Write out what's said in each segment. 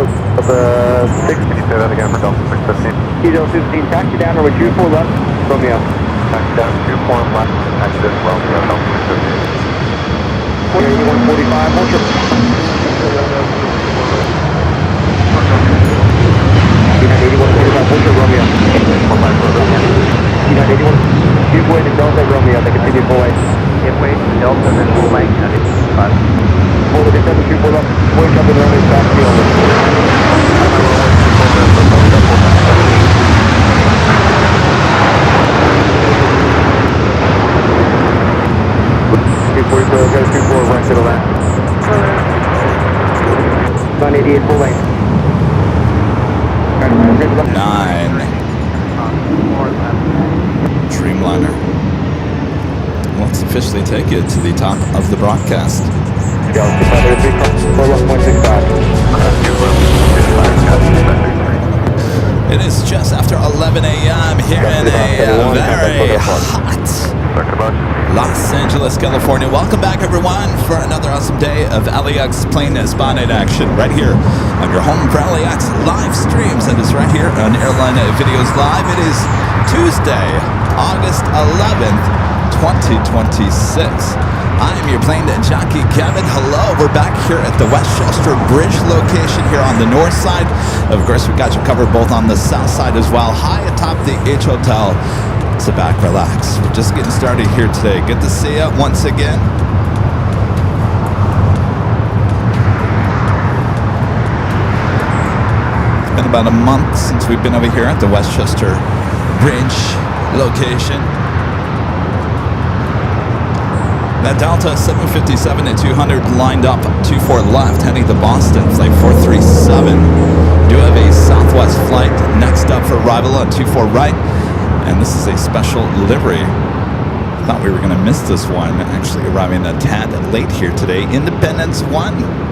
6. Can you say that again for Delta 615? Delta 15, taxi down over 24 left, Romeo. Taxi down 24 left, exit Romeo, Delta 615. 8145, ultra. United 8145, ultra Romeo. 81, give way to Delta Romeo, they continue full way. Give way to Delta, then full length, United 85. Forward to 724 left, way up in the runway, fast field. Got a 2-4 right to the left. 988 full lane. 9. Dreamliner. Let's officially take it to the top of the broadcast. It is just after 11 a.m. here in a very hot Los Angeles, California. Welcome back, everyone, for another awesome day of LAX plane spotted action right here on your home for LAX live streams. And it's right here on Airline Videos Live. It is Tuesday, August 11th, 2026. I am your Plane Jockey Kevin. Hello, we're back here at the Westchester Bridge location here on the north side. Of course, we got you covered both on the south side as well, high atop the H Hotel. Sit back, relax. We're just getting started here today. Good to see you once again. It's been about a month since we've been over here at the Westchester Bridge location. That Delta 757 at 200 lined up 24 left, heading to Boston, flight 437. Do have a Southwest flight next up for arrival on 24 right. And this is a special livery. Thought we were going to miss this one. Actually arriving a tad late here today. Independence 1.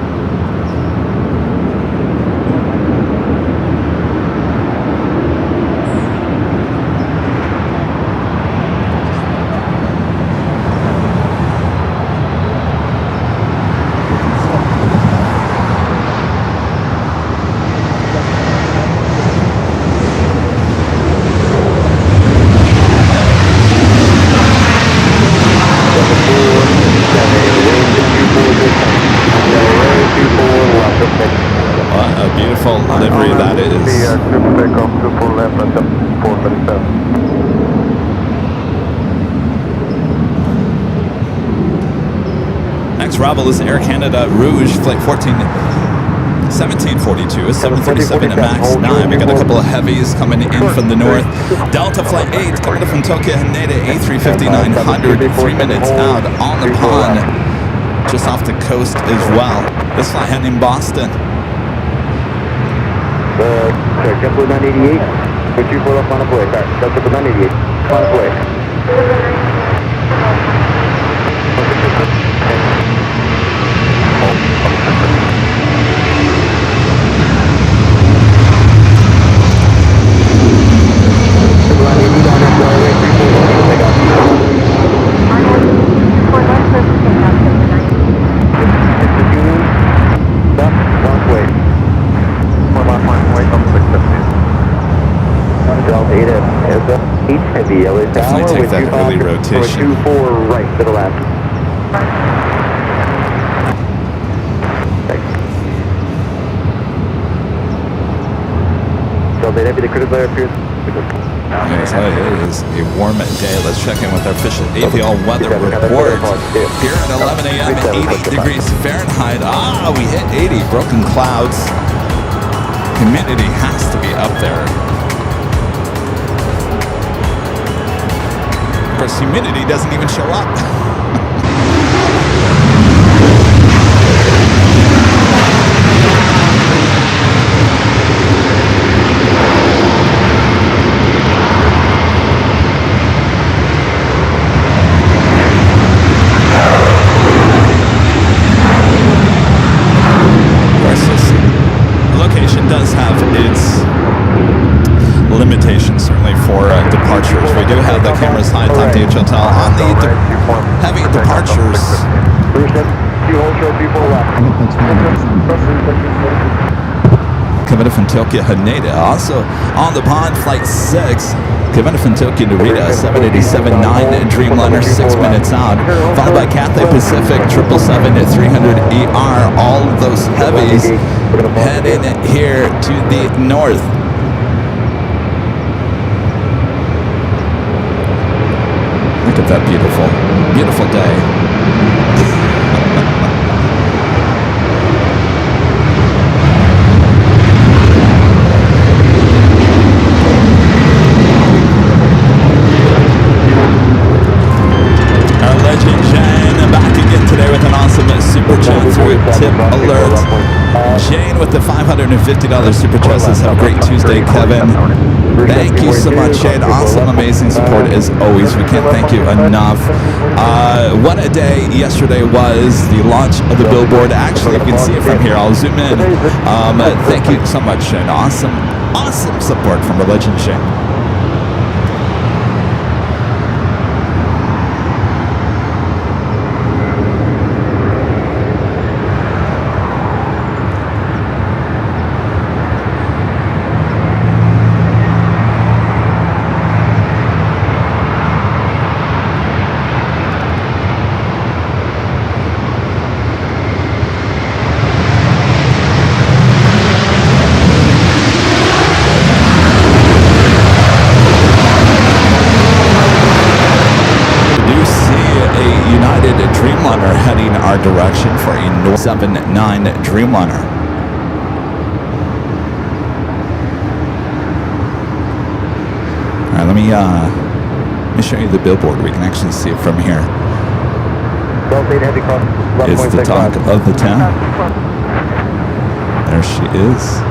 Livery that is. Next arrival is Air Canada Rouge, flight 1742, 737 at max 9. We got a couple of heavies coming in from the north. Delta flight 8 coming in from Tokyo Haneda, A350-900, 3 minutes out on the pond, just off the coast as well. This flight heading Boston. Delta 988, 24 left on the way. Delta 988, on the way. Definitely take that early rotation. 2-4 right to the left. So they have the critical air appears. Yes, it is a warm day. Let's check in with our official AVL weather report. Here at 11 a.m. 80 degrees Fahrenheit. We hit 80. Broken clouds. Humidity has to be up there. Of course, humidity doesn't even show up. Of course, this location does have its limitations, certainly for departures. We do have the cameras high top the hotel on the heavy departures. Kevin from Tokyo Haneda. Also on the pond, flight 6, Kevin from Tokyo Narita, 787-9 Dreamliner, 6 minutes out. Followed by Cathay Pacific, 777-300ER. All of those heavies heading here to the north. Look at that beautiful, beautiful day. Our legend Jane back again today with an awesome super chat through tip alert. Jane with the $550 super chat says, have a great Tuesday, Kevin. Thank you so much, Shane. Awesome, amazing support as always. We can't thank you enough. What a day yesterday was, the launch of the billboard. Actually, you can see it from here. I'll zoom in. Thank you so much, Shane. Awesome, awesome support from our legend, Shane. Dreamliner heading our direction for a 79 Dreamliner. All right, let me show you the billboard. We can actually see it from here. It's the talk of the town. There she is.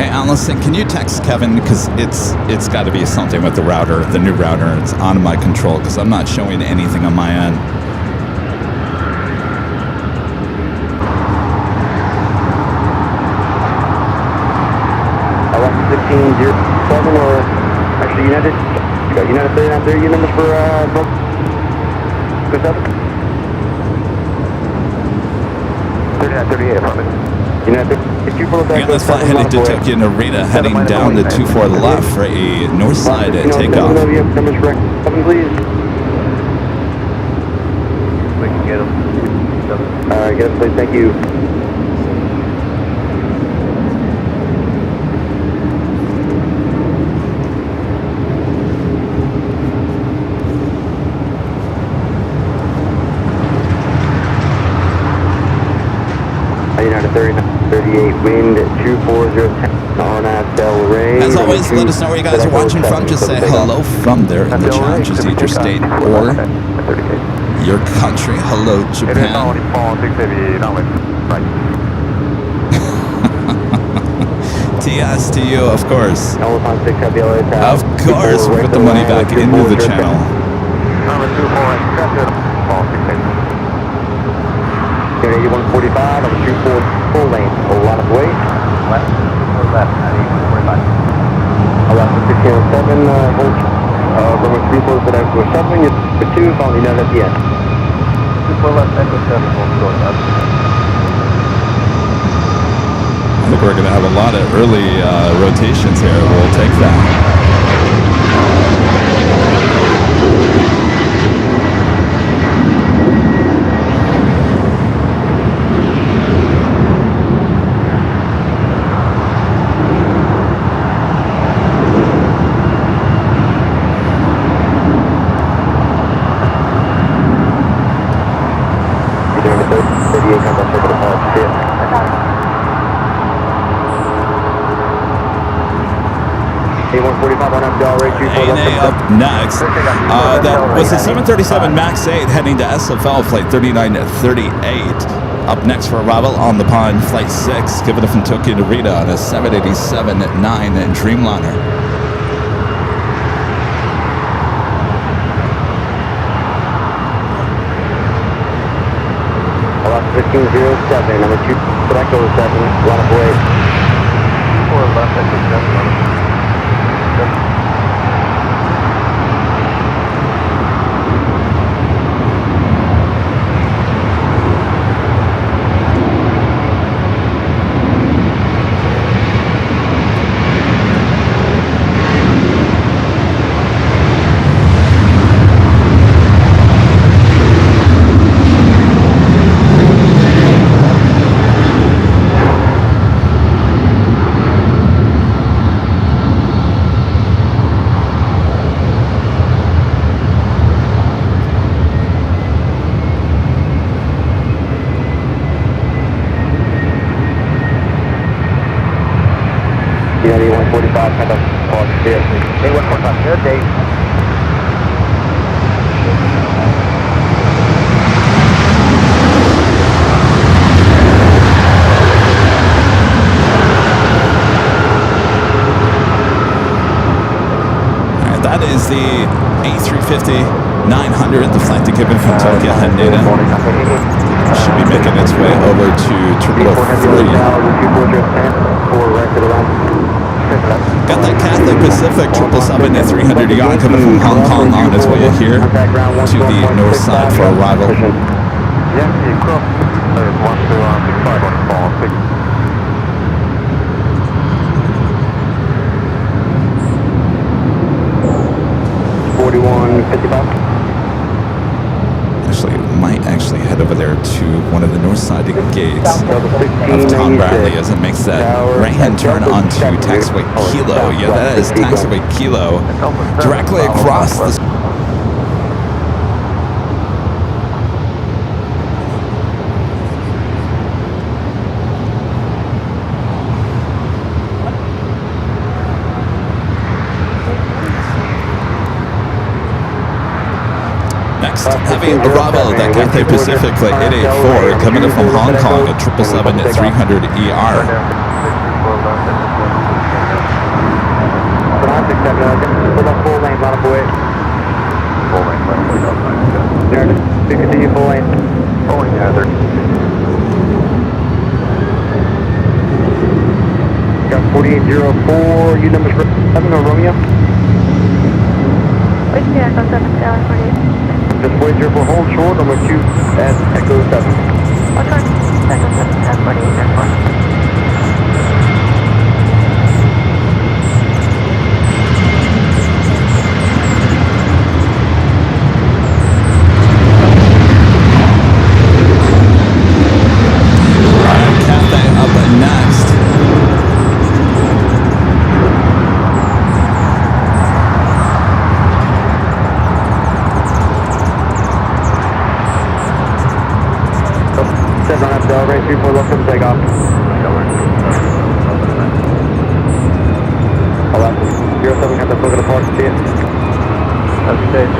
Allison, can you text Kevin, because it's got to be something with the router, the new router. It's on my control because I'm not showing anything on my end. LAX 1507 or actually United. You got United 39 there. Your numbers for 7. 3938, affirmative. United. Again, this flight headed to Tokyo Narita, heading down the 24 left for a north side takeoff. Numbers for 7, please. We can get them. Alright, get them, please. Thank you. United 38, wind 24010 on Del Rey. As always, let us know where you guys are watching from. Just say hello from there in the chat. Just either state or your country. Hello, Japan. TS to you, of course. Of course, we put the money back into the channel. Unit 145 on the 24 full lane, hold line of way. Left or left, at 845. LAX 1507, hold, runway 34 for Echo 7, you're 2, following United at the end. 24 left, Echo 7, going up. I think we're going to have a lot of early rotations here. We'll take that. ANA up next. That was the 737 MAX 8 heading to SFL flight 3938. Up next for arrival on the pond, Flight 6, giving it from Tokyo to Rita on a 787-9 Dreamliner. Alaska 1507, number 2, select 07, run away. 4 left, exit 7. Unity 145, kind of park here. Hey, 145, good day. Alright, that is the A350-900, the flight to Kevin from Tokyo Haneda. Should be making its way over to Terminal 3. Got that Catholic Pacific 777-300ER coming from Hong Kong on its way here to the north side for arrival. Yeah, cool. There's 1 to 65 on fall 6. Actually, might actually head over there to one of the north side gates of Tom Bradley as it makes that right-hand turn onto taxiway Kilo. Yeah, that is taxiway Kilo directly across the... Next, having arrival at Cathay Pacific Flight 884 coming in from Hong Kong at 777-300ER. Full lane, run away. Full lane, left, we don't mind. There it is. You continue full lane. Oh, yeah, they're... Got 4804, you numbers 7 or Romeo? Which is Echo 7, Sally 48. Just wait here for hold short, number 2 at Echo 7. Which one? Echo 7, Sally 48, that's 1. Right, 34 left from takeoff. Alaska 07, have the book of the park, see it. That's safe.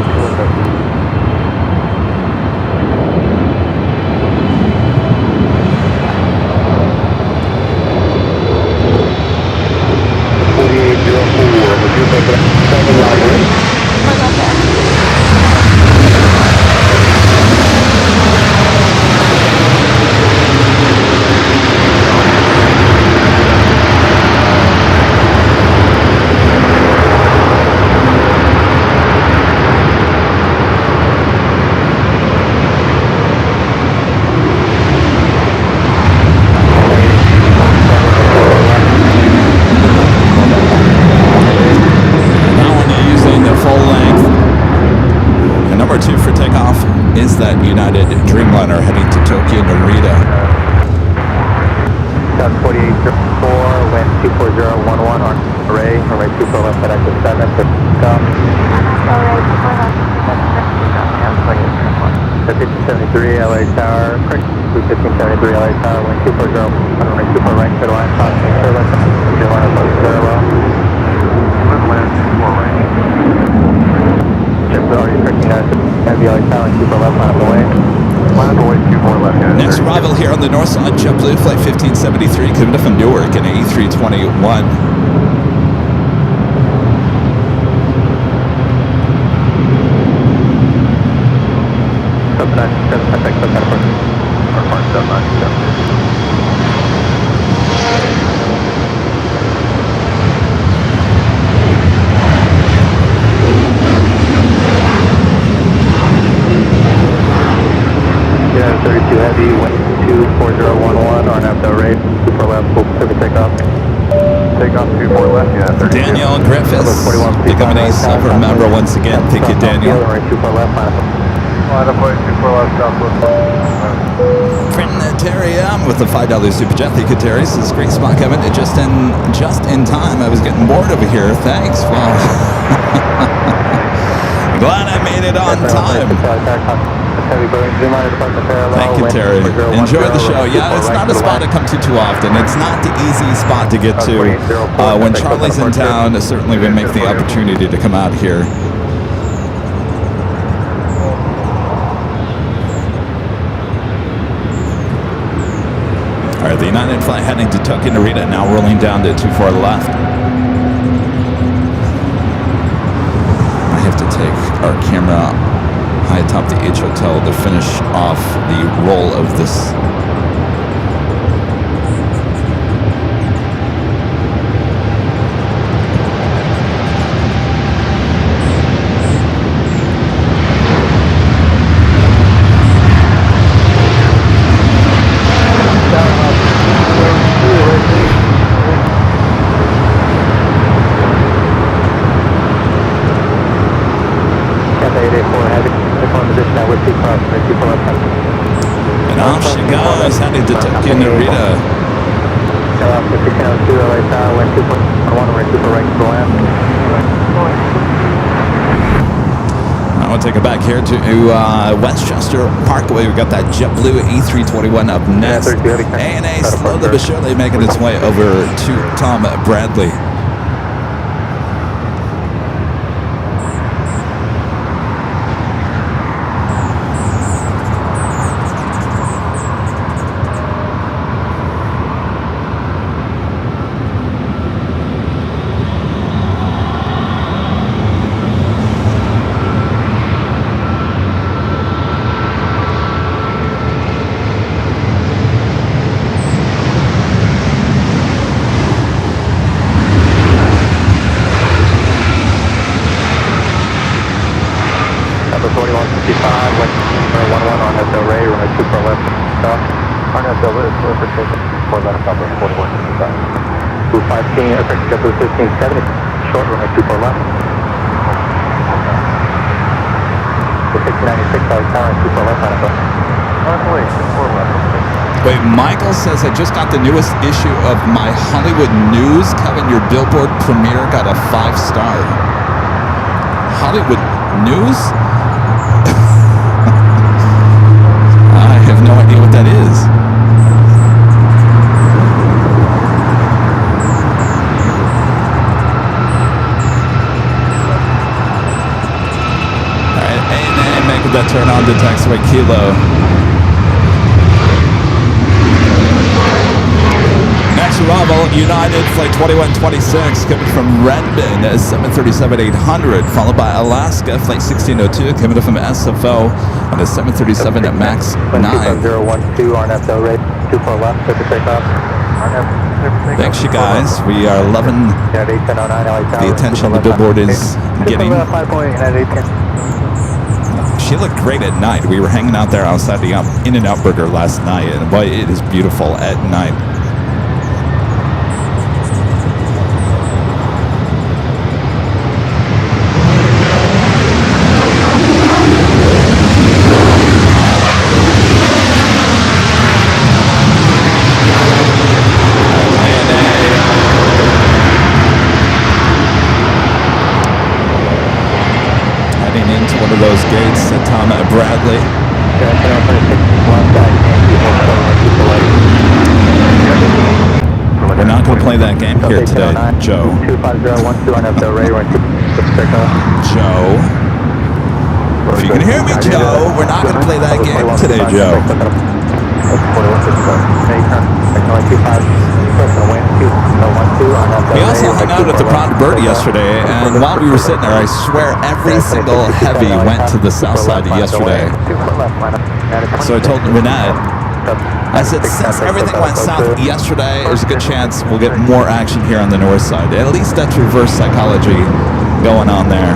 That United Dreamliner heading to Tokyo Narita. South 4804, wind 24011 on array, runway 24 left at exit 7, to come. Alright, 24 left. 1573 LA Tower, correct, 1573 LA Tower, wind 240, runway 24 right, clear line, passing service, your line is parallel. Land 4 right. Jim, already correcting that, heavy LA Tower, 24 left, line up away. Line away 2 more left, guys. Next arrival here on the north side, JetBlue Flight 1573, coming from Newark in A321. Yeah, 32 heavy, wind 24011 on after rate, super left, full Pacific takeoff. Takeoff 24 left, yeah, 32. Daniel Griffiths becoming a silver member once again. Thank you, Daniel. Super left, Line up, 24 left, southwest. Terry with the $5 super jet. Thank you, Terry. This is a great spot, Kevin. Just in time. I was getting bored over here. Thanks. Well, glad I made it on time. Thank you, Terry. Enjoy the show. Yeah, it's not a spot I come to too often. It's not the easy spot to get to. When Charlie's in town, certainly we make the opportunity to come out here. All right, the United flight heading to Tokyo Narita, now rolling down to 24 left. I have to take our camera high atop the H Hotel to finish off the roll of this. And off she goes, heading to Tokyo Narita. I want to take it back here to Westchester Parkway. We've got that JetBlue A321 up next. ANA slowly but surely making its way over to Tom Bradley. Wait, Michael says, I just got the newest issue of my Hollywood News. Kevin, your Billboard premiere got a 5-star. Hollywood News? I have no idea what that is. All right, ANA making that turn on to taxiway Kilo. Next arrival, United Flight 2126 coming from Redmond at 737-800, followed by Alaska Flight 1602 coming from SFO on a 737 at MAX 9. 012 on FL rate, 24 left, take takeoff. Thanks, you guys. We are loving the attention the Billboard is getting. She looked great at night. We were hanging out there outside the In-N-Out Burger last night, and boy, it is beautiful at night. Those gates at Tom Bradley. We're not going to play that game here today, Joe. Joe. If you can hear me, Joe, we're not going to play that game today, Joe. He also hung out at the Proud Bird yesterday, and while we were sitting there, I swear every single heavy went to the south side yesterday. So I told Renette, I said, since everything went south yesterday, there's a good chance we'll get more action here on the north side. At least that's reverse psychology going on there.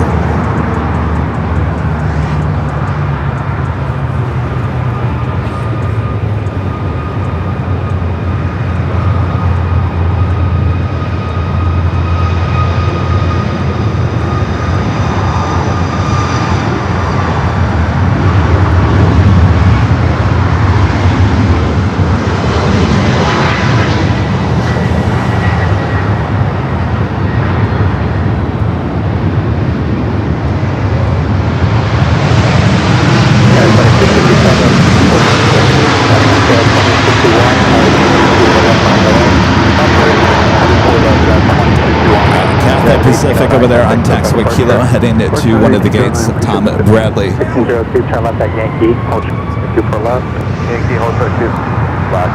Pacific over there on taxiway Kilo, heading to one of the gates. Tom Bradley. 02, turn left at Yankee. Hold 2 for left. Yankee, hold 2. Lock,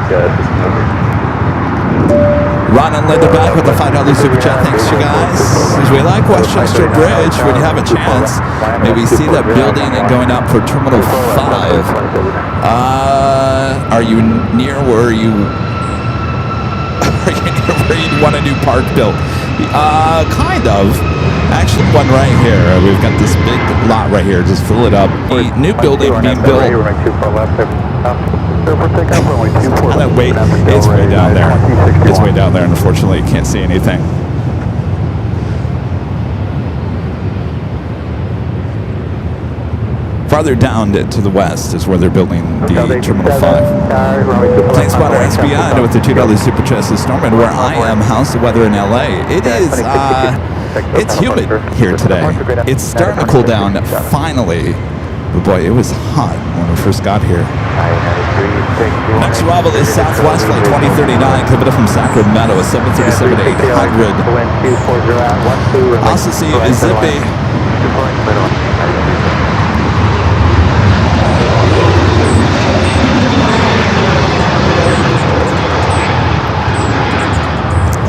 Ron and Linda back with the $5 super chat. Thanks, you guys. As we like Westchester Bridge, when you have a chance, maybe see that building and going up for Terminal 5. Are you near where you want a new park built? Kind of. Actually, one right here. We've got this big lot right here. Just fill it up. The new building being built. Wait, it's way down there. It's way down there. Unfortunately, you can't see anything. Farther down to the west is where they're building the Terminal 5. Plane Spotter SBI with the $2 super chest is Norman, where I am. How's the weather in LA? It is, it's humid here today. It's starting to cool down finally. But boy, it was hot when we first got here. Next arrival is Southwest Flight 2039, coming up from Sacramento, a 737-800. Also see Zippy.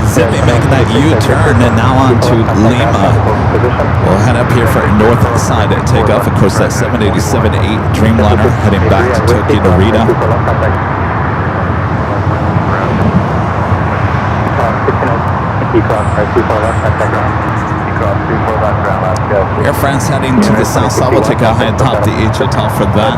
Zippy making that U-turn and now on to Lima. We'll head up here for north side at takeoff. Of course, that 787-8 Dreamliner heading back to Tokyo Narita. Air France heading to the south side. We'll take a high top the HOTL for that.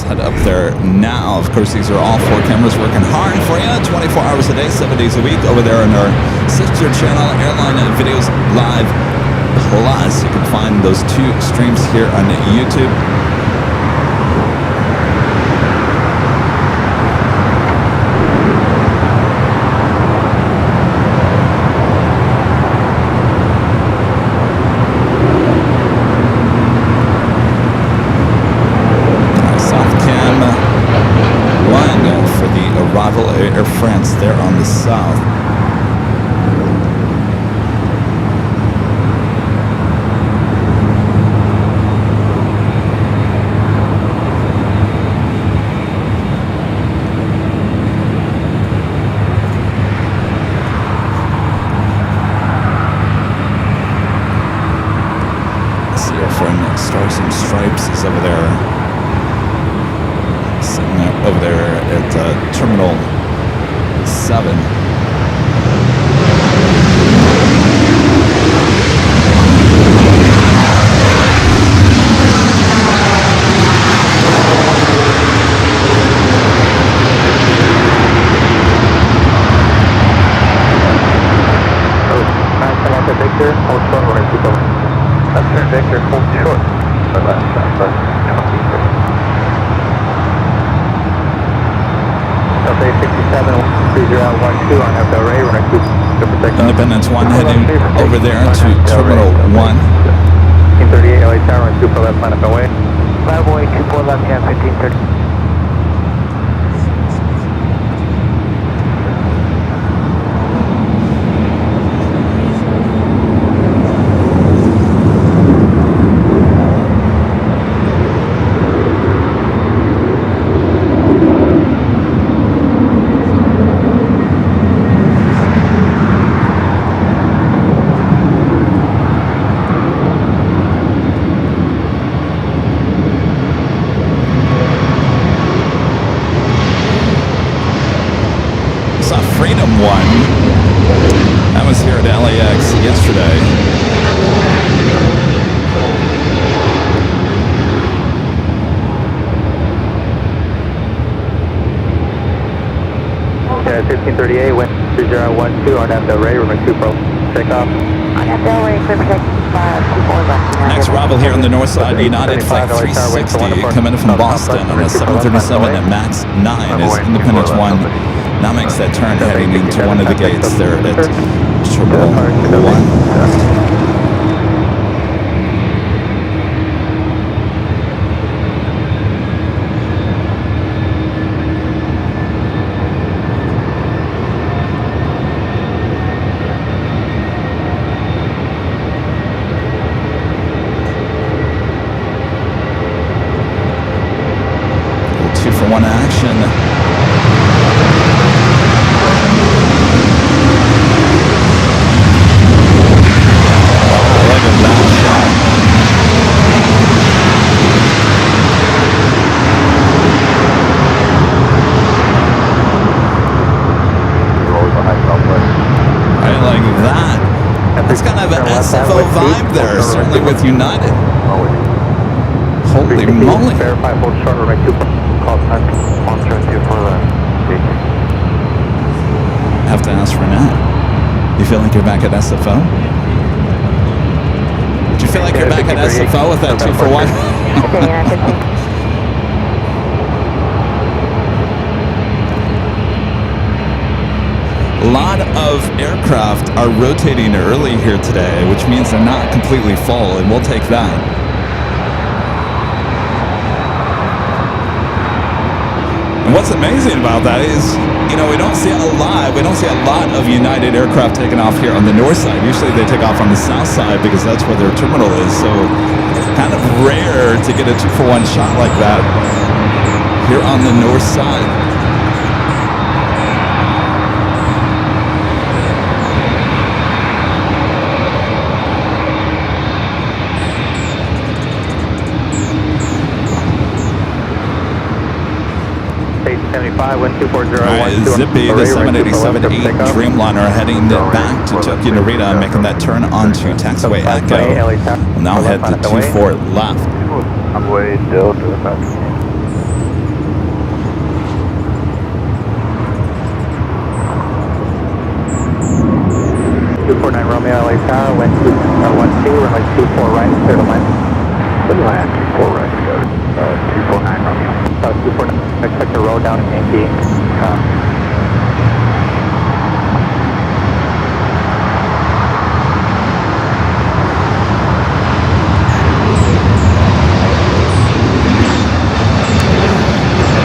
Head up there now. Of course, these are all 4 cameras working hard for you 24 hours a day, 7 days a week over there on our sister channel, Airline Videos Live Plus. You can find those 2 streams here on YouTube. Air France there on the south. See our friend Stars and Stripes is over there. Sitting over there at Terminal 7. Victor, hold short, we're going to keep going. Left turn, Victor, hold short. Delta 67, 3012 on FL Ray, we're going to keep Independence 1 heading over there to Terminal 1. 1538, LA Tower, and 2 for left, line up and way. Flyboy 24 left, yeah, 1530. 1338, wind 2012, on Del Rey, runway 24, takeoff. On that Del Rey, clear protect 24 left. Next arrival here on the north side, United Flight 360, coming in from Boston on a 737 at MAX 9 is Independence 1. Now makes that turn heading into one of the gates there at Terminal 1. One action. Look at that shot. I like that. That's kind of an SFO vibe there, certainly with United. Holy moly. Verify hold short runway 24. Call time. Have to ask Renat. You feel like you're back at SFO? Do you feel like you're back at SFO with that 2 for 1? Okay, yeah, good thing. A lot of aircraft are rotating early here today, which means they're not completely full, and we'll take that. And what's amazing about that is, you know, we don't see a lot of United aircraft taking off here on the north side. Usually they take off on the south side because that's where their terminal is. So kind of rare to get a 2 for 1 shot like that here on the north side. Wind 240, Right, Zippy, the 787-8 Dreamliner heading back to Tokyo Narita, making that turn onto taxiway Echo. We'll now head to 24 left. I'm way Delta. 249 Romeo, LA Tower, wind 212, runway 24 right, clear to land. Good land, 24 right, 249 Romeo. 249, expect a roll down in Yankee. Of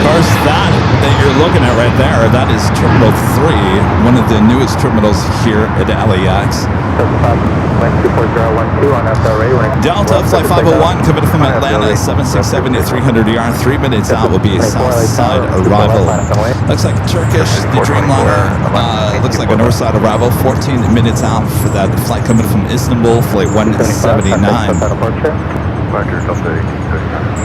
course, that you're looking at right there, that is Terminal 3, one of the newest terminals here at LAX. Delta Flight 501 coming from Atlanta, 767 to 300 3 minutes out will be a south side arrival. Looks like Turkish, the Dreamliner, looks like a north side arrival, 14 minutes out for that flight coming from Istanbul, flight 179. Roger, Delta 1839.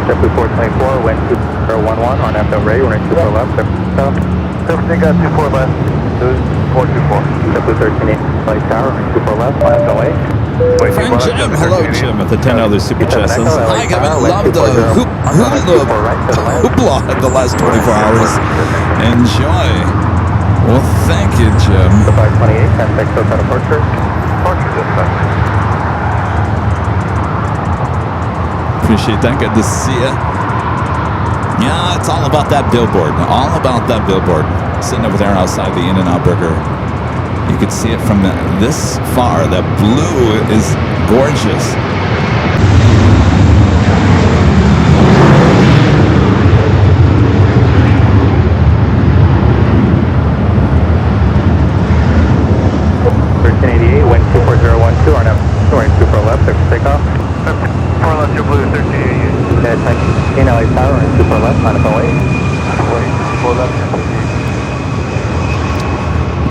JetBlue 424, wind 2011 on Del Rey, runway 24 left. Everything got 24 left. 424. JetBlue 13 Flight Tower, runway 24 left, last away. Friend Jim, hello Jim at the 10 other super chats. Hi Kevin, love the hoopla the last 24 hours. Enjoy. Well, thank you, Jim. The 528, 10 hotel departure. Departure dispatch. Appreciate that. Good to see you. Yeah, it's all about that billboard. All about that billboard. Sitting over there outside the In-N-Out Burger. You can see it from this far. That blue is gorgeous. Wind 24012 on F, 2 for left. runway 24 left, line up away.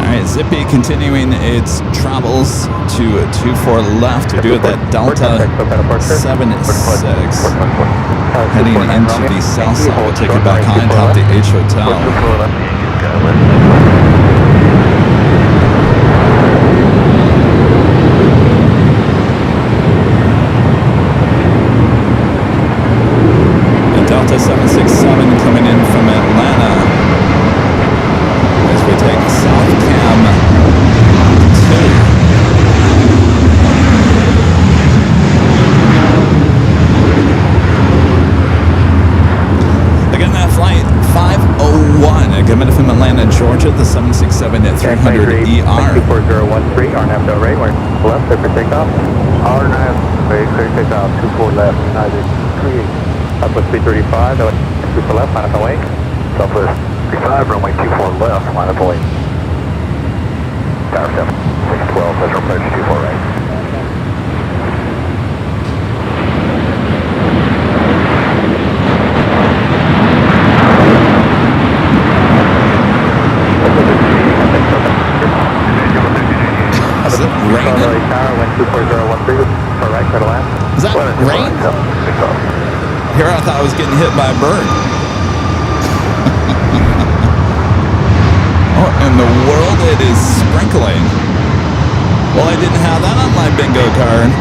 Alright, Zippy continuing its travels to 24 left to do that Delta 76. Heading into the south side, we'll take you back high top the H Hotel. The Delta 767 coming in from Atlanta as we take South Cam 2. Again, that flight 501 coming from Atlanta, Georgia, the 767 at 300 ER. 24013, RNAV to right, we're left, clear for takeoff. RNAV, very clear takeoff, 24 left, United 38. Southwest 335, 24 left, line up away. Southwest 35, runway 24 left, line up away. Tower 7, 612, pleasure approach 24 right. Is it raining? Tower, wind 24013, for right, clear to land. Is that rain? Here I thought I was getting hit by a bird. Oh, in the world it is sprinkling. Well, I didn't have that on my bingo card.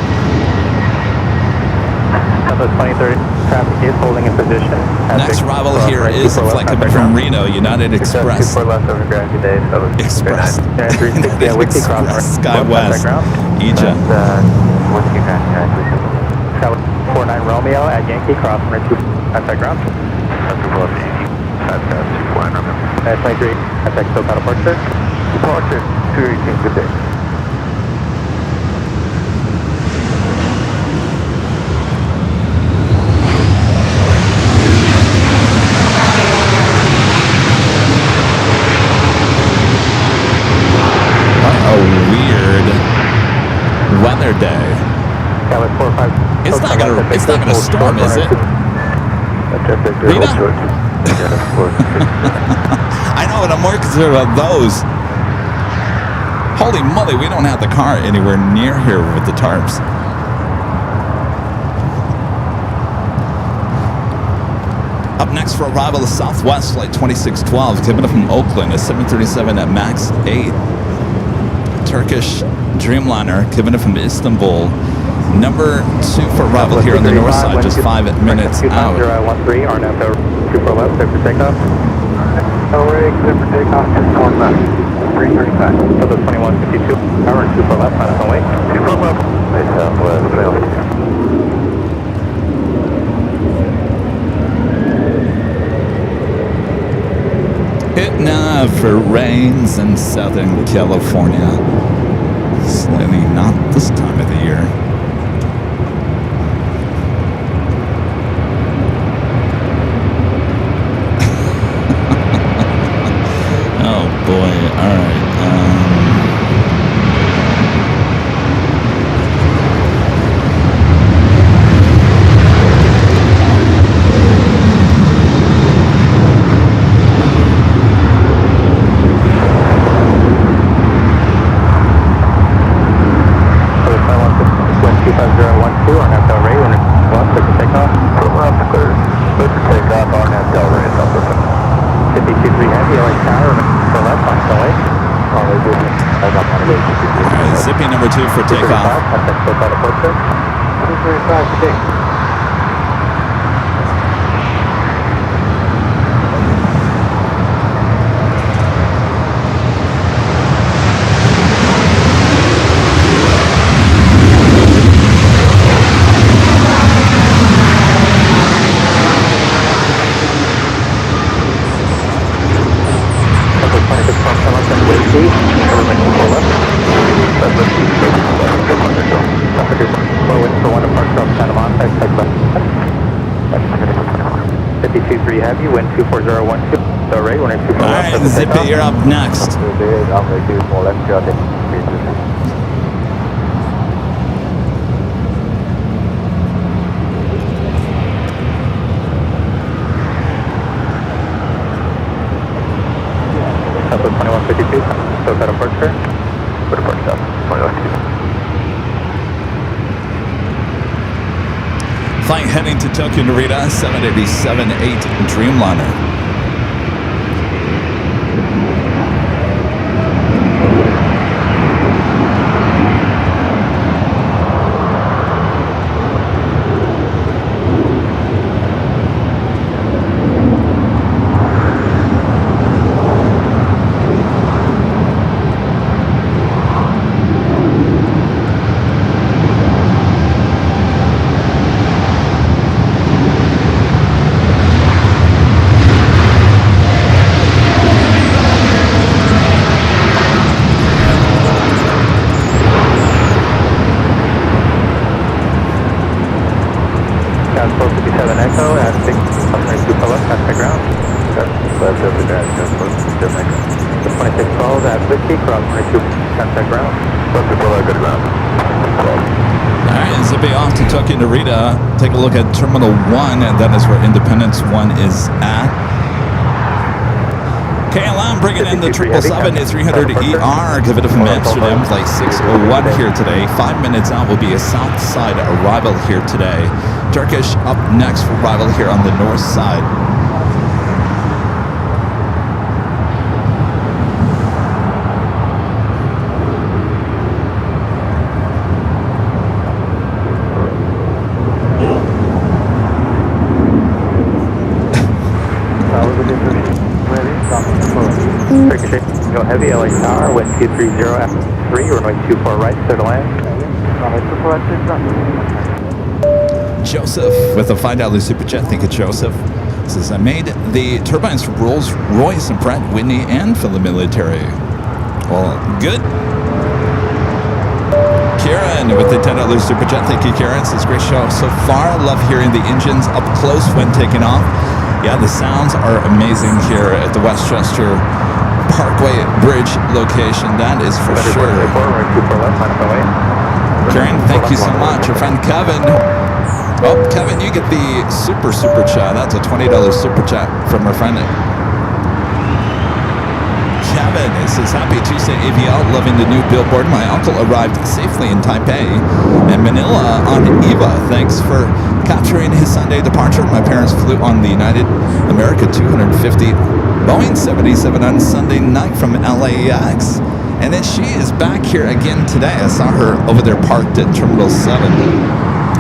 Southwest 2030, traffic is holding in position. Next arrival here is a flight coming from Reno, United Express. 24 left over ground today, so Express. Yeah, Whiskey Cross. SkyWest. Egypt. Whiskey Grand, Travel 49 Romeo at Yankee, cross runway 2, contact ground. That's above Yankee. That's 24, remember. 23, contact SoCal departure. Departure, 218, good day. A weird weather day. That was 45. It's not gonna storm, is it? Rita? I know, and I'm more concerned about those. Holy moly, we don't have the car anywhere near here with the tarps. Up next for arrival is Southwest Flight 2612, coming up from Oakland, a 737 at MAX 8. Turkish Dreamliner, coming up from Istanbul. Number 2 for arrival here on the north side, just 5 minutes out. 013, RNAV to 24 left, clear for takeoff. Alright, clear for takeoff, 24 left, 335. Southwest 2152, power 24 left, line up away. 24 left. Hey, Southwest, fail. It never rains in Southern California. Slightly not this time of the year. Oh boy, alright. Zippy number 2 for takeoff. Contact SoCal departure. 235 today. Heavy, wind 24012, the rate, 124 left. Alright, Zippy, you're up next. show that departure. What departure stop? 20 Flight heading to Tokyo Narita, 787-8 Dreamliner. Tokyo Narita, take a look at Terminal 1, and that is where Independence 1 is at. KLM bringing in the 777-300ER, give it from Amsterdam, flight 601 here today. 5 minutes out will be a south side arrival here today. Turkish up next for arrival here on the north side. Go heavy, LA Tower, wind 230 after 3, runway 24 right, clear to land. Joseph with a $5 super chat. Thank you, Joseph. Says, I made the turbines for Rolls Royce and Pratt Whitney and for the military. Well, good. Kieran with the $10 super chat. Thank you, Kieran. Says, great show so far. Love hearing the engines up close when taking off. Yeah, the sounds are amazing here at the Westchester Parkway Bridge location, that is for sure. Karen, thank you so much. Your friend Kevin. Oh, Kevin, you get the super chat. That's a $20 super chat from our friend Kevin. It says, happy Tuesday, AVL. Loving the new billboard. My uncle arrived safely in Taipei and Manila on EVA. Thanks for capturing his Sunday departure. My parents flew on the United America 250 Boeing 77 on Sunday night from LAX. And then she is back here again today. I saw her over there parked at Terminal 7.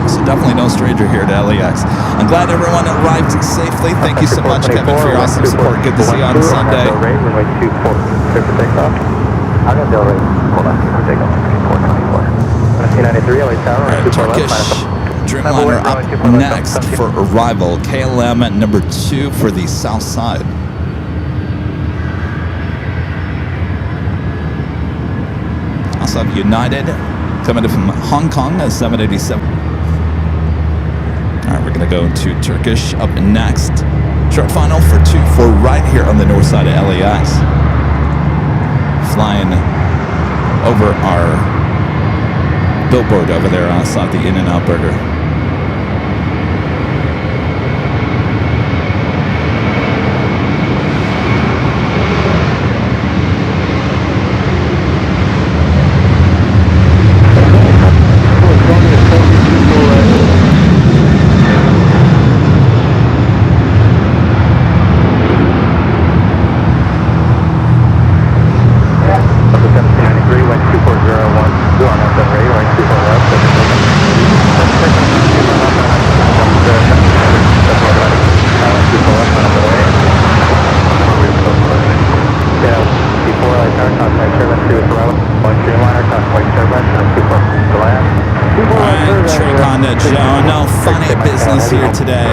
So definitely no stranger here to LAX. I'm glad everyone arrived safely. Thank you so much, Kevin, for your awesome support. Good to see you on Sunday. Runway 24, clear for takeoff. I'm going to Del Rey. Hold on, for takeoff. 424. 1993, LA Tower. Right, Turkish Dreamliner up next for arrival. KLM at number 2 for the south side. Also have United coming in from Hong Kong at 787. All right, we're going to go to Turkish up next. Short final for 2-4 right here on the north side of LAX. Flying over our billboard over there outside the In-N-Out Burger. Here today.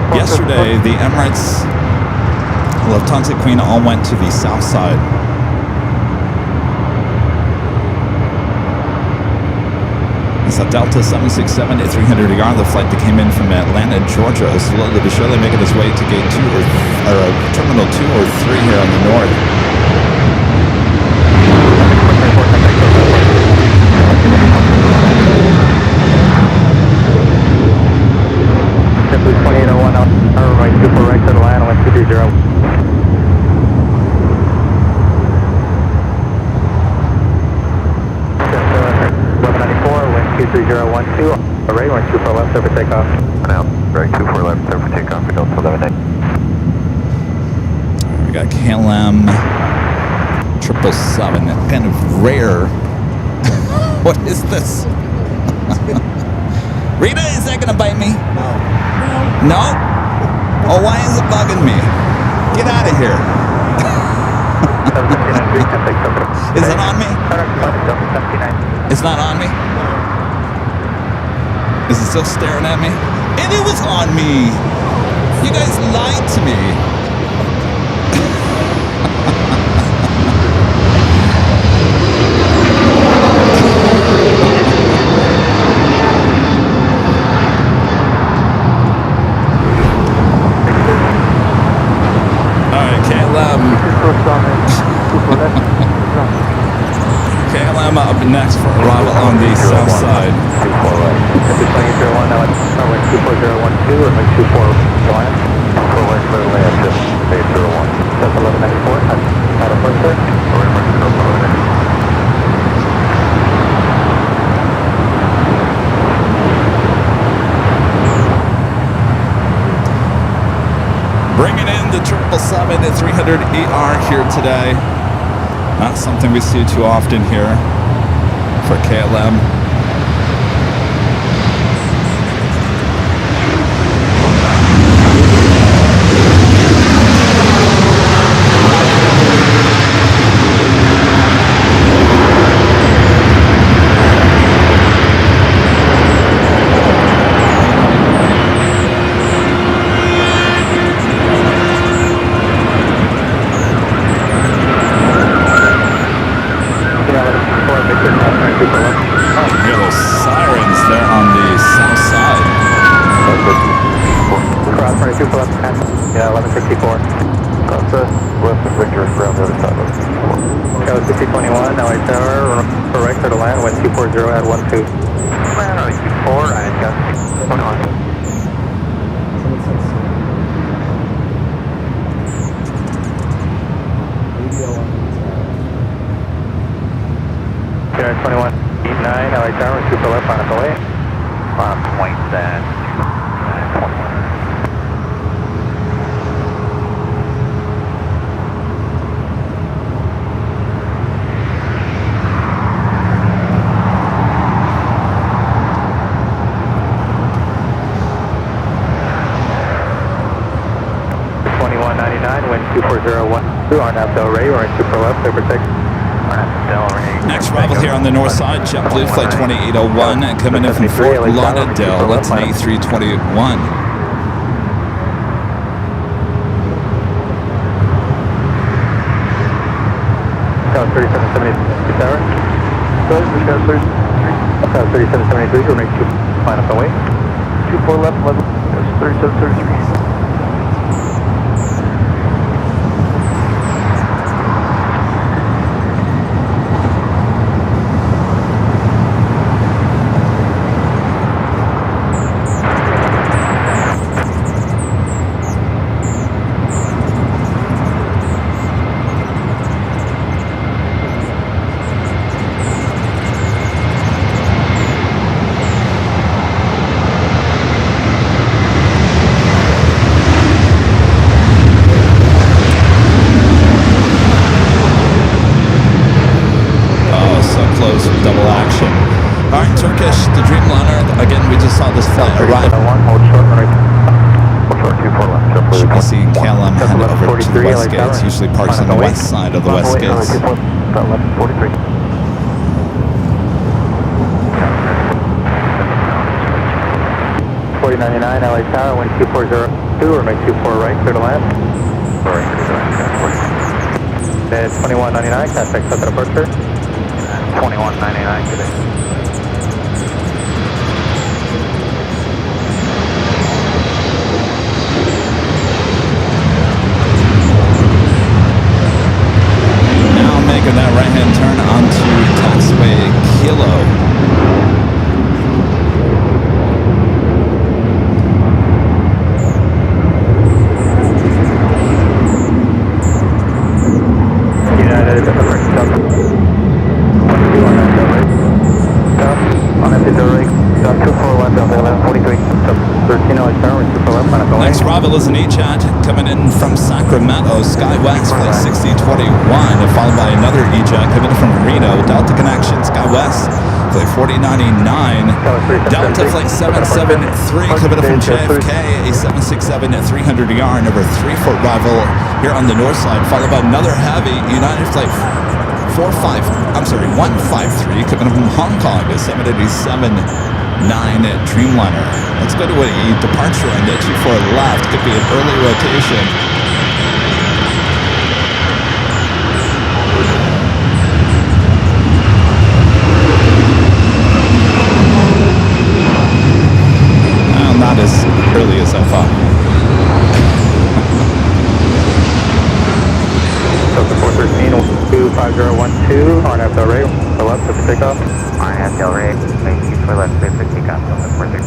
Yesterday, the Emirates Lufthansa Queen all went to the south side. It's a Delta 767-300ER, the flight that came in from Atlanta, Georgia, slowly but surely making its way to gate 2 or Terminal 2 or 3 here on the north. 33012, array, we're 24 left, over takeoff. Now, right 24 left, clear for takeoff, for Delta 11. We got KLM 777. That's kind of rare. What is this? Rita, is that gonna bite me? No. Oh, why is it bugging me? Get out of here. Is it on me? It's not on me? Is it still staring at me? And it was on me. You guys lied to me. KLM up next for arrival on the south side. 22001, now it's 24012, or 24 line. 4 right for the land, just base 01. That's 1194, out of first, sir. Bringing in the 777 at 300ER here today. Not something we see too often here for KLM. Yeah, 1154. That's west of Victor, around the other side of 54. That was 5021, LA Tower, correct to the land, wind 240 at 12. Man, are you 4? I got 21. Yeah, 2189, LA Tower, 2 left, line up away. Point that. 21. Wind 24012, RNAV Delray, we're in super left, over 6. Next arrival here on the north side, JetBlue Flight 2801, coming in from Fort Lauderdale. That's an A321. Tower 3773 Tower. Tower 3773, we're making 2 line up away. 24 left, 11, that's 3733. Double action. All right, Turkish, the Dreamliner. Again, we just saw this flight arrive. Should be seeing KLM head over to the west gate. It's usually parks on the west side of the west gates. 4099 LA Tower, wind 2402, or make 24 right, clear to land. It's 2199, contact set to departure. 2199 today. Now making that right-hand turn onto taxiway Kilo. coming in from Sacramento, SkyWest flight 6021, followed by another eject coming in from Reno, Delta Connection, SkyWest flight 4099, Delta flight 773 coming in from JFK, a 767 at 300 yarn over 3-foot rival here on the north side, followed by another heavy United flight 153 coming in from Hong Kong, a 787-9 Dreamliner. Let's go to a departure on the 24 left. Could be an early rotation. Well, not as early as I thought. Delta 413, 25012, on Del Rey, the left of takeoff. On Del Rey, make 24 left, clear for takeoff, Delta 413.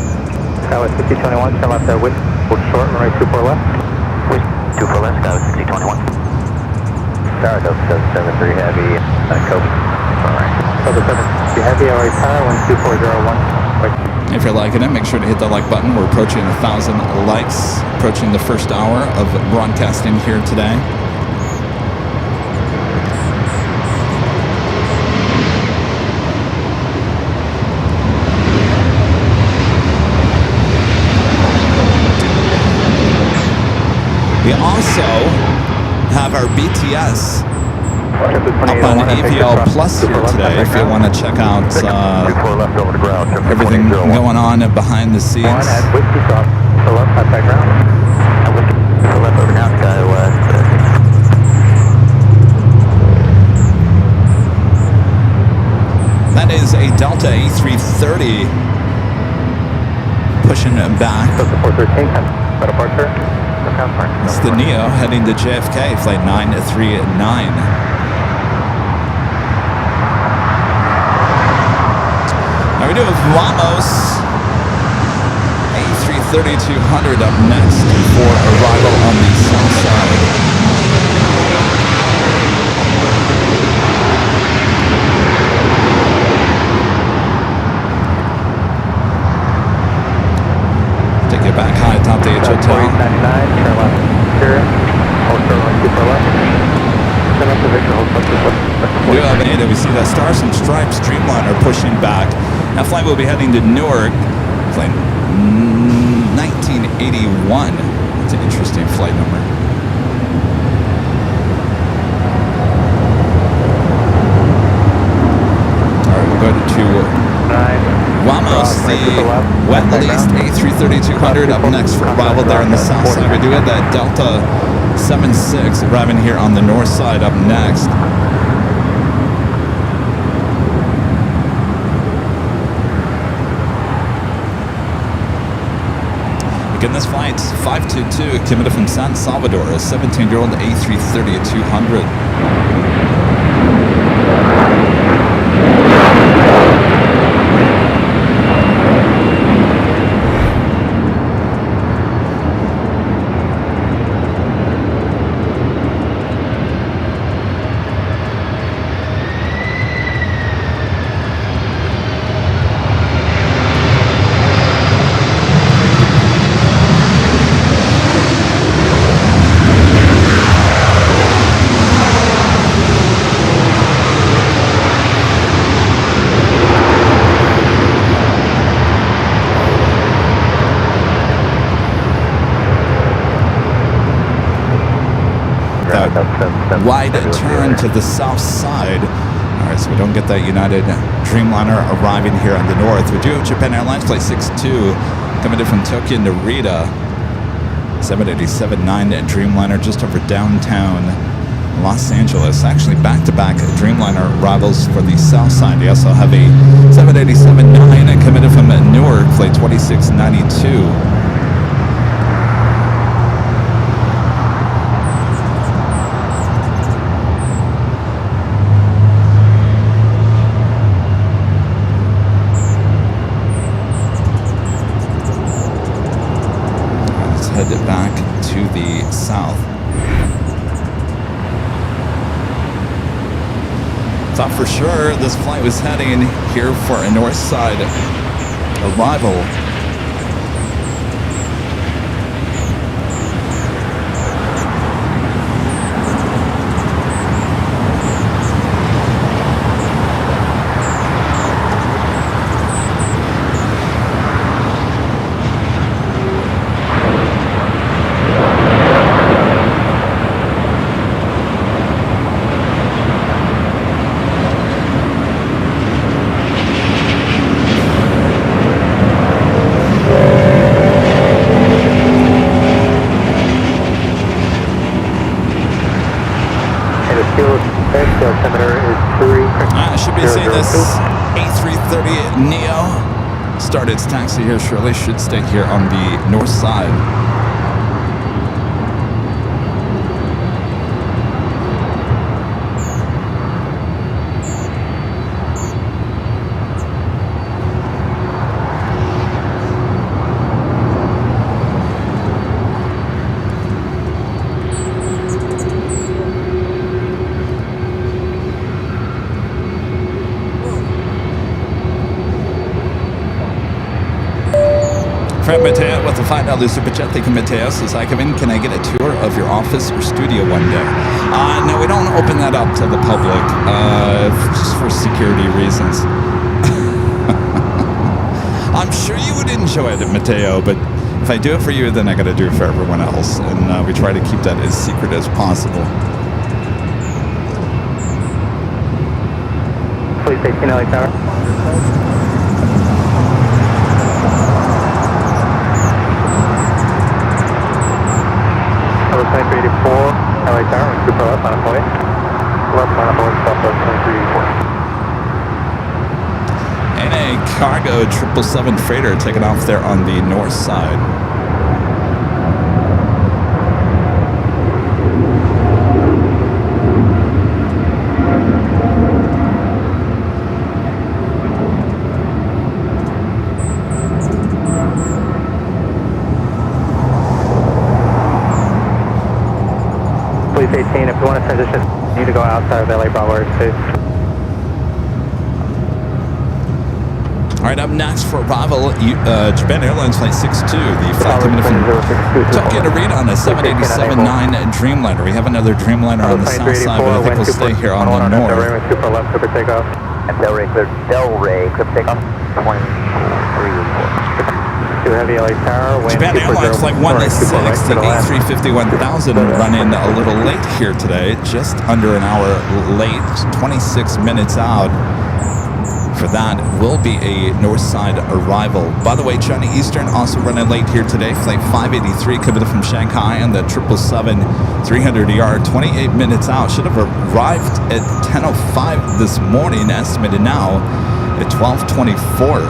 Skyway 6021, turn left at Wish, hold short, runway 24 left. Wish 24 left, Skyway 6021. Tower Delta 773 Heavy, Kobe. Alright. Delta 773 Heavy, LA Tower, 12401. If you're liking it, make sure to hit the like button. We're approaching 1,000 likes, approaching the first hour of broadcasting here today. We also have our BTS up on AVL Plus here today if you want to check out everything going on behind the scenes. One at Whiskey Stop, the left outside ground. At Whiskey, the left over now, SkyWest. That is a Delta A330 pushing back. Delta 413, for departure. It's the Neo heading to JFK, flight 939. Now we do have Ramos A330-200 up next for arrival on the south side. Take it back high, top the H Hotel. 99, turn left, here, hold short, run super left. Turn left to Victor, hold short, super left. We do have an we see that Stars and Stripes Dreamliner pushing back. That flight will be heading to Newark, flight 1981. It's an interesting flight number. All right, we'll go to Ramos, the wet leased A330-200 up next for arrival there on the south side. We do have that Delta 76 arriving here on the north side up next. Again, this flight 522 coming from San Salvador, a 17-year-old A330-200. Wide turn to the south side. All right, so we don't get that United Dreamliner arriving here on the north. We do have Japan Airlines flight 62 coming in from Tokyo to Narita. 787-9 Dreamliner just over downtown Los Angeles. Actually, back-to-back Dreamliner arrivals for the south side. We also have a 787-9 coming in from Newark flight 2692. Head back to the south. Thought for sure this flight was heading here for a north side arrival. NBC, this A330 Neo started its taxi here shortly. Should stay here on the north side. Fred Mateo with a $5 super chat. Thank you, Mateo. Says, hi, Kevin. Can I get a tour of your office or studio one day? No, we don't open that up to the public, just for security reasons. I'm sure you would enjoy it, Mateo, but if I do it for you, then I got to do it for everyone else, and we try to keep that as secret as possible. Please 18 LA Tower. Plane 384, LA Tower, super left, line of point. Left, line of point, southwest, plane 384. And a cargo 777 freighter taking off there on the north side. Police 18, if you want to transition, you need to go outside of LA Bravo airspace. All right, up next for arrival, Japan Airlines Flight 62, the flight coming from Tokyo to Rita on a 787-9 Dreamliner. We have another Dreamliner on the south side, but I think we'll stay here on the north. Super left, super takeoff. Delray, clear takeoff. 2384. Too heavy LA Tower, wind Japan Airlines Flight 160, A350-1000 running a little late here today, just under an hour late, 26 minutes out. For that will be a north side arrival. By the way, China Eastern also running late here today. Flight 583 coming from Shanghai on the 777-300ER, 28 minutes out. Should have arrived at 10:05 this morning, estimated now at 12:24.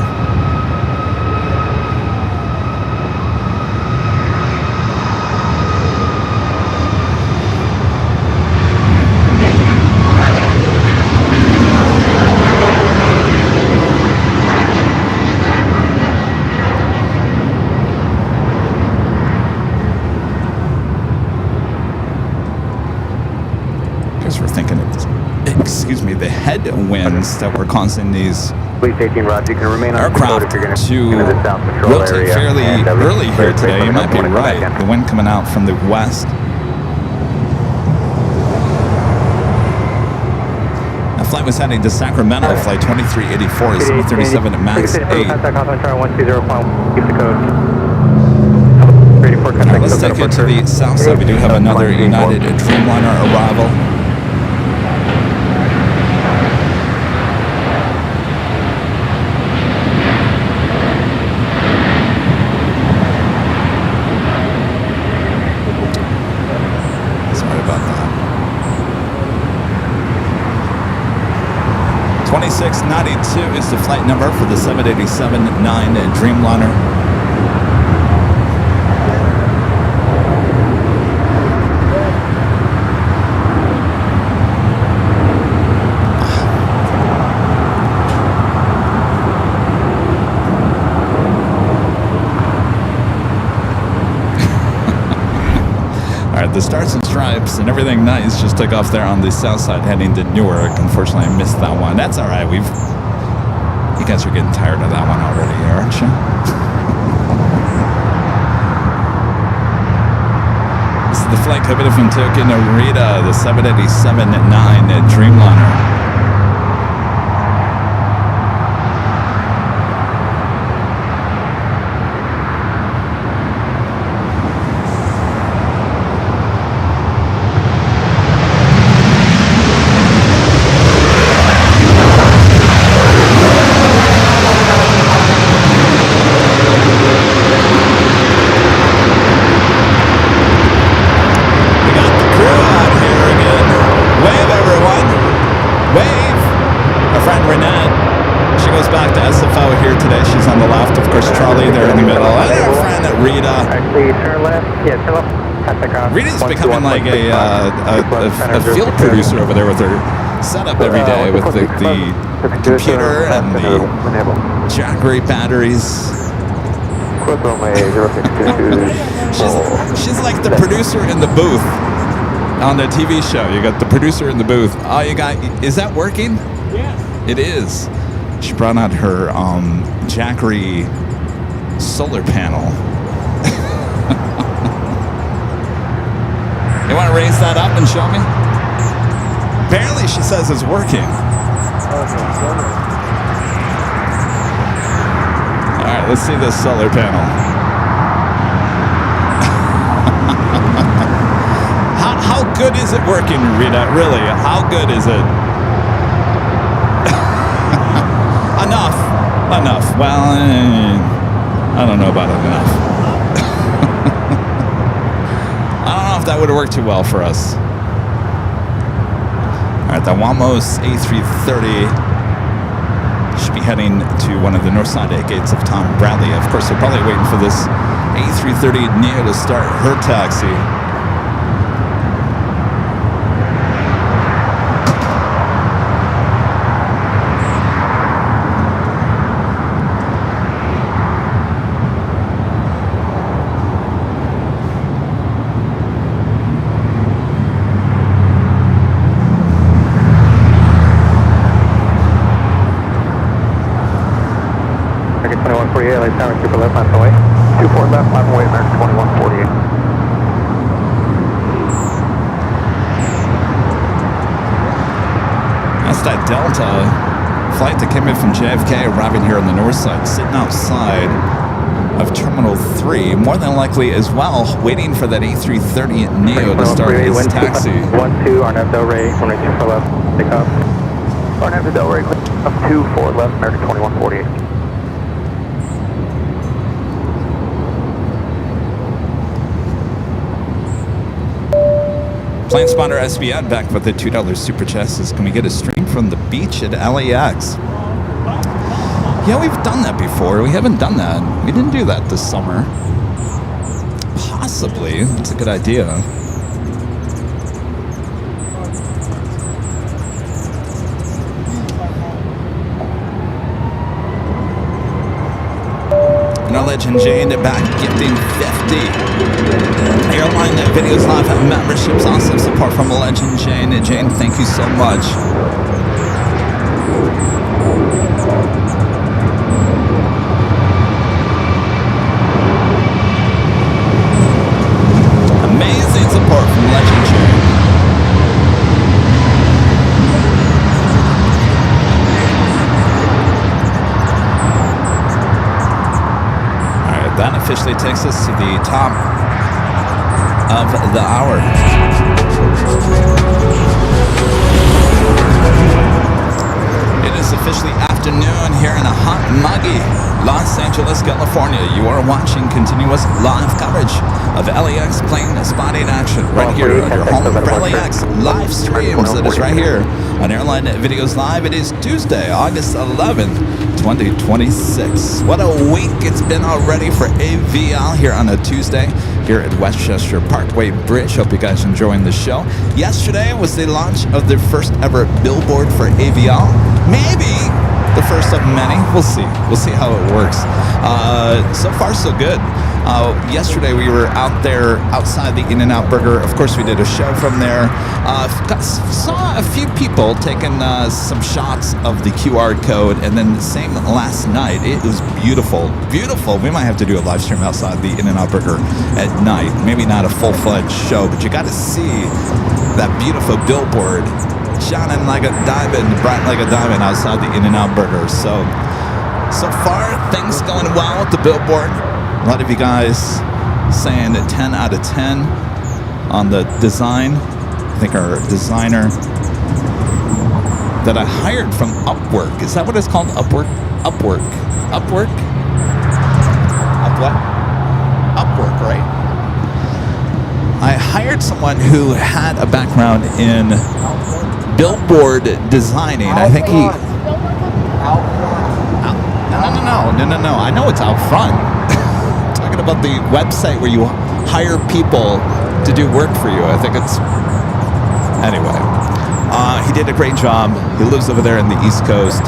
The headwinds that were causing these aircraft to rotate fairly early here today. You might be right. The wind coming out from the west. That flight was heading to Sacramento, flight 2384, 737 at max 8. Right, let's take it to the south side. We do have another United Dreamliner arrival. Sorry about that. 2692 is the flight number for the 787-9 Dreamliner. The Stars and Stripes and everything nice just took off there on the south side heading to Newark. Unfortunately, I missed that one. That's all right. You guys are getting tired of that one already, aren't you? This is the flight coming from Tokyo to Narita, the 787-9 Dreamliner. Wave, everyone. Brady's becoming like a field producer over there with her setup every day with the computer and the Jackery batteries. She's like the producer in the booth on the TV show. You got the producer in the booth. Oh, you got, is that working? Yes. It is. She brought out her Jackery solar panel. You want to raise that up and show me? Apparently she says it's working. All right, let's see this solar panel. How good is it working, Rita? Really, how good is it? Enough. Well, I don't know about enough. I don't know if that would have worked too well for us. All right, the Wamos A330 should be heading to one of the north side gates of Tom Bradley. Of course, they're probably waiting for this A330 Neo to start her taxi. LAX tower, super left, left away. 24 left, 5 away, American 2148. That's that Delta flight that came in from JFK arriving here on the north side, sitting outside of Terminal 3, more than likely as well, waiting for that A330 Neo to start his taxi. 1-2, Arnett Delray, 1-2 left, take off. Arnett Delray, up 2-4 left, American 2148. Plane Spotter SBN back with the $2 super chat says, can we get a stream from the beach at LAX? Yeah, we've done that before. We haven't done that. We didn't do that this summer. Possibly. That's a good idea. And our legend Jane back gifting 50. Airline Videos Live memberships, awesome support from legend Jane. Jane, thank you so much. Amazing support from legend Jane. All right, that officially takes us to the top of the hour. It is officially afternoon here in a hot, muggy Los Angeles, California. You are watching continuous live coverage of LAX plane spotting action right here on your home for LAX live streams. That is right here on Airline Videos Live. It is Tuesday, August 11th, 2026. What a week it's been already for AVL here on a Tuesday here at Westchester Parkway Bridge. Hope you guys are enjoying the show. Yesterday was the launch of the first ever billboard for AVL. Maybe the first of many. We'll see. We'll see how it works. So far, so good. Yesterday we were out there outside the In-N-Out Burger. Of course, we did a show from there. Saw a few people taking some shots of the QR code, and then the same last night. It was beautiful, beautiful. We might have to do a live stream outside the In-N-Out Burger at night. Maybe not a full-fledged show, but you got to see that beautiful billboard shining like a diamond, bright like a diamond outside the In-N-Out Burger. So far, things going well with the billboard. A lot of you guys saying that 10 out of 10 on the design. I think our designer that I hired from Upwork. Is that what it's called? Upwork? Upwork, right? I hired someone who had a background in billboard designing. I think he... No. I know it's out front. Talking about the website where you hire people to do work for you. I think it's... Anyway. He did a great job. He lives over there in the East Coast.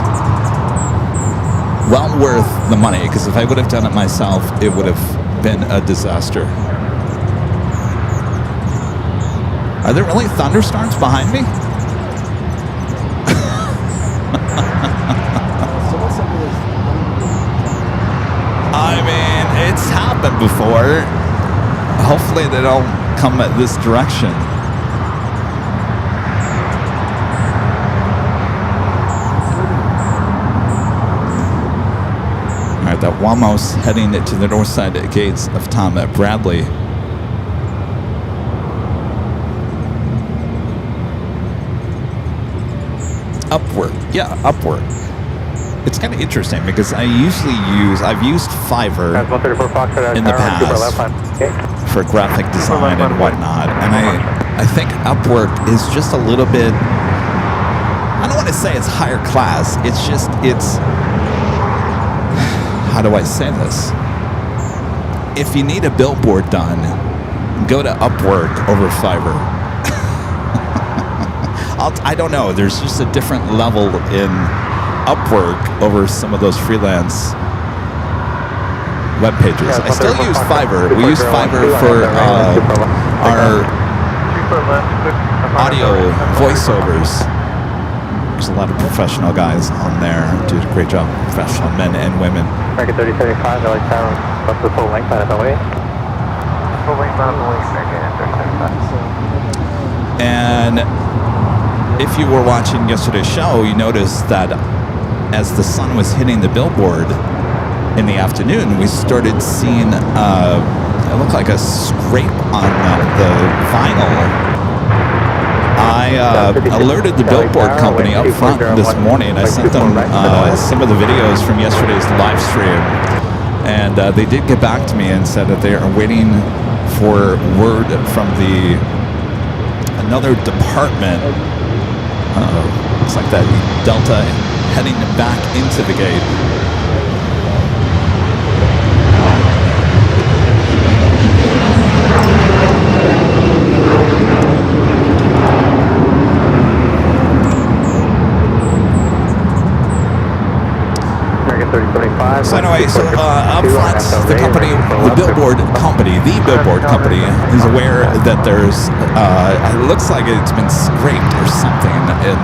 Well worth the money, because if I would have done it myself, it would have been a disaster. Are there really thunderstorms behind me? I mean, it's happened before. Hopefully they don't come at this direction. All right, that Wamos heading to the north side gates of Tom at Bradley. Upward, yeah, upward. It's kind of interesting because I've used Fiverr in the past for graphic design and whatnot, and I think Upwork is just a little bit, I don't want to say it's higher class, it's how do I say this? If you need a billboard done, go to Upwork over Fiverr. I don't know. There's just a different level in Upwork over some of those freelance web pages. I still use Fiverr. We use Fiverr for our audio voiceovers. There's a lot of professional guys on there who do a great job. Professional men and women. American 3075, LAX tower. What's the full length on FOA? Full length on the LAX, American 3075. And if you were watching yesterday's show, you noticed that as the sun was hitting the billboard in the afternoon, we started seeing it looked like a scrape on the vinyl. I alerted the billboard company up front this morning. I sent them some of the videos from yesterday's live stream, and they did get back to me and said that they are waiting for word from another department. Looks like that Delta heading back into the gate. So anyway, up front, the company, the billboard company is aware that there's, it looks like it's been scraped or something in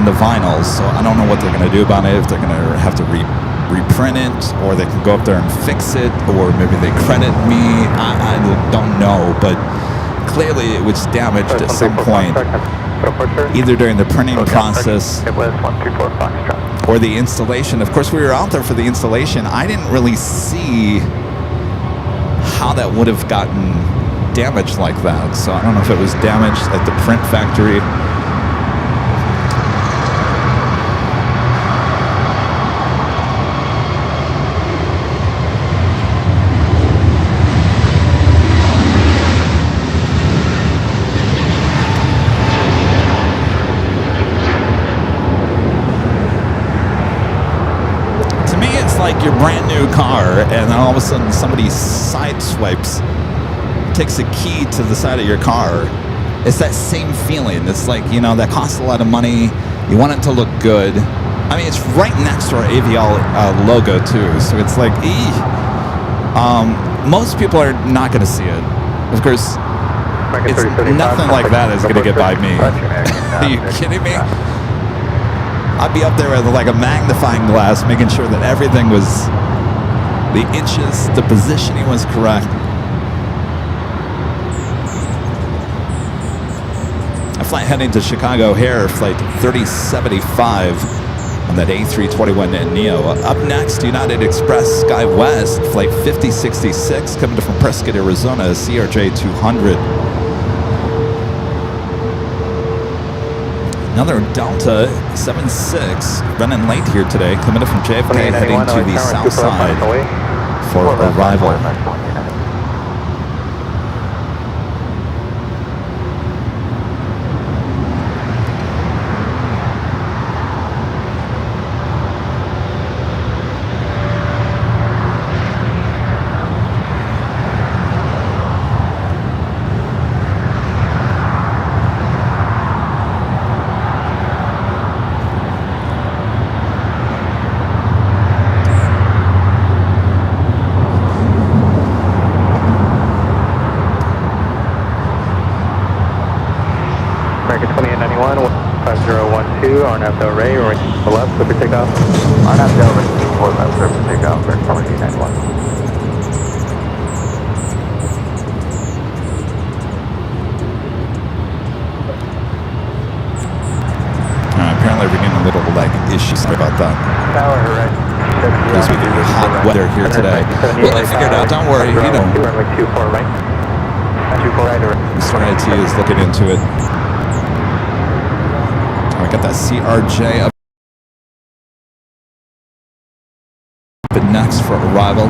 the vinyls. So I don't know what they're going to do about it. If they're going to have to reprint it, or they can go up there and fix it, or maybe they credit me. I don't know, but clearly it was damaged at some point, either during the printing process or the installation. Of course, we were out there for the installation. I didn't really see how that would have gotten damaged like that. So I don't know if it was damaged at the print factory. Like your brand new car, and then all of a sudden somebody sideswipes, takes a key to the side of your car. It's that same feeling. It's like, you know, that costs a lot of money. You want it to look good. I mean, it's right next to our AVL logo too, so it's like, most people are not going to see it. Of course, it's nothing like that is going to get by me. Are you kidding me? I'd be up there with like a magnifying glass, making sure that everything was, the inches, the positioning was correct. A flight heading to Chicago O'Hare, flight 3075 on that A321 Neo. Up next, United Express SkyWest, flight 5066 coming from Prescott, Arizona, CRJ 200. Another Delta 76 running late here today, coming up from JFK, heading to the south side for arrival. American 2891, 5012, RNAV Del Rey, right to the left, clear for takeoff. RNAV Del Rey 24 left, clear for takeoff, American 2891. Apparently we're getting a little like issue. Sorry about that. Tower, right. Because we get hot weather here today. Well, I figured out. Don't worry. You know. Runway 24 right. 24 right. Mr. IT is looking into it. I got that CRJ up next for arrival.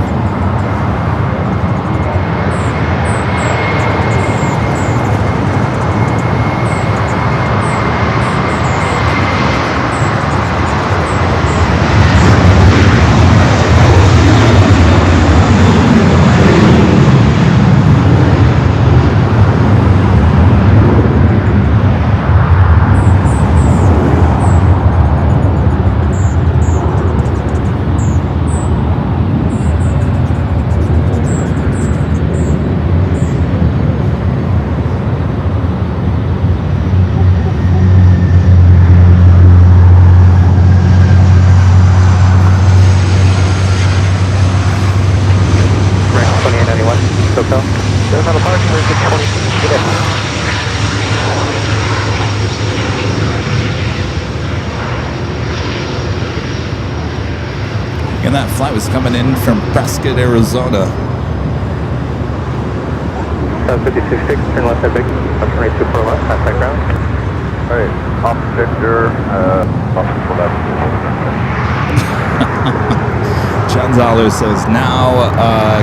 And that flight was coming in from Prescott, Arizona. 56.6, turn left at big. Runway 24 left, contact ground. Alright, off Victor, off to left. Chanzalo says now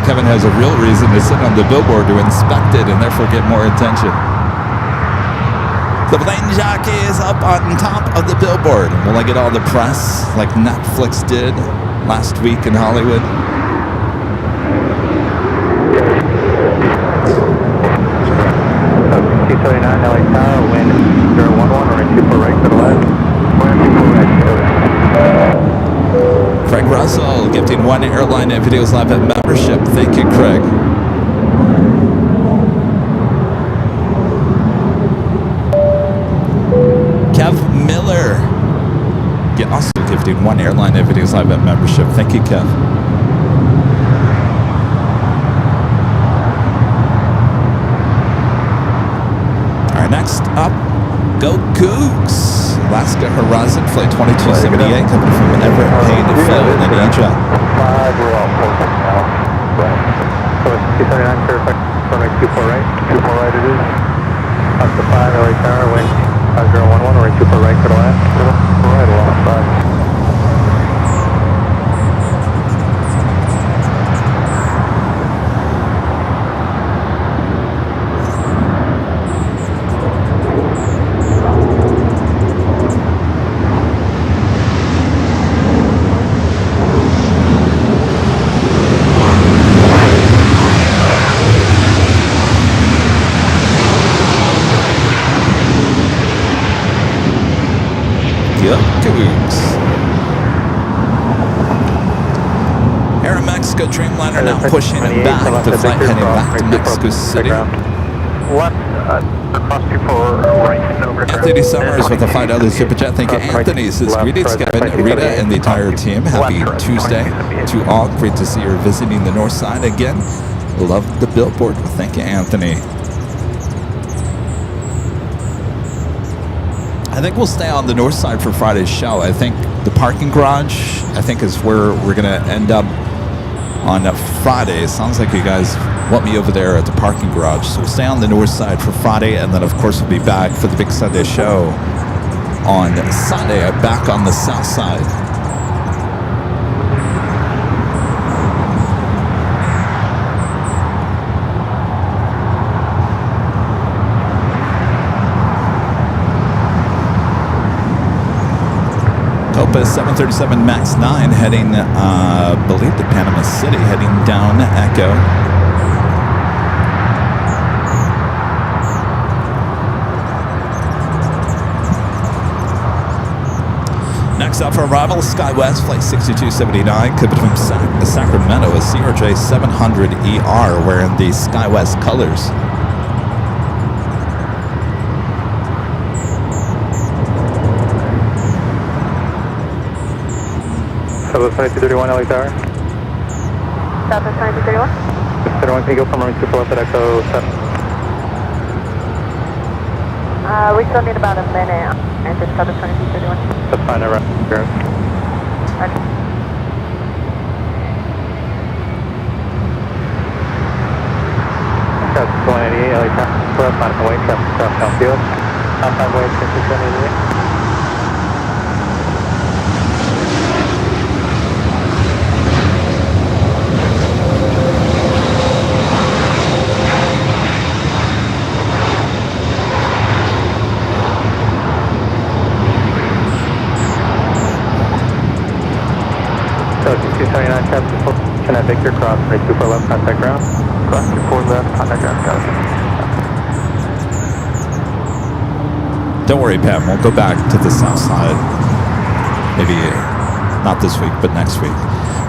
Kevin has a real reason to sit on the billboard to inspect it and therefore get more attention. The Plane Jockey is up on top of the billboard. Will I get all the press like Netflix did last week in Hollywood? T-39 LA Tower, wind 011, runway 24 right to the left. Craig Russell gifting one Airline and Videos Live at membership. Thank you, Craig. Kev Miller also gifting one Airline and Videos Live at membership. Thank you, Kev. All right, next up, go Cougs. Alaska Horizon Flight 2278 coming from Everett, Payne, and Phil in Egypt. 5, we're all close now. Right. So it's T-39, clear for runway 24 right. 24 right it is. Up to 5 LA Tower, wind 5011, runway 24 right to the left. Right alongside. Mexico Dreamliner now pushing him back. The flight heading back to Mexico City. Left, across 24 right, over. Anthony Summers with a $5 super chat. Thank you, Anthony. Says greetings, Kevin, Rita, and the entire team. Happy Tuesday to all. Great to see you're visiting the north side again. Love the billboard. Thank you, Anthony. I think we'll stay on the north side for Friday's show. I think the parking garage, is where we're going to end up on Friday. It sounds like you guys want me over there at the parking garage. So we'll stay on the north side for Friday, and then, of course, we'll be back for the big Sunday show on Sunday, back on the south side. Copa 737 MAX 9 heading, believe to Panama City, heading down Echo. Next up for arrival, SkyWest Flight 6279, coming from Sacramento, a CRJ 700ER wearing the SkyWest colors. Southwest 2231 LA Tower. Southwest 2231. 31, can you go from runway 24 left at Echo 7? We still need about a minute. And just Southwest 2231. That's fine, I run. Roger. That's 188 LA Tower. Left, line of weight, traffic across downfield. Outside weight, 6788. So 279 traffic position at Victor, cross 24 left, contact ground. Cross 24 left, contact ground, Galaxy. Don't worry, Pam. We'll go back to the south side. Maybe not this week, but next week.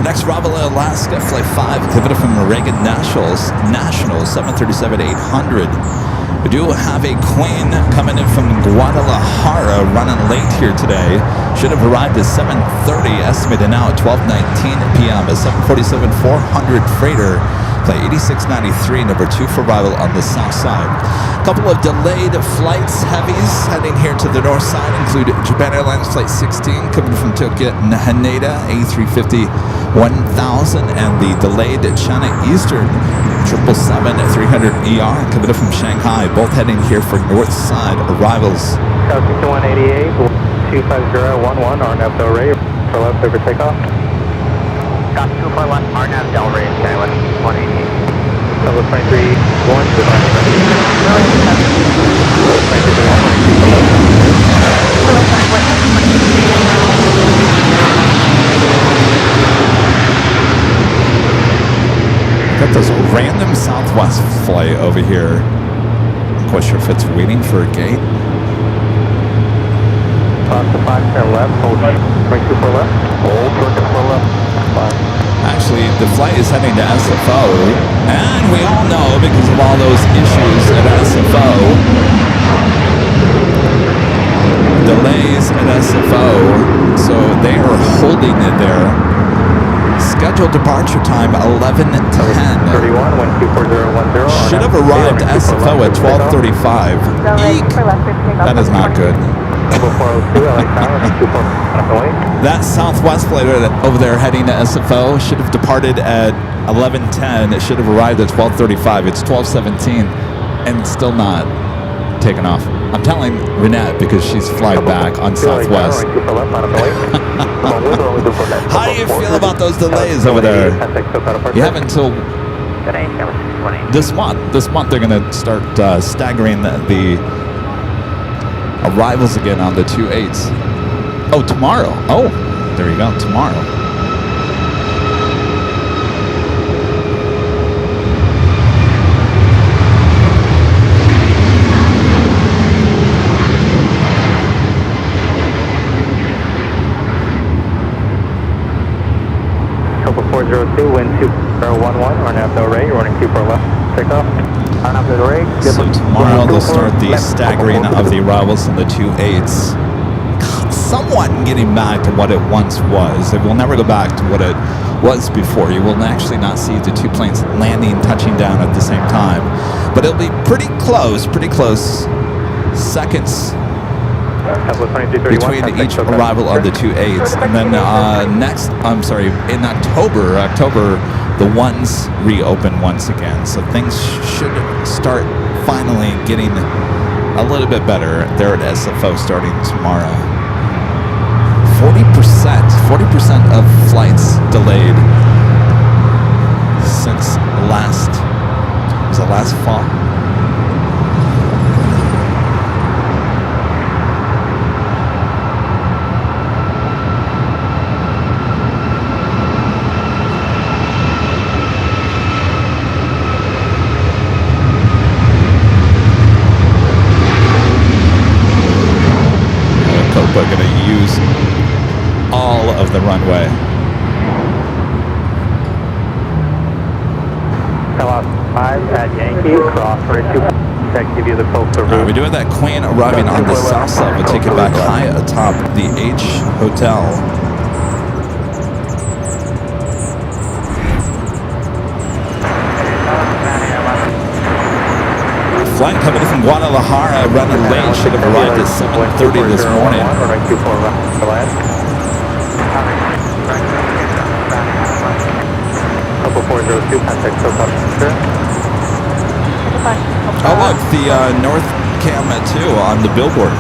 Next, Ravala, Alaska, Flight 5, pivoted from Reagan Nationals 737-800. We do have a Queen coming in from Guadalajara, running late here today. Should have arrived at 7:30, estimated now at 12:19 p.m. A 747-400 freighter, flight 8693, number 2 for arrival on the south side. A couple of delayed flights, heavies, heading here to the north side include Japan Airlines Flight 16, coming from Tokyo Haneda, A350-1000, and the delayed China Eastern 777-300ER, coming from Shanghai, both heading here for north side arrivals. Galaxy 188, 25011, RNAV Del Rey, for left over takeoff. Got 24 left, RNAV Del Rey, Skywest 188. Level 23-1, Got this random Southwest flight over here. Not quite sure if it's waiting for a gate. cross the 5, turn left, hold 24 left. Hold 24 left, 5. Actually, the flight is heading to SFO, and we all know because of all those issues at SFO, delays at SFO, so they are holding it there. Scheduled departure time 11:10. 31, 12410. Should have arrived at SFO at 12:35. Eek! That is not good. Level 402, LA Tower, 24 left away. That Southwest flight over there heading to SFO should have departed at 11:10. It should have arrived at 12:35. It's 12:17 and still not taken off. I'm telling Renette because she's flying back on Southwest. How do you feel about those delays over there? You have until this month. This month they're going to start staggering the arrivals again on the 2.8s. Oh, tomorrow. Oh, there you go. Tomorrow. Copa 402, wind 2011, RNAV Del Rey, you're running 24 left, takeoff. RNAV Del Rey. So tomorrow they'll start the staggering of the arrivals in the 2.8s. Somewhat getting back to what it once was. It will never go back to what it was before. You will actually not see the two planes landing, touching down at the same time. But it'll be pretty close seconds between each arrival of the 2.8s. And then in October, the ones reopen once again. So things should start finally getting a little bit better there at SFO starting tomorrow. 40% of flights delayed since last fall? Copa going to use all of the runway. Come 5 at Yankee, cross 42, that give you the coastal route. We're doing that Queen arriving on the south side. We'll take it back high atop the H Hotel. flight coming from Guadalajara, running late, should have arrived at 7:30 this morning. Runway 24 left to land. Couple 402, contact SoCal. Oh look, the North Cam 2 on the billboard.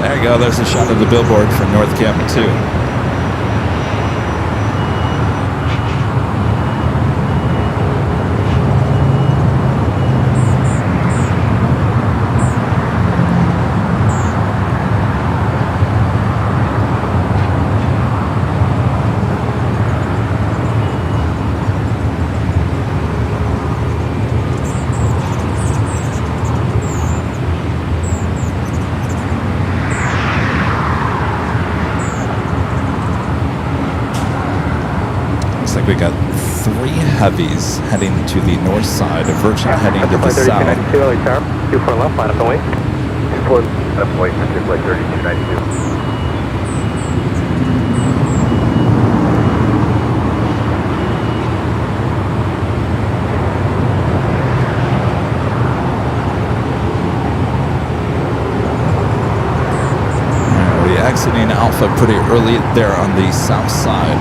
There you go, there's a shot of the billboard for North Cam 2. Looks like we got 3 heavies heading to the north side, a Virgin heading to the south. 3292, LA Tower, 24 left, line up and wait. 24 left, wait, Mr. Flight 3292. Exiting Alpha pretty early there on the south side.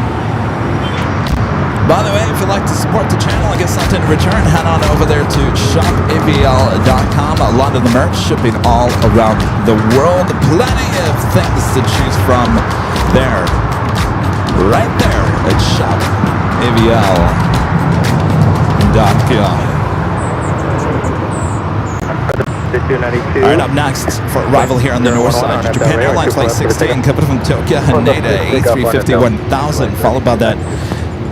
By the way, if you'd like to support the channel and get something in return, head on over there to shopavl.com. A lot of the merch shipping all around the world. Plenty of things to choose from there. Right there at shopavl.com. All right, up next for arrival here on the north side, Japan Airlines Flight 16, coming from Tokyo, Haneda, A350 1000, followed by that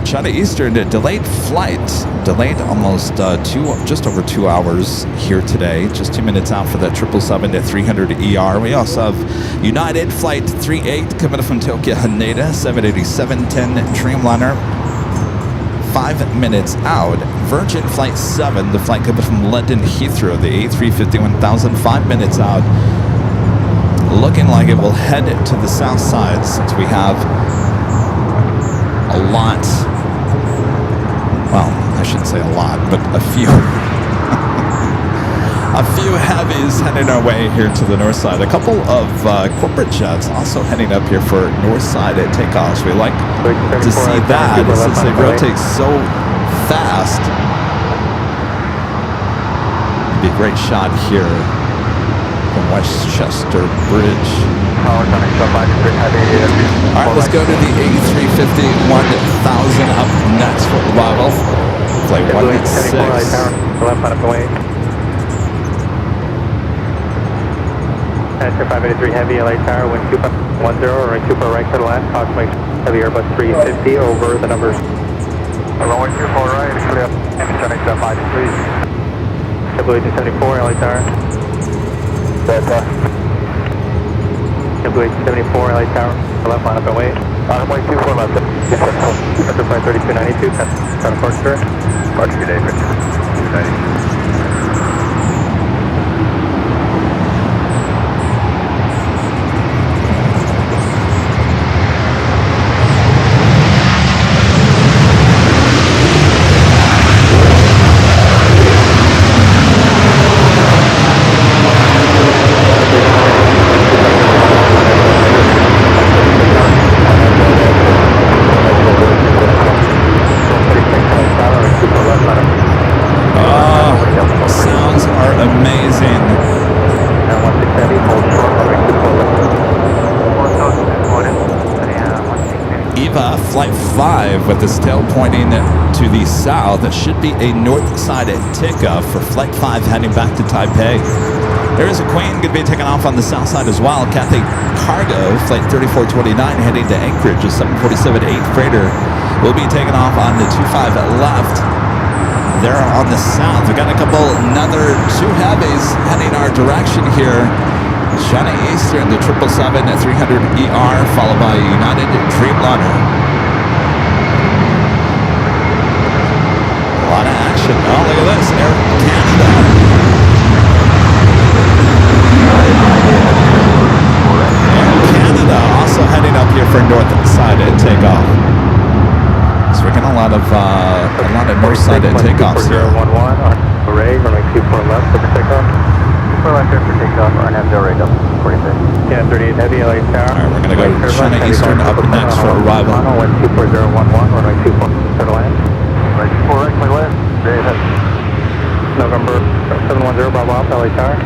China Eastern delayed flight, delayed almost just over 2 hours here today, just 2 minutes out for that 777-300ER. We also have United Flight 38 coming from Tokyo, Haneda, 787-10 Dreamliner, 5 minutes out. Virgin Flight 7, the flight coming from London Heathrow, the A350 1000, 5 minutes out. Looking like it will head to the south side since we have a lot, well, I shouldn't say a lot, but a few a few heavies heading our way here to the north side. A couple of corporate jets also heading up here for north side at takeoffs. We like to see that since they rotate so fast. It'd be a great shot here from Westchester Bridge. All right, let's go to the A350 1000 up next for arrival. Flight 186. Answer 583 heavy, LA Tower, wind 210, runway 24 right to the left, approximate heavy Airbus 350 over the numbers. Runway 24 right, clear, MX 583. W274, LA Tower. Delta. W274, LA Tower, left line up and wait. Runway 24 left, Answer 53292, got a departure. Departure, good day, Richard. 292. Flight 5 with its tail pointing to the south. It should be a north side takeoff for Flight 5 heading back to Taipei. There is a Queen going to be taking off on the south side as well. Cathay Cargo, Flight 3429 heading to Anchorage, a 747-8 freighter, will be taking off on the 25 left. There on the south. We got another 2 heavies heading our direction here. China Eastern, the 777-300ER, followed by United Dreamliner. A lot of action. Oh, look at this. Air Canada. Air Canada also heading up here for north side takeoff. So we're getting a lot of north side takeoffs here. 011 on array takeoff. 24 left here for takeoff, RNAV 0 radar, 46. Yeah, 38 heavy, LA Tower. All right, we're going to go China Eastern up next for arrival. Wind 24011, runway 24, clear to land. Right, 24 right, my left, very ahead. November 710 Bravo Alpha, LA Tower.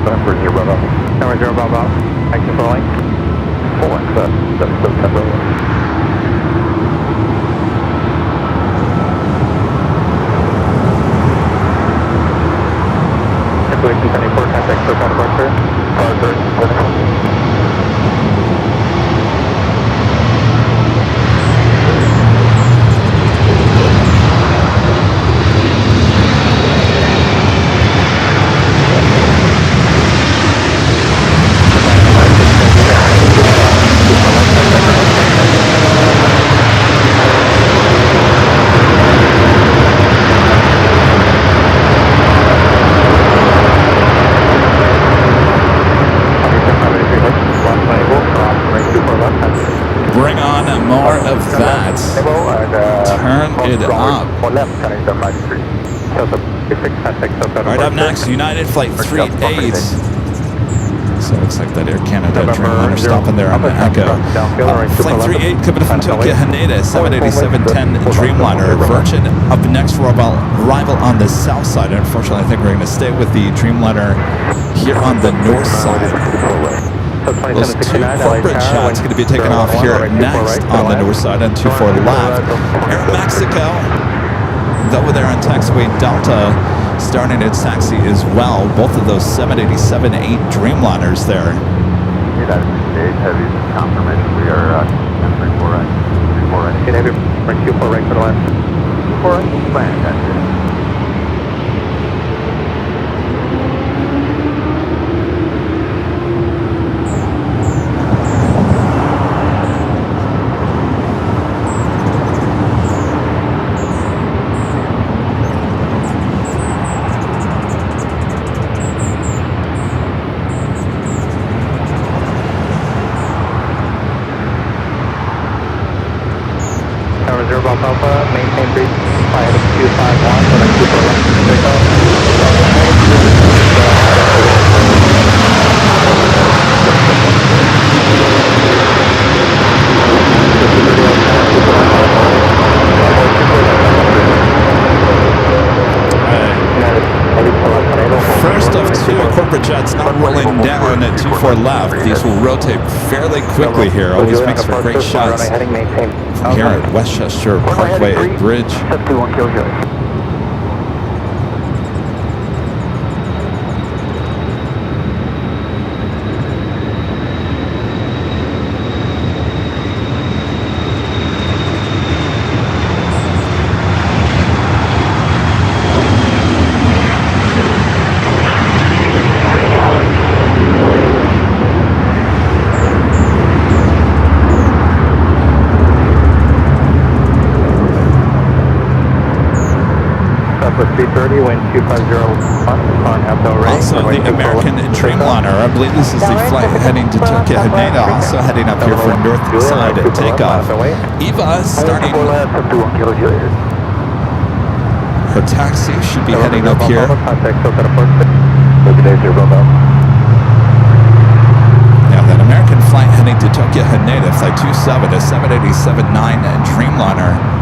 November 0 Bravo. November 0 Bravo Alpha, acting for lane. 417, 777 Bravo. Circulation 74, contact for departure. Bring on more of that. Turn it up. Right up next, United Flight 38. So it looks like that Air Canada Dreamliner stopping there on the Echo. Flight 38 coming from Tokyo Haneda, 787-10 Dreamliner. Virgin up next for arrival on the south side. Unfortunately, I think we're going to stay with the Dreamliner here on the north side. Those two corporate jets going to be taken off here next on the north side and 24 left. Air Mexico, over there on taxiway Delta, starting its taxi as well. Both of those 787-8 Dreamliners there. United States Heavy confirmation. We are 34 right. 34 right. Get heavy, bring 24 right for the land. 24 right. Plan, that's it. Alpha, maintain 3, fly at 251, runway 24 left for takeoff. First of two corporate jets not rolling down at 24 left. These will rotate fairly quickly here. Always makes for great shots from here at Westchester Parkway Bridge. 71 kg. Southwest 330, wind 2501 on Abdo Ray. Also, the American Dreamliner. I believe this is the flight heading to Tokyo Haneda, also heading up here for north side takeoff. Eva starting her taxi, should be heading up here. Now, that American flight heading to Tokyo Haneda, flight 27, a 787-9 Dreamliner.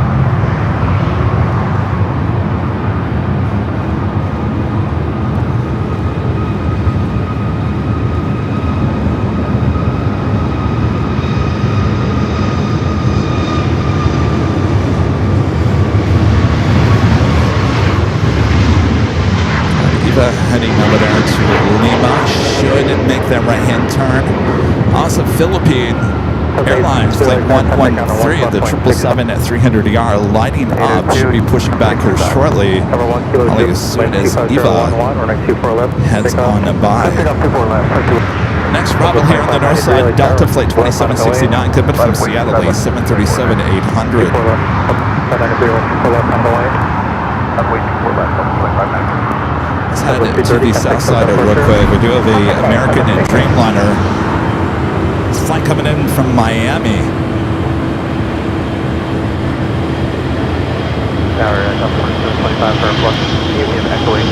Heading over there to Lima, should make that right-hand turn. Also, Philippine Airlines Flight 113, the 777 at 300ER, lighting up, should be pushing back here shortly, only as soon as Eva heads on by. Next problem here on the north side, Delta Flight 2769, coming from Seattle, a 737-800. Let's head to the south side real quick. We do have the American Dreamliner. This flight coming in from Miami. Tower, 25 for a plus, medium echoing.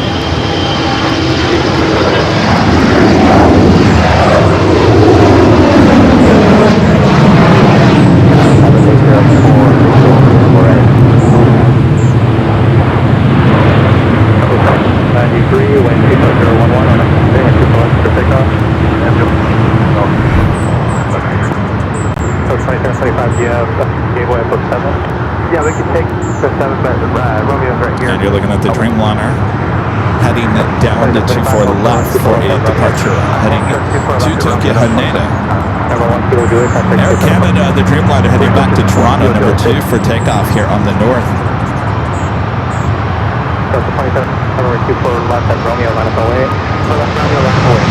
you're looking at the Dreamliner heading down to 24 left for a departure, heading to Tokyo Haneda. Air Canada, the Dreamliner heading back to Toronto, number 2 for takeoff here on the north. Delta 27, number 24 left at Romeo, line up away. Romeo, line up away.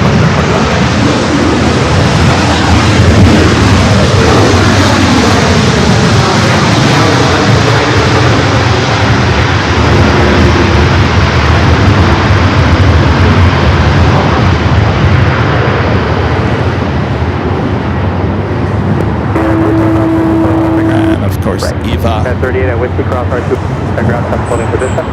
And of course, Eva 38 at Whiskey Cross R2, ground stop holding position.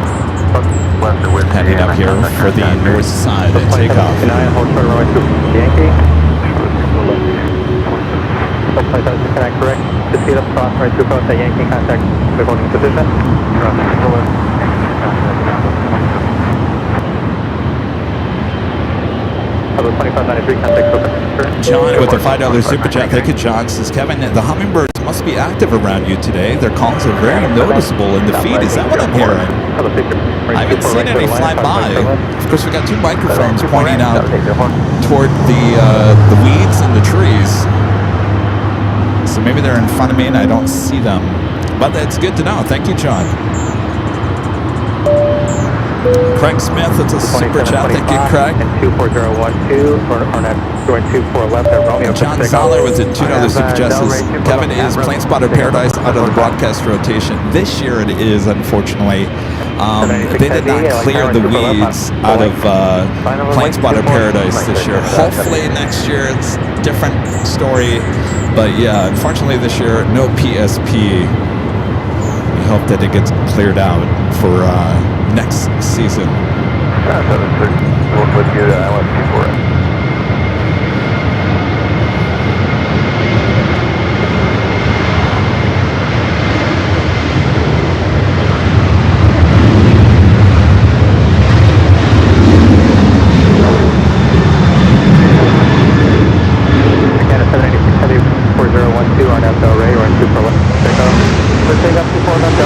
heading up here for the north side takeoff. 9, hold short runway 2 Yankee. Flight 769 correct. Proceed up cross runway 2 cross at Yankee, contact the holding position. Hello 2593, contact John with a $5 super chat. Thank you, John. Says Kevin, the hummingbirds must be active around you today. Their calls are very noticeable in the feed. Is that what I'm hearing? I haven't seen any fly by. Of course, we got 2 microphones pointing out toward the weeds and the trees. So maybe they're in front of me and I don't see them. But that's good to know. Thank you, John. Craig Smith, it's a super chat. Thank you, Craig. 24012, or next, going 24 left at Romeo. John Zoller with a $2 super chat says, Kevin, is Plane Spotter Paradise out of the broadcast rotation? This year it is, unfortunately. They did not clear the weeds out of Plane Spotter Paradise this year. Hopefully next year it's a different story. But yeah, unfortunately this year, no PSP. We hope that it gets cleared out for next season. Work with you, I want you for it. Again, 786 heavy 4012 on FL Ray, we're in 24 left. Take off. Let's take up 24 left,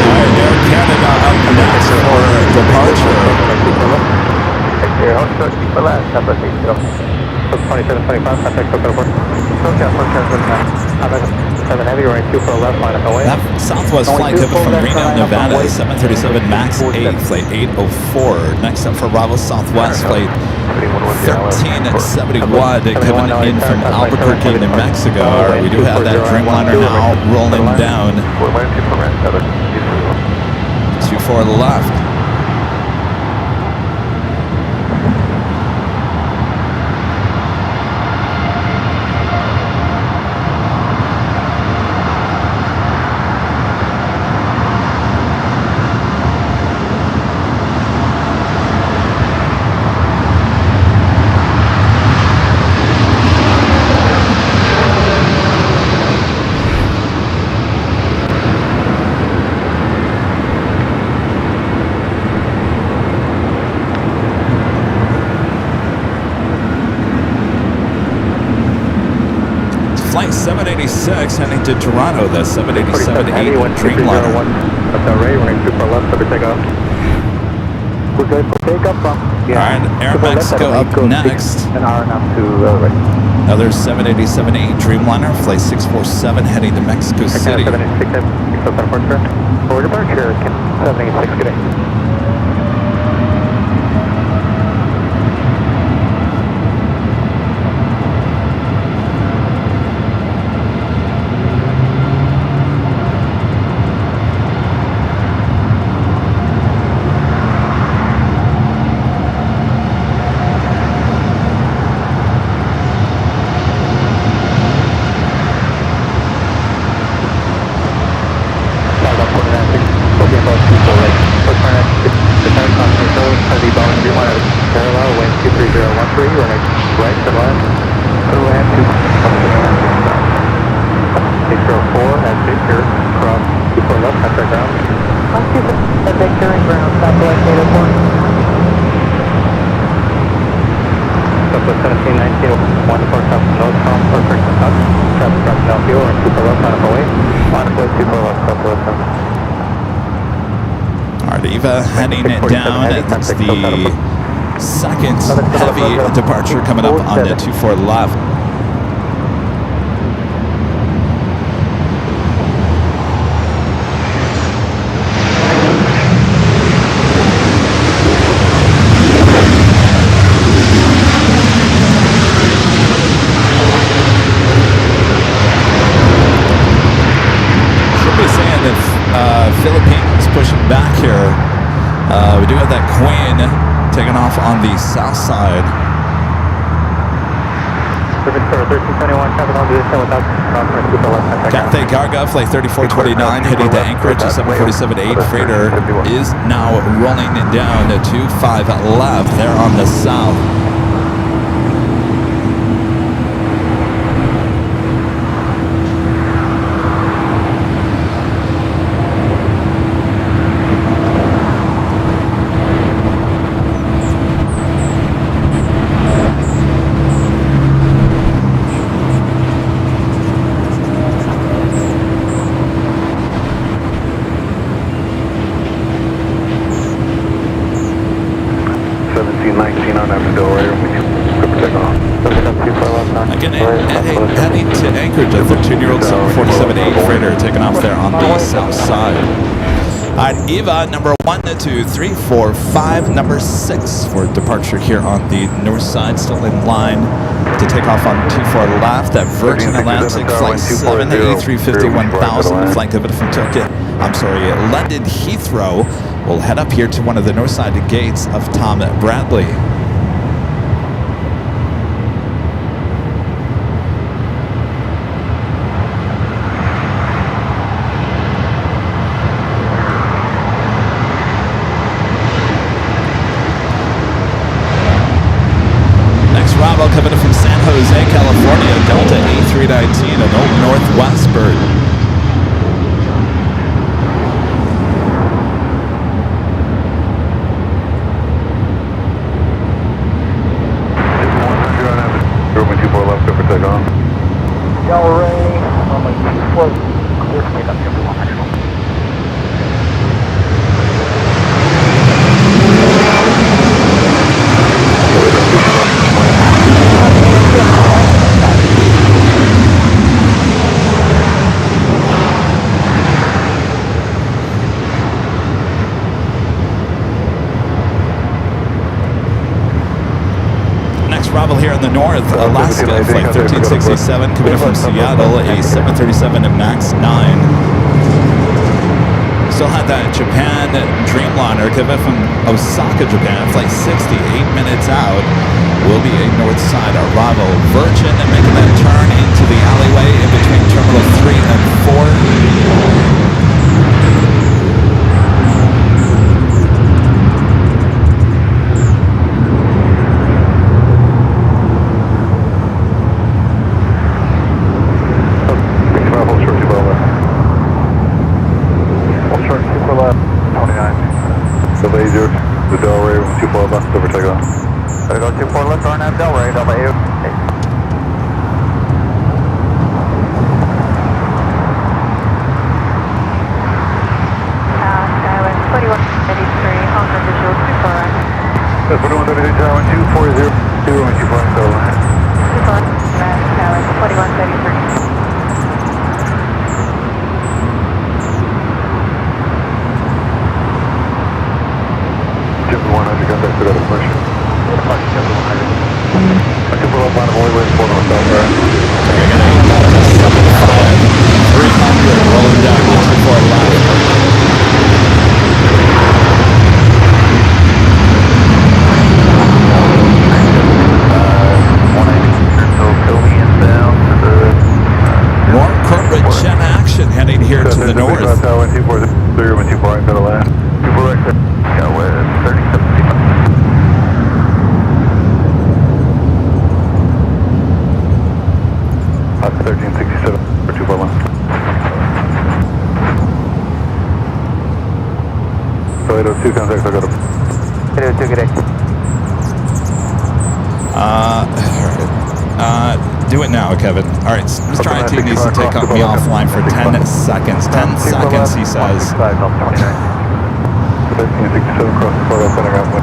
Alright, Air Canada up next for departure. 2725, contact Coconut 7 heavy, right 24 left, line up away. That Southwest flight pivot from Reno, Nevada, 737 MAX 8, flight 804. Next up for Bravo Southwest, flight 1371, coming in from Albuquerque, New Mexico. We do have that Dreamliner now rolling down. 24 left. Flight 786 heading to Toronto, the 787-8 Dreamliner. That's our Ray, running 24 left, so we take off. We're good for takeoff from. Alright, Air Mexico up next. An hour and a half to right. Another 787-8 Dreamliner, flight 647 heading to Mexico City. 786, departure. For departure, 786, good day. with 1719, 14 south nose from for correction touch. Traffic cross no fuel and 24 left, line up away. Line up away, 24 left, south left. All right, Eva heading it down. That's the second heavy departure coming up on the 24 left. Philippines pushing back here. We do have that Queen taking off on the south side. Cathay Garga, flight 3429, heading to Anchorage. The 747-8 freighter is now rolling down to 5 left there on the south. Heading to Anchorage, a 13-year-old 747-8 freighter taking off there on the south side. All right, Eva, number 1, 2, 3, 4, 5, number 6 for departure here on the north side, still in line to take off on 24 left. That Virgin Atlantic flight 7, A350-1000, flight Kevin from London Heathrow will head up here to one of the north side gates of Tom Bradley. Bravo coming in from San Jose, California, Delta A319, an old Northwest bird. Roman 24 left, over takeoff. Y'all ready? Roman 24, clear for takeoff, here for 100. Bravo here in the north, Alaska, flight 1367, coming in from Seattle, a 737 MAX 9. Still had that Japan Dreamliner coming from Osaka, Japan, flight 68 minutes out. Will be a north side arrival. Virgin making that turn into the alleyway in between Terminal 3 and 4. The Delray, 24 left, over takeoff. There go 24 left, RNAV Delray, Delta A. Skyway 4183, Hong Kong visual 24 right. That's 4133, Tower 2402, and 24 left, Delray. 24 left, Skyway 4133. Jimmy 100, contact to go to commercial. Jimmy 100. I can pull up on the way for north south there. You're going to get about a 300 rolling down to 24 left. More corporate jet action heading here to the north. Tower 24 and 24 right to the left. 24 right to go with 3755. Hot 1367 for 24 left. So 802 contact, I got him. 802, good day. do it now, Kevin. All right, Mr. IT needs to take me offline for 10 seconds. 10 seconds, he says. 1367 across the photo, center out with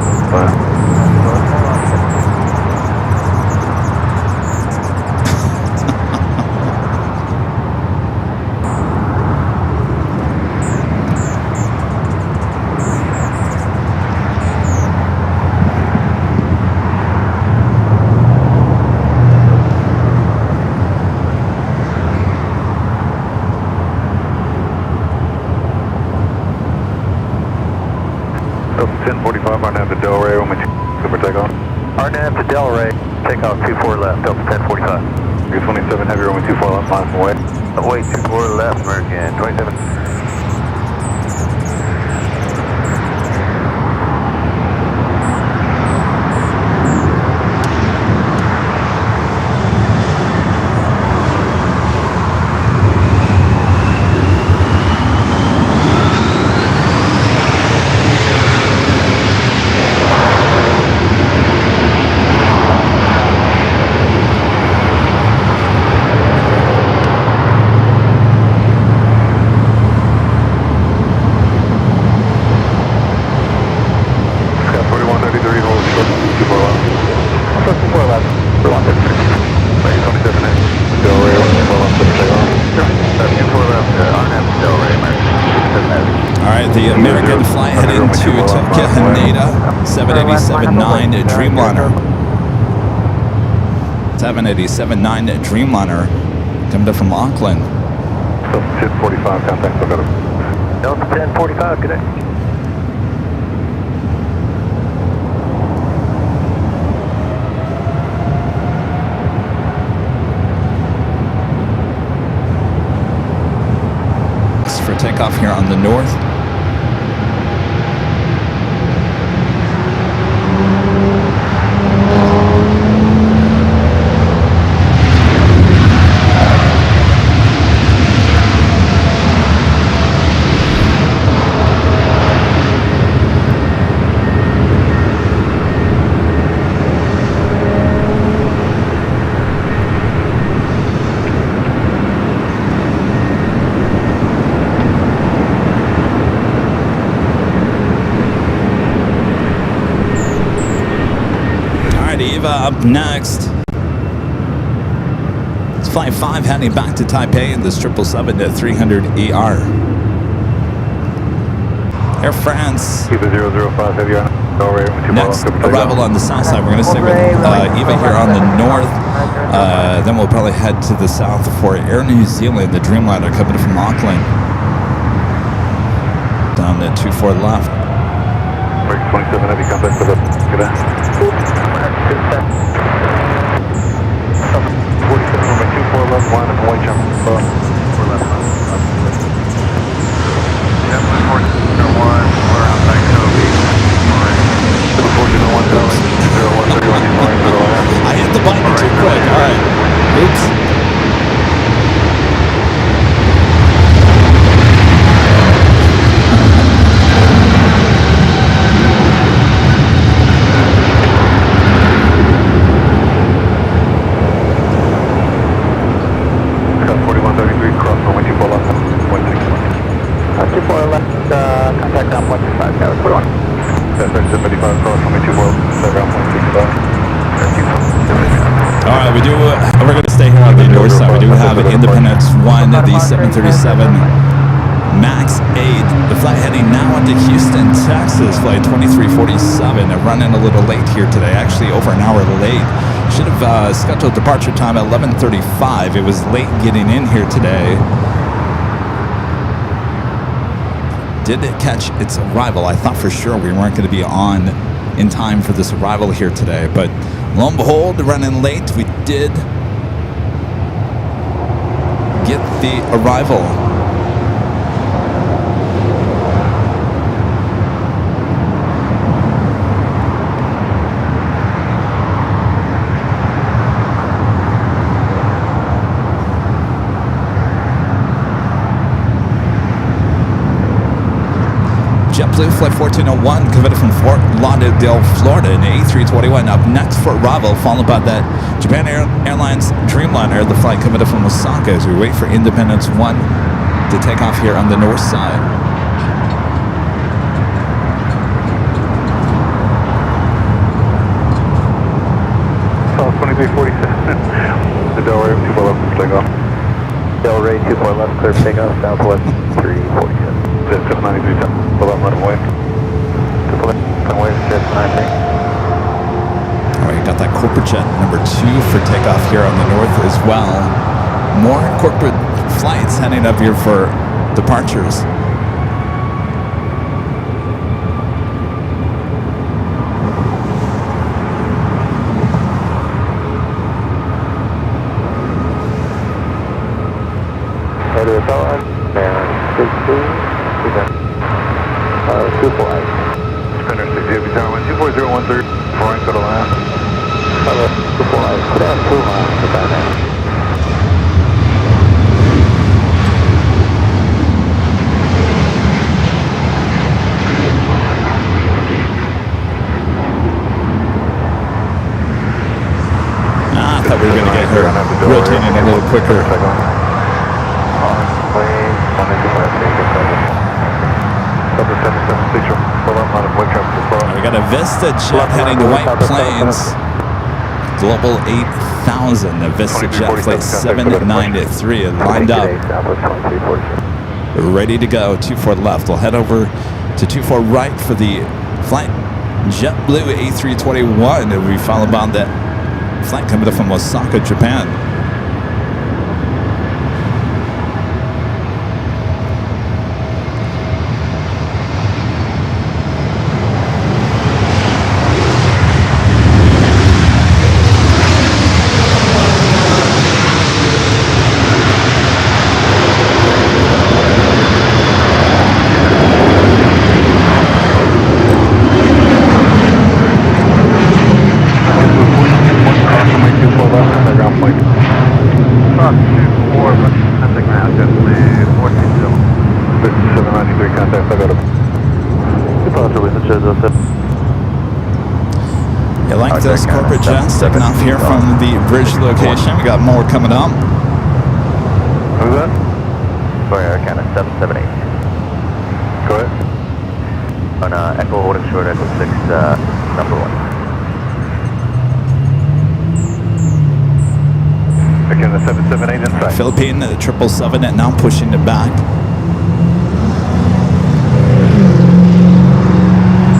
Arnhem to Delray, takeoff 24 left, Delta 1045. 327 heavy, runway 24 left, line from away. Away 24 left, American 27. The American fly heading to Tokyo Haneda, 787-9 Dreamliner. 787-9 Dreamliner coming up from Auckland. Delta 1045, contact, so got him. Delta 1045, good day. For takeoff here on the north. Up next, it's Flight 5 heading back to Taipei in this 777-300ER. Air France. Eva 005, heavy on. Next arrival on the south side. We're going to stay with Eva here on the north. Then we'll probably head to the south for Air New Zealand, the Dreamliner coming from Auckland. Down to 24 left. 27 heavy contact with the Quebec. 47 runway 24 left, line up white jump. 4 left. 741, we're outside Kobe. I hit the button too quick. All right. Oops. We're going to stay here on the north side. We do have Independence 1, the 737 MAX 8. The flight heading now into Houston, Texas, flight 2347. I'm running a little late here today, actually over an hour late. Should have scheduled departure time at 11:35. It was late getting in here today. Did it catch its arrival? I thought for sure we weren't going to be on in time for this arrival here today, but lo and behold, running late, we did get the arrival. JetBlue Flight 1401 coming from Fort Lauderdale, Florida in the A321. Up next for arrival, followed by that Japan Airlines Dreamliner, the flight coming from Osaka as we wait for Independence 1 to take off here on the north side. South 2347. The Delray 24 left for takeoff. Delray 24 left, clear for takeoff, Southwest 347. Jet 793, pull up, run away. Runway, Jet 793. All right, got that corporate jet number 2 for takeoff here on the north as well. More corporate flights heading up here for departures. Spinner 60, if you turn 24013, flying to the last. 245, put out 2 miles to that end. I thought we were going to get her rotating a little quicker. We got a Vista jet heading to White Plains. Global 8000, a Vista jet flight 793 lined up. Ready to go, 24 left. We'll head over to 24 right for the flight JetBlue A321, and we follow by that flight coming up from Osaka, Japan. You like those corporate jets taking off here from the bridge location? We got more coming up. Who's that? Sorry, Arcana 778. Go ahead. On Echo holding short, Echo 6, number 1. Again, the 778 inside. Philippine 777 and now pushing it back.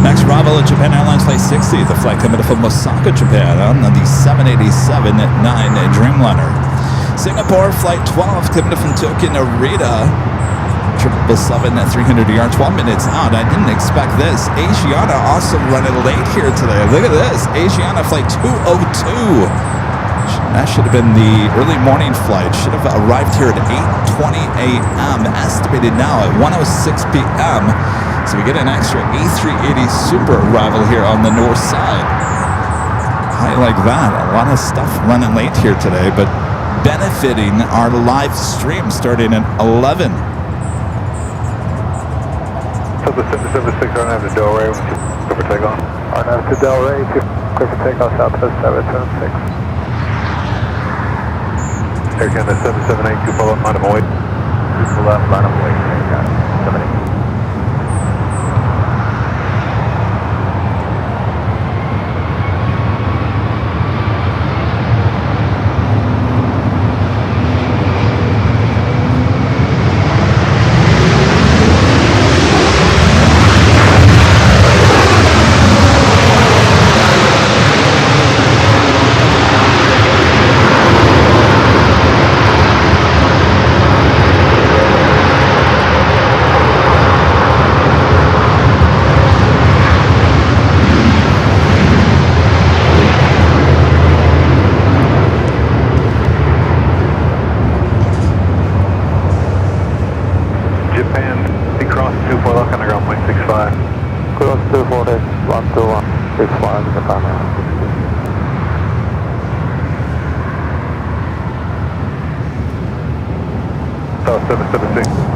Next arrival at Japan Airlines Flight 60, the flight coming from Osaka, Japan on the 787-9 Dreamliner. Singapore Flight 12 coming from Tokyo Narita, 777 at 300 yard, 12 minutes out. I didn't expect this. Asiana also running late here today. Look at this. Asiana Flight 202. That should have been the early morning flight. Should have arrived here at 8:20 a.m. Estimated now at 1:06 p.m. So we get an extra A380 Super arrival here on the north side. I like that. A lot of stuff running late here today, but benefiting our live stream starting at 11. So the 776 RNAV to Delray, clear for takeoff. RNAV to Delray, clear for takeoff, Southwest 776. Air Canada 778, 2 pull up, line of void. 2 pull up, line of void, Air Canada 78.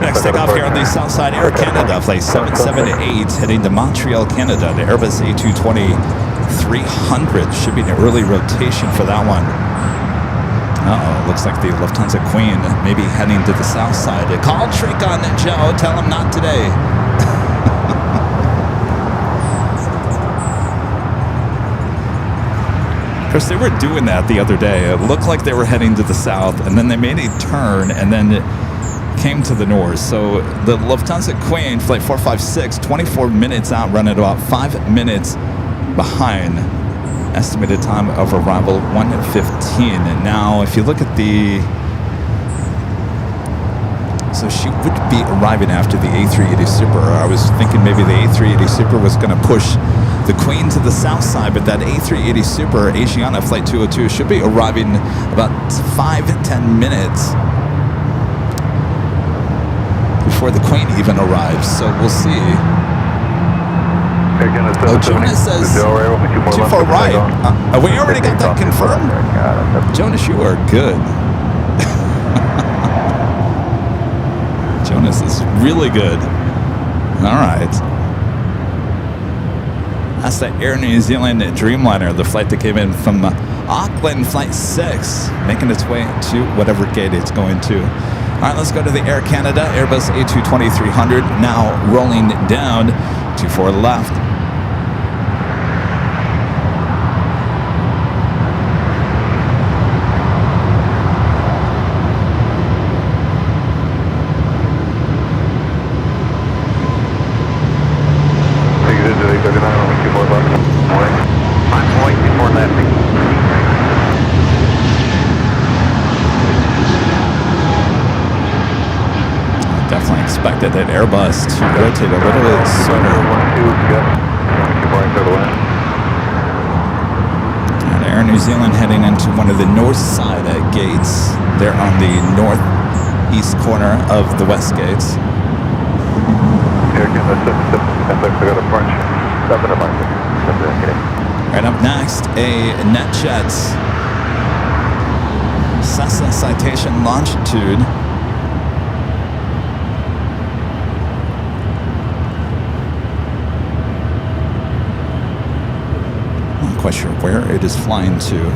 Next takeoff here on the south side. Air Canada, flight 778, heading to Montreal, Canada. The Airbus A220-300 should be an early rotation for that one. Uh-oh, looks like the Lufthansa Queen maybe heading to the south side. Call trick on Joe, tell him not today. Of course, they were doing that the other day. It looked like they were heading to the south, and then they made a turn, and then it came to the north. So the Lufthansa Queen, flight 456, 24 minutes out, running about 5 minutes behind. Estimated time of arrival, 1:15. And now, if you look at the... So she would be arriving after the A380 Super. I was thinking maybe the A380 Super was going to push the Queen to the south side, but that A380 Super, Asiana Flight 202, should be arriving about 5-10 minutes before the Queen even arrives. So we'll see. Oh, Jonas says too far right. We already got that confirmed. Jonas, you are good. Jonas is really good. All right. That's the Air New Zealand Dreamliner, the flight that came in from Auckland, flight 6, making its way to whatever gate it's going to. All right, let's go to the Air Canada Airbus A220-300, now rolling down to 4 left. Expected that Airbus to rotate a little bit sooner. And Air New Zealand heading into one of the north side gates. They're on the northeast corner of the west gates. Right up next, a NetJets Cessna Citation Longitude. Quite sure where it is flying to.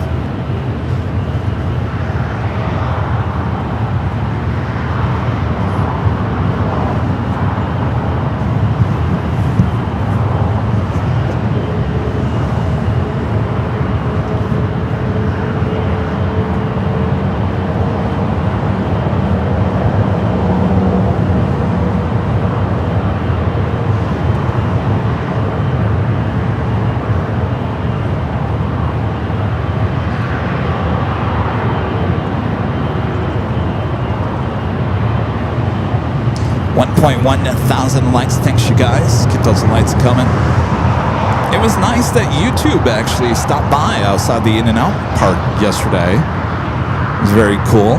.1,000 likes. Thanks, you guys. Keep those lights coming. It was nice that YouTube actually stopped by outside the In-N-Out park yesterday. It was very cool.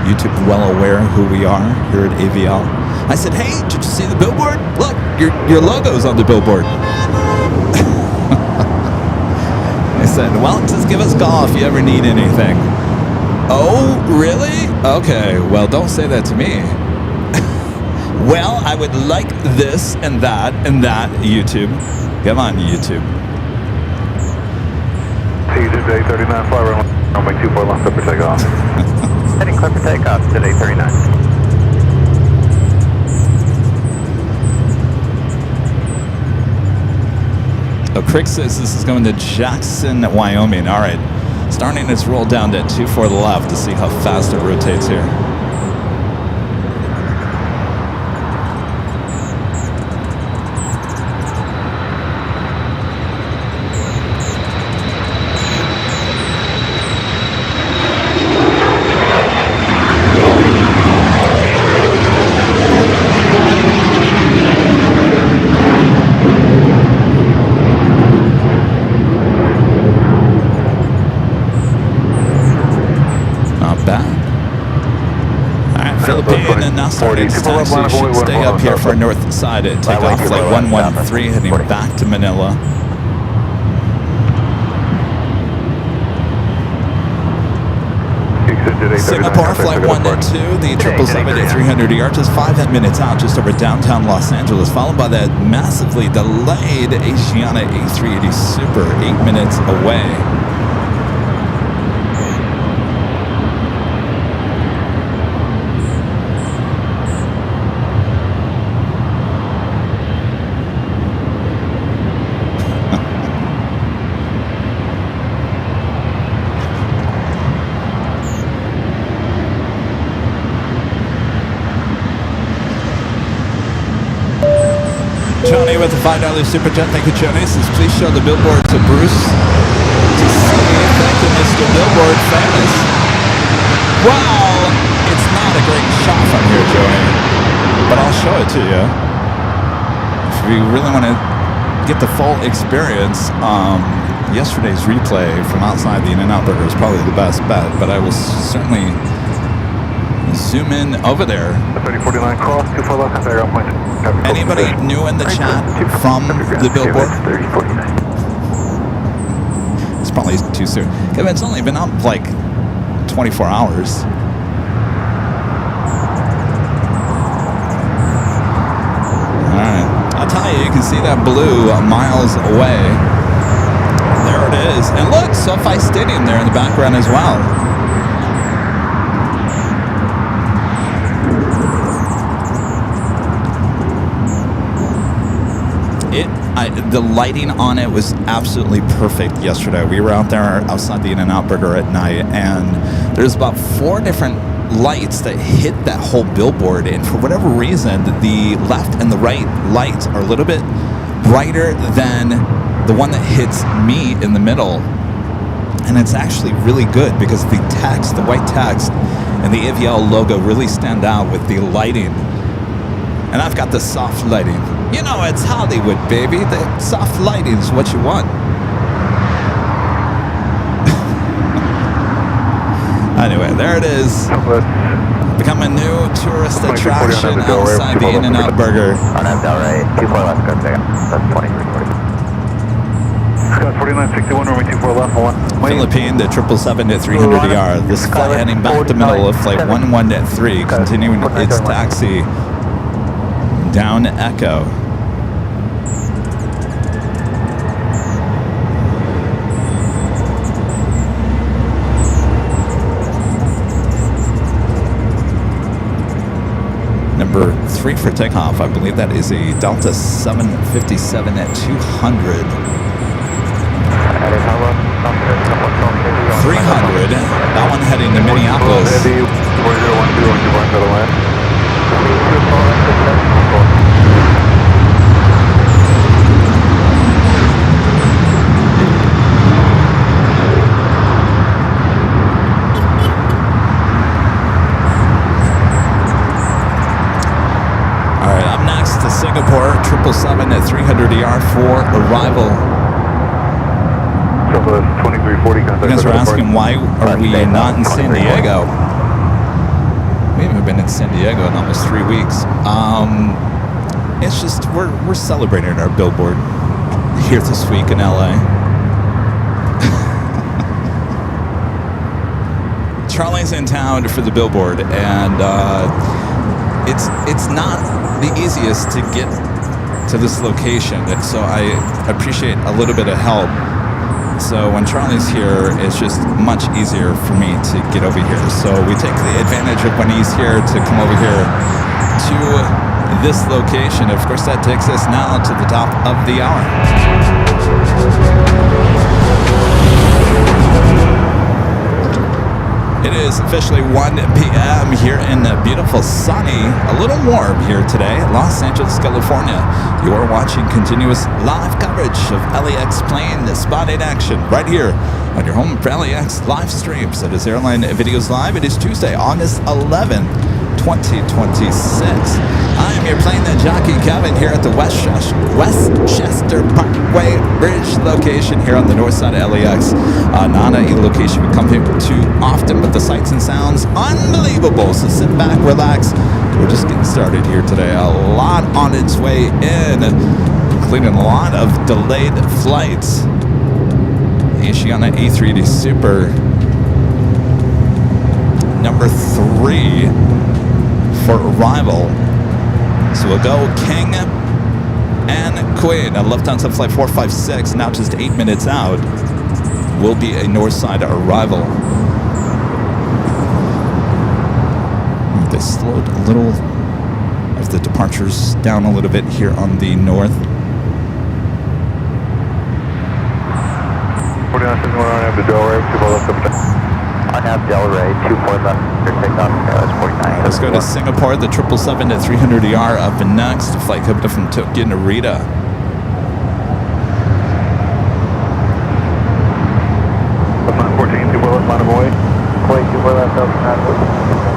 YouTube well aware who we are here at AVL. I said, hey, did you see the billboard? Look, your logo's on the billboard. They said, well, just give us a call if you ever need anything. Oh, really? Okay, well, don't say that to me. Well, I would like this and that, YouTube. Come on, YouTube. TJ 39, fly runway 24 left, clear for takeoff. Heading clear for takeoff, today 39. Oh, Crick says this is going to Jackson, Wyoming. All right. Starting its roll down to 24 left to see how fast it rotates here. Philippine and now starting its taxi. Should stay up here for north side at takeoff flight 113 heading back to Manila. Singapore, flight 1 and 2, the 777-300ER, just 5 minutes out, just over downtown Los Angeles, followed by that massively delayed Asiana A380 Super, 8 minutes away. Johnny with the $5 Super Chat. Thank you, Johnny. Says, please show the billboard to Bruce to see. Thank you, Mr. Billboard Famous. Well, it's not a great shot from here, Johnny, but I'll show it to you. If you really want to get the full experience, yesterday's replay from outside the In-N-Out Burger is probably the best bet, but I will certainly zoom in over there. 3049 cross, 24 left, contact ground point. Anybody new in the chat from the billboard? It's probably too soon. Kevin, it's only been up like 24 hours. Alright. I'll tell you, you can see that blue miles away. There it is. And look, SoFi Stadium there in the background as well. The lighting on it was absolutely perfect yesterday. We were out there outside the In-N-Out Burger at night, and there's about 4 different lights that hit that whole billboard, and for whatever reason, the left and the right lights are a little bit brighter than the one that hits me in the middle. And it's actually really good because the text, the white text, and the AVL logo really stand out with the lighting. And I've got the soft lighting. You know, it's Hollywood, baby. The soft lighting is what you want. Anyway, there it is. Become a new tourist attraction outside the In-N-Out Burger. On Abdel, right? 24 left, go check out. That's 2340. Scott 4961, runway 24 left, 1. Philippine, the 777-300ER. This flight heading back to middle of flight 11-3, continuing its taxi down Echo. Number 3 for takeoff. I believe that is a Delta 757 at 200. 300. That one heading to Minneapolis. Alright, up next to Singapore, 777 at 300ER for arrival. You guys are asking, why are we not in San Diego? We haven't been in San Diego in almost 3 weeks. It's just, we're celebrating our billboard here this week in LA. Charlie's in town for the billboard, and it's not the easiest to get to this location, so I appreciate a little bit of help. So when Charlie's here, it's just much easier for me to get over here. So we take the advantage of when he's here to come over here to this location. Of course, that takes us now to the top of the hour. It is officially 1 p.m. here in the beautiful, sunny, a little warm here today, Los Angeles, California. You are watching continuous live coverage of LAX Plane Spotting Action right here on your home for LAX live streams. It is Airline Videos Live. It is Tuesday, August 11, 2026. I am your Plane Jockey Kevin here at the Westchester Parkway Bridge location here on the north side of LAX. Not a location we come here too often, but the sights and sounds unbelievable. So sit back, relax. We're just getting started here today. A lot on its way in, including a lot of delayed flights. Asiana A380 Super number 3 for arrival. So we'll go King and Queen. Lufthansa Flight 456, now just 8 minutes out, will be a north side arrival. They slowed a little of the departures down a little bit here on the north. I have Delray, 24 left, clear takeoff, KLS 49. Let's go to Singapore, the 777 at 300ER up and next. Flight coming from Tokyo, Narita. Line 14, 2 left, line of away. Wait, 2 left, open.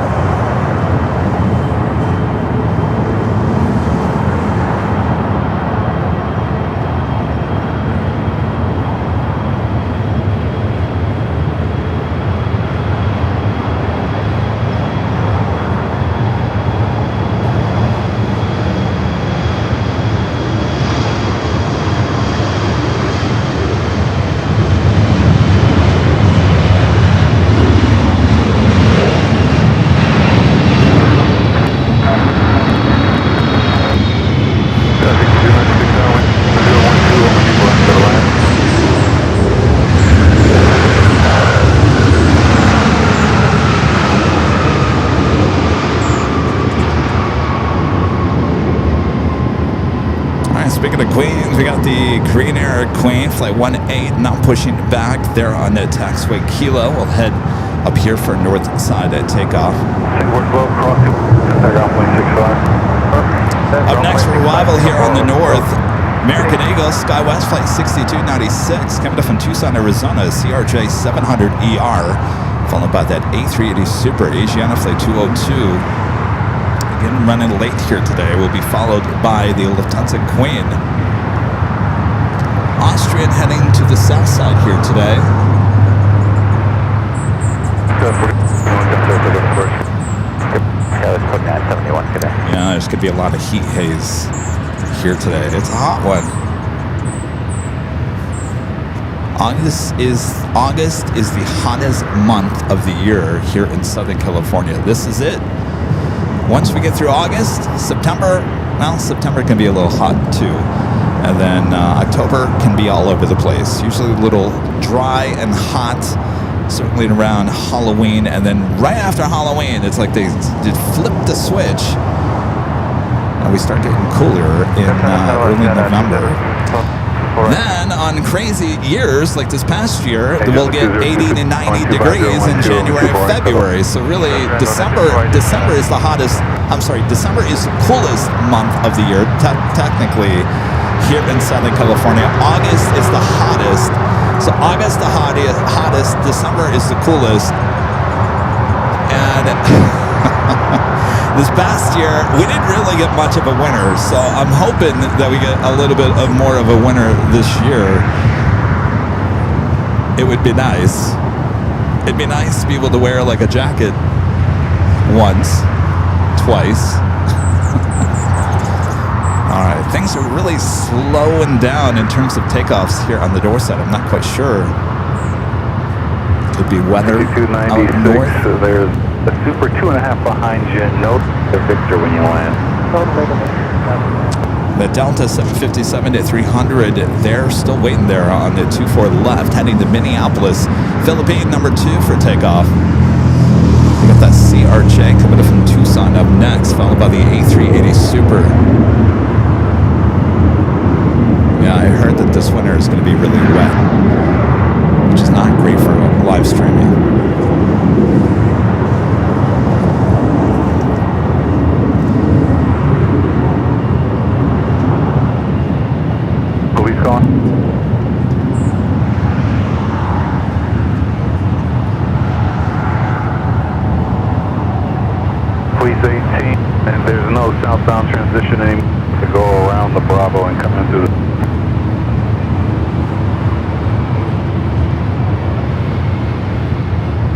Speaking of Queens, we got the Green Air Queen, Flight 18, now pushing back there on the taxiway Kilo. We'll head up here for north side at takeoff. Up next for arrival here on the north, American Eagle, SkyWest Flight 6296, coming up from Tucson, Arizona, CRJ 700ER, followed by that A380 Super, Asiana Flight 202. Again, running late here today. Will be followed by the Lufthansa Queen. Austrian heading to the south side here today. Yeah, there's going to be a lot of heat haze here today. It's a hot one. August is the hottest month of the year here in Southern California. This is it. Once we get through August, September can be a little hot too. And then October can be all over the place. Usually a little dry and hot, certainly around Halloween. And then right after Halloween, it's like they flip the switch. And we start getting cooler in early November. Then on crazy years like this past year, we'll get 80 to 90 degrees in January and February. So really, December is the hottest. December is the coolest month of the year, technically, here in Southern California. August is the hottest. So August the hottest. December is the coolest. And this past year, we didn't really get much of a winter, so I'm hoping that we get a little bit of more of a winter this year. It would be nice. It'd be nice to be able to wear like a jacket once, twice. All right, things are really slowing down in terms of takeoffs here on the doorstep. I'm not quite sure. Could be weather out north. So there's a Super 2.5 behind you. Note the Victor when you land. The Delta 757 at 300, they're still waiting there on the 24 left, heading to Minneapolis, Philippine number 2 for takeoff. We got that CRJ coming up from Tucson up next, followed by the A380 Super. Yeah, I heard that this winter is going to be really wet, which is not great for live streaming. Police 18, and there's no southbound transition anymore to go around the Bravo and come into the...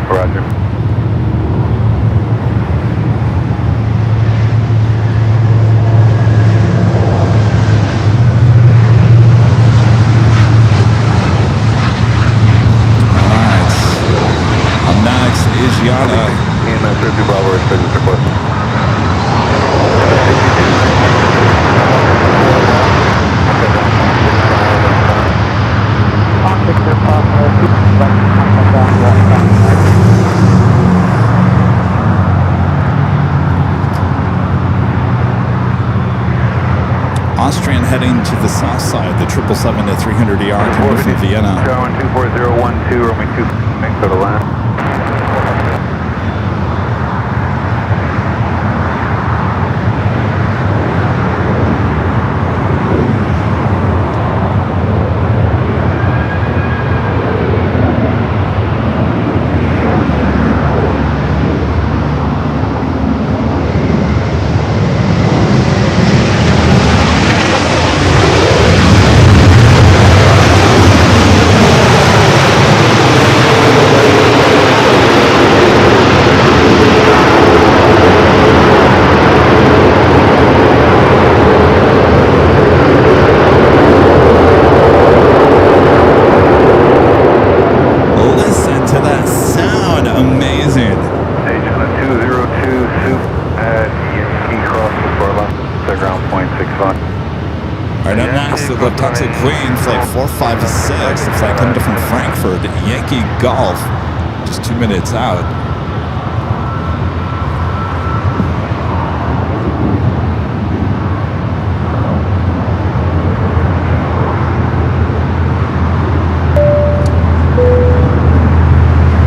Roger. All right. Up next, Asiana. Register close. Austrian heading to the south side, the 777 at 300 ER coming from Vienna. Darwin 24012, runway 2, next to the land. Lufthansa Queen, flight 456, the flight coming from Frankfurt, Yankee Golf, just 2 minutes out.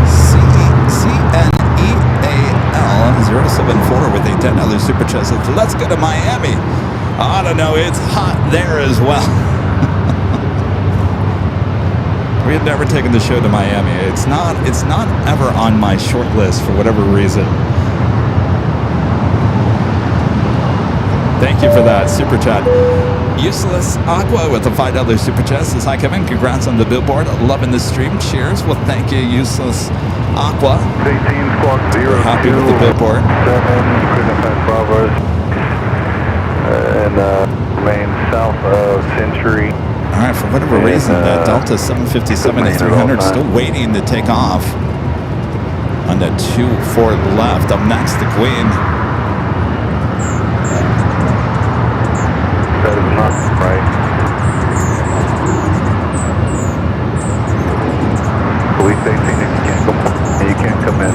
CNEAL 074 with a $10 super chat says, let's go to Miami. I don't know, it's hot there as well. We had never taken the show to Miami. It's not ever on my short list for whatever reason. Thank you for that super chat. Useless Aqua with a $5 super chat says, hi Kevin, congrats on the billboard. Loving the stream. Cheers. Well, thank you, Useless Aqua. 18 squawk 0. We're happy with the billboard. 7, Crescent Bravo's. And remain south of Century. All right, for whatever reason, that Delta 757-300 still waiting to take off on the 24 left. Up next, the Queen. That is not right. Police 18, you can't come in.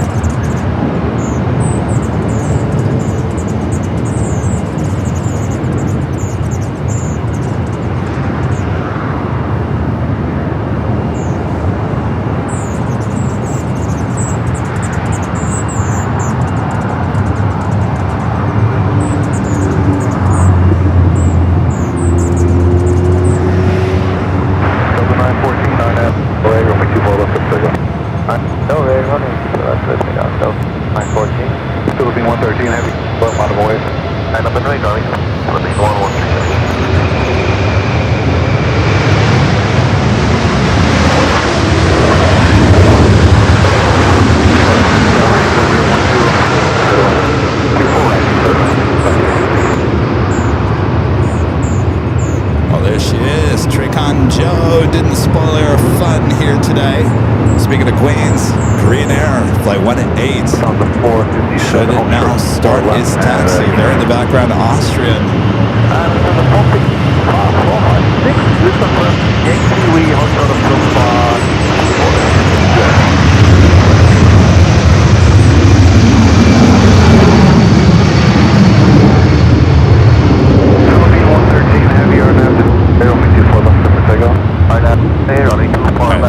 Speaking of Queens, Korean Air, flight 1-8. Should it now start its taxi? There in the background, Austrian.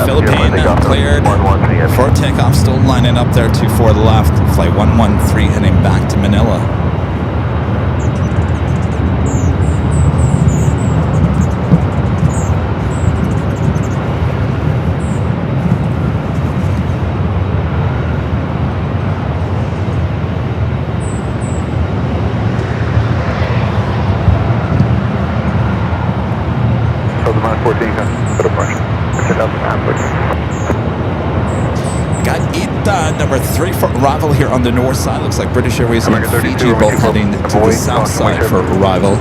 Philippine cleared for takeoff, still lining up there, 24 left, flight 113 heading back to Manila. Southern 14, put a pressure. Got Ita, number 3 for arrival here on the north side. Looks like British Airways and Fiji both heading to the south side for arrival.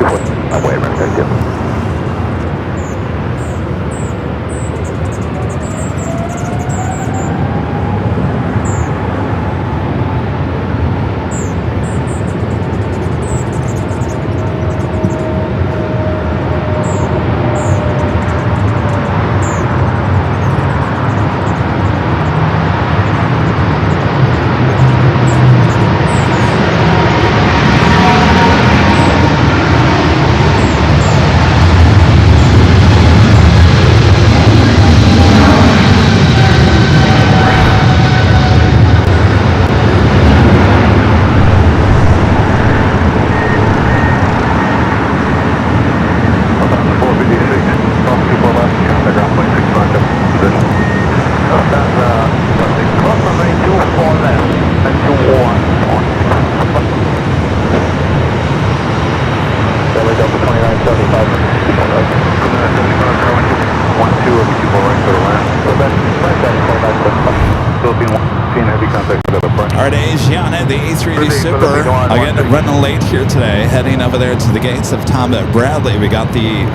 super. Again, running late here today, heading over there to the gates of Tom Bradley. We got the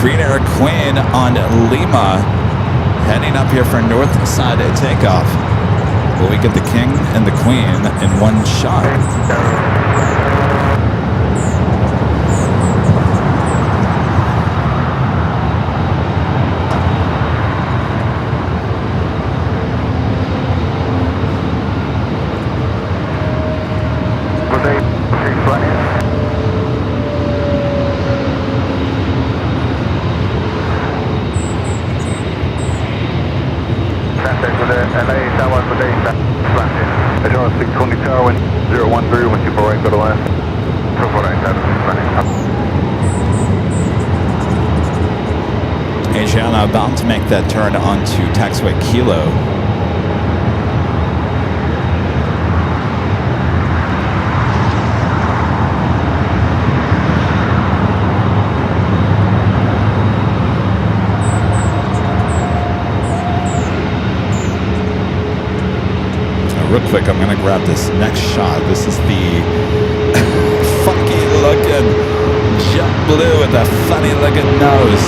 Green Air Queen on Lima, heading up here for north side takeoff. Will we get the King and the Queen in one shot? Adjourn 620 tower, wind 013, wind 24 right, go to land. 24 right, Adriana about to make that turn onto taxiway Kilo. Real quick, I'm gonna grab this next shot. This is the funky looking jet blue with a funny looking nose.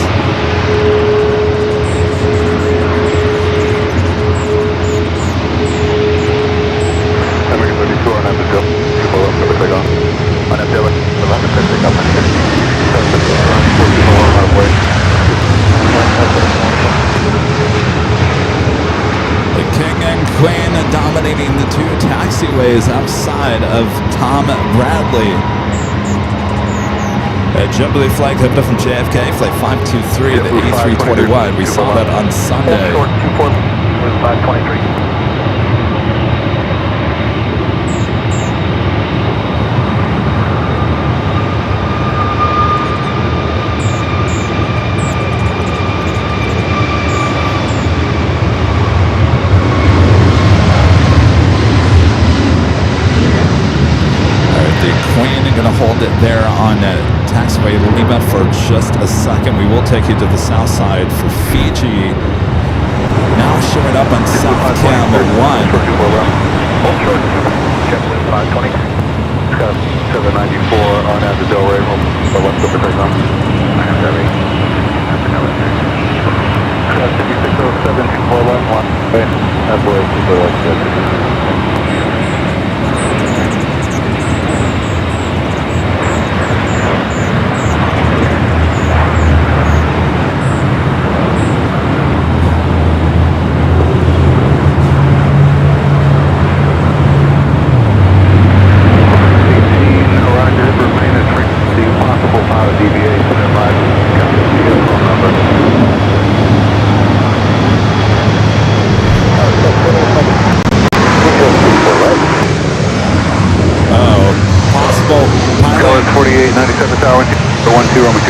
American 32 on that bill. People up for the take off. On that bill, 11 take off. The King and Queen dominating the two taxiways outside of Tom Bradley. JetBlue flight coming up from JFK, flight 523, the A321. We saw that on Sunday. Short 24, 523. Going to hold it there on taxiway Lima for just a second. We will take you to the south side for Fiji. Now showing up on South Cam 1. Hold short. JetBlue 520. Scott 794 on at the Delray. So let's go for takeoff. I have that rate. Scott 5607, 24 left, 1. That's where it's good.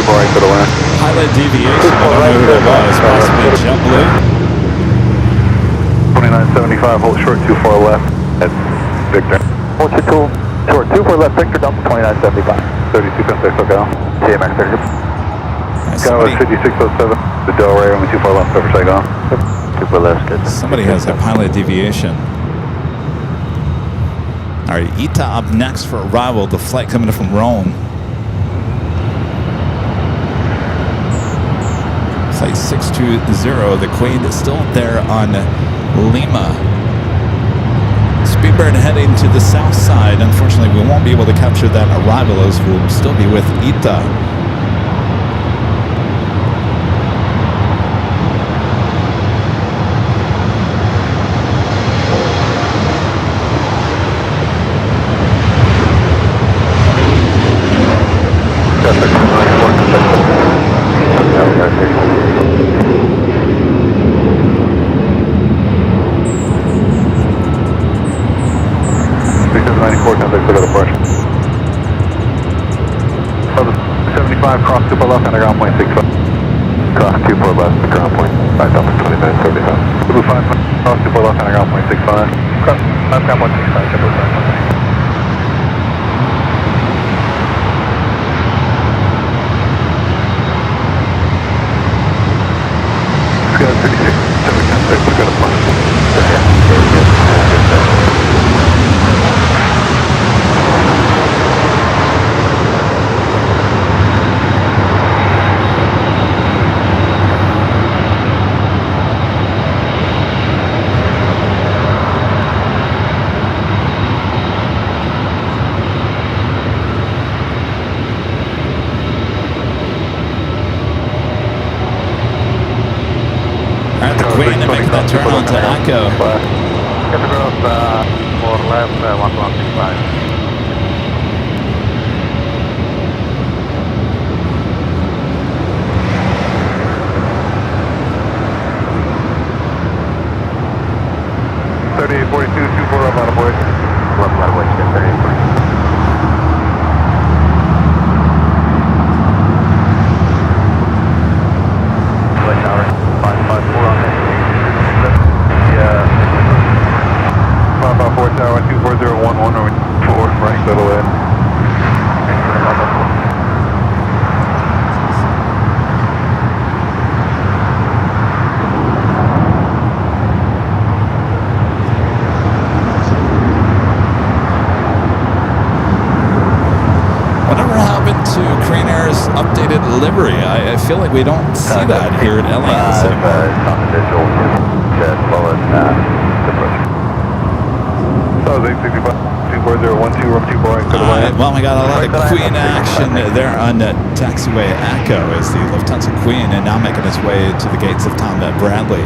Pilot deviation, I don't know who that was, possibly JetBlue. 2975, hold short 24 left, that's Victor. Hold short 24 left, Victor, dump 2975. 32.6, okay. CMX 30. Skyline 5607, the Delray, only 24 left, over takeoff. 24 left, good. Somebody has a pilot deviation. All right, Ita up next for arrival, the flight coming in from Rome. Flight 620, the Queen is still there on Lima. Speedbird heading to the south side. Unfortunately, we won't be able to capture that arrival as we'll still be with Ita. Cross 2 left, underground point 65. Cross 2 left, the ground point 5,029.35. Blue 5, cross 2 left, underground point 65. Cross, underground point 65, JetBlue 5. Scott 36, 710, we're going to punch. turn on to Echo. Get the growth, 4 left, 1165. 3842, 24 up out of board. Left out of board, 3842. Light tower, 554 on that. Yeah. 554 tower, 24011 over 4, right, settle in. Updated livery. I feel like we don't see that here at LAX anymore. Top visual as well as approach. So 865, 24012, room 2 boring to the way. Well, we got a lot of Queen action there on taxiway Echo as the Lufthansa Queen and now making its way to the gates of Tom Bradley.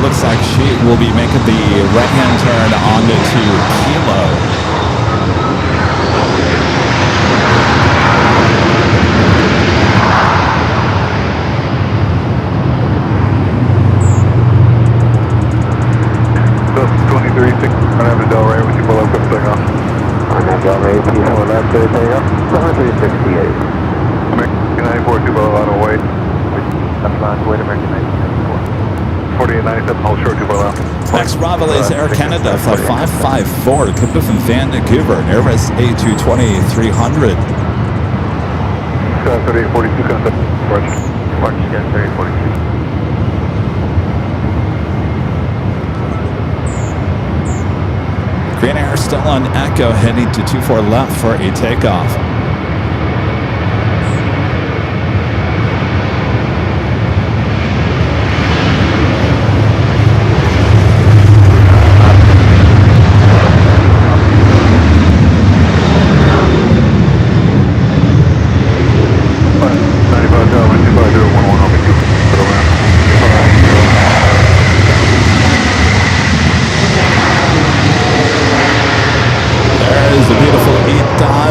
Looks like she will be making the right-hand turn onto Kilo. So 23, 6, I have a Delray when you pull up, take off. On that Delray, P4 left, take off. 168. American 94, 2 below, out of weight. Left line, wait, American 94. 4897, hold short, 2 below. Max Bravo is Air Canada, flight 554, Clipper from Vancouver, Airbus A220 300. 3842, contact, March, 3842. Green Air still on Echo, heading to 24 left for a takeoff.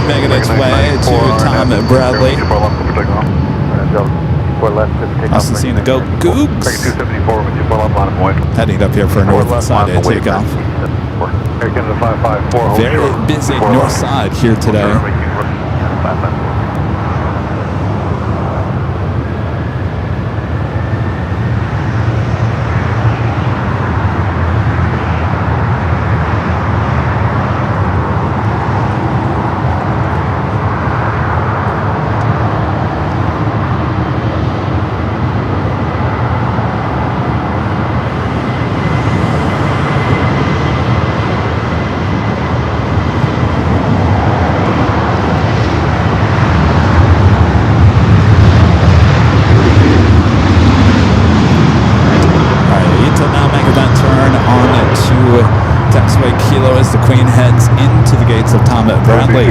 Making its way to Tom Bradley. Austin seeing the go Googs. Heading up here for a north side takeoff. Very busy north side here today.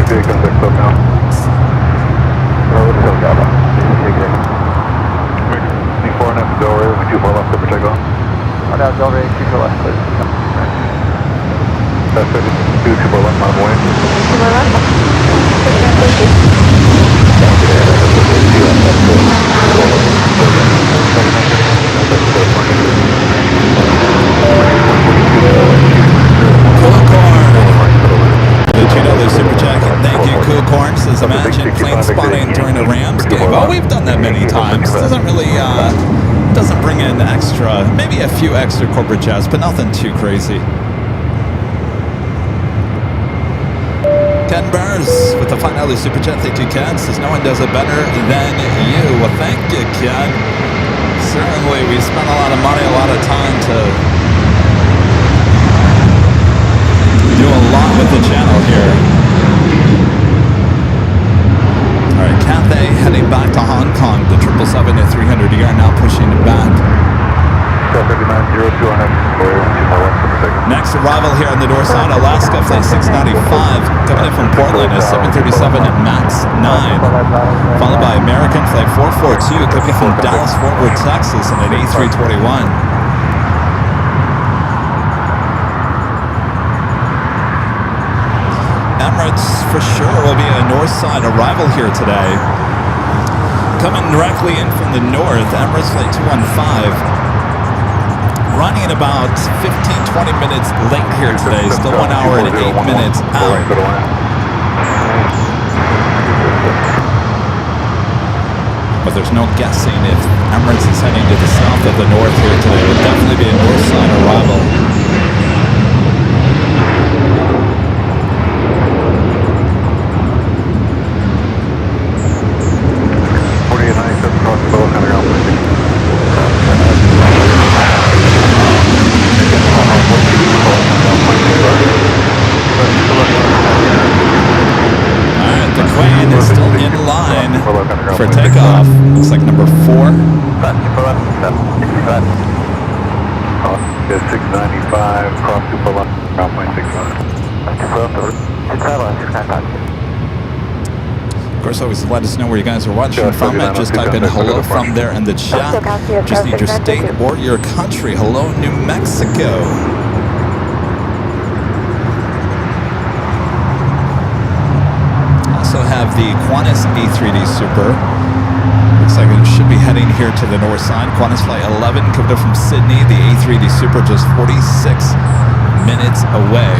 28 contact stop now. Road is Delta. D4 and F, Delray, 24 left, clear for takeoff. On out, Delray, 24 left, clear. That's 52, 24 left, on way. $2 super check. Thank you, Cool Corn. Says, imagine plane spotting during a Rams game. Oh, we've done that many times. Doesn't really, doesn't bring in extra, maybe a few extra corporate jets, but nothing too crazy. Ken Burrs with the $5 super chat. Thank you, Ken. Says, no one does it better than you. Well, thank you, Ken. Certainly, we spent a lot of money, a lot of time to do a lot with the channel here. All right, Cathay heading back to Hong Kong. The 777 at 300 ER now pushing it back. 7902 on F, Next arrival here on the north side, Alaska Flight 695 coming in from Portland, a 737 MAX 9. Followed by American Flight 442 coming from Dallas Fort Worth, Texas, and an A321. Emirates for sure will be a north side arrival here today. Coming directly in from the north, Emirates Flight 215. Running about 15-20 minutes late here today. Still 1 hour and 8 minutes out. But there's no guessing if Emirates is heading to the south of the north here today. It will definitely be a north side arrival. For takeoff, looks like number 4. Is 695, cross 2 left, ground point 65. Of course, always let us know where you guys are watching from. And just type in hello from there in the chat. Just need your state or your country. Hello, New Mexico. Also have the Qantas A3D Super. Looks like it should be heading here to the north side. Qantas Flight 11 coming up from Sydney. The A3D Super just 46 minutes away.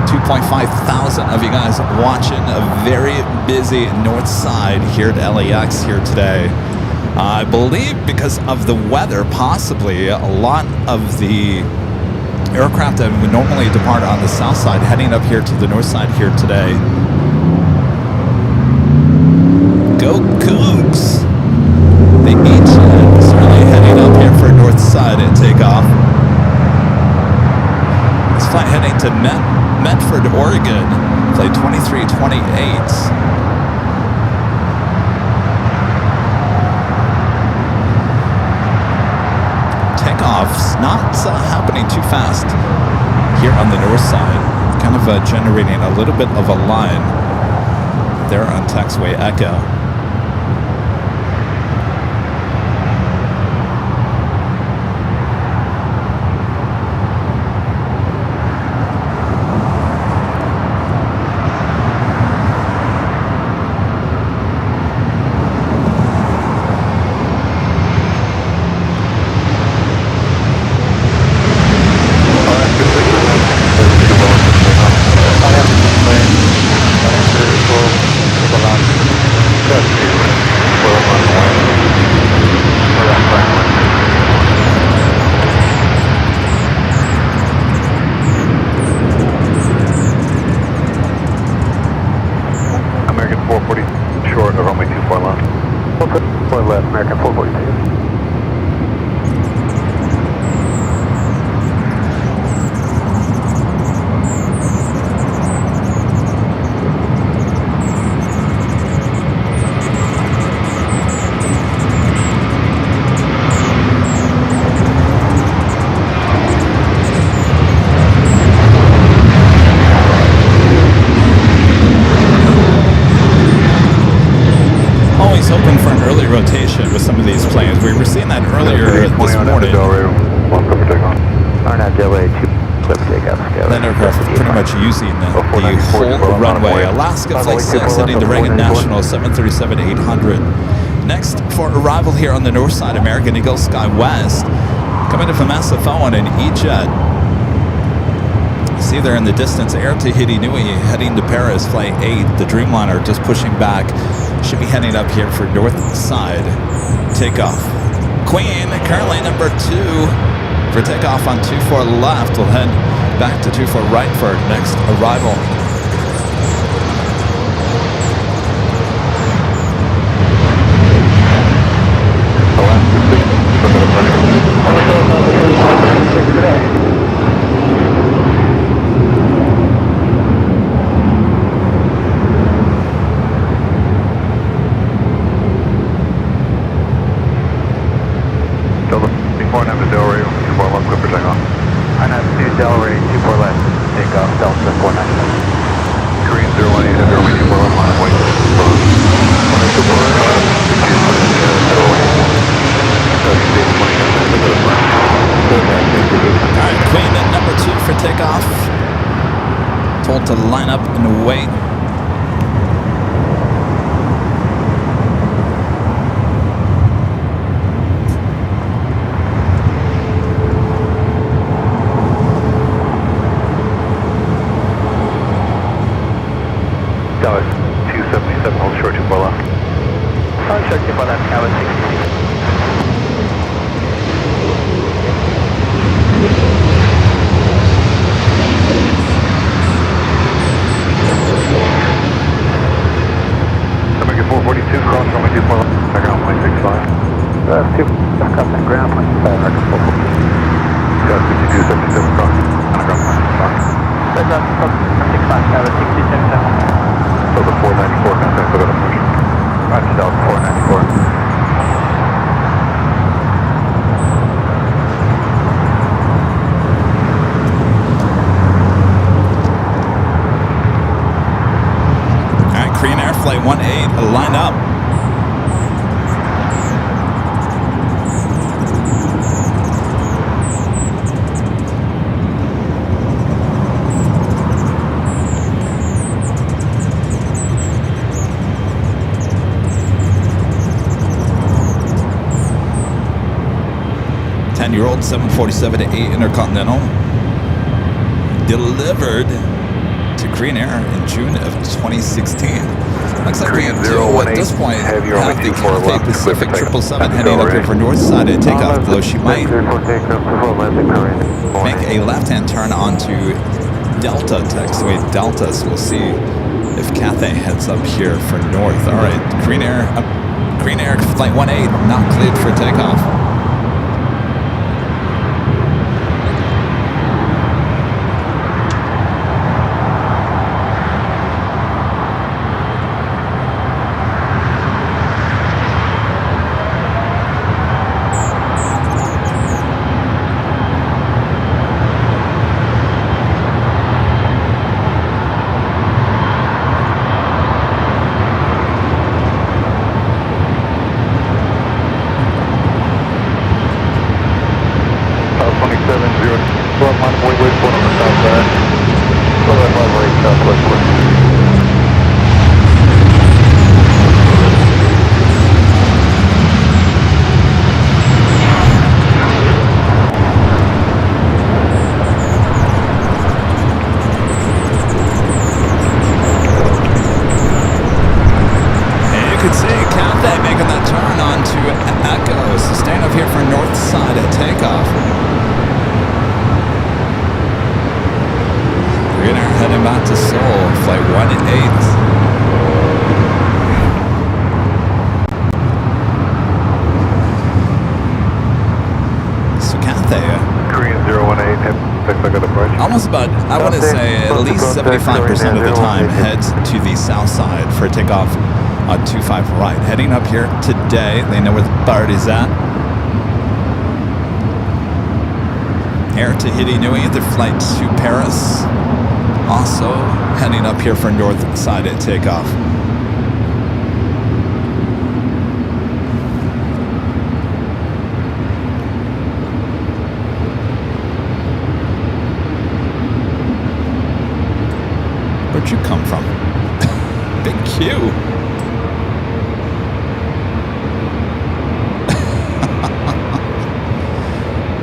$2,500 of you guys watching a very busy north side here at LAX here today. I believe because of the weather, possibly a lot of the aircraft that would normally depart on the south side heading up here to the north side here today. Go Cougs! The H-Jet is certainly heading up here for north side and takeoff. This flight heading to Medford, Oregon, flight 2328. Takeoffs not happening too fast here on the north side, kind of generating a little bit of a line there on taxiway Echo. hoping for an early rotation with some of these planes. We were seeing that earlier this morning. RNAV Delray 2, clear for takeoff. That aircraft was pretty much using the whole runway. Alaska Flight 6 heading to Reagan National 737-800. Next for arrival here on the north side, American Eagle Sky West. Coming in from SFO and E-Jet. See there in the distance, Air Tahiti Nui heading to Paris, Flight 8. The Dreamliner just pushing back. Should be heading up here for north side takeoff. Queen, currently number 2 for takeoff on 24 left. We'll head back to 24 right for next arrival. To line up and wait. Dallas 277, hold short 2 left. Hold short 2 left, Tower 60. Flight 18, line up. Year-old 747-8 Intercontinental delivered to Korean Air in June of 2016. Looks like we do at this point have the Cathay Pacific 777 heading up here for north side of takeoff, though she might make a left-hand turn onto Delta, taxiway Delta, so we'll see if Cathay heads up here for north. All right, Korean Air Flight 18 not cleared for takeoff. I want to say at least 75% of the time heads to the south side for takeoff on 25 right. Heading up here today, they know where the bird is at. Air Tahiti Nui, the flight to Paris, also heading up here for north side at takeoff. Where'd you come from? Big Q.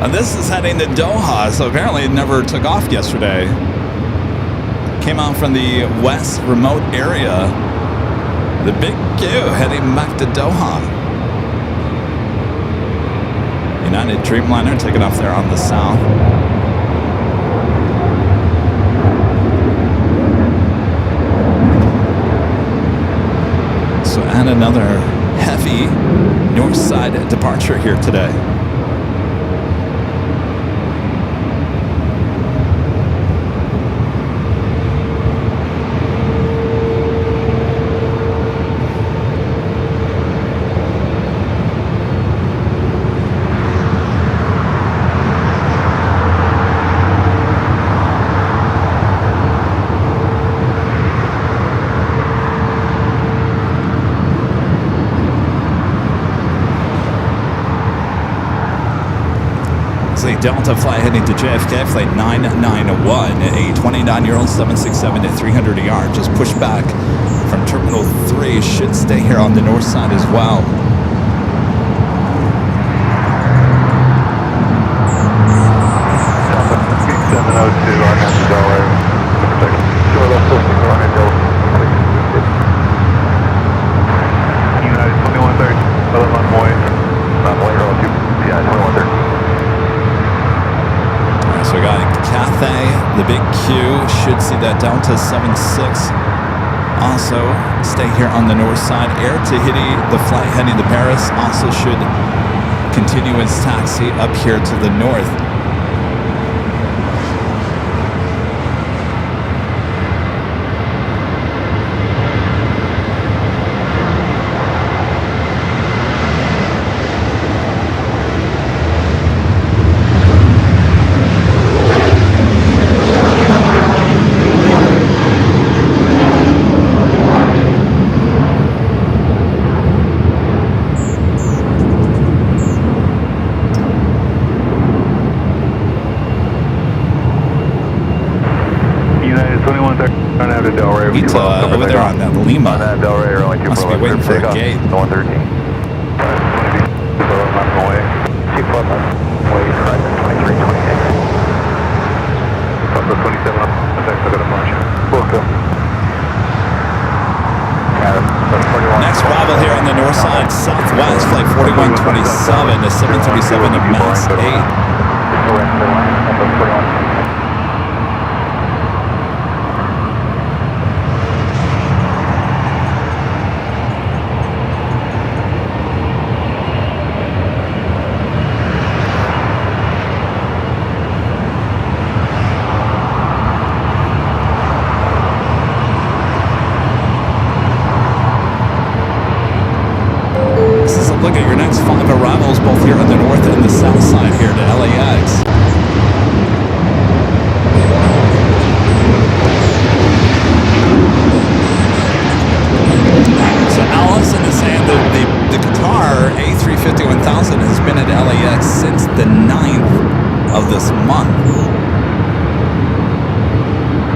And this is heading to Doha, so apparently it never took off yesterday. Came out from the west remote area. The Big Q heading back to Doha. United Dreamliner taking off there on the south. So add another heavy north side departure here today. Delta flight heading to JFK, flight 991, a 29-year-old 767 at 300 a yard. Just pushed back from Terminal 3. Should stay here on the north side as well. Delta 702 on Hampton, Delaware. Shore left posting on United 2130, runway. Runway, roll 2, yeah, 2130. So we got Cathay, the Big Q, should see that Delta 76. Also, stay here on the north side. Air Tahiti, the flight heading to Paris, also should continue its taxi up here to the north. Over there on that Lima. Must be waiting for a gate. 113. 2 foot left. Way horizon 2328. Papa 27 on the I got a bunch. Welcome. Next arrival here on the north side, southwest, flight 4127 to 737 of Max 8. Look at your next 5 arrivals, both here on the north and the south side here to LAX. So Allison is saying that the Qatar A350-1000 has been at LAX since the 9th of this month.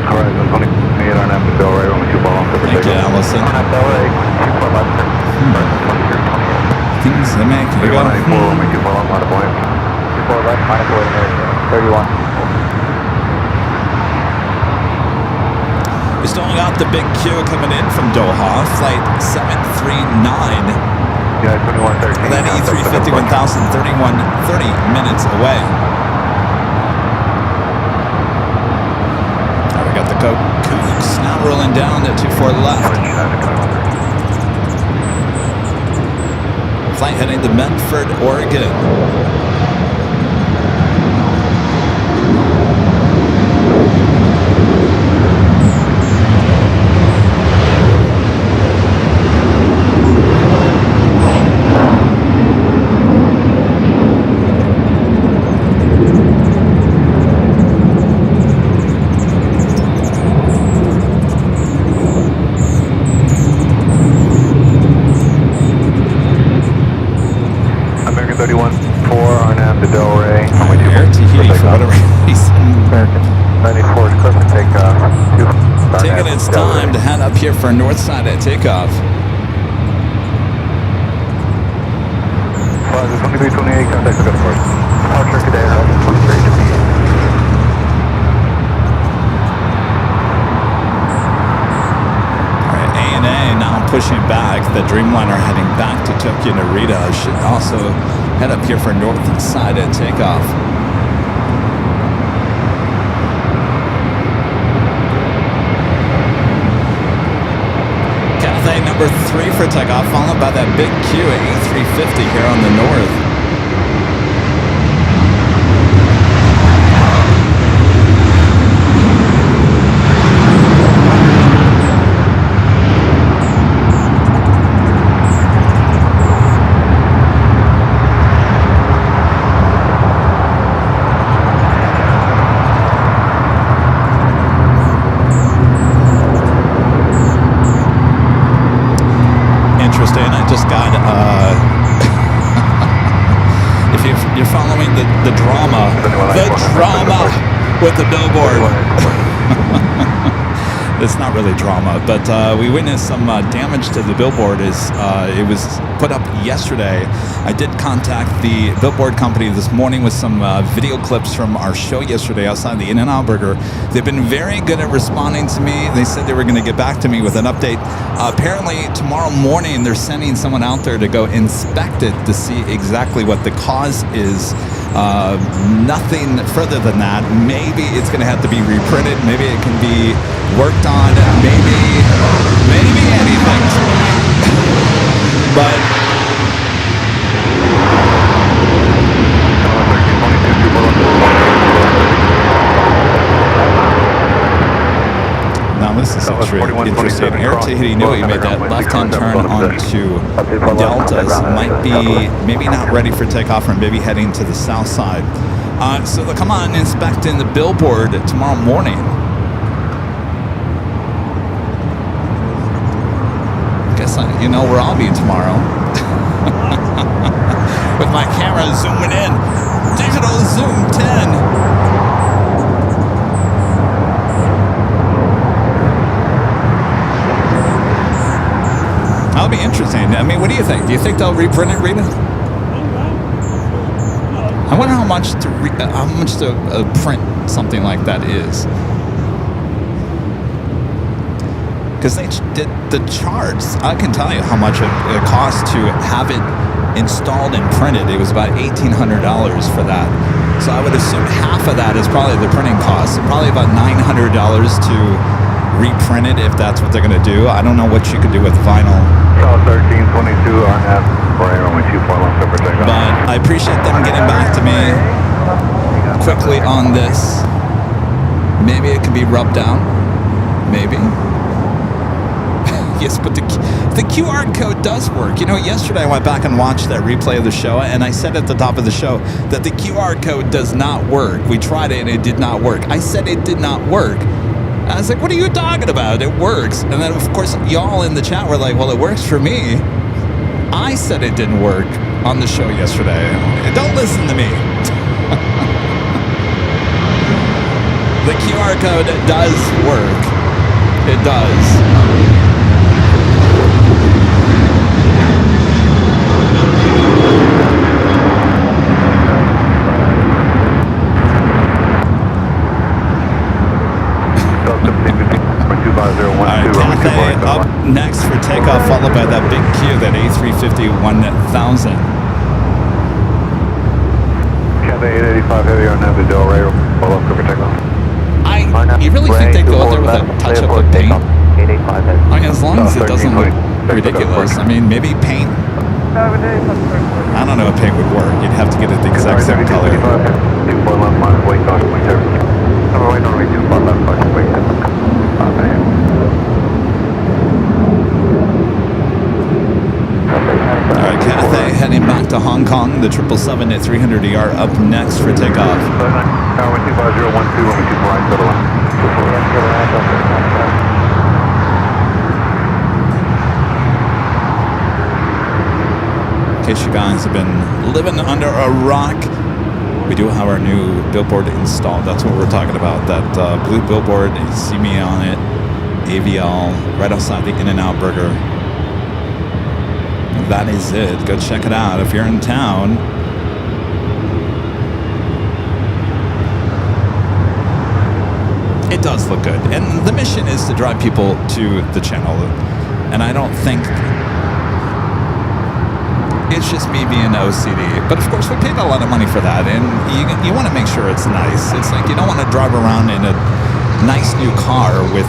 Horizon 28 on Hampton, Delaware, only 2 ball on the Thank you, Allison. Things they make. You go. 94, only 2 ball on the point. 24 left, minus 31. We still got the Big Q coming in from Doha, flight 739. Yeah, 2113. That E350-1000, 30 minutes away. Now we got the Cougs now rolling down at 24 left. Flight heading to Medford, Oregon. here for north side at takeoff. Plaza 2328, contact the airport. Departure today, 23 to be. All right, ANA now pushing back. The Dreamliner heading back to Tokyo Narita. Should also head up here for north side at takeoff. Cathay number 3 for takeoff, followed by that big Q at A350 here on the north. Interesting. I just got, if you're following the drama with the billboard. It's not really drama, but we witnessed some damage to the billboard. It was put up yesterday. I did contact the billboard company this morning with some video clips from our show yesterday outside the In-N-Out Burger. They've been very good at responding to me. They said they were going to get back to me with an update. Apparently, tomorrow morning, they're sending someone out there to go inspect it to see exactly what the cause is. Nothing further than that. Maybe it's going to have to be reprinted. Maybe it can be worked on. Maybe anything. But now this is interesting. Air Tahiti Nui made that left-hand turn onto Deltas. Might be maybe not ready for takeoff or maybe heading to the south side. So they'll come on inspecting the billboard tomorrow morning. Guess you know where I'll be tomorrow. With my camera zooming in. Digital Zoom 10. That'll be interesting. I mean, what do you think? Do you think they'll reprint it, Rita? I wonder how much to print something like that is. Because they did the charge. I can tell you how much it cost to have it installed and printed. It was about $1,800 for that. So I would assume half of that is probably the printing cost. Probably about $900 to reprint it if that's what they're going to do. I don't know what you could do with vinyl. 1322 on that. But I appreciate them getting back to me quickly on this. Maybe it can be rubbed down. Maybe. Yes, but the QR code does work. You know, yesterday I went back and watched that replay of the show, and I said at the top of the show that the QR code does not work. We tried it and it did not work. I said it did not work. I was like, what are you talking about? It works. And then, of course, y'all in the chat were like, well, it works for me. I said it didn't work on the show yesterday. Don't listen to me. The QR code does work. It does. Up next for takeoff, followed by that big Q, that A350 1000. Cathay 885 heavy on the Del Rey, follow up for takeoff. You really think they go out there with a touch-up of paint? I mean, as long as it doesn't look ridiculous. I mean, maybe paint. I don't know if paint would work. You'd have to get it the exact same color. 2 left minus weight caution, weight service. Number 2 left caution, weight service. Alright, Cathay heading back to Hong Kong. The 777 at 300ER up next for takeoff. Tower 25012, runway 24 right, settle on. In case you guys have been living under a rock, we do have our new billboard installed. That's what we're talking about. That blue billboard, you see me on it. AVL, right outside the In-N-Out Burger. That is it. Go check it out if you're in town. It does look good. And the mission is to drive people to the channel. And I don't think it's just me being OCD. But of course, we paid a lot of money for that. And you want to make sure it's nice. It's like you don't want to drive around in a nice new car with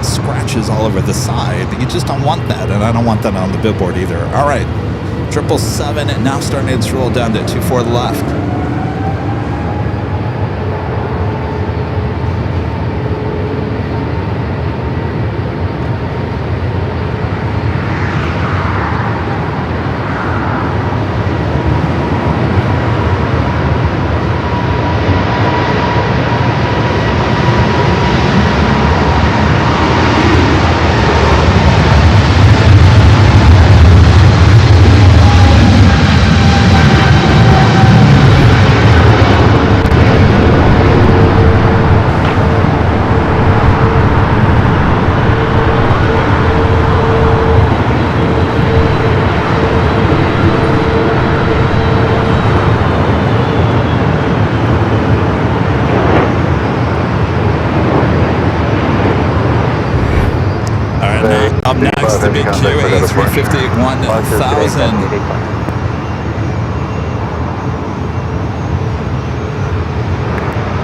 scratches all over the side. You just don't want that. And I don't want that on the billboard either. All right. 777 and now starting its roll down to 24 left. Up next, the big QA 350 1000.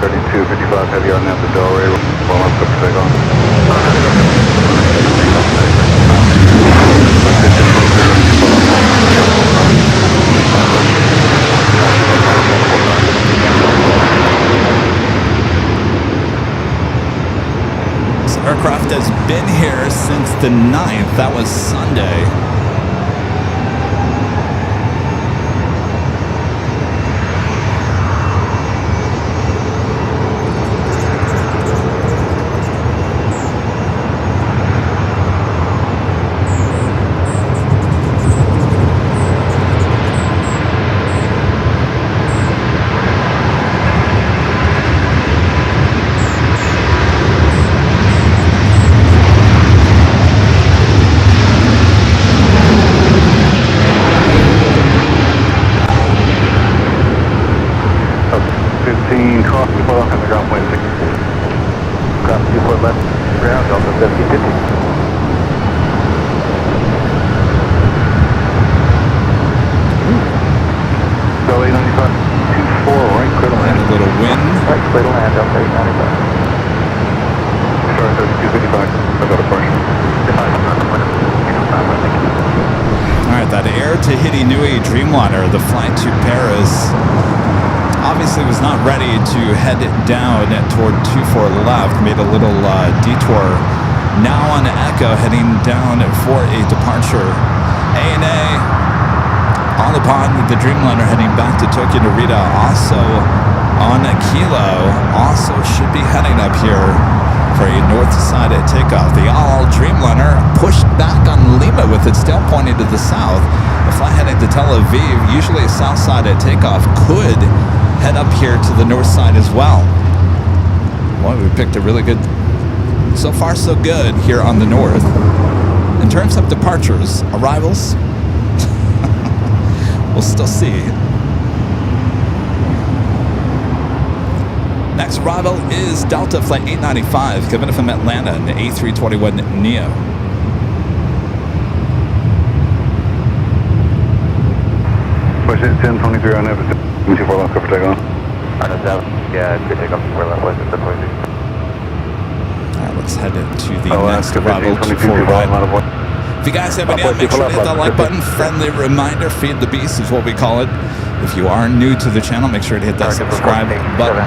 3255 heavy on that, the Delray, well, let's put the take on. This aircraft has been here since the 9th. That was Sunday. Dreamliner, the flight to Paris, obviously was not ready to head down toward 24 left, made a little detour. Now on Echo, heading down for a departure. ANA, all upon the Dreamliner heading back to Tokyo Narita, also on Kilo, also should be heading up here for a north side takeoff. The all Dreamliner pushed back on Lima with its tail pointing to the south. The flight heading to Tel Aviv, usually a south side at takeoff, could head up here to the north side as well. Well, we picked a really good, so far so good here on the north. In terms of departures, arrivals, we'll still see. Next arrival is Delta Flight 895, coming from Atlanta, an A321neo. Push it 1023 on that, 24 left, cover take on. Yeah, good take off for left, was it the All right, let's head into the next arrival for ride. If you guys have any, make sure to hit that like button. Friendly reminder, feed the beast is what we call it. If you are new to the channel, make sure to hit that subscribe button.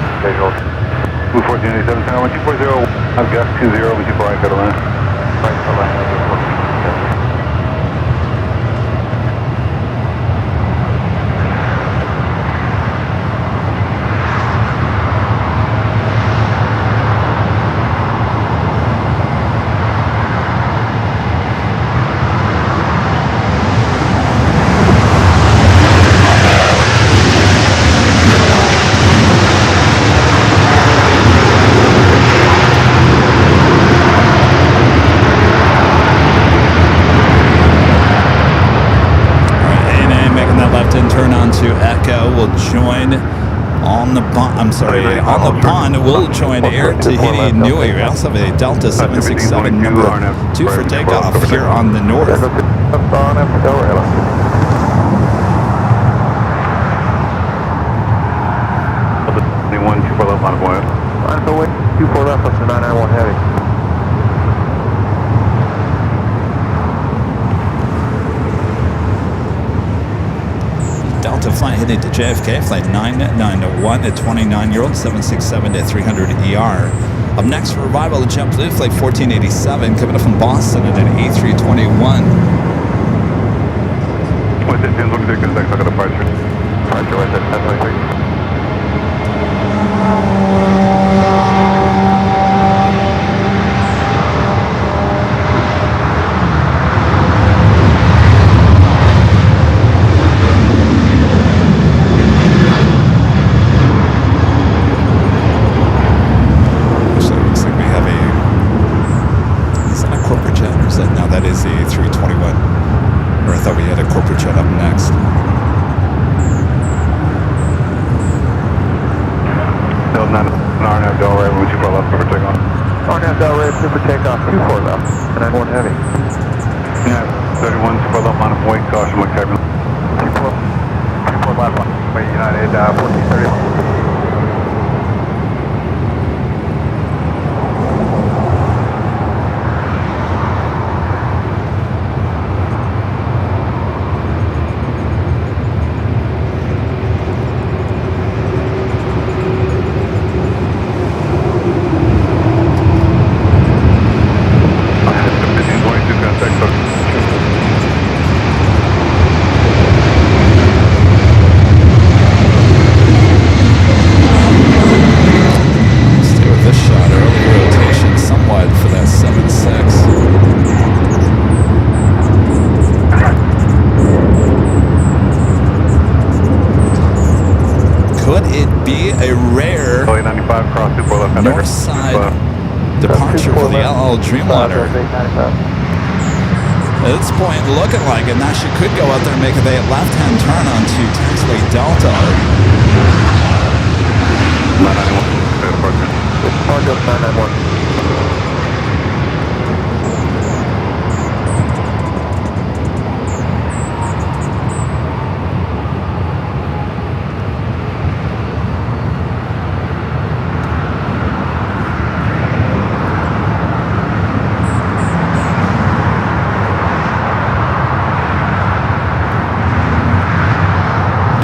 Blue 1487, Tower 1240, I've got 20, 24, right, go to land. Right to land. will join on the pond. I'm sorry, on the pond will join Air Tahiti Nui. We also have a Delta 767 number 2 for takeoff here on the north. On after Delaware Airline. One 24 left on point. On the way, 24 left, plus the 991 heavy. Delta flight heading to JFK, flight 991 at 29-year-old 767 at 300 ER. Up next for arrival at JetBlue, flight 1487, coming up from Boston at an A321. What's it? Look at the next departure. Departure right there, 1023. Super takeoff, 24 left, and I'm 1 heavy. Yeah, 31, super left on point, caution, look Kevin. 24 left on way United, 1431. North side departure for the LL Dreamliner. At this point, looking like it. Now she could go out there and make a left-hand turn onto taxiway Delta. 991.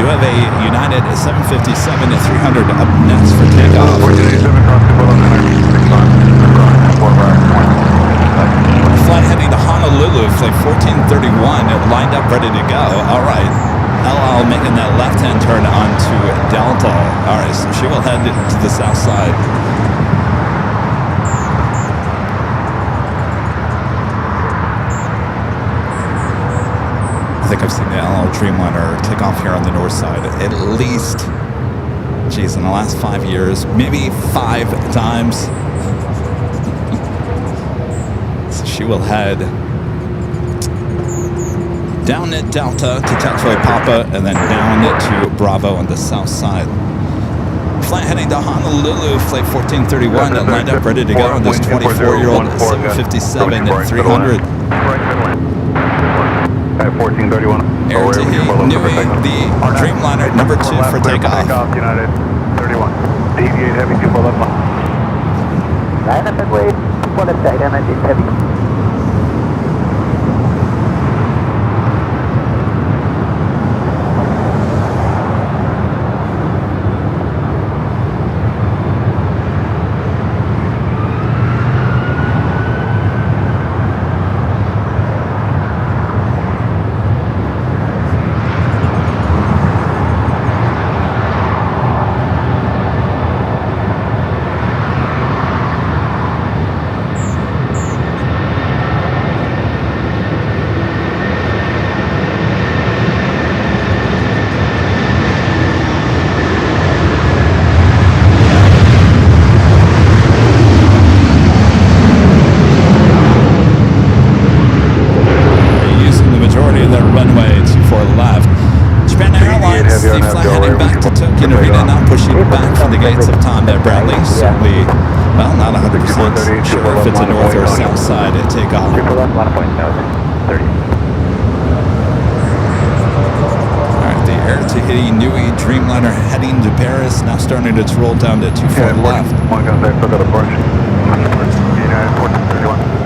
We have a United 757 at 300 up next for takeoff. 1487 cross Flight heading to Honolulu, flight 1431, lined up, ready to go. All right. LL making that left-hand turn onto Delta. All right, so she will head to the south side. I think I've seen the LL Dreamliner take off here on the north side at least, geez, in the last 5 years, maybe 5 times. So she will head down at Delta to taxiway Papa and then down to Bravo on the south side. Flight heading to Honolulu, flight 1431, lined up, ready to go on this 24-year-old 757 at 300. 1431. Air Tahiti Nui, the Dreamliner number 2 for takeoff. United 31. Deviate heavy 24 left. Line up and wait, 24 left side, and it's heavy. Japan Airlines, the flight heading back to Tokyo Narita, now pushing back from the gates of Tomba Bradley. Certainly, well, not 100% sure if it's a north or south side takeoff. 3 left, 1 point nose, 30. Alright, the Air Tahiti Nui Dreamliner heading to Paris, now starting its roll down to 24 left. One contact, still got a bunch. United 1431.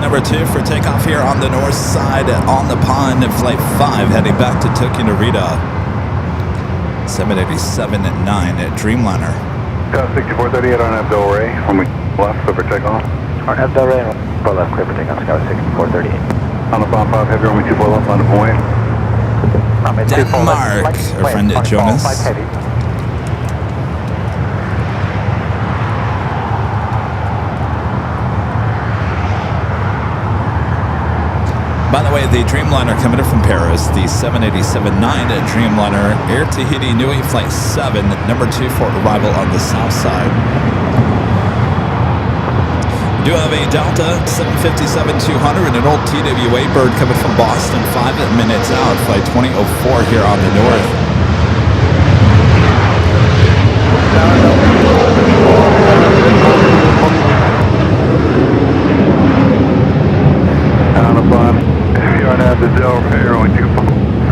Number 2 for takeoff here on the north side on the pond, flight 5 heading back to Tokyo Narita. 787 at 9 at Dreamliner. 6438 on Abdel Ray, when we left, clear for takeoff. On Abdel Ray, for left, clear for takeoff, Sky 6438. On the bomb 5 heavy, runway 24 left, on the way. Denmark, our friend Jonas. By the way, the Dreamliner coming in from Paris, the 787-9 Dreamliner, Air Tahiti Nui Flight 7, number 2 for arrival on the south side. We do have a Delta 757-200 and an old TWA bird coming from Boston, 5 minutes out, flight 2004 here on the north. On the bottom. You're on the Del Airline 2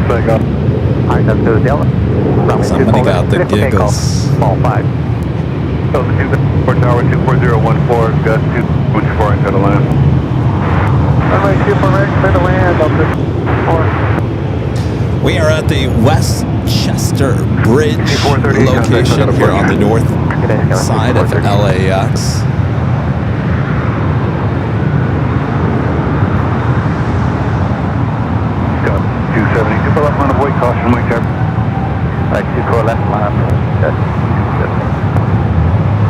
takeoff. Alright, that's the Del. Somebody got the giggles. Ball 5. Port Tower 24014, gust 224 into the land. Runway 24 right, clear to land, Delta 4. We are at the Westchester Bridge location here on the north side of LAX. Got 272 for left line of way, caution wing check. Right, 2 core left line, good.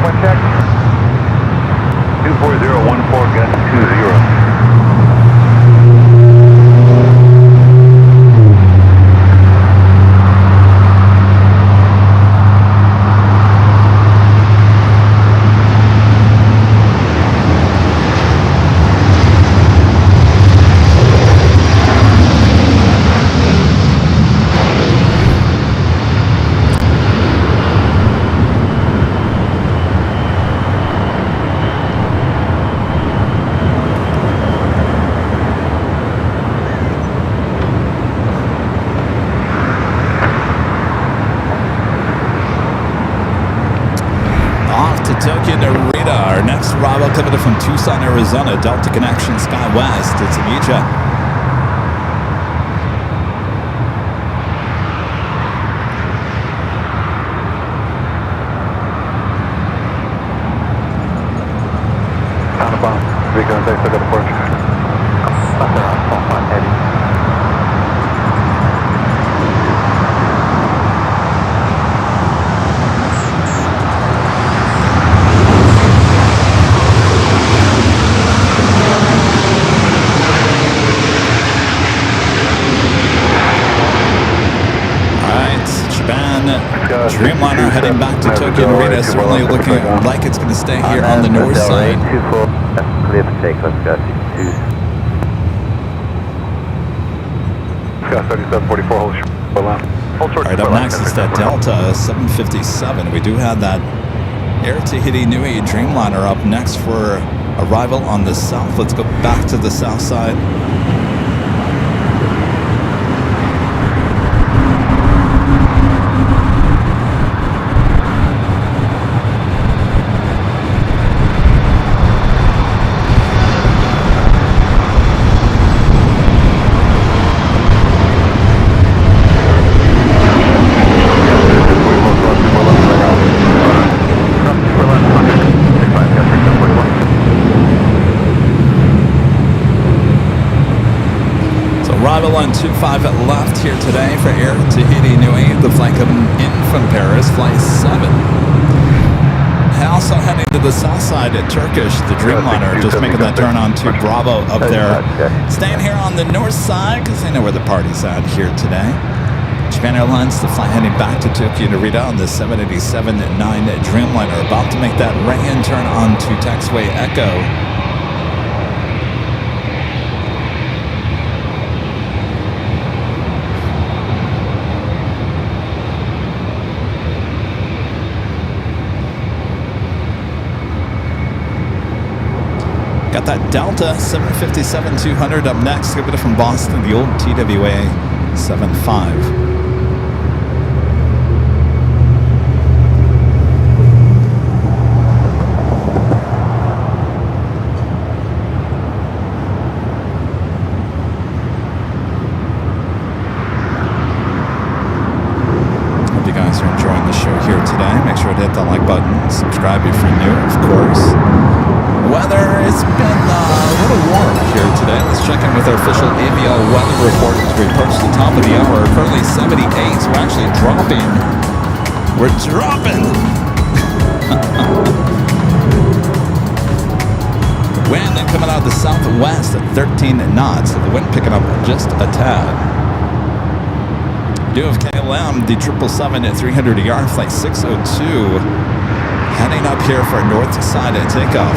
One check. 24014, gust 20. Tokyo Narita, our next arrival coming in from Tucson, Arizona, Delta Connection Sky West. It's Anija. On the bomb. Big contact, still got a port. Dreamliner heading back to Tokyo Narita, certainly looking like it's going to stay here on the north side. Clear for takeoff, Sky 62. Sky 3744, hold short left. All right, up next is that Delta 757. We do have that Air Tahiti Nui Dreamliner up next for arrival on the south. Let's go back to the south side. Arrival on 25 left here today for Air Tahiti Nui, the flight coming in from Paris, flight 7. Also heading to the south side at Turkish, the Dreamliner, just making that turn on to Bravo up there. Staying here on the north side because they know where the party's at here today. Japan Airlines, the flight heading back to Tokyo Narita on the 787-9 Dreamliner, about to make that right-hand turn on to taxiway Echo. Got that Delta 757-200 up next. Give it from Boston, the old TWA 75. Hope you guys are enjoying the show here today. Make sure to hit the like button. Subscribe if you're new, of course. Weather, it's been a little warm here today. Let's check in with our official AVL weather report as we approach the top of the hour. Currently 78, so we're actually dropping. We're dropping! Wind coming out of the southwest at 13 knots, so the wind picking up just a tad. Due of KLM, the 777 at 300ER, flight 602, heading up here for north side at takeoff.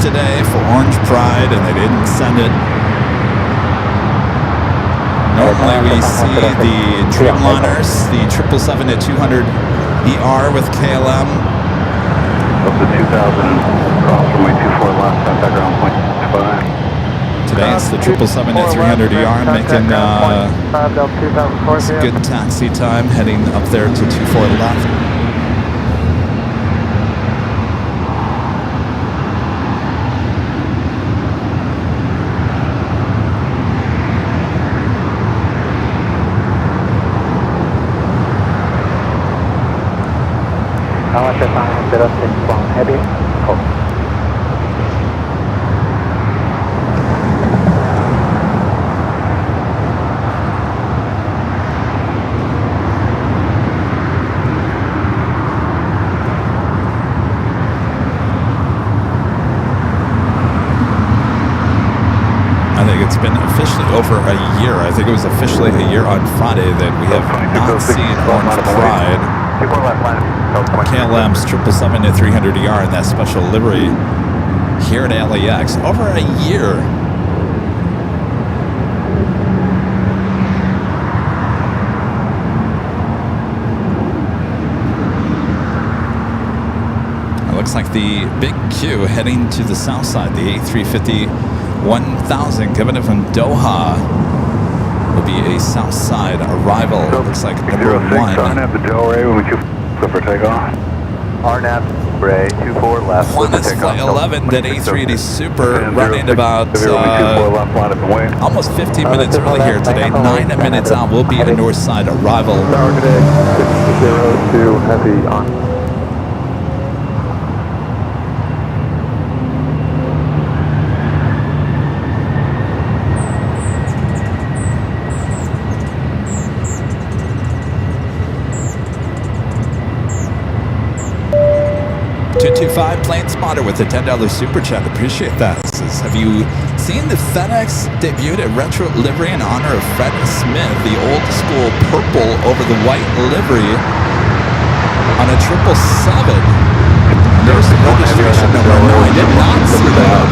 Today for Orange Pride, and they didn't send it. Normally we see the Dreamliners, the 777-200ER with KLM. Up to 2,000, cross runway 24 left, contact ground point 5. Today it's the 777-300ER making it's a good taxi time, heading up there to 24 left. Heavy. Cool. I think it's been officially over a year. I think it was officially a year on Friday that we have not seen Orange Pride. KLM's 777-300ER in that special livery here at LAX. Over a year. It looks like the big Q heading to the south side, the A350-1000 coming in from Doha. Will be a south side arrival. Looks like number 1. RNAV the Delray when we go for takeoff. RNAV Ray 24 left. Qantas flight 11, that A380 Super running about almost 15 minutes early here today. 9 minutes out will be a north side arrival. Tower today 602 heavy on. 125 Plane Spotter with a $10 super chat. Appreciate that. Says, have you seen the FedEx debuted a retro livery in honor of Fred Smith, the old school purple over the white livery on a 777? There's the registration number. No, I did not see that.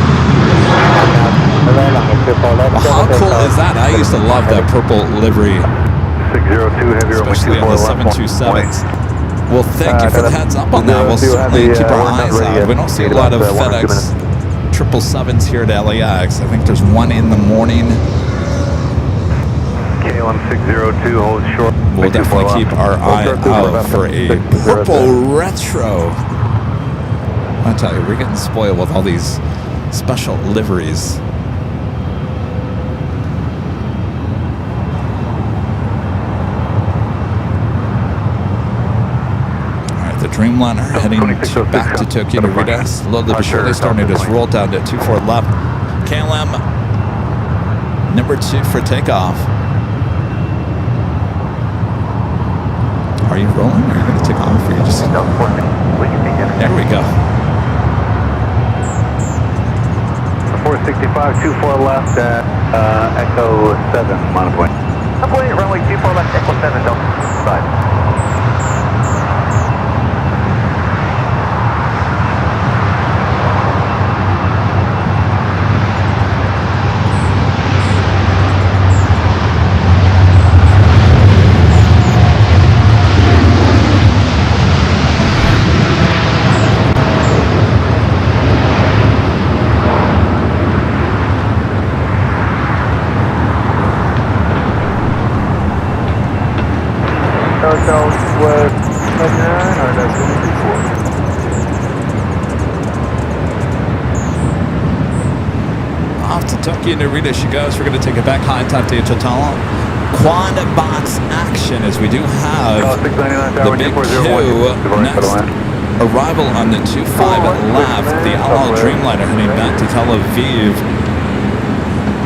Well, how cool is that? I used to love that purple livery, 602 heavy, especially on the 727s. Well, thank you for the heads up on that. We'll certainly keep our eyes out. We don't see a lot of FedEx 777s here at LAX. I think there's one in the morning. KLM 602 holds short. We'll definitely keep our eye out for a purple retro. I tell you, we're getting spoiled with all these special liveries. The Dreamliner heading back to Tokyo Narita. Slowly but surely starting to just roll down to 24 left. KLM number 2 for takeoff. Are you rolling? Or are you going to take off? Or are you just... There we go. 465, 24 left at Echo 7, Monopoint. Monopoint, runway 24 left, Echo 7, Delta 5. Off to Tokyo Narita she goes. We're going to take it back high top to Total. Quad box action as we do have the big Q next arrival on the 25 left. The Al Dreamliner heading back to Tel Aviv.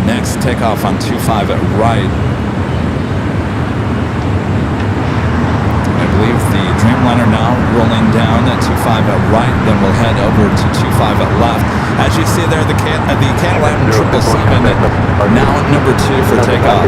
Next takeoff on 25 right. I believe the Dreamliner now rolling down at 25 at right, then we'll head over to 25 at left. As you see there, the KLM 777 now number 2 for takeoff.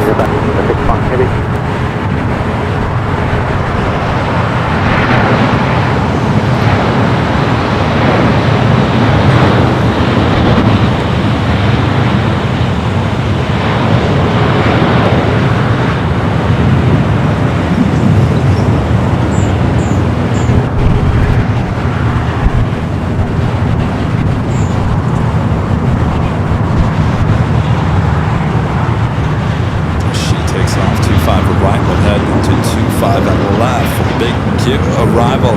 Arrival.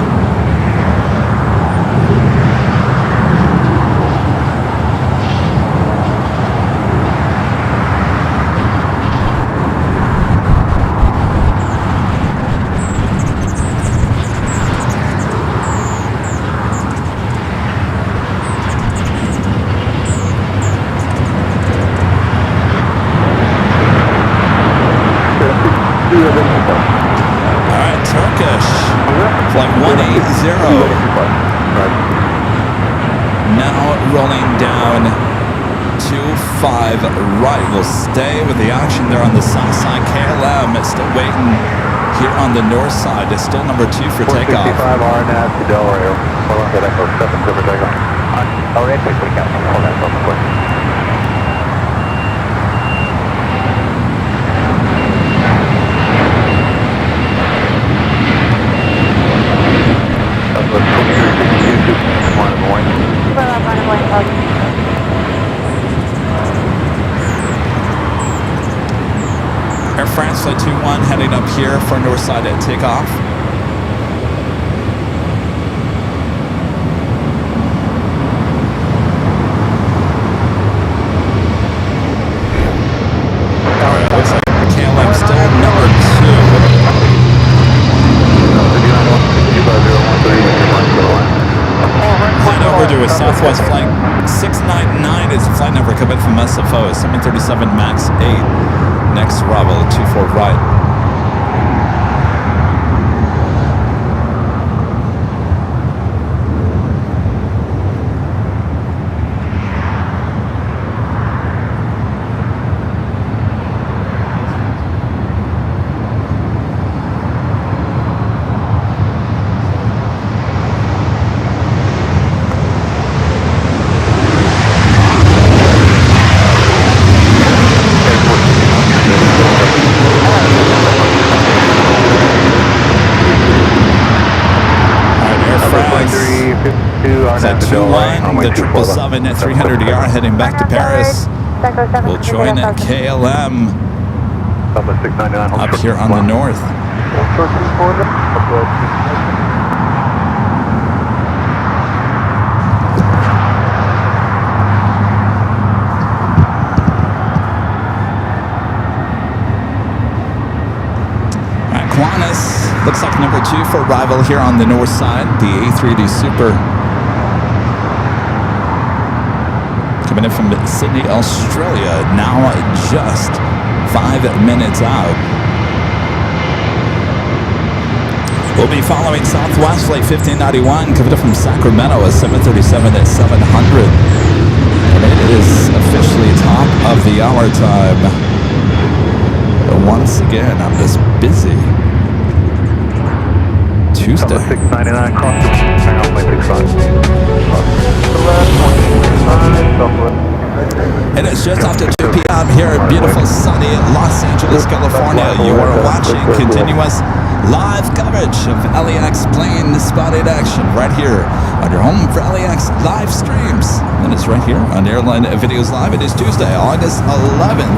Alright, Turkish. Flight 180. Now rolling down 25 right. We'll stay with the action there on the south side. KLM is still waiting here on the north side. It's still number 2 for takeoff. 465 RNAV to Delray. Hold on, Echo 7 for takeoff. Oh, that's a quick out. Hold on, hold on. Air France Flight 21 heading up here for north side at takeoff. Alright, looks like KLM still number 2. Flight over to a Southwest Flight 699 is the flight number coming from SFO, 737 MAX 8. Next arrival, 24 right. Flight 21, the 777 at 300 ER heading back to Paris. We'll join KLM up here on the north. Qantas looks like number 2 for arrival here on the north side, the A380 Super. Coming in from Sydney, Australia, now just 5 minutes out. We'll be following Southwest Flight 1591, coming in from Sacramento, a 737 at 700. And it is officially top of the hour time. But once again, I'm just busy. Tuesday. 699 cross. Hang on, plane 65. It is just after 2 p.m. here in beautiful sunny Los Angeles, California. You are watching continuous live coverage of LAX plane spotted action right here on your home for LAX live streams. And it's right here on Airline Videos Live. It is Tuesday, August 11th,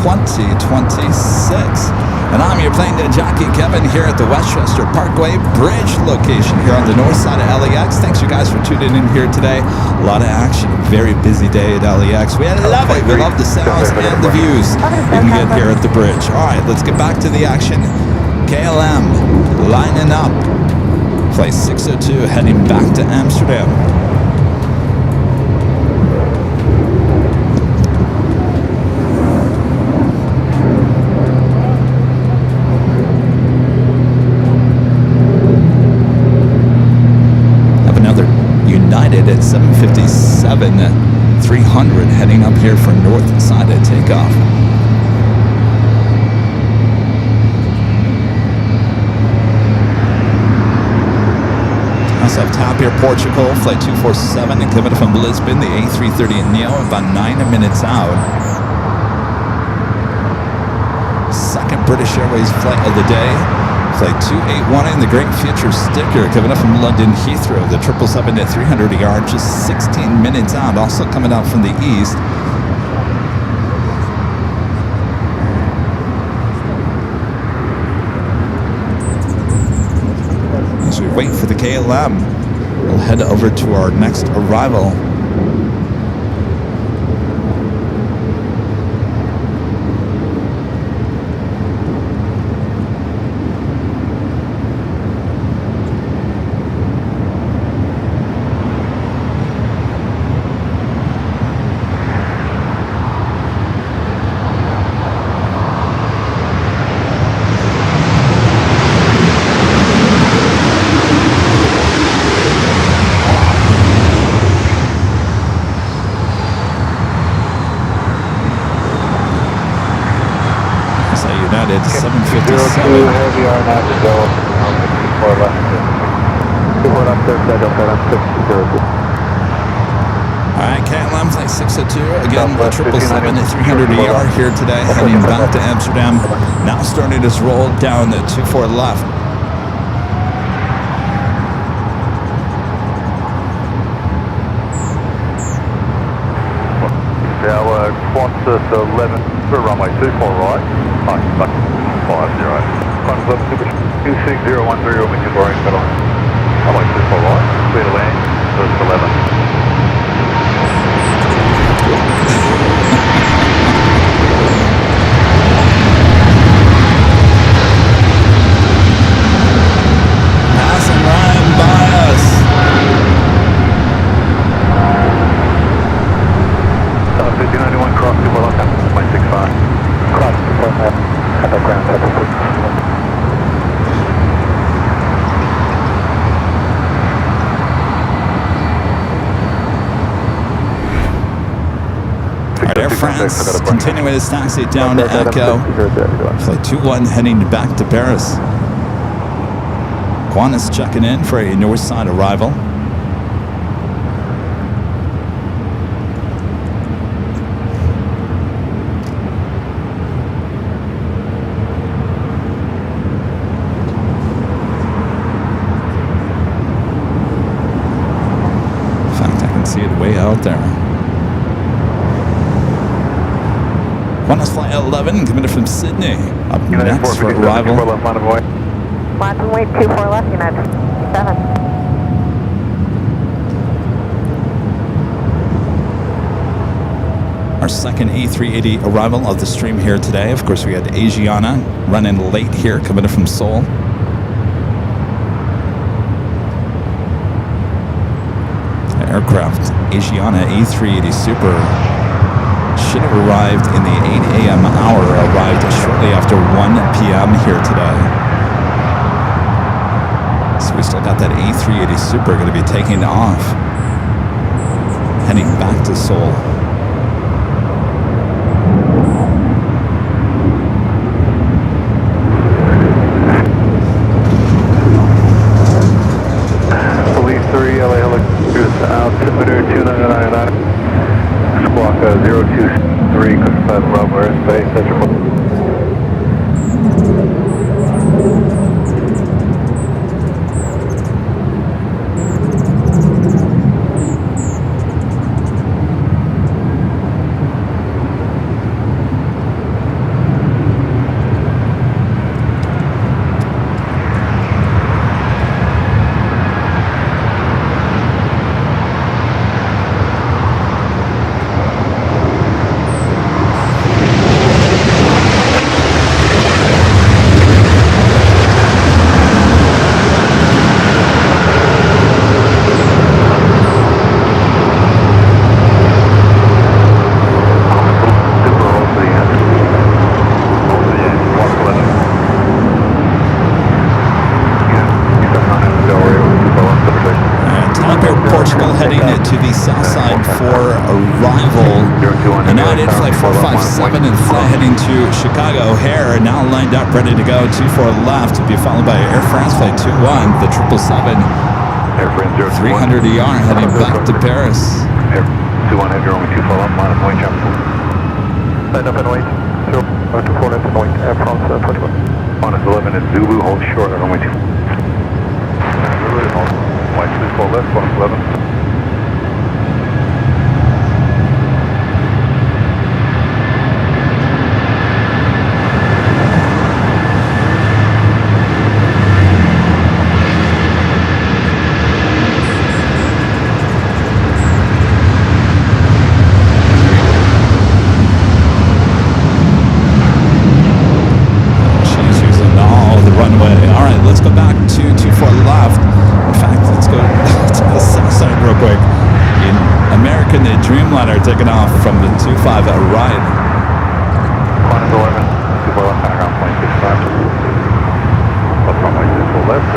2026. And I'm your Plane Jockey Kevin here at the Westchester Parkway Bridge location here on the north side of LAX. Thanks you guys for tuning in here today. A lot of action, very busy day at LAX. We love it. We love the sounds and the views you can get here at the bridge. All right, let's get back to the action. KLM lining up. Flight 602 heading back to Amsterdam. At 757 300 heading up here for north side of takeoff. Also have TAP here, Portugal, flight 247 and coming from Lisbon, the A330 Neo, about 9 minutes out. Second British Airways flight of the day. Flight 281 in the Great Future Sticker coming up from London Heathrow. The 777 at 300 ER, just 16 minutes out. Also coming out from the east. As we wait for the KLM, we'll head over to our next arrival. United 757. Heavy R now to go. 4 left. 4 left, schedule, Alright, KLM flight 602. Again, the 777 at 300 ER here today, heading back to Amsterdam. Now starting to roll down the 24 left. Our Qantas 11 for runway 24 right. 50. Qantas 26013 with your boring middle. Runway 24 right. Clear to land. First 11. Passing right by us. 1591 cross, 2 left, 0.65. Cross, 2 left, at the ground, at the 6. Air France continuing its taxi down to Echo. Flight 21 heading back to Paris. Qantas checking in for a north side arrival. can see it way out there. Qantas Flight 11 coming from Sydney. Up next for arrival. Watch and wait, 24 left, United 7. Our second A380 arrival of the stream here today. Of course, we had Asiana running late here, coming in from Seoul. Aircraft, Asiana A380 Super, should have arrived in the 8 a.m. hour, arrived shortly after 1 p.m. here today. So we still got that A380 Super going to be taking off, heading back to Seoul. Police 3, LA helicopters altimeter 2999. Squawk 023, classified Bravo airspace. That's your to the south side for arrival. United Flight 457 and flight heading to Chicago. O'Hare now lined up, ready to go. 24 left to be followed by Air France Flight 21, the 777. 300 ER heading back to Paris. Air 21, have your only 24 left, minus point jump. Line up and wait. 024 left and wait. Air France 21. Minus 11 at Zulu, hold short at runway 2. White 24 left, minus 11. Dreamliner taking off from the 25 ride. Qantas 11, 24 left, hang around point 65. Left runway 24 left,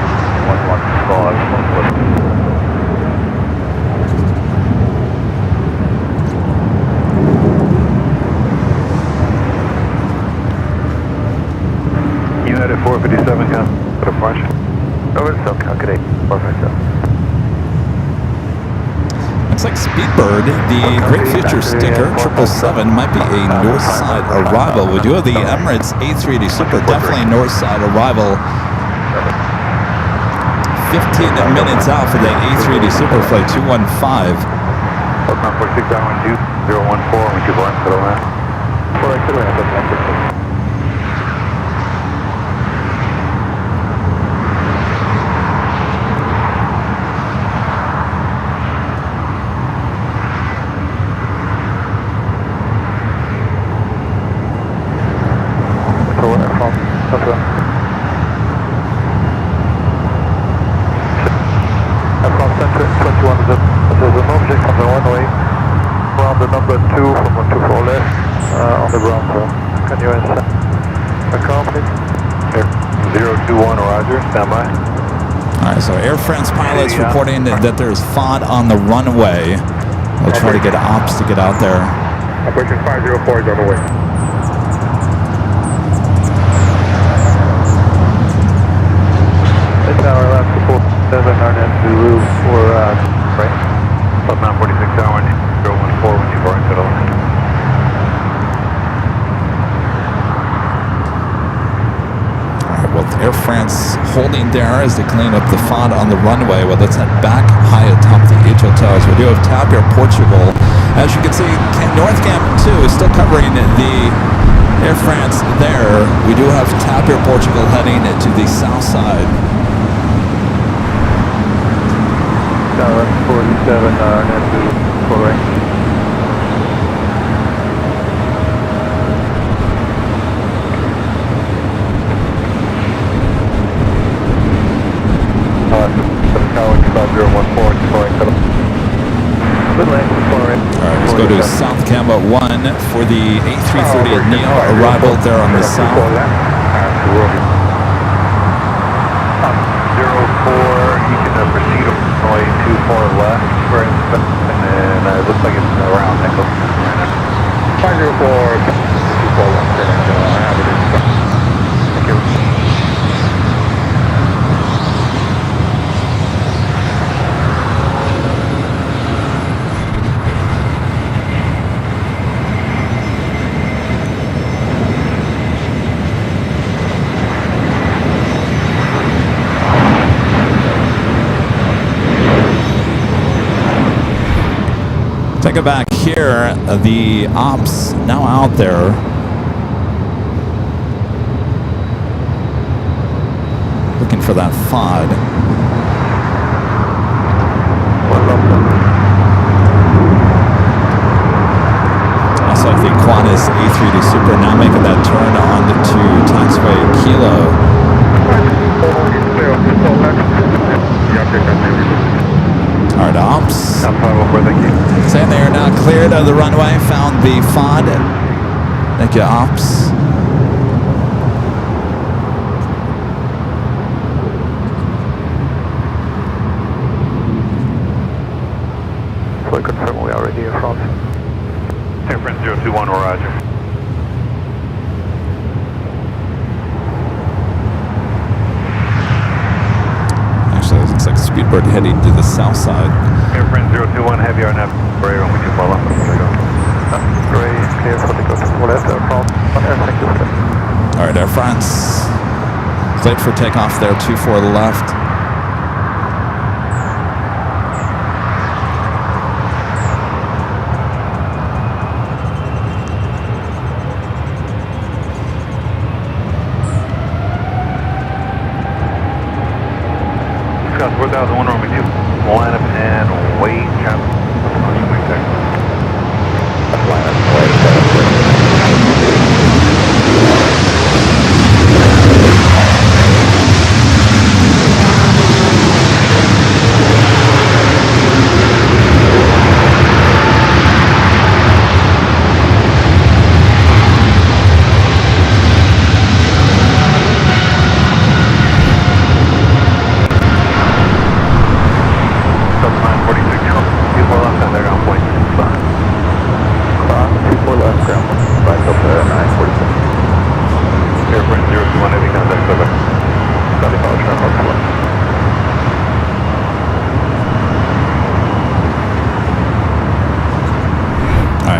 115. United 457, can put a punch. Over to self-calculate, 457. Looks like Speedbird, the Great Future sticker, 777, might be a north side arrival. We do have the Emirates A380 Super, definitely north side arrival. 15 minutes out for that A380 Super flight 215. 46 hour 2014, we keep on to the left. 4 exit ramp, that's 021, roger, stand by. Alright, so Air France pilots reporting that there's FOD on the runway. We'll try to get ops to get out there. Operation 504 is on the way. The tower left to 47 RNN Zulu for right. About 946 hour 014 when you burn to the line. With Air France holding there as they clean up the FOD on the runway. Well, let's head back high atop the each hotels. We do have Tapia, Portugal. As you can see, North Camp 2 is still covering the Air France there. We do have Tapia, Portugal heading to the south side. South 47, net to full range. Alright, let's go to South Cam 1 for the A330 Neo arrival there on the south. 04, you can proceed only 24 left, and then it looks like it's around Nickel. 504, 24 left, and have it in. Thank you. Take it back here, the ops now out there. Looking for that FOD. Also, I think Qantas A380 Super now making that turn on to taxiway Kilo. Alright, ops. Saying they are now cleared of the runway, found the FOD. Thank you, ops. So I confirm we are already in France. Air France 021, roger. Actually, it looks like Speedbird heading to the south side. Air France 021, heavy on that. Gray on we can follow. Gray, clear for the coast. Alright, Air France. Cleared for takeoff there, 24 left. Scott 4001 Roman 2. Line up and wait, cap. Line up and wait,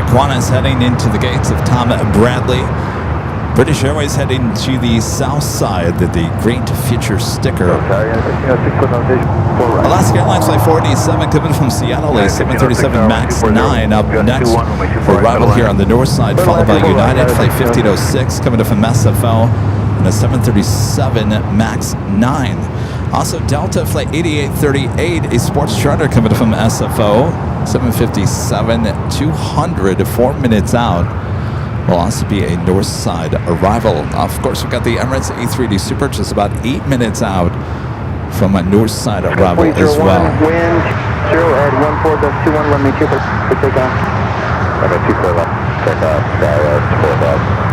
Qantas heading into the gates of Tom Bradley. British Airways heading to the south side, the Great Future sticker. Alaska Airlines Flight 487 coming from Seattle, a 737 MAX 9 up next for arrival here on the north side, followed by United Flight 1506 coming from SFO and a 737 MAX 9. Also Delta Flight 8838, a sports charter coming from SFO, 757 200, 4 minutes out. Will also be a north side arrival. Of course, we've got the Emirates A380 Super just about 8 minutes out from a north side arrival as well. Wind 0 at 14.21, let me take off. I'm at 24 left, take off, sky 4,000.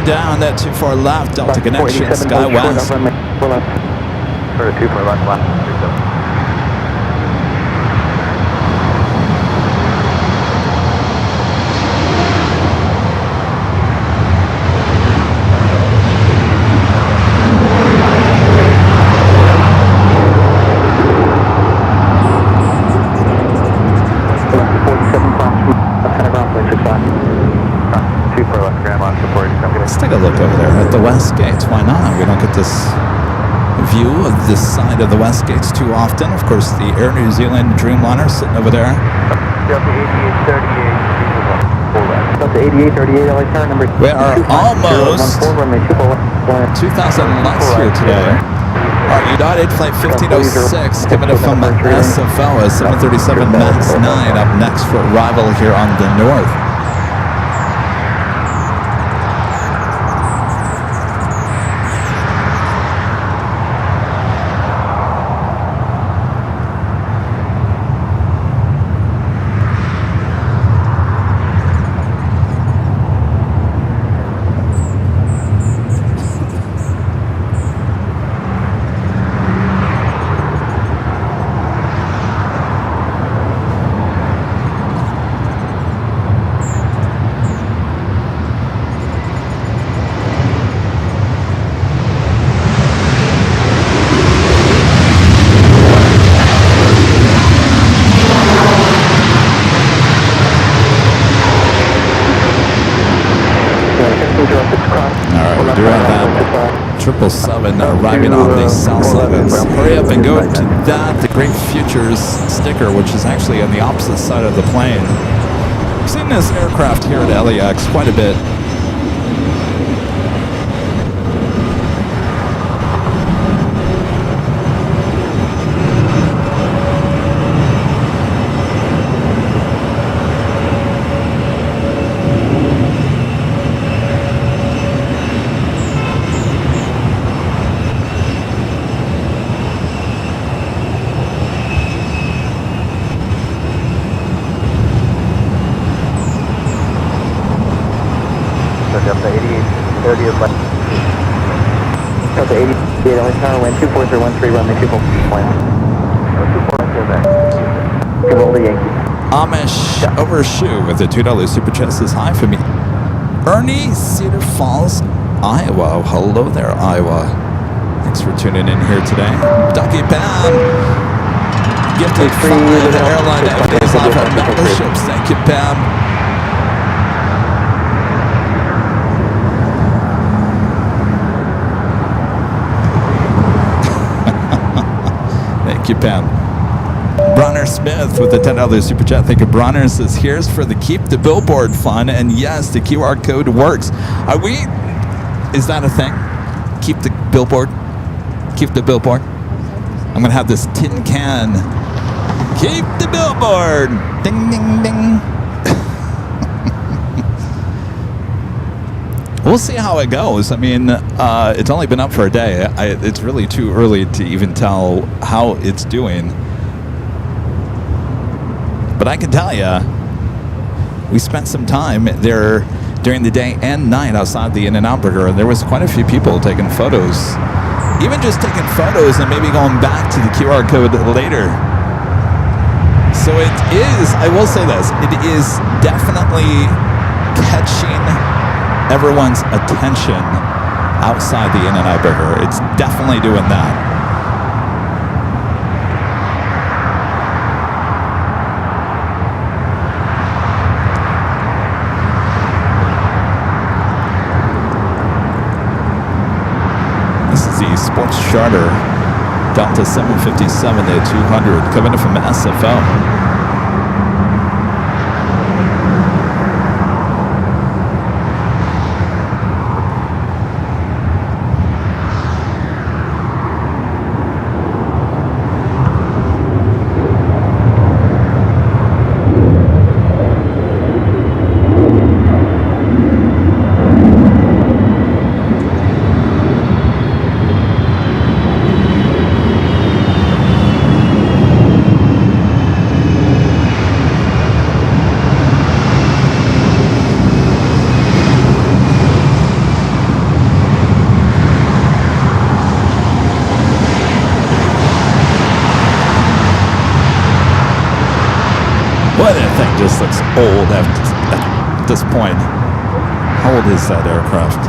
Down that 2 far left, Delta Connection, Sky West. 2 for left, left. look over there at the west gates. Why not? We don't get this view of this side of the west gates too often. Of course, the Air New Zealand Dreamliner sitting over there. Delta 8838, Delta 8838, LA tower number. We are almost 2,000 lux here today. United Flight 1506 coming up from SFO, a 737 MAX 9 up next for arrival here on the north. Alright, we do have that 777 arriving on the south side. Let's hurry up and go to that, the Great Futures sticker, which is actually on the opposite side of the plane. I've seen this aircraft here at LAX quite a bit. Delta 8830 is left. Delta 88, LA tower, wind 24013, runway 24 point. 24 back. Good old Yankee. Amish Overshoe with the $2 super chat says hi for me. Ernie, Cedar Falls, Iowa. Hello there, Iowa. Thanks for tuning in here today. Ducky Pam, gifted 5 Airline FDs off our memberships. Thank you, Pam. Thank you, Pam. Bronner Smith with the $10 super chat. Thank you. Bronner says, here's for the Keep the Billboard fun. And yes, the QR code works. Are we? Is that a thing? Keep the billboard? Keep the billboard? I'm going to have this tin can. Keep the billboard. Ding, ding, ding. We'll see how it goes. I mean, it's only been up for a day. It's really too early to even tell how it's doing. But I can tell you, we spent some time there during the day and night outside the In-N-Out Burger, and there was quite a few people taking photos. Even just taking photos and maybe going back to the QR code later. So it is, I will say this, it is definitely catching everyone's attention outside the In-N-Out Burger. It's definitely doing that. This is the Sports Charter Delta 757 to 200 coming in from SFO. Boy, that thing just looks old at this point. How old is that aircraft?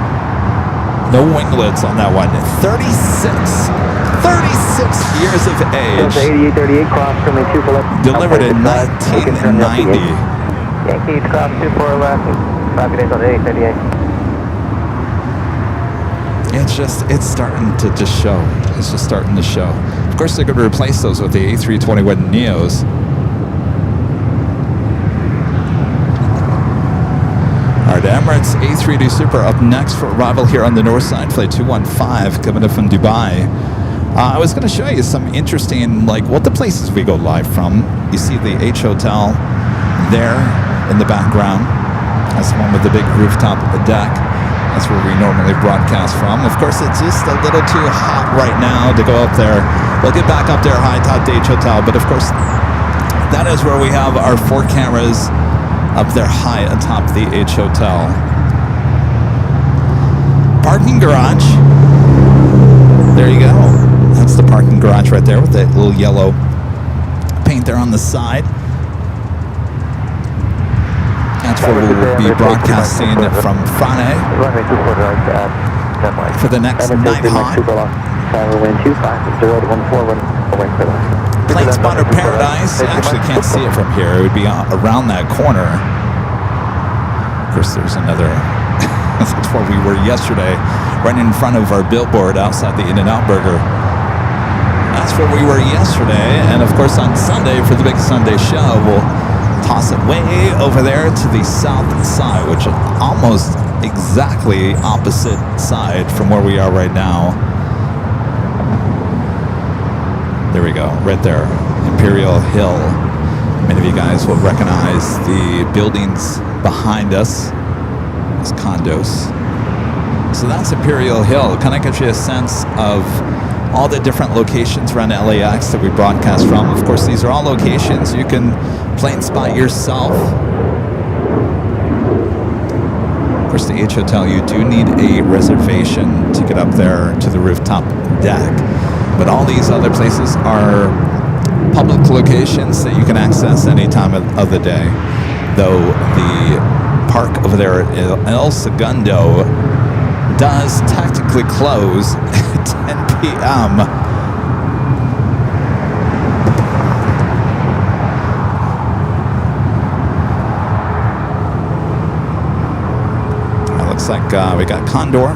No winglets on that one. 36 years of age. 8838 cross from 2 left. Delivered in 1990. Yankees cross 24 left. 5 days on 838. it's starting to just show. It's just starting to show. Of course, they're going to replace those with the A321 Neos. All right, Emirates A380 Super up next for arrival here on the north side, flight 215, coming in from Dubai. I was going to show you some interesting, like, what the places we go live from. You see the H Hotel there in the background. That's the one with the big rooftop deck. That's where we normally broadcast from. Of course, it's just a little too hot right now to go up there. We'll get back up there high top the H Hotel, but of course, that is where we have our 4 cameras up there high atop the H Hotel. Parking garage. There you go. That's the parking garage right there with that little yellow paint there on the side. That's where we'll be broadcasting from Frane for the next night haunt. Plane Spotter Paradise. You actually can't see it from here. It would be around that corner. Of course, there's another. That's where we were yesterday, right in front of our billboard outside the In-N-Out Burger. That's where we were yesterday. And of course, on Sunday, for the big Sunday show, we'll toss it way over there to the south side, which is almost exactly opposite side from where we are right now. There we go, right there, Imperial Hill. Many of you guys will recognize the buildings behind us as condos. So that's Imperial Hill. Kind of gives you a sense of all the different locations around LAX that we broadcast from. Of course, these are all locations you can plane spot yourself. Of course, the H Hotel, you do need a reservation to get up there to the rooftop deck. But all these other places are public locations that you can access any time of the day. Though the park over there at El Segundo does technically close at 10 p.m. It looks like we got Condor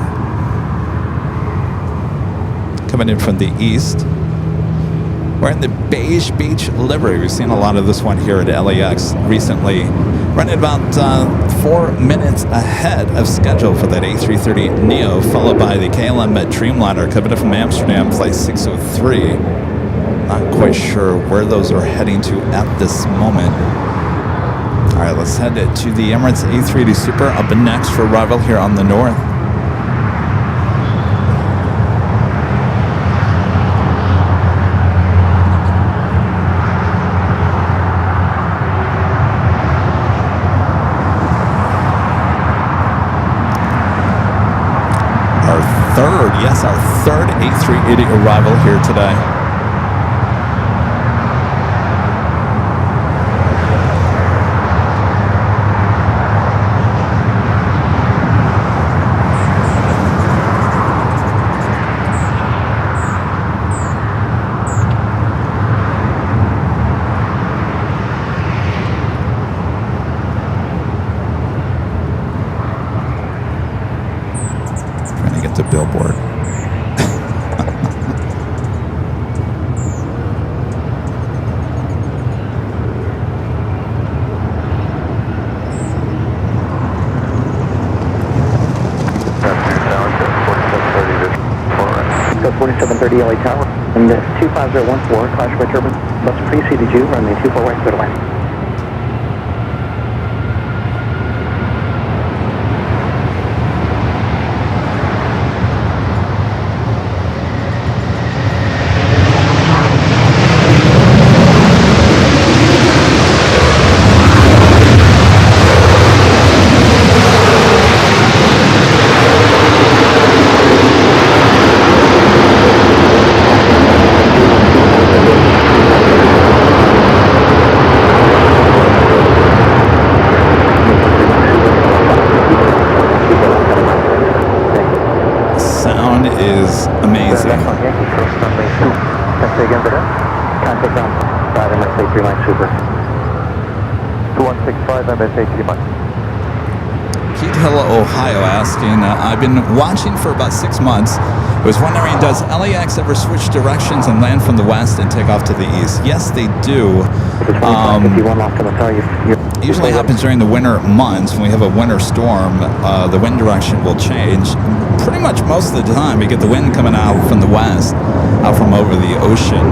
coming in from the east. We're in the beige beach livery. We've seen a lot of this one here at LAX recently. Running about 4 minutes ahead of schedule for that A330 Neo, followed by the KLM Dreamliner coming in from Amsterdam, flight 603. Not quite sure where those are heading to at this moment. All right, let's head to the Emirates A380 Super up next for arrival here on the north. Yes, our third A380 arrival here today. Trying to get the billboard. Go 4730 LA Tower, and 25014, clash by turbine. Bus preceded you, runway 24 right, clear to land. Is amazing. Mesquite Hill, Ohio, asking, I've been watching for about 6 months. I was wondering, does LAX ever switch directions and land from the west and take off to the east? Yes, they do. Usually happens during the winter months when we have a winter storm. The wind direction will change. Pretty much most of the time, we get the wind coming out from the west, out from over the ocean.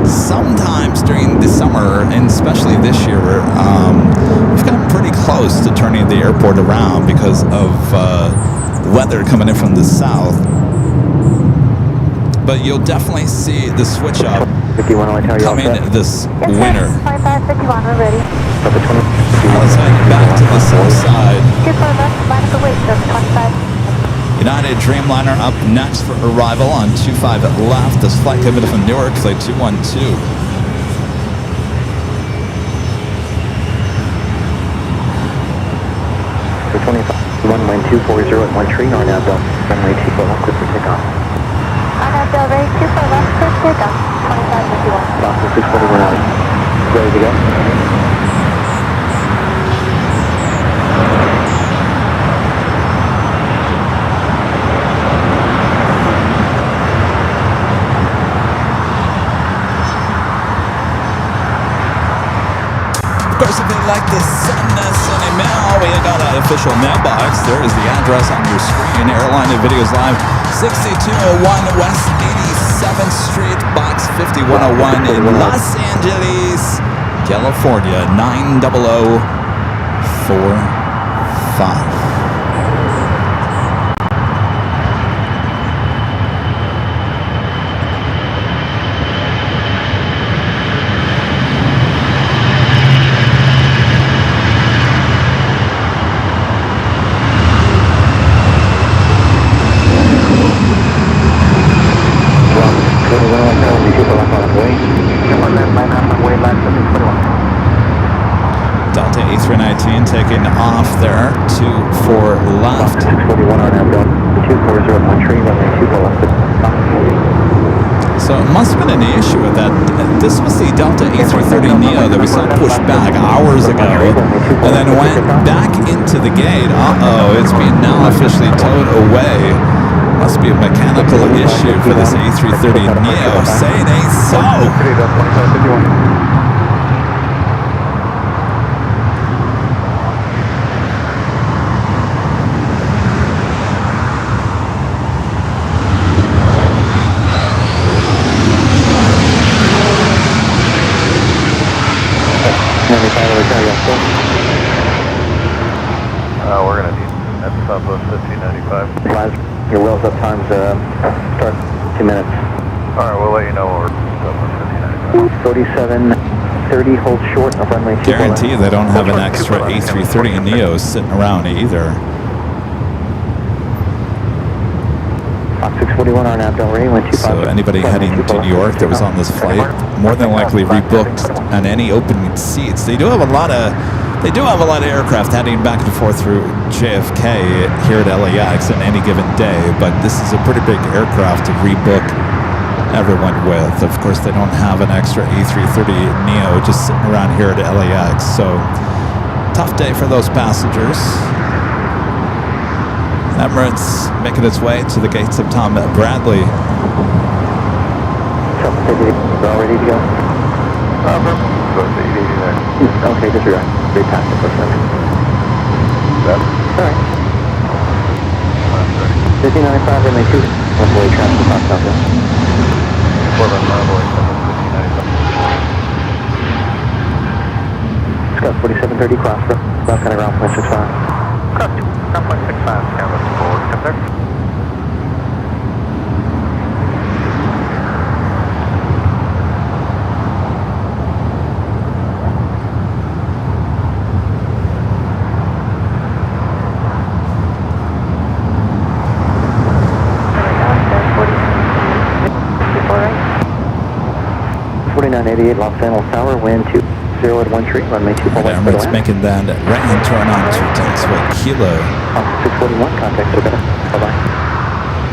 Sometimes during the summer, and especially this year, we've gotten pretty close to turning the airport around because of weather coming in from the south. But you'll definitely see the switch up coming this winter. 2551, we're ready. Let's head back to the south side. 24 left, minus the weight of 25. United Dreamliner up next for arrival on 25 left. This flight coming from Newark, flight 212. For 25, wind 240 at 1 tree, on now, runway 24 left, clear for takeoff. On that Del Rey, 24 left, clear for takeoff. 2551. Boston 641 out. Ready to go? Of course, if you like to send us any mail, we got an official mailbox. There is the address on your screen. Airline and Videos Live, 6201 West 87th Street, Box 5101 in Los Angeles, California, 90045. Delta A319 taking off there, 24 left. 641 on outbound, 240 at 1 tree, runway 24 left. So it must have been an issue with that. This was the Delta A330neo that we saw pushed back hours ago and then went back into the gate. It's being now officially towed away. Must be a mechanical issue for this A330neo. Saying ain't so. We're going to need at Southwest 1595. Your wheels up times start 2 minutes. All right, we'll let you know when we're Southwest 1595. 3730, hold short of runway 2. Guarantee they don't have an extra A330neo sitting around either. Fox 641 on Del Rey, 125. So anybody heading to New York that was on this flight more than likely rebooked on any open seats. They do have a lot of aircraft heading back and forth through JFK here at LAX on any given day, but this is a pretty big aircraft to rebook everyone with. Of course, they don't have an extra A330neo just sitting around here at LAX, so tough day for those passengers. Emirates making its way to the gates of Tom Bradley. All ready to go? Okay, disregard. They passed the first one. All right. 1595, runway 2. One-way traffic across Southwest. 1595. Scott 4730, cross for left kind of ground point 65. Cross 2, ground point 65, Canvas forward, come there. Los Angeles Tower, wind 20 at 1 tree, runway 24 left. Emirates making that right-hand turn on 210 Kilo. 641, contact to better. Bye-bye.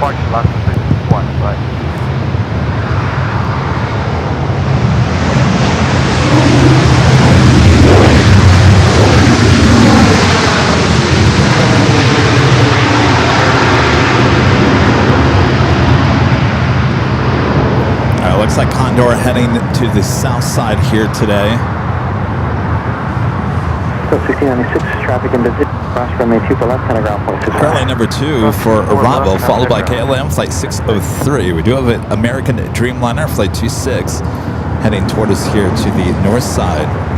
March last 61, bye. Condor heading to the south side here today. So 1696, traffic in position, cross runway 24 left, 10 ground point 6. Currently number 2 for arrival, followed by KLM flight 603. We do have an American Dreamliner flight 26 heading toward us here to the north side.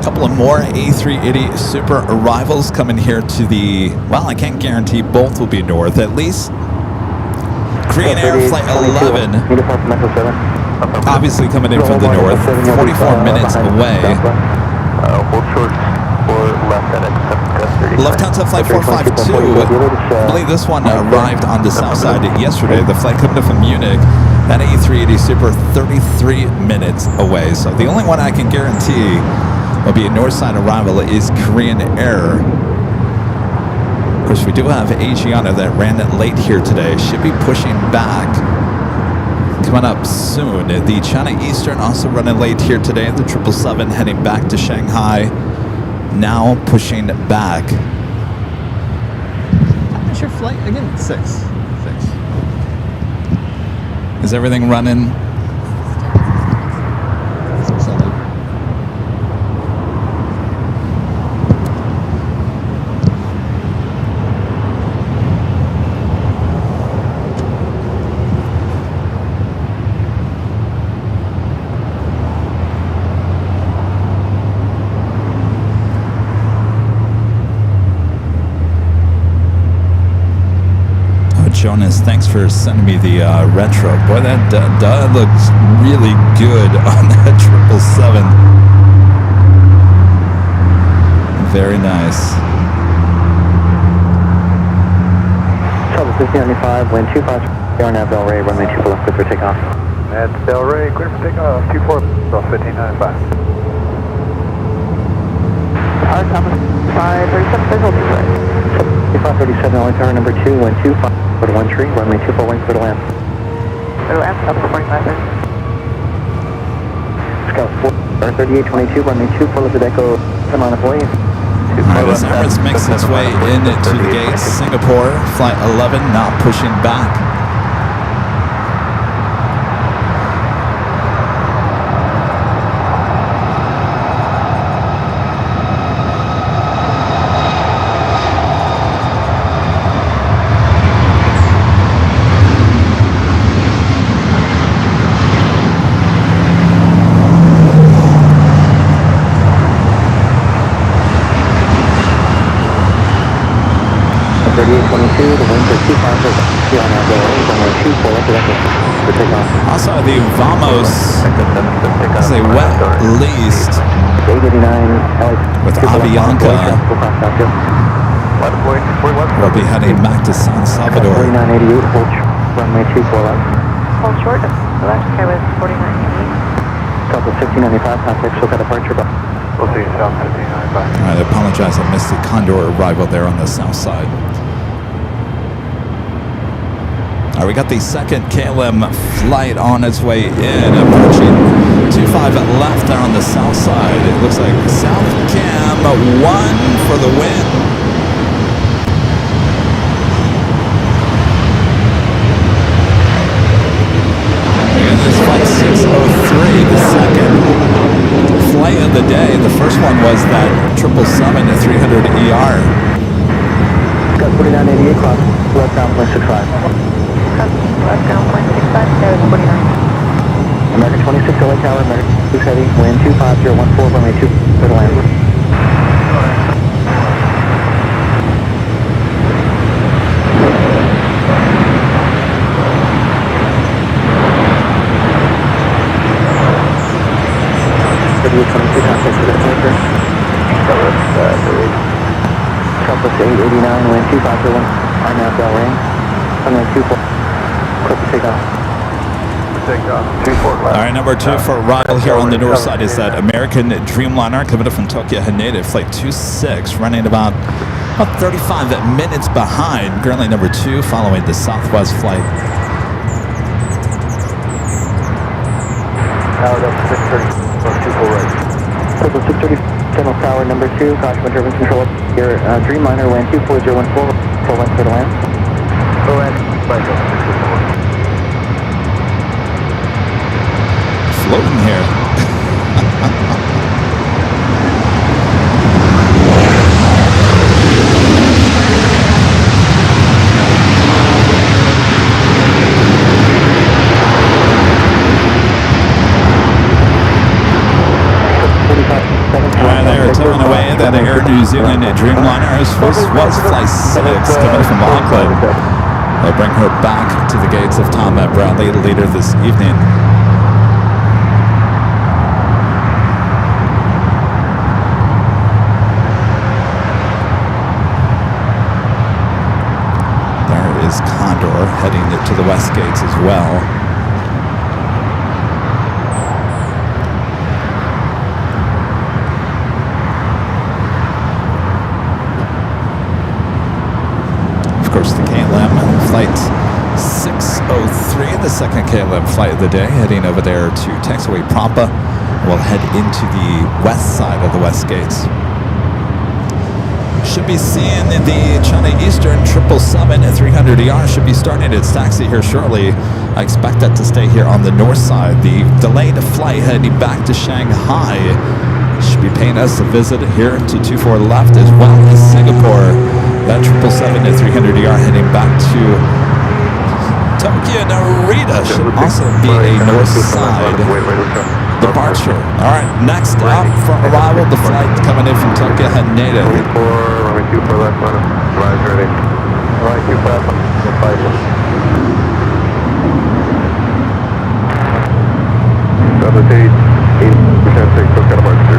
Couple of more A380 Super arrivals coming here to the, well, I can't guarantee both will be north, at least. Korean Air Flight 11, obviously coming in from the north, 44 minutes away. Hold short for left at X730. Lufthansa Flight 452, I believe this one arrived on the south side yesterday. The flight coming in from Munich, that A380 Super 33 minutes away. So the only one I can guarantee will be a north side arrival is Korean Air. Of course, we do have Asiana that ran it late here today. Should be pushing back. Coming up soon. The China Eastern also running late here today. The 777 heading back to Shanghai. Now pushing back. How's your flight? Again, 6. Is everything running? Jonas, thanks for sending me the retro. Boy, that looks really good on that 777. Very nice. Trouble 1595, wind 25, Nav Del Rey, runway 24 left, clear for takeoff. That's Del Rey, clear for takeoff, 24, 1595. Hard Thomas 537, visual to right. 537, only tower number 2, wind 25. Go to 13, runway 24 wings, go to land. Go to land, up to 45. Scout 4, 3822, runway 24, Lizard Echo, come on avoid. Alright, as Emirates makes its way into the gates, Singapore, flight 11, not pushing back. Also, the Vamos is a wet leased with Avianca. We'll be heading back to San Salvador. 4988, runway 24 left. Hold short, the left sky was 4988. Couple 1595, contact Soka departure. We'll see you south 1595. I apologize, I missed the Condor arrival there on the south side. All right, we got the second KLM flight on its way in, approaching 25 left there on the south side. It looks like South Cam 1 for the win. And this flight 603, the second flight of the day. The first one was that 777 to 300ER. Got 4988 clock, left down 0.65. Left down 0.65, there was 49. American 26, LA Tower, American 6 heavy, wind 25014, runway 2, clear to land. Compass 889, wind 2541, Nav Del Rey, runway 24, clip to take off. All right, number 2 for arrival here on the north side is that American Dreamliner coming up from Tokyo Haneda, flight 26, running about 35 minutes behind. Currently number 2 following the Southwest flight. Powered up 630, 24 right. Circle 630, Tunnel Tower number 2, caution with turbine control. Your Dreamliner, wind 24014, full length for the land. Go ahead, flight level 621. Floating here. They were towing away that Air New Zealand Dreamliner. This was Flight 6 coming from Auckland. They'll bring her back to the gates of Tom at Bradley later this evening. There is Condor heading to the west gates as well. Of course, the KLM flight 603, the second KLM flight of the day, heading over there to taxiway Prapa. We'll head into the west side of the west gates. Should be seeing the China Eastern 777 at 300ER should be starting its taxi here shortly. I expect that to stay here on the north side. The delayed flight heading back to Shanghai should be paying us a visit here to 24 left, as well as Singapore. That 777 at 300ER heading back to Tokyo Narita should also be a north side departure. All right, next up for arrival, the flight coming in from Tokyo heading native. Runway 24 left, rise ready. Runway 24 left, flight. Double 8%, 6, Tokyo departure.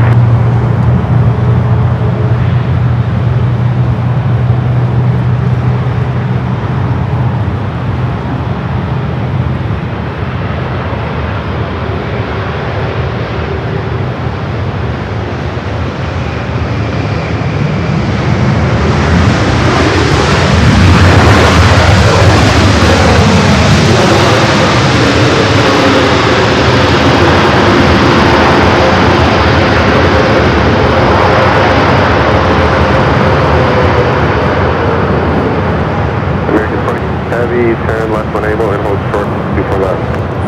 Turn left when able and hold short 24 left.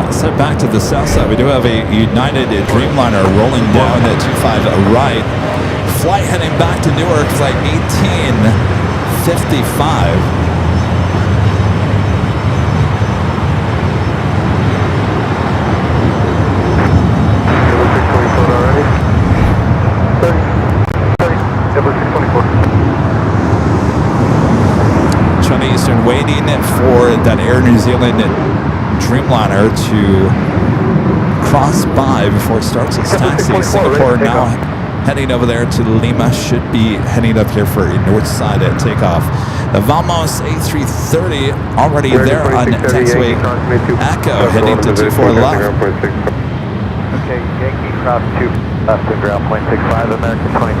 Let's head back to the south side. We do have a United Dreamliner rolling down at 25 right. Flight heading back to Newark, flight 1855. Eastern waiting for that Air New Zealand Dreamliner to cross by before it starts its taxi. Singapore now heading over there to Lima, should be heading up here for a north side at takeoff. The Vamos A330 already there on taxiway Echo, heading to 24 left. Okay, Yankee cross 2 left to ground point 65, American 20.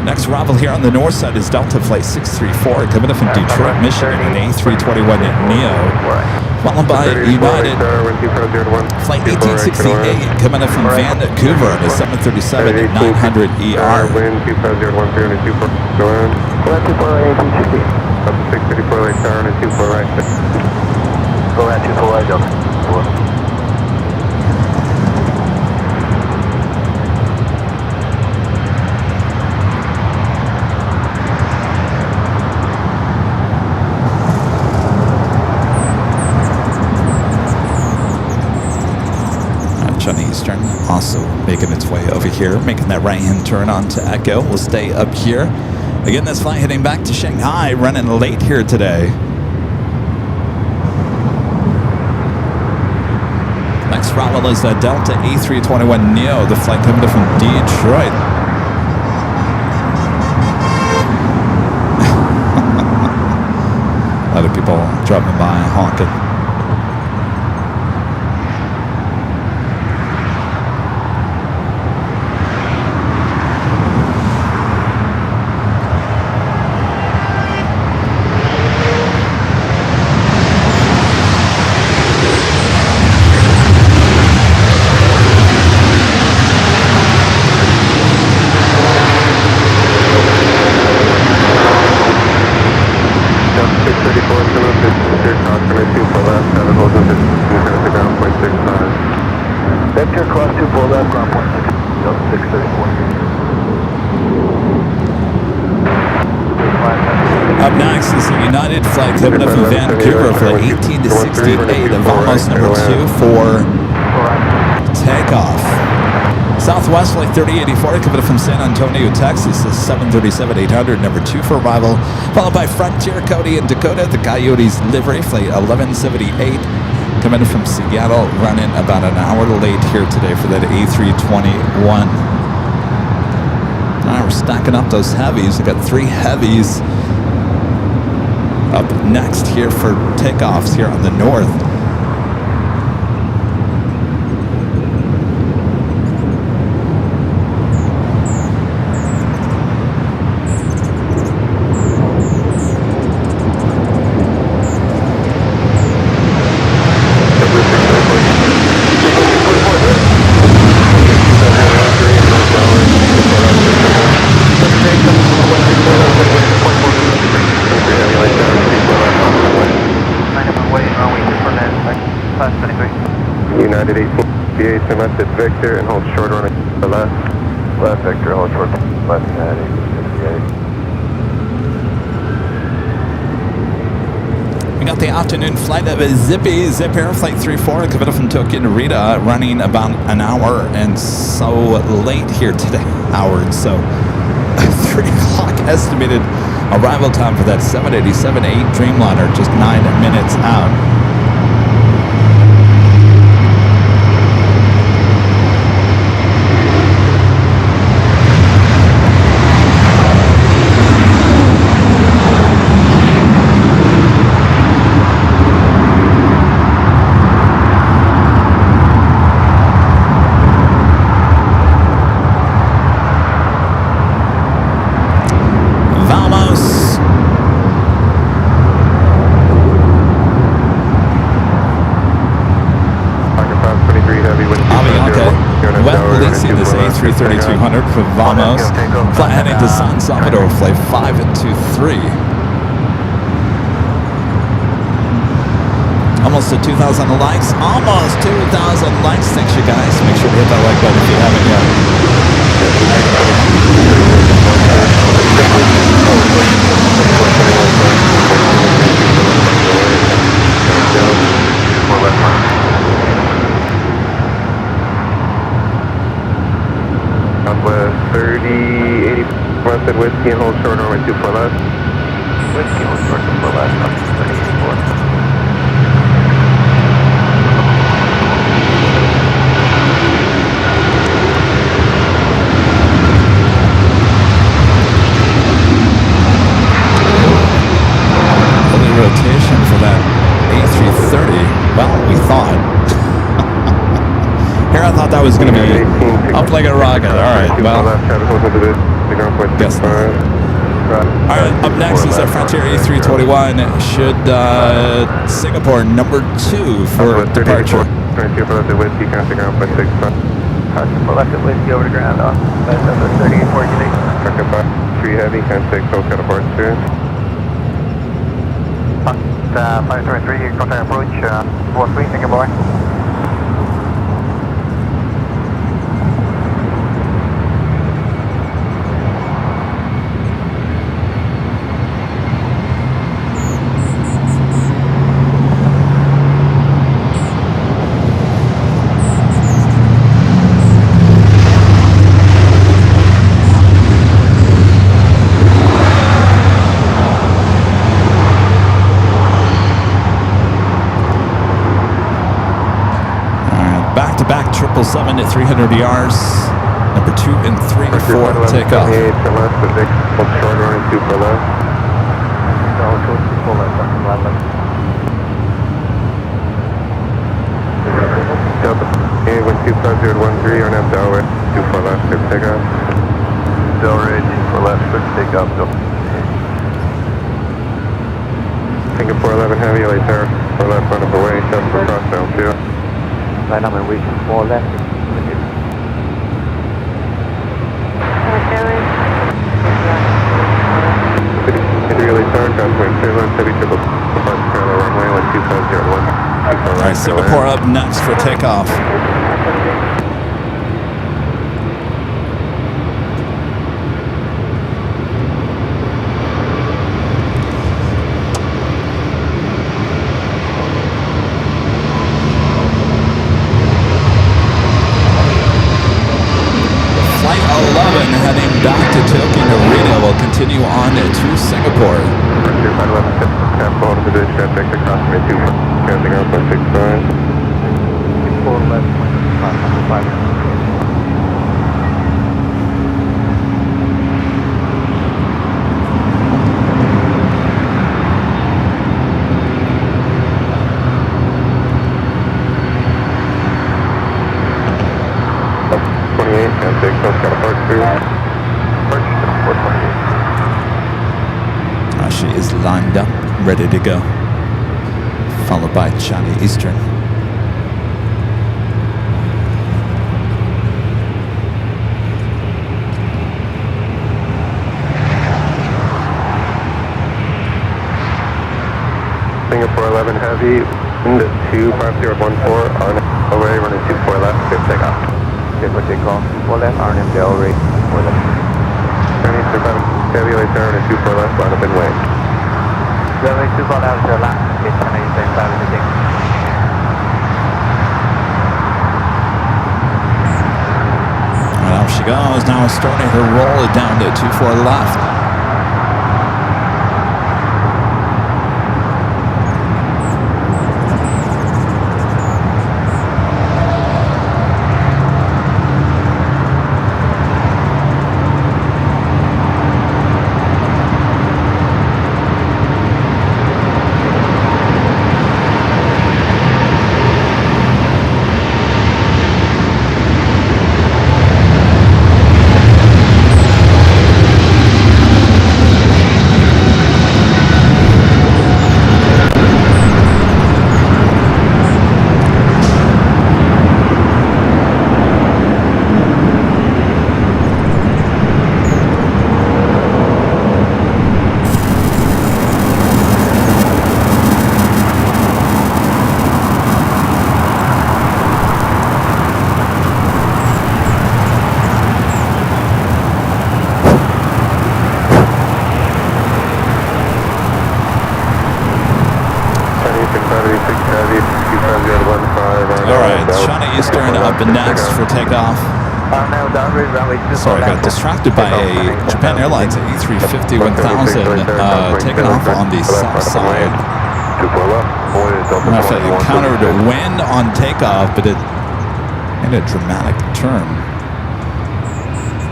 Next arrival here on the north side is Delta Flight 634 coming up from Detroit, Michigan, an A321 Neo, followed by United Flight 1868 coming up from Vancouver on a 737 at 900 ER. Wind 25013 go around. 634 late tower and 24 right. Go around 24 right, Delta. Eastern also making its way over here, making that right-hand turn onto Echo. We'll stay up here. Again, this flight heading back to Shanghai, running late here today. Next arrival is Delta A321 Neo, the flight coming in from Detroit. A lot of people dropping by, honking. Vector, cross runway 24 left, 7 holds up, descend to ground, 0.65. Vector, cross 24 left, ground 0.6, 634. Up next is the United flight coming up from Vancouver for the 18 to 68 of almost number 2 for takeoff. Southwest flight 3084 coming up from San Antonio, Texas, is 737-800, number 2 for arrival, followed by Frontier, Cody, and Dakota, the Coyotes livery, flight 1178, coming in from Seattle, running about an hour late here today for that A321. All right, we're stacking up those heavies. We got 3 heavies up next here for takeoffs here on the north. United 1858, cement at Victor and hold short on the left. Left Victor, hold short left United 1858. We got the afternoon flight of a Zip Air Flight 34 coming up from Tokyo to Narita, running about an hour and so late here today. Howard, so 3 o'clock estimated arrival time for that 787-8 Dreamliner, just 9 minutes out. A3200 for Vamos, flight heading to San Salvador, flight 523. Almost to 2,000 likes, almost 2,000 likes. Thanks you guys. Make sure to hit that like button if you haven't Southwest 3080 west at Whiskey and hold short runway 24 left. Whiskey, hold short 24 left, up to 3084. Early rotation for that A330. Well, we thought. Here I thought that was going to be up like a rocket. All right, well, guess not. All right, up next is our Frontier A321. Should Singapore number 2 for departure. Frontier for left at Whiskey, count the ground by 6. For left at Whiskey over to ground off. That's number 3848. Truck up 3 heavy, count 6, hold cut apart 2. 533, contact approach, 43, Singapore. Back 777 at 300 yards. Number 2 and 3 for takeoff. 28 for left, but Vic, hold short running 2 for left. Hold short 2 for left, Delta 8, 125.013 on M Delaware, 2 for left, good takeoff. Delray, 2 for left, good takeoff, Singapore 11 heavy, light there, for left, run up away, shut for cross down 2. Line number weak, 4 left. Really turn, cross wind, 2 1, 30 triple, parallel runway, All right, Singapore up next for takeoff. Flight 11 heading back to Tokyo Narita will continue on to Singapore. She is lined up, ready to go, followed by China Eastern. Singapore 11 heavy, wind 25014, RNM away, running 24 left, good takeoff. Good for takeoff. 4 left, RNM Del Rey. 4 left. Chinese surviving heavy, late turn, and 24 left, line up and way. Runway 24 left to LAX. Get China Eastern 5 to take. And off she goes, now starting her roll down to 24 left. Eastern up next for takeoff. Sorry, I got distracted by a Japan Airlines A350-1000 taking off on the south side. I encountered wind on takeoff, but it made a dramatic turn.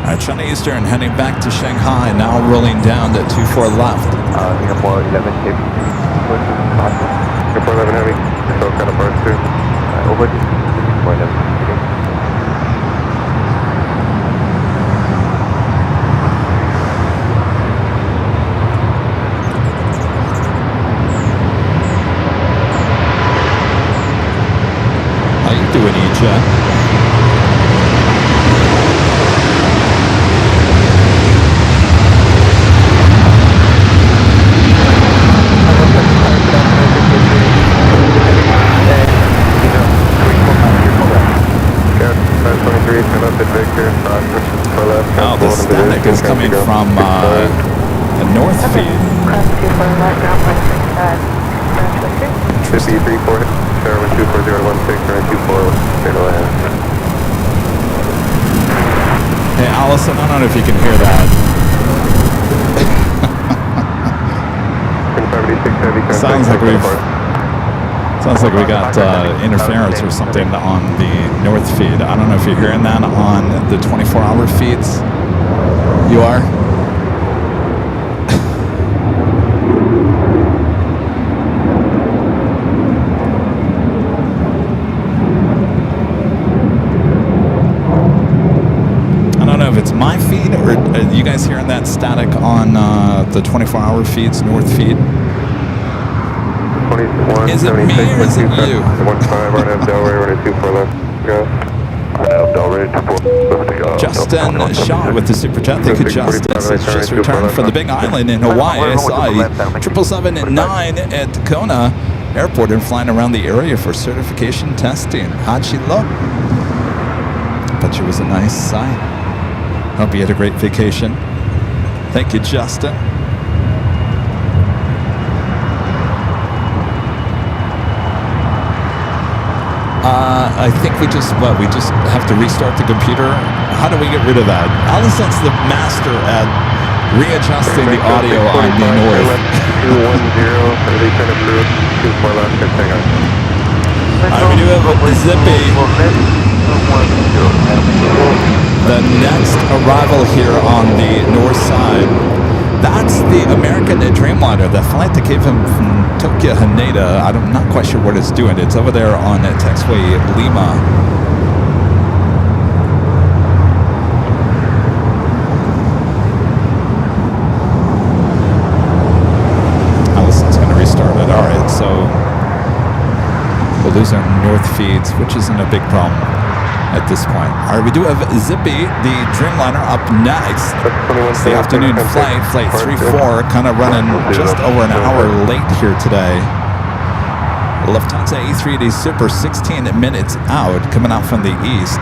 All right, China Eastern heading back to Shanghai, now rolling down to 24 left. Singapore 11 heavy. Singapore 11 heavy, so kind of burst too. Over to Singapore 11. How you doing, E-Jet? Oh, the static is coming from the north feed. Interesting. 34, Sherman 24016, 924, straight away. Hey, Allison, I don't know if you can hear that. Sounds like we got interference or something on the north feed. I don't know if you're hearing that on the 24-hour feeds. You are? I don't know if it's my feed or are you guys hearing that static on the 24-hour feeds, north feed? Is it me or is it you? 24 left. Justin Shaw with the Super Jet. Thank you, Justin. It's just returned from the Big Island in Hawaii. I saw a 777-9 at Kona airport and flying around the area for certification testing. How'd she look? Bet she was a nice sight. Hope you had a great vacation. Thank you, Justin. I think we just have to restart the computer. How do we get rid of that? Allison's the master at readjusting the audio on the north. 210, early turn approved, 24 left, good takeoff. We do have a Zippy. The next arrival here on the north side. That's the American Dreamliner, the flight that came from Tokyo Haneda. I'm not quite sure what it's doing. It's over there on Taxiway Lima. Allison's going to restart it. All right, so we'll lose our north feeds, which isn't a big problem at this point. All right, we do have Zippy, the Dreamliner, up next. It's the afternoon flight, flight 34, kind of running just over an hour late here today. Lufthansa A380 Super, 16 minutes out, coming out from the east.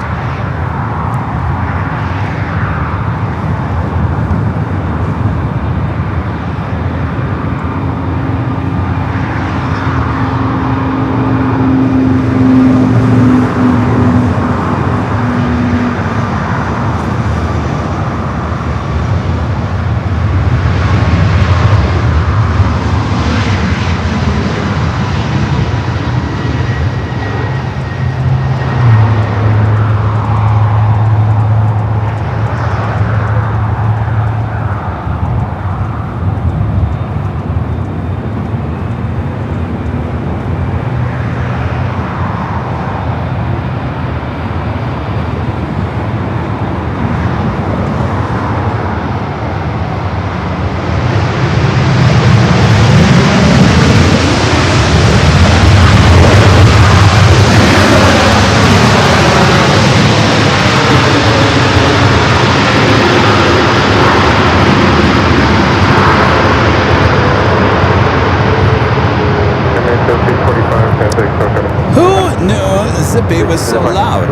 Zippy was so loud.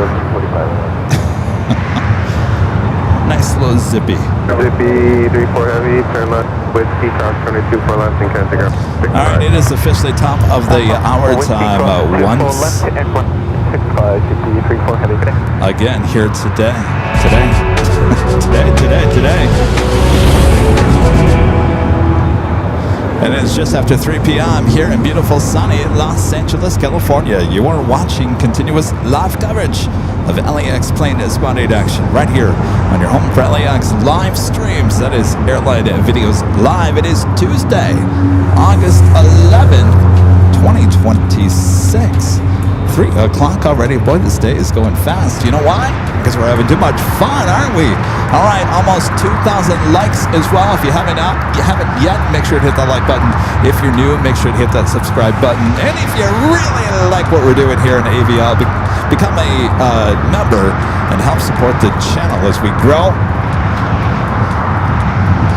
Nice little Zippy. Zippy 34 heavy, turn left, whiskey, cross 22 for left, and can't take off. All right, it is officially top of the hour time. Once again here today. And it's just after 3 p.m. here in beautiful sunny Los Angeles, California. You are watching continuous live coverage of LAX plane spotted action right here on your home for LAX live streams. That is Airline Videos Live. It is Tuesday, August 11th, 2026. 3 o'clock already. Boy, this day is going fast. You know why? Because we're having too much fun, aren't we? All right, almost 2,000 likes as well. If you haven't yet, make sure to hit that like button. If you're new, make sure to hit that subscribe button. And if you really like what we're doing here in AVL, become a member and help support the channel as we grow.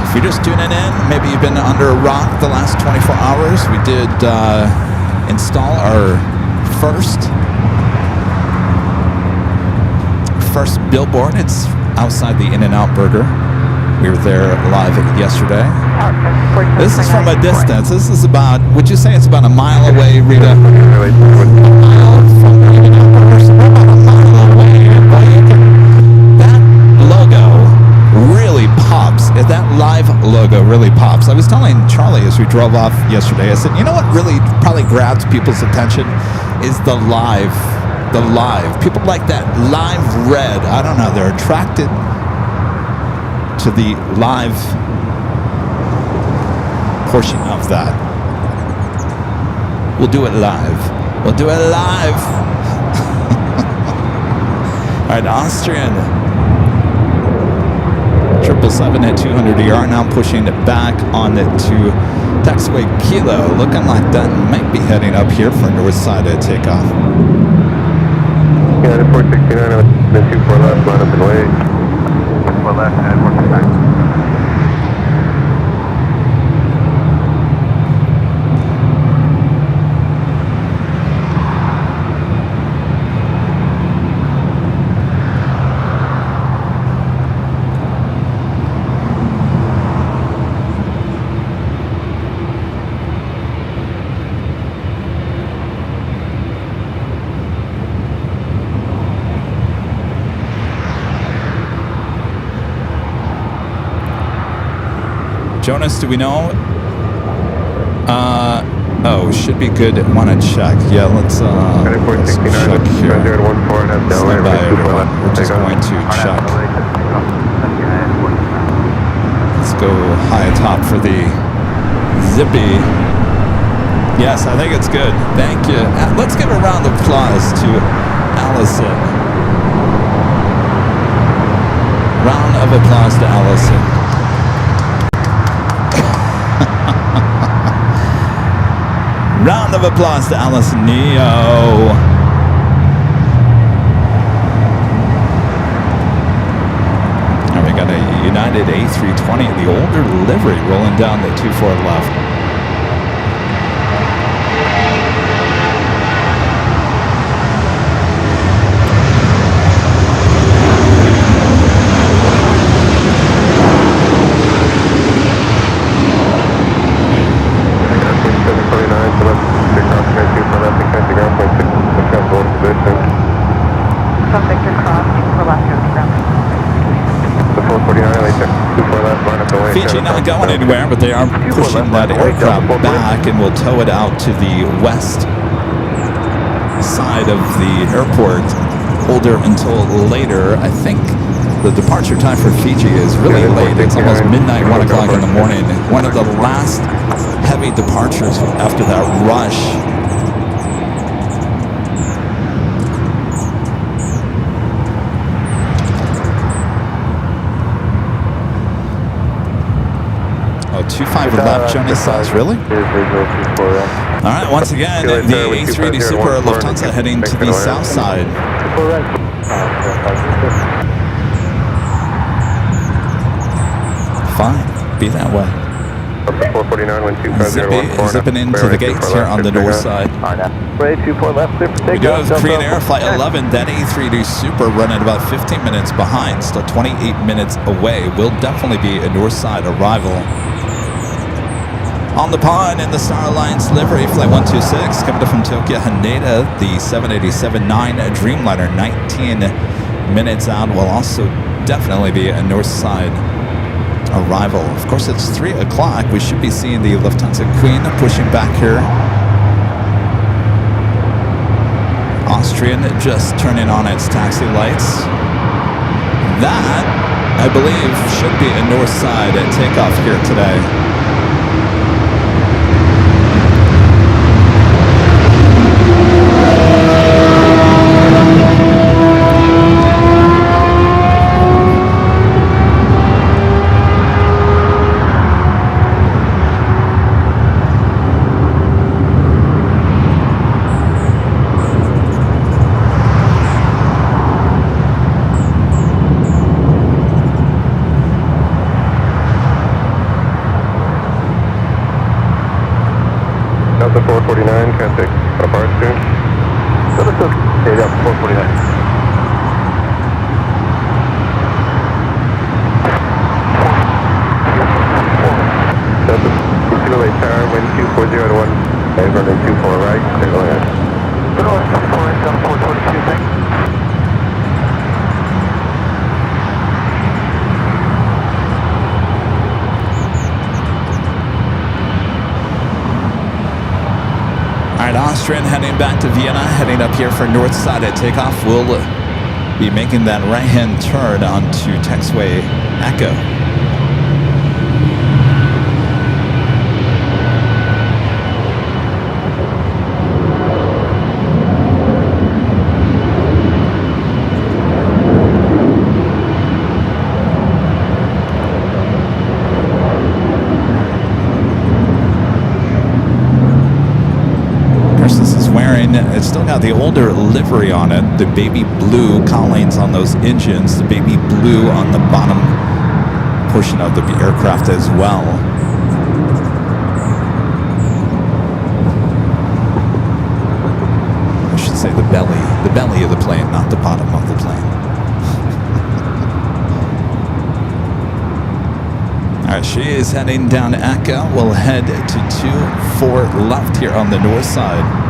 If you're just tuning in, maybe you've been under a rock the last 24 hours. We did install our first billboard. It's outside the In-N-Out Burger. We were there live yesterday. This is from a distance. This is about, would you say it's about a mile away, Rita? A mile from the In-N-Out Burger. So we're about a mile away. And that logo really pops. That live logo really pops. I was telling Charlie as we drove off yesterday, I said, you know what really probably grabs people's attention is the live. People like that live red. I don't know. They're attracted to the live portion of that. We'll do it live. All right, Austrian 777 at 200 ER now pushing it back on it to taxiway Kilo. Looking like that might be heading up here for north side of takeoff. Yeah, 469, then 24 left, line up and wait. 24 left, and 169. Jonas, do we know? Oh, should be good. Want to check? Yeah, let's check here. Stand by, everyone. We're just going to check. Let's go high top for the Zippy. Yes, I think it's good. Thank you. Let's give a round of applause to Allison. Round of applause to Allison. Round of applause to Allison Neo. And we got a United A320, the older livery, rolling down the 24 left. Fiji not going anywhere, but they are pushing that aircraft back and will tow it out to the west side of the airport. Hold her until later. I think the departure time for Fiji is really late. It's almost midnight, 1 o'clock in the morning. One of the last heavy departures after that rush. Oh, 25 left, Jonas says, really? All right, once again, the A380 Super Lufthansa heading to the south side. Fine, be that way. Zipping into the gates here on the north side. We do have Korean Air Flight 11, that A380 Super running about 15 minutes behind, still 28 minutes away. Will definitely be a north side arrival. On the pond in the Star Alliance livery, Flight 126, coming up from Tokyo, Haneda, the 787-9 Dreamliner, 19 minutes out, will also definitely be a north side arrival. Of course, it's 3 o'clock. We should be seeing the Lufthansa Queen pushing back here. Austrian just turning on its taxi lights. That, I believe, should be a north side takeoff here today. Delta 449, can take apart soon. Delta 449. Delta 208 tower, wind 240 to 1, running 24 right, clear to land. Delta 442, thanks. All right, Austrian heading back to Vienna, heading up here for north side at takeoff. We'll be making that right-hand turn onto taxiway Echo. It's still got the older livery on it, the baby blue cowlings on those engines, the baby blue on the bottom portion of the aircraft as well. I should say the belly of the plane, not the bottom of the plane. All right, she is heading down to Echo. We'll head to 24 left here on the north side.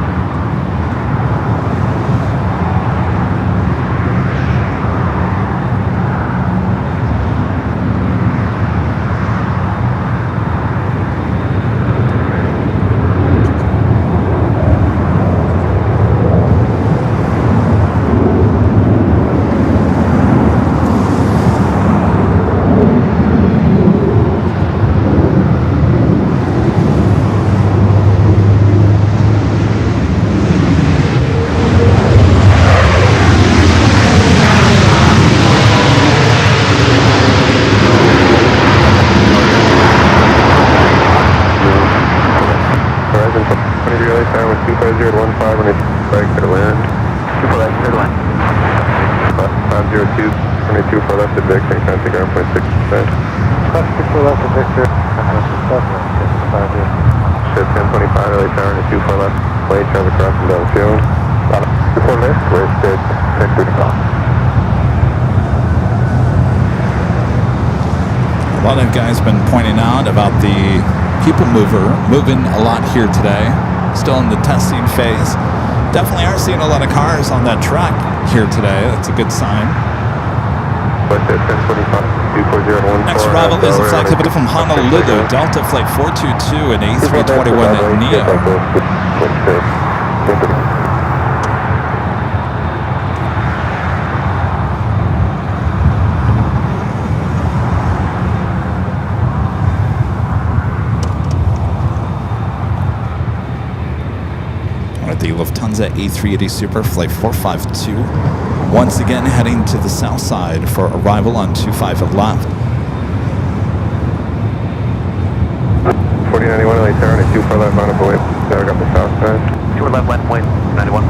runway 15, right, clear to land. 24 left, clear to land. 502, 22 for left at Victor, contact ground point 6%. 24 left at Victor. Ship 1025, LA tower, and 24 left, lane traffic crossing downfield. 24 left, we're stood 1035. A lot of guys been pointing out about the people mover moving a lot here today. Still in the testing phase. Definitely are seeing a lot of cars on that track here today. That's a good sign. But at 1025, 240 Next arrival is a flight pivoted from Honolulu, Delta Flight 422 and A321 NEO. The Lufthansa A380 Super Flight 452, once again heading to the south side for arrival on 25 at left. 4091, LA tower, and 24 left, on the way, there up the south side. 2 left, land point 91.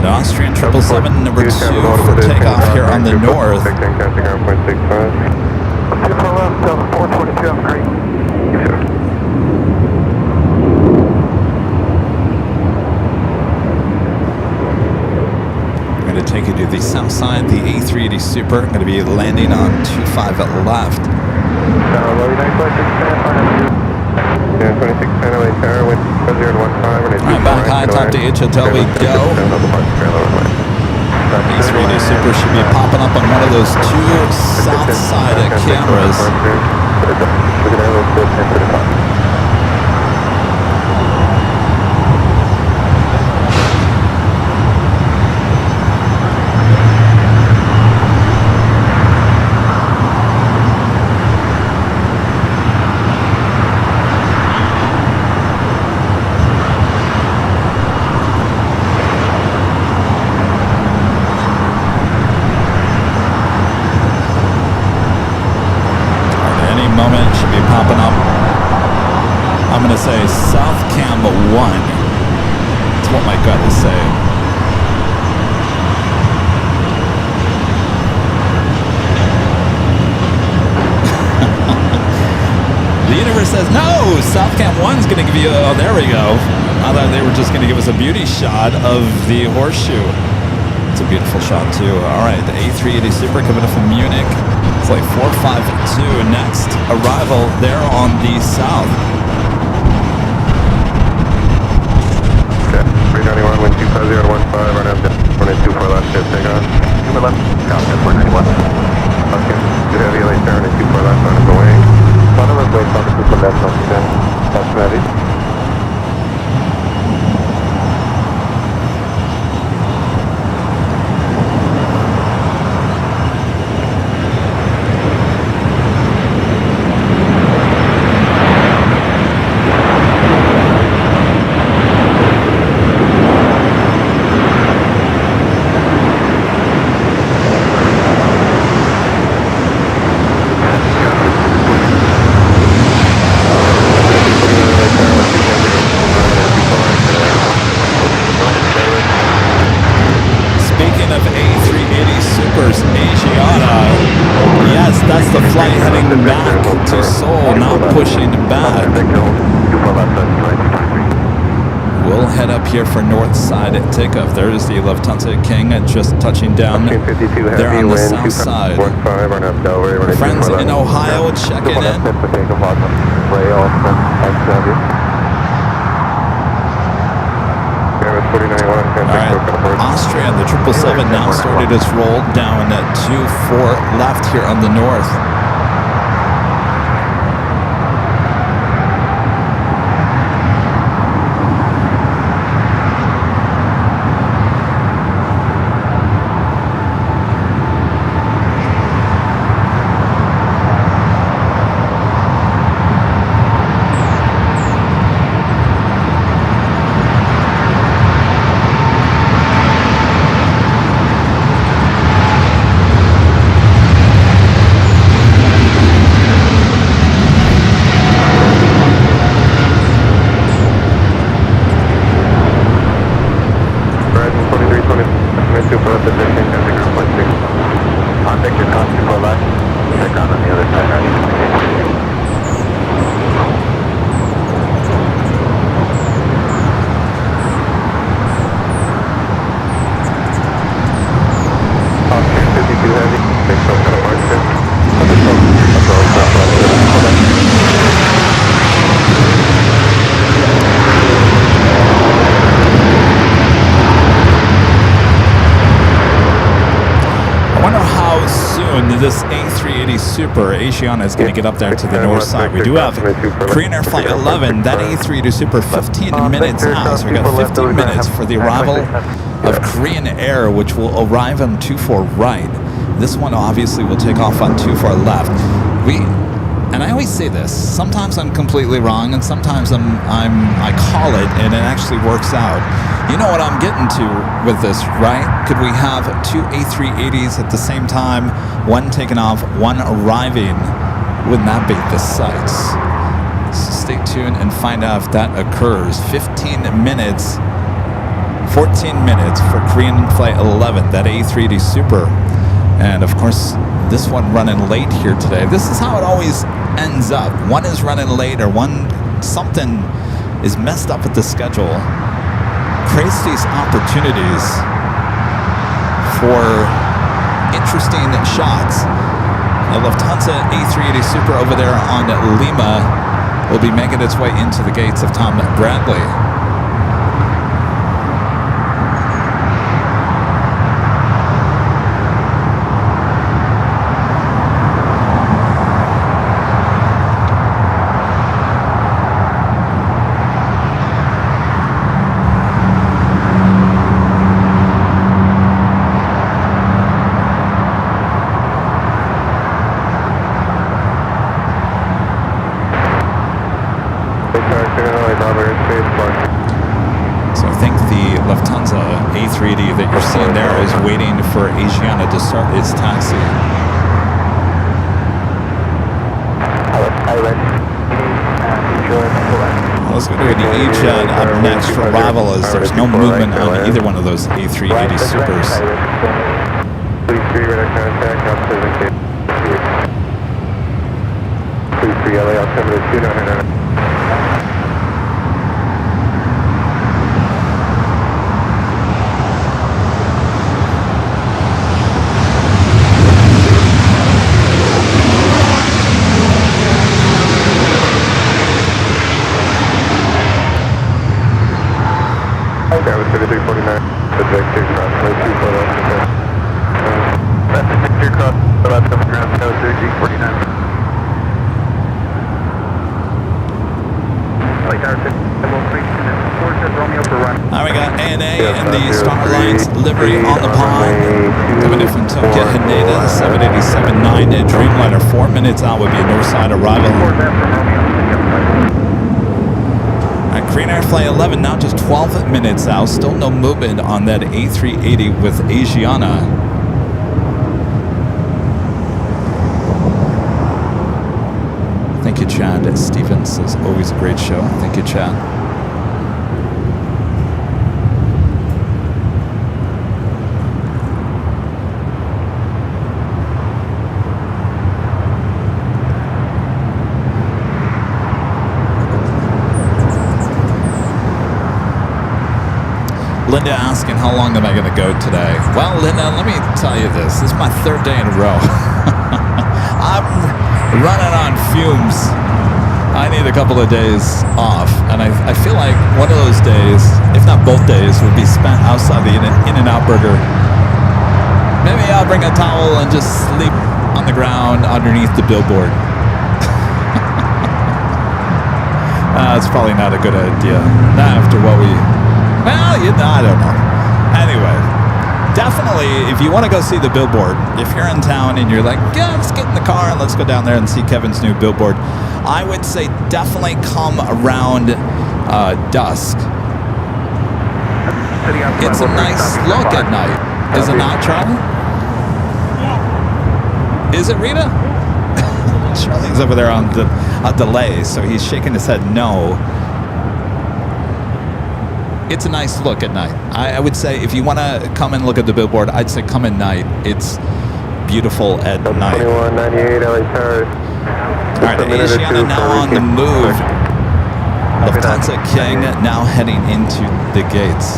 Austrian 777 number 2 for takeoff here on the north. 16, contact ground point 65. 24 left, Delta 422, I'm great. I'm going to take you to the south side, the A380 Super. I'm going to be landing on 25 at left. Yeah, 2610 LA tower, wind 015, and All right, back high, top to H until we go. A380 Super should be popping up on one of those two south side cameras. Moment should be popping up. I'm going to say South Cam 1. That's what my gut is saying. The universe says no. South Cam 1's going to give you. Oh, there we go. I thought they were just going to give us a beauty shot of the horseshoe. It's a beautiful shot too. All right, the A380 Super coming up from Munich. Flight 452, next arrival there on the south. Okay, 391, wind 25015, run up, running 24 left, ship take on. 2 left, Delta 491. Okay, good heavy LA tower, and 24 left, on the way. One of them goes on to the left, that's ready. That's the flight heading back to Seoul, not pushing back. We'll head up here for north side at takeoff. There's the Lufthansa King just touching down there on the south side. Friends in Ohio checking in. Alright, Austrian, the 777 now started its roll down 2-4 left here on the north. This A380 Super Asiana is going to get up there to the north side. We do have Korean Air Flight 11, that A380 Super 15 minutes out. So we got 15 minutes for the arrival of Korean Air, which will arrive on 24 right. This one obviously will take off on 24 left. And I always say this, sometimes I'm completely wrong and sometimes I call it and it actually works out. You know what I'm getting to with this, right? Could we have two A380s at the same time, one taking off, one arriving? Wouldn't that be the sights? So stay tuned and find out if that occurs. 15 minutes, 14 minutes for Korean Flight 11, that A380 Super. And of course, this one running late here today. This is how it always ends up. One is running late or something is messed up with the schedule. Creates these opportunities for interesting shots. The Lufthansa A380 Super over there on Lima will be making its way into the gates of Tom Bradley. A380 that you're seeing there is waiting for Asiana to start its taxi. Let's go to the E-Jet up next for arrival as there's no movement on either one of those A380 Supers. Please 3 radar contact, altimeter 3 LA, altimeter 2999. Now we got ANA and the Star Alliance livery on the pond. Coming in from Tokyo Haneda, 787-9 Dreamliner. 4 minutes out would be a north side arrival. Alright, Korean Air Flight 11 now just 12 minutes out. Still no movement on that A380 with Asiana. Thank you, Chad. Stevens says, always a great show. Thank you, Chad. Linda asking, how long am I going to go today? Well, Linda, let me tell you this. This is my third day in a row. I'm running on fumes. I need a couple of days off, and I feel like one of those days, if not both days, would be spent outside the In-N-Out Burger. Maybe I'll bring a towel and just sleep on the ground underneath the billboard. That's probably not a good idea. Not after what we... Well, I don't know. Anyway, definitely, if you want to go see the billboard, if you're in town and you're like, yeah, let's get in the car and let's go down there and see Kevin's new billboard, I would say definitely come around dusk. It's a nice look at night. Is it not, Charlie? Is it, Rita? Charlie's over there on a delay, so he's shaking his head no. It's a nice look at night. I would say if you want to come and look at the billboard, I'd say come at night. It's beautiful at night. 2198 LA Tower. All right, the Asiana now on the move. Lufthansa King now heading into the gates.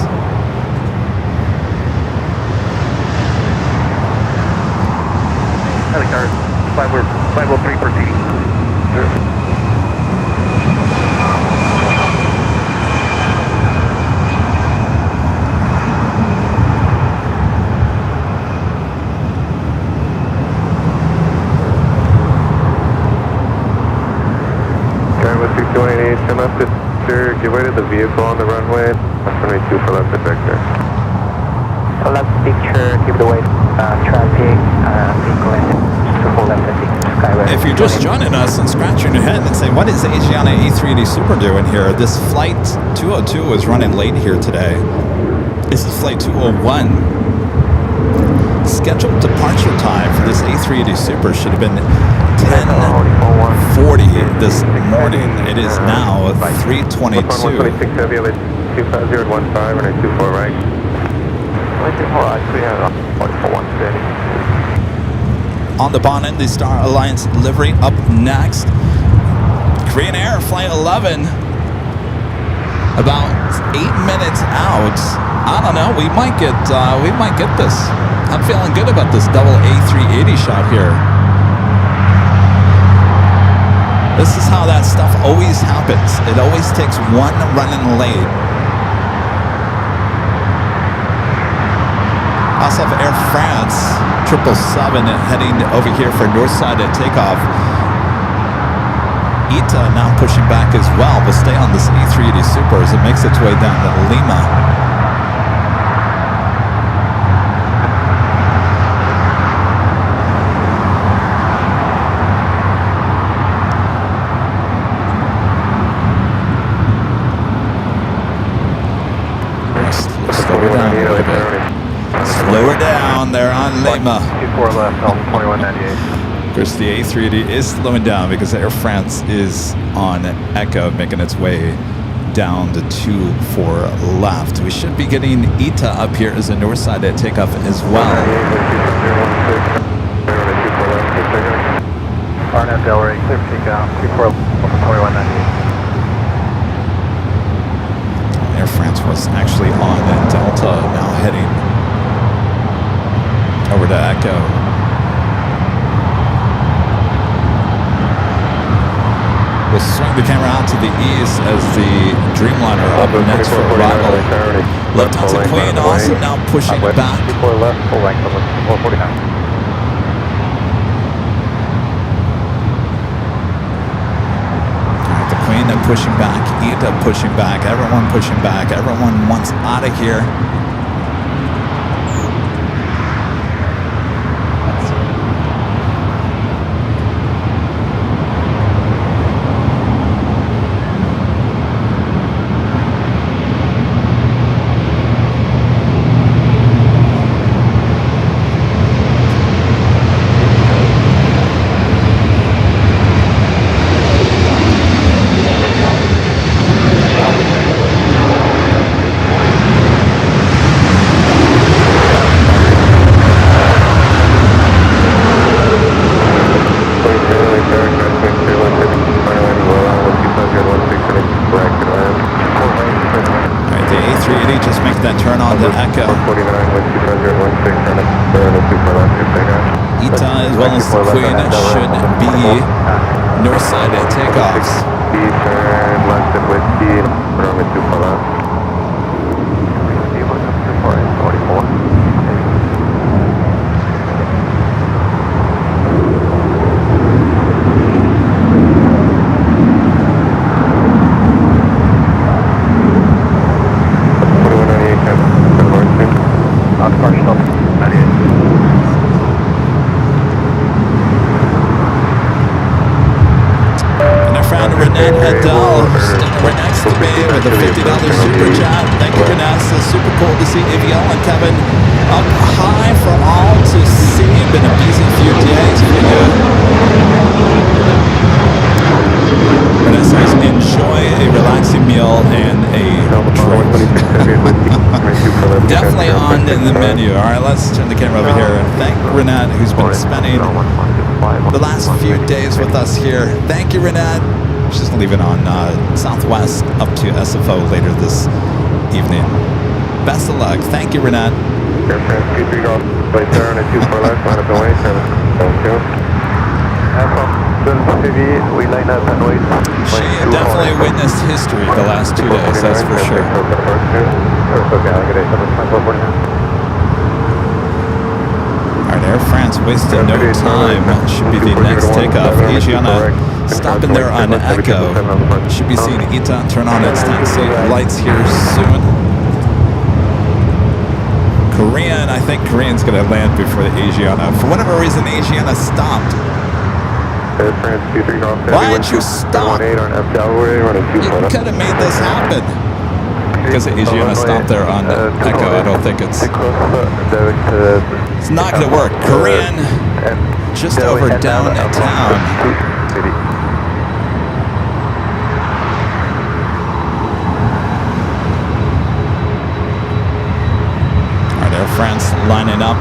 LA Tower, 503 proceeding. Come up to sir, give way to the vehicle on the runway. 22 for left vector. So left picture, give the way traffic, vehicle engine, just to hold up the skyway. If you're just joining us and scratching your head and saying, what is the Asiana A380 Super doing here? This flight 202 is running late here today. This is flight 201. Scheduled departure time for this A380 Super should have been 10:40 this morning. It is now 3:22. 126 heavy, 25015 and a 24 right. 44 steady. On the bonnet, the Star Alliance livery up next. Korean Air Flight 11. About 8 minutes out. I don't know. We might get this. I'm feeling good about this double A380 shot here. This is how that stuff always happens. It always takes one running late. Also have Air France 777 heading over here for Northside at takeoff. ITA now pushing back as well. We'll stay on this A380 Super as it makes its way down to Lima. Slow her down, they're on Lima. 24 left, 2198. Of course, the A380 is slowing down because Air France is on Echo, making its way down to 24 left. We should be getting ITA up here as a north side at takeoff as well. RNF Delray, clear takeoff, 2198. Air France was actually on Delta, now heading over to Echo. We'll swing the camera out to the east as the Dreamliner up next for arrival. Lufthansa Queen also now pushing back. 24 left, full length of 449. Queen pushing back, ITA pushing back, everyone pushing back, everyone wants out of here. ITA as well as the Queen should be north side takeoffs. Turn left and whiskey, runway 24 left. 44. Renee Adele, standing right next to me with a $50 super chat. Thank you, Renee. So super cool to see Aviel and Kevin up high for all to see. Been a busy few days for you. Renee says, enjoy a relaxing meal and a drink. Definitely on in the menu. All right, let's turn the camera over here and thank Renee, who's been spending the last few days with us here. Thank you, Renee. She's leaving on Southwest up to SFO later this evening. Best of luck. Thank you, Renat. Air France 23 Golf, place there on a 24 left, line up and wait, service 72. We line up and wait. She definitely witnessed history the last 2 days, that's for sure. Alright, Air France wasted no time. Should be the next takeoff. Asiana stopping there on Echo. Should be seeing ITA turn on its taxi lights here soon. Korean, I think Korean's going to land before the Asiana. For whatever reason, the Asiana stopped. Why did you stop? You could have made this happen. Because the Asiana stopped there on Echo, I don't think it's not going to work. Korean just over downtown. All right, Air France lining up.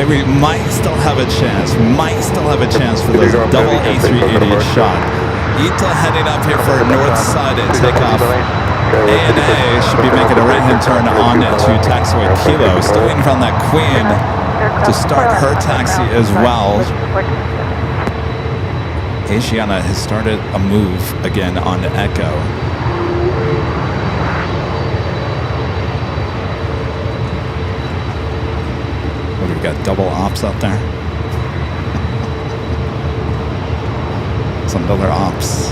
We might still have a chance. For those double A380 shot. ITA heading up here for north side at takeoff. ANA should be making a right-hand turn on to taxiway Kilo. Still waiting from that Queen to start her taxi as well. Asiana has started a move again on Echo. We've got double ops up there. Some other ops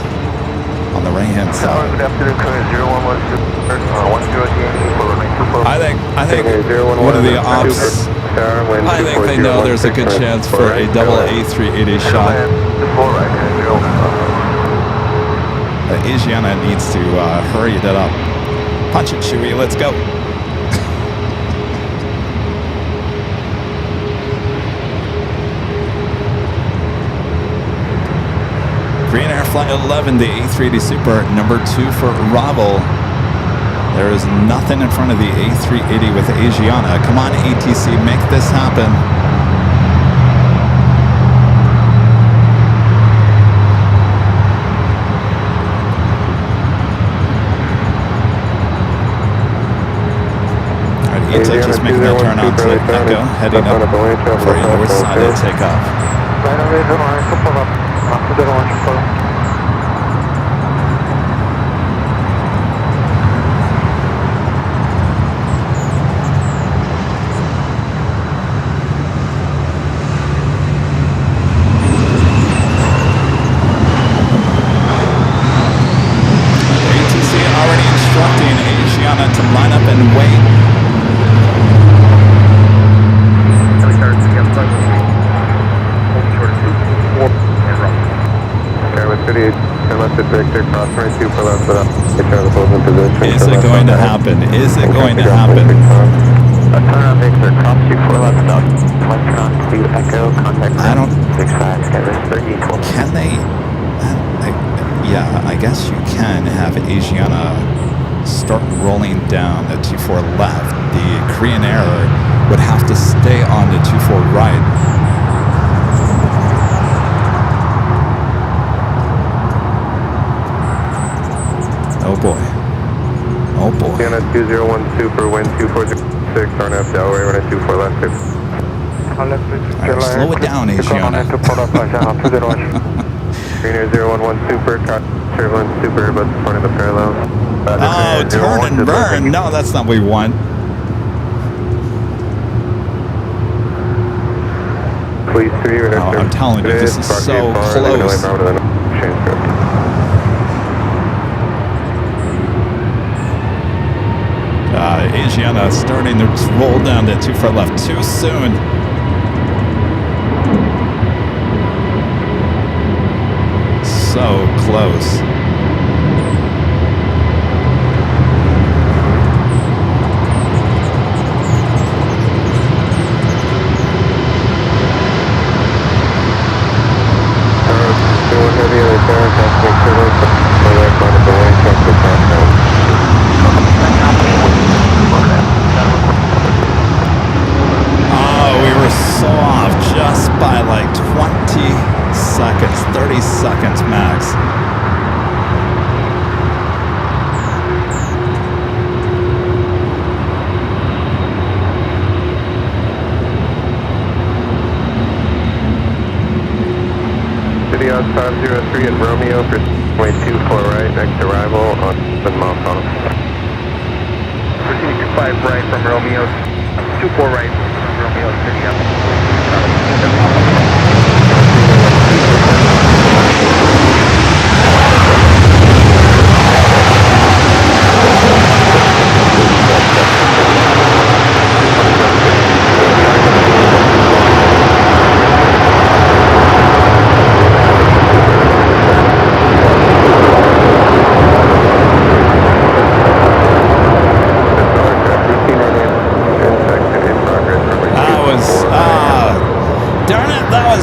on the right-hand side. I think one of the ops, I think they know there's a good chance for a double A380 shot. Asiana needs to hurry that up. Punch it, Chewie, let's go. Green Air Flight 11, the A380 Super, number 2 for Ravel. There is nothing in front of the A380 with Asiana. Come on, ATC, make this happen. All right, Ita just making a turn onto Echo, heading up for a north side takeoff. Right on the orange, pull up. Off the orange, pull up. ATC already instructing Asiana to line up and wait. Victor, cross right 2 for left, but up. Position. Is it going to happen? Is it going to happen? Turn on Victor, cross 2 for left, about electron to Echo, contact. I don't. 65, Kevin, 3012. Can they? Yeah, I guess you can have Asiana start rolling down the 24 left. The Korean Air would have to stay on the 24 right. Oh boy. Oh boy. Asiana 201 Super, wind 2406, RNF Delaware, running 24 left. Right, slow it down, Asiana. Green Air 011 Super, turbulence Super, but front of the parallel. Oh, turn and burn. No, that's not what we want. Please 3, Oh, I'm telling you, this is so close. Asiana starting to roll down that 24 left too soon. So close. Oh, we were so off just by like 20 seconds, 30 seconds max. City on 503 at Romeo for way 24 right, next arrival on Mount Tunnel. Proceed 25 right from Romeo, 24 right from Romeo, City up.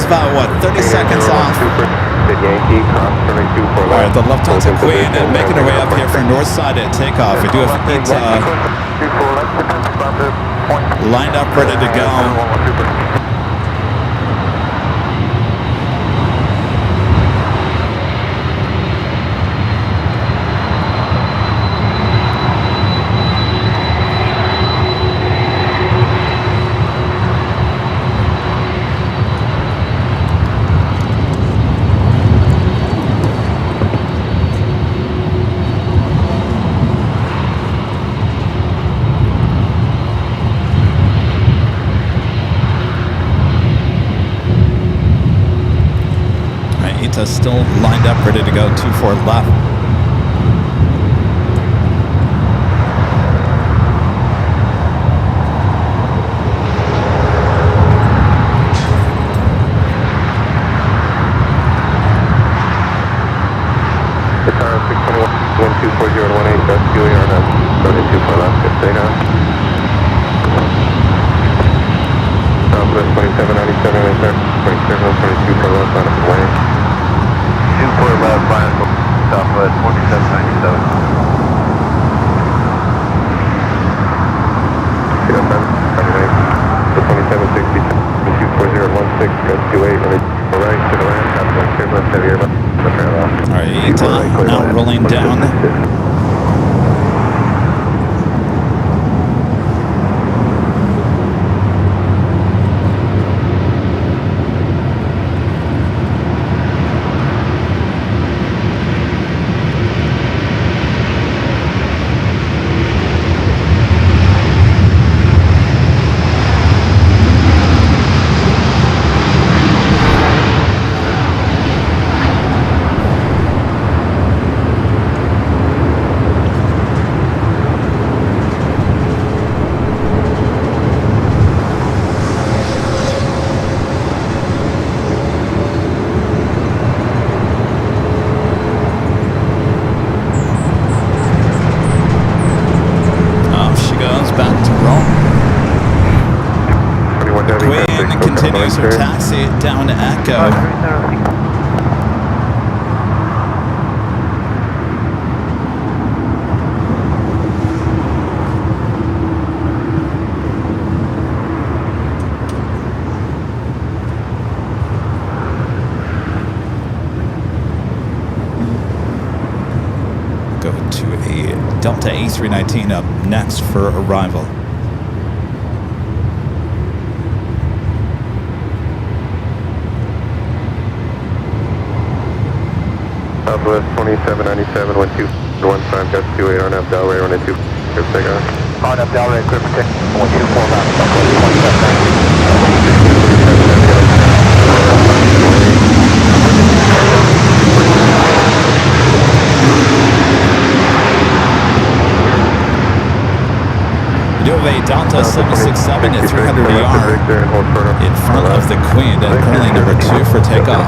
About what, 30 seconds off. Alright, the left Delta Queen and making her way up here for north side at takeoff. We do have Ita lined up, ready to go. Ita's still lined up, ready to go, 24 left. The car 621 1240 and 18, that's Julie on that 24 left, good stay now. Southwest 2797, right there, 27, 22 for left on the way. 24 left, final Southwest 4797. So 2760, 24016, goes 28, and right to the land, Southwest turbulence, heavy air, the parallel. Alright, Ita now rolling down. Queen continues her taxi down to Echo. Go to a Delta A319 up next for arrival. Southwest 2797, 1215, got 28 on up Delray, running 2, good take off. On up Delray, clear for takeoff, 124 left, Southwest 2797. You do have a Delta 767 at 300 ER in front of the Queen and currently number 2 for takeoff.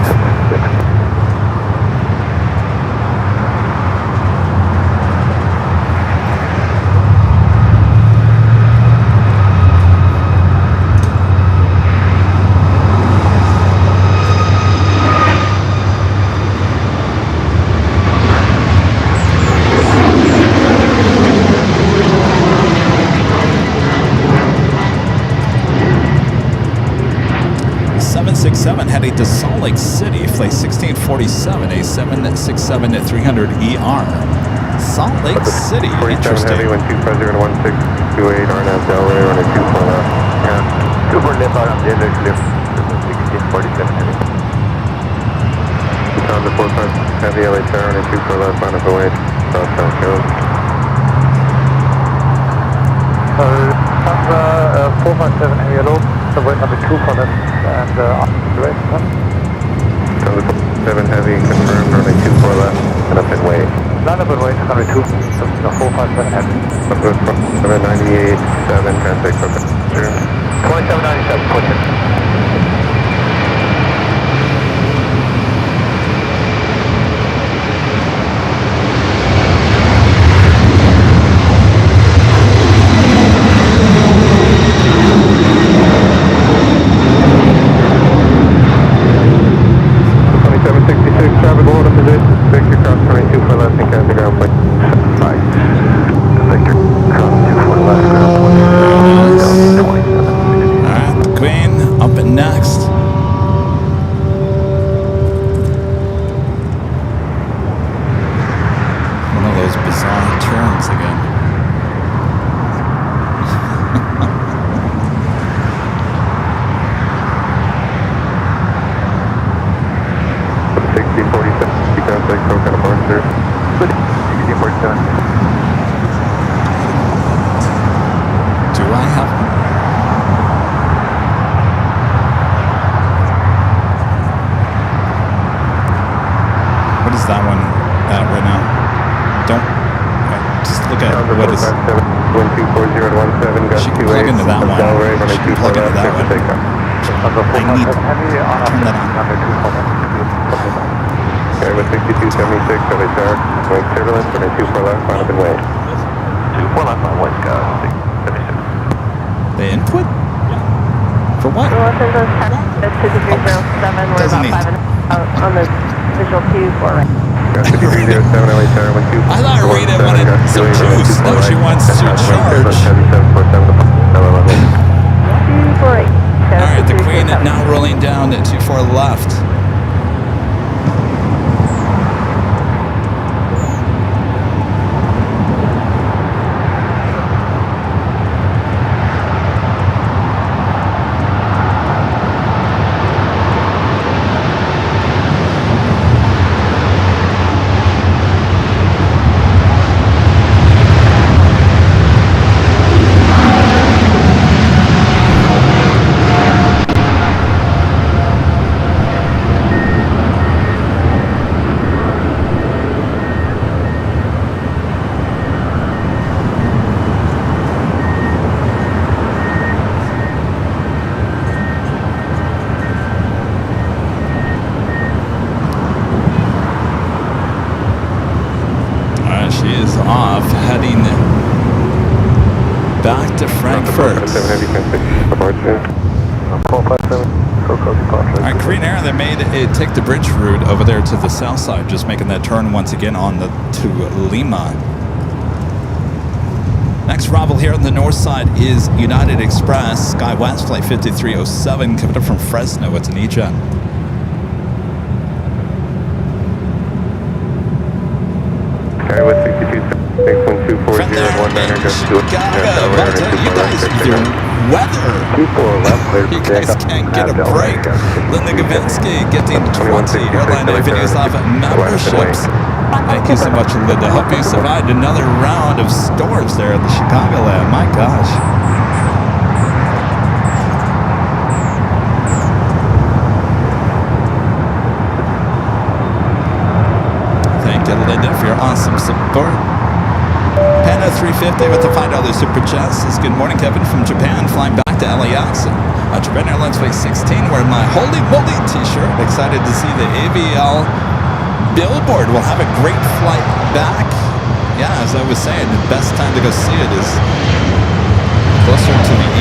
Heading to Salt Lake City, flight 1647, a 767 at 300 ER. Salt Lake City, 47 heavy, 125, 1628, RNAV Delray, running 24 left. Yeah, super left out on the other cliff, 1647 heavy. Honda 45 heavy, LA Tower, running 24 left, line up away, southbound Hills. 457 heavy, hello, subway number 2 for left, and right, Honda 47 heavy, confirmed, running 24 left, and up and way. line up and wait, 102, 457 heavy. Southwest 798, 7, contact for passenger. 2797, push it. So close to All right, Korean Air, they made it take the bridge route over there to the south side, just making that turn once again on the to Lima. Next arrival here on the north side is United Express, SkyWest Flight 5307, coming up from Fresno. It's an E-Jet. Okay, with 62-61240-19, just to you guys, your weather. 24 left, clear You for guys takeoff. can't get a Del Rey, break. Linda Gavinsky getting 20 Airline Avenues of memberships. Thank you so much, Linda. Hope you survived another round of storms there in the Chicagoland. My gosh. Thank you, Linda, for your awesome support. Panda 350 with the $5 super chat says, good morning, Kevin from Japan, flying back to LAX. Japan Airlines Flight 16, wearing my Holy Moly t-shirt. Excited to see the AVL billboard. We'll have a great flight back. Yeah, as I was saying, the best time to go see it is closer to the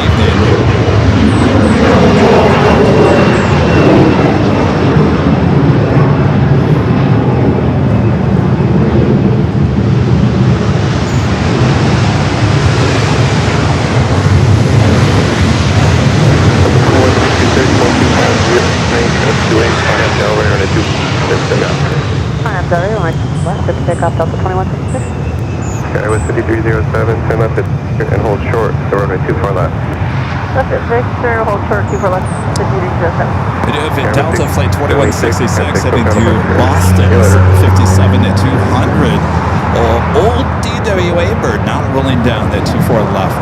Pick up Delta 2166. Okay, with 5307, turn left and hold short, so runway 24 left. Left at Victor, hold short, 24 left, 5307. Video of Delta Flight 2166 heading to Boston, 57 at 200. Old DWA bird now rolling down at 24 left.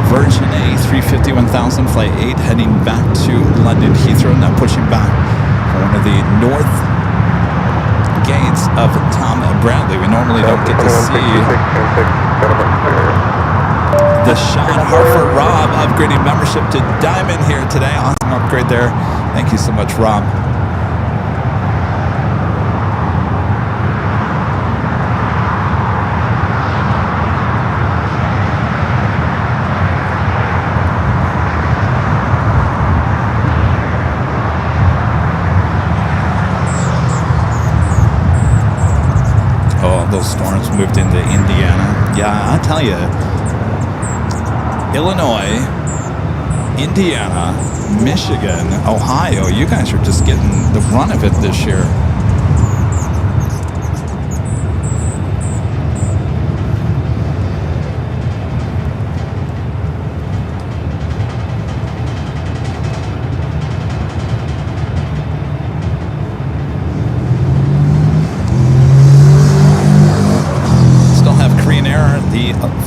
Virgin A350-1000 Flight 8 heading back to London Heathrow, now pushing back for one of the north gates of Tom Bradley. We normally don't get to see the Sean Harford Rob upgrading membership to Diamond here today. Awesome upgrade there. Thank you so much, Rob. Those storms moved into Indiana. Yeah, I tell you, Illinois, Indiana, Michigan, Ohio, you guys are just getting the run of it this year.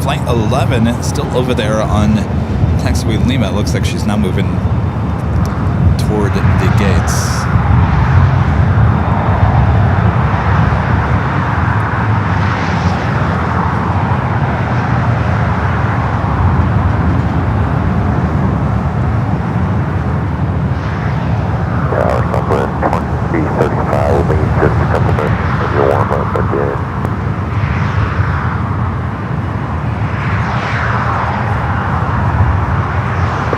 Flight 11 still over there on taxiway Lima. It looks like she's now moving toward the gates. Yeah, our Southwest 2335 will be just a couple minutes of your warm up again.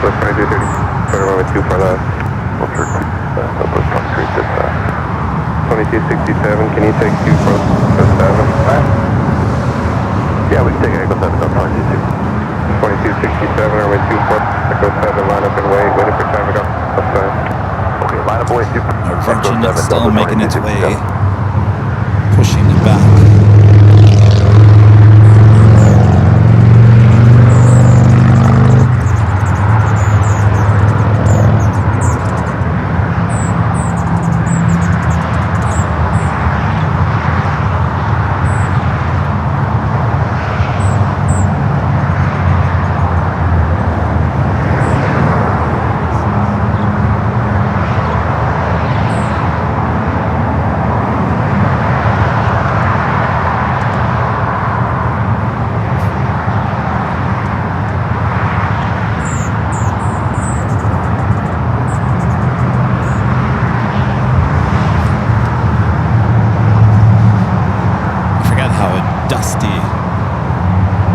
Southwest 2230, turn runway 24 left. Southwest 2337. 2267, can you take 2407? Yeah, we can take Echo 7, don't charge you too. 2267, runway 24, Echo 7, line up and wait, waiting for traffic outside. Okay, line up away, super. Virgin is still making its way, pushing it back.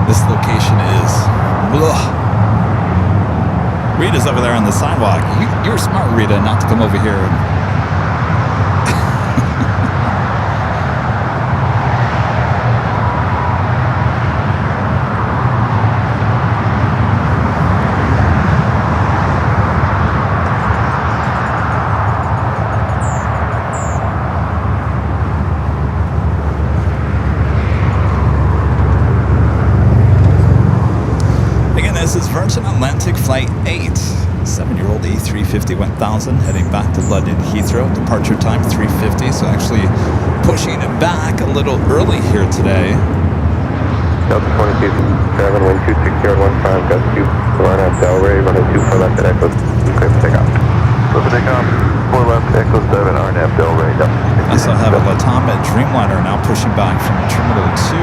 This location is... Ugh. Rita's over there on the sidewalk. You were smart, Rita, not to come over here and... This is Virgin Atlantic Flight 8, 7-year-old E350 1000 heading back to London Heathrow. Departure time 3:50, so actually pushing it back a little early here today. Delta 22, 7, wind 26015, gust 2, line up Delray, runway 24 left at Echo, clear for takeoff. Clear for takeoff, 4 left, Echo 7, RNAV Delray. I also have a LATAM Dreamliner now pushing back from Terminal 2.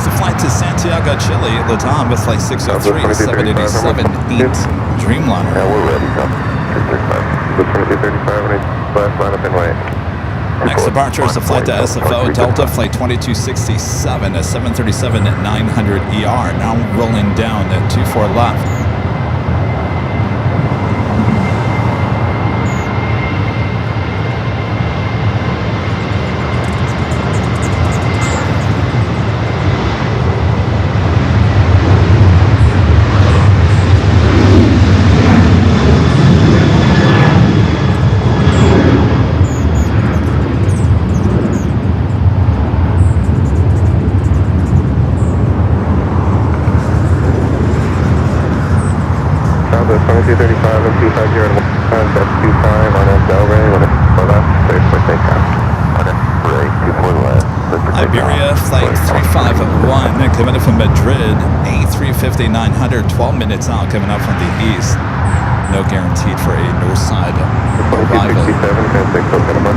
The flight to Santiago, Chile, LATAM with flight 603, 787, 8 Dreamliner. Yeah, we're ready, Delta 2235, left, line up and wait. Next departure is the flight to SFO, Delta, flight 2267, a 737-900ER, now rolling down at 24 left. Delta 2235 and 250 and 1, that's 25 on Delray, when it's 4 left, clear for takeoff. Ray, 24 left. Iberia flight 351 coming up from Madrid, A350-900, 12 minutes out coming up from the east. No guaranteed for a north side arrival. 2267, transit code Panama.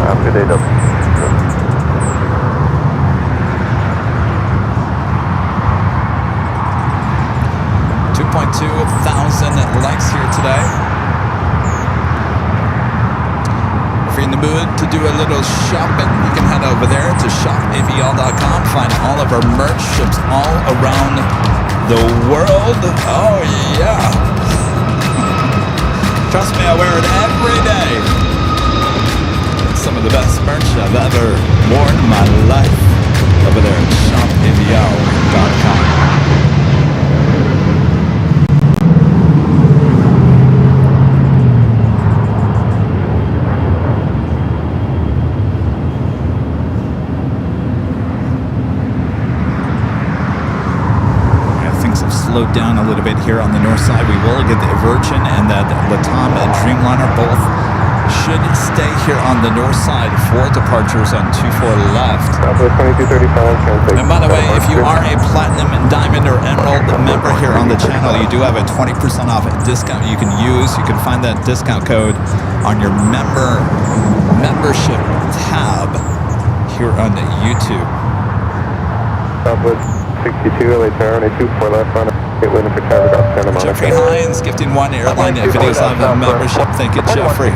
Have a good day, Delta. 2,200 LAX here today. If you're in the mood to do a little shopping, you can head over there to shopavl.com. Find all of our merch, ships all around the world. Oh yeah. Trust me, I wear it every day. It's some of the best merch I've ever worn in my life. Over there at shopavl.com. Slowed down a little bit here on the north side. We will get the Virgin and that LATAM and Dreamliner both should stay here on the north side for departures on 24 left. Delta 2235, And by the way, if you are a Platinum, Diamond, or Emerald member here on the channel, you do have a 20% off discount you can use. You can find that discount code on your membership tab here on YouTube. Southwest 62, LA Tower, 24 left on get winning for traffic off Santa Monica. Jeffrey Hines gifting one Airline Videos Live membership. Thank you, Jeffrey.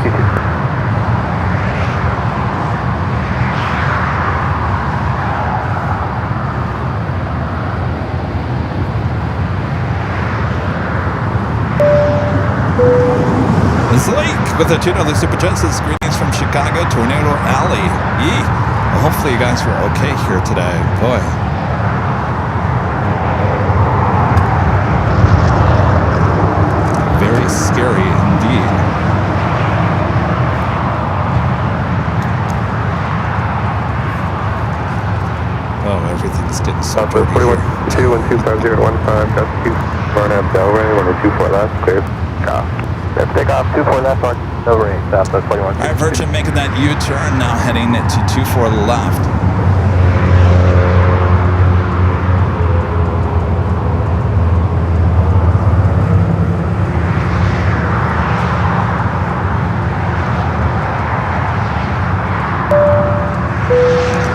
Zleek with a $2 Super Chat says greetings from Chicago, Tornado Alley. Yee. Well, hopefully you guys were okay here today. Boy. Very scary indeed. Oh, everything's getting so dirty here. 41 2 150 15, gust 2, RNAV Delray, 124 left, clear. Let's take off 24 left on Delray, Southwest 41. All right, Virgin making that U-turn now, heading to 24 left.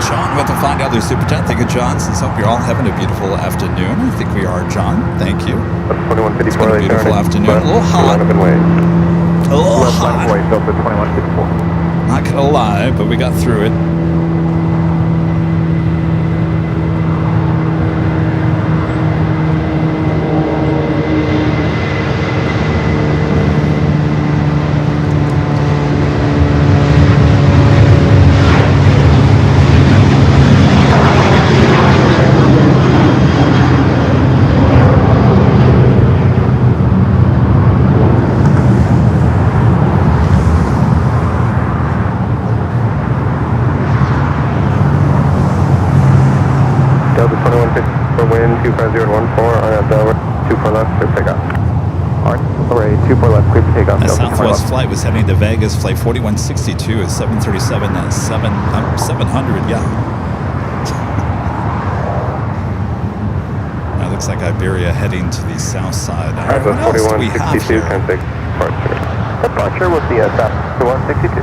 John with the $5 Super Chat. Thank you, John. Since hope you're all having a beautiful afternoon. I think we are, John. Thank you. 2154, It's been a beautiful afternoon. A little hot. A little hot. Delta 2154. Not gonna lie, but we got through it. 25014 on Delaware, 24 left, clear takeoff. Alright, 24 left, clear for takeoff. The Delta 24 Southwest left. flight was heading to Vegas. Flight 4162 is 737 at 700. Yeah. That looks like Iberia heading to the south side. All right, what else do we have 4162, here? 10-6, departure. Departure with the South 162.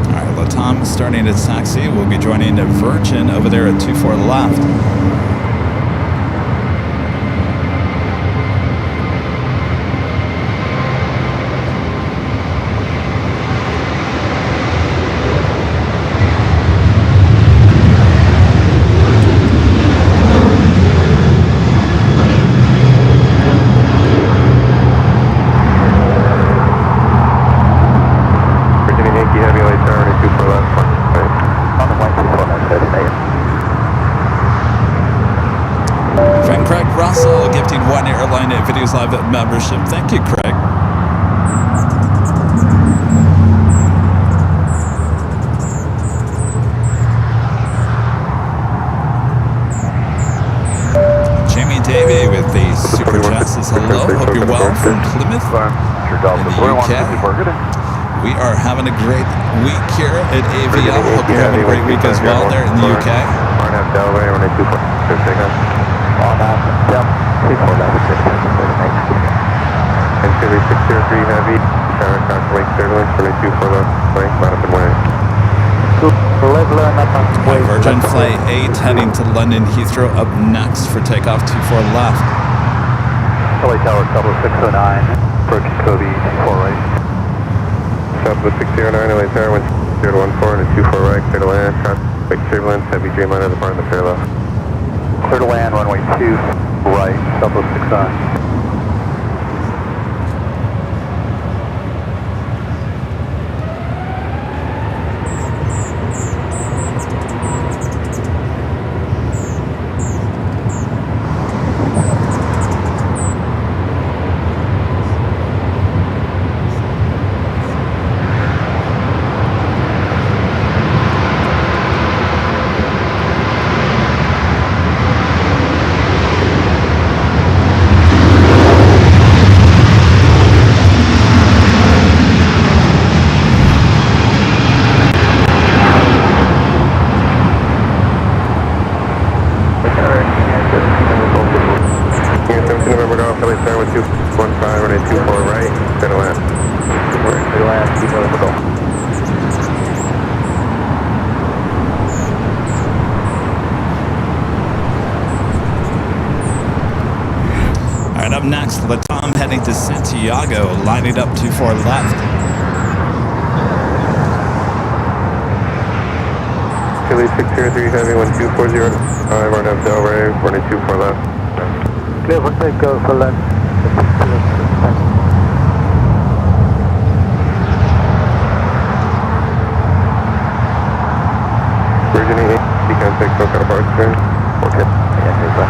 All right, Latam starting at taxi. We'll be joining a Virgin over there at 24 left. Virginia Yankee Heavy Light Tower, 24 left, right. On the 124 left, that's AM. Friend Craig Russell gifting one Airline Videos Live membership. Thank you, Craig. Jamie Davey with the Super Chat says hello. Hope you're well from Plymouth in the UK. We are having a great week here at AVL. Hope you're having a great week as well there in the UK. RNF Delaware, 124, clear takeoff. On Delta 24 left, clear for takeoff. And Philly 603 Heavy, tower cross Lake Turbulence, 124 left, right, bottom and way. Virgin Flight 8 heading to London Heathrow up next for takeoff 24 left. LA Tower, Southwest 609, approaching Kobe, 24 right. Southwest 609, LA Tower, 1014 and 24 right, clear to land, cross Lake Turbulence, heavy Dreamliner, the bar on the clear left. Clear to land, runway 2 right, Southwest 69. Up next, Latam heading to Santiago, lining up 24 left. Philly 603 Heavy, 1240, RNF Delaware, 124 left. Clear for takeoff for land. Virginia Yankee, contact SoCal departure. Okay. Yeah, clear for.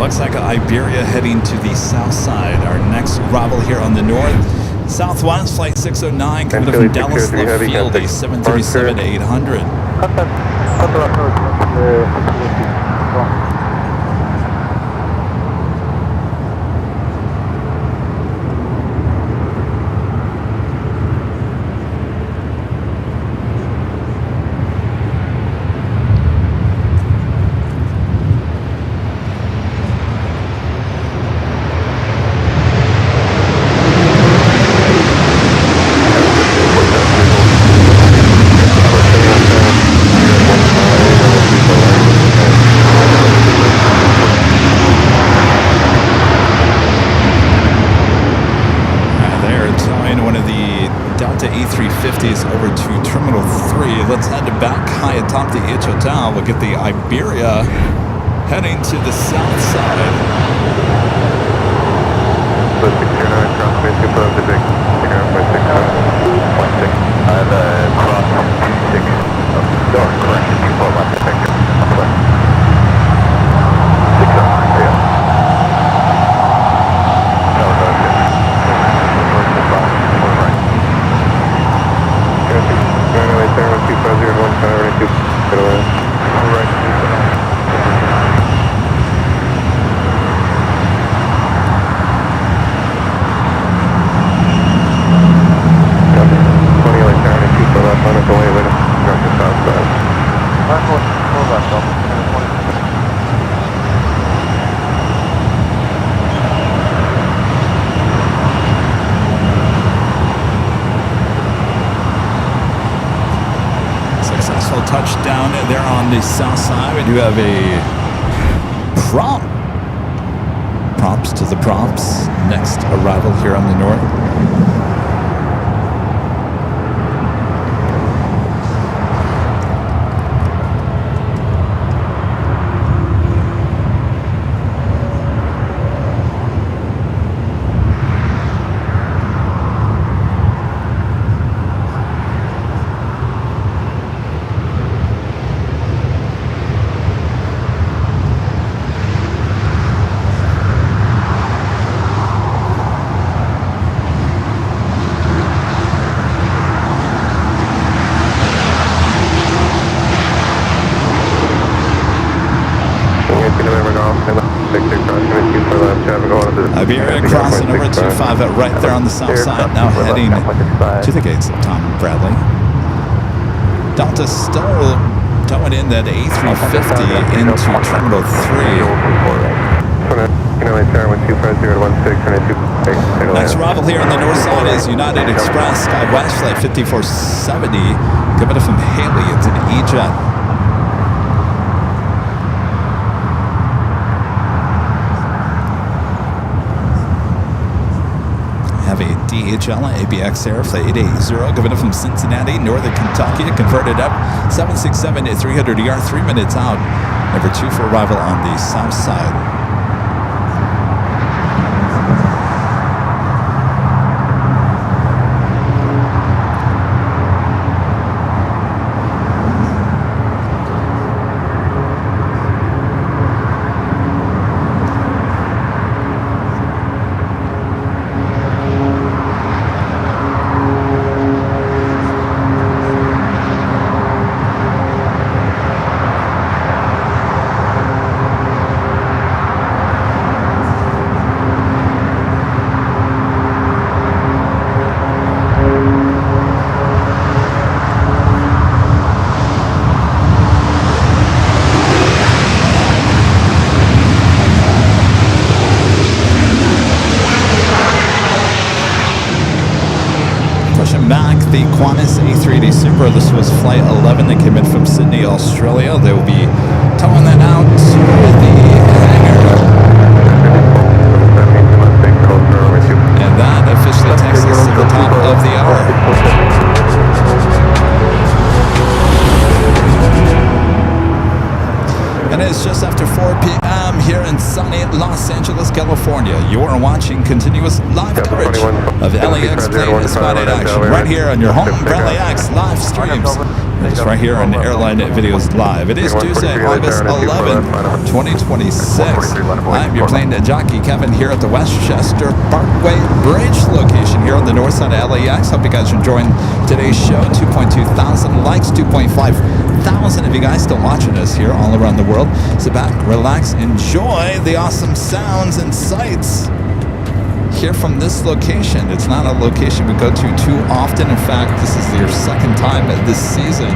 Looks like Iberia heading to the south side. Our next arrival here on the north. Southwest Flight 609 coming up from Dallas Love Field, a 737-800. A350s over to Terminal 3. Let's head back high atop the H Hotel. We'll get the Iberia heading to the south side. So 609, cross me 2 above the big 0.6. I have a cross 26. Door, correction, 2 left, effective. 609, yeah. Successful touchdown there on the south side. We do have a props to the props. Next arrival here on the north. Iberia crossing over 25 right there on the south side, now heading to the gates of Tom Bradley. Delta still towing in that A350 into Terminal 3. Next arrival here on the north side is United Express SkyWest Flight 5470 coming from Haley. It's an E-Jet. Have a DHL ABX Air Flight 880 coming in from Cincinnati, Northern Kentucky, converted up 767 at 300 ER, 3 minutes out. Number 2 for arrival on the south side. Back the Qantas A380 Super. This was flight 11 that came in from Sydney, Australia. They will be towing that out to the hangar. And that officially takes us to the top of the hour. And it's just after 4 p.m. here in sunny Los Angeles, California. You are watching continuous live coverage of LAX Plane Spotted Action right here on your home for LAX live streams. It's right here on Airline Videos Live. It is Tuesday, August 11th, 2026. I'm your Plane Jockey Kevin here at the Westchester Parkway Bridge location here on the north side of LAX. Hope you guys are enjoying today's show. 2.2 thousand likes, 2.5 thousand of you guys still watching us here all around the world. Sit back, relax, enjoy the awesome sounds and sights here from this location. It's not a location we go to too often. In fact, this is your second time this season.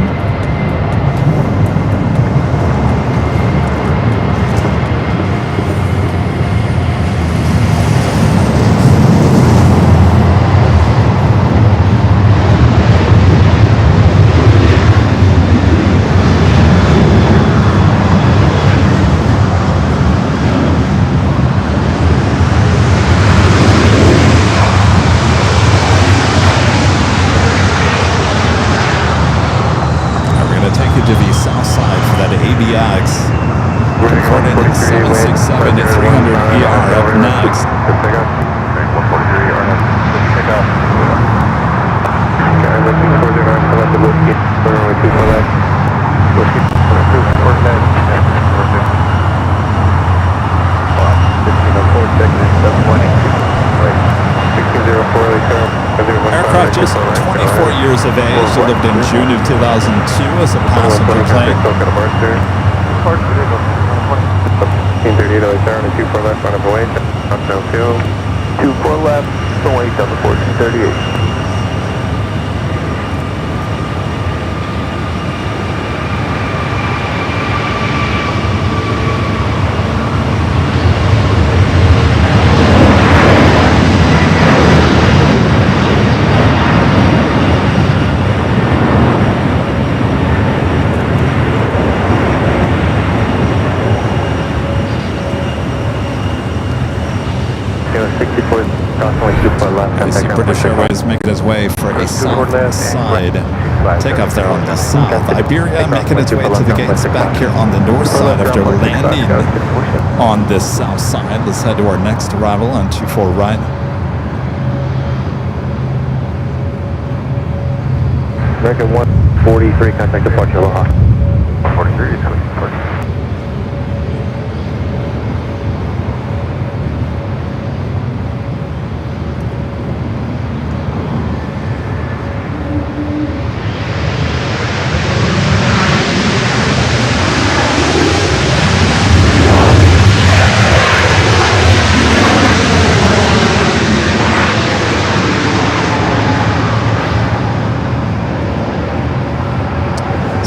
LAX. Recorded 767 to 300 ER up next. Aircraft just 24 years of age, lived in June of 2002 as a passenger plane. 1838 LAX, 24 left, on up away, touchdown 24 left, away, Delta 1438. You see British Airways making its way for a south side takeoff there on the south. Iberia making its way to the gates back here on the north side after landing on this south side. Let's head to our next arrival on 24 right. American 143, contact departure Aloha. 143, departure.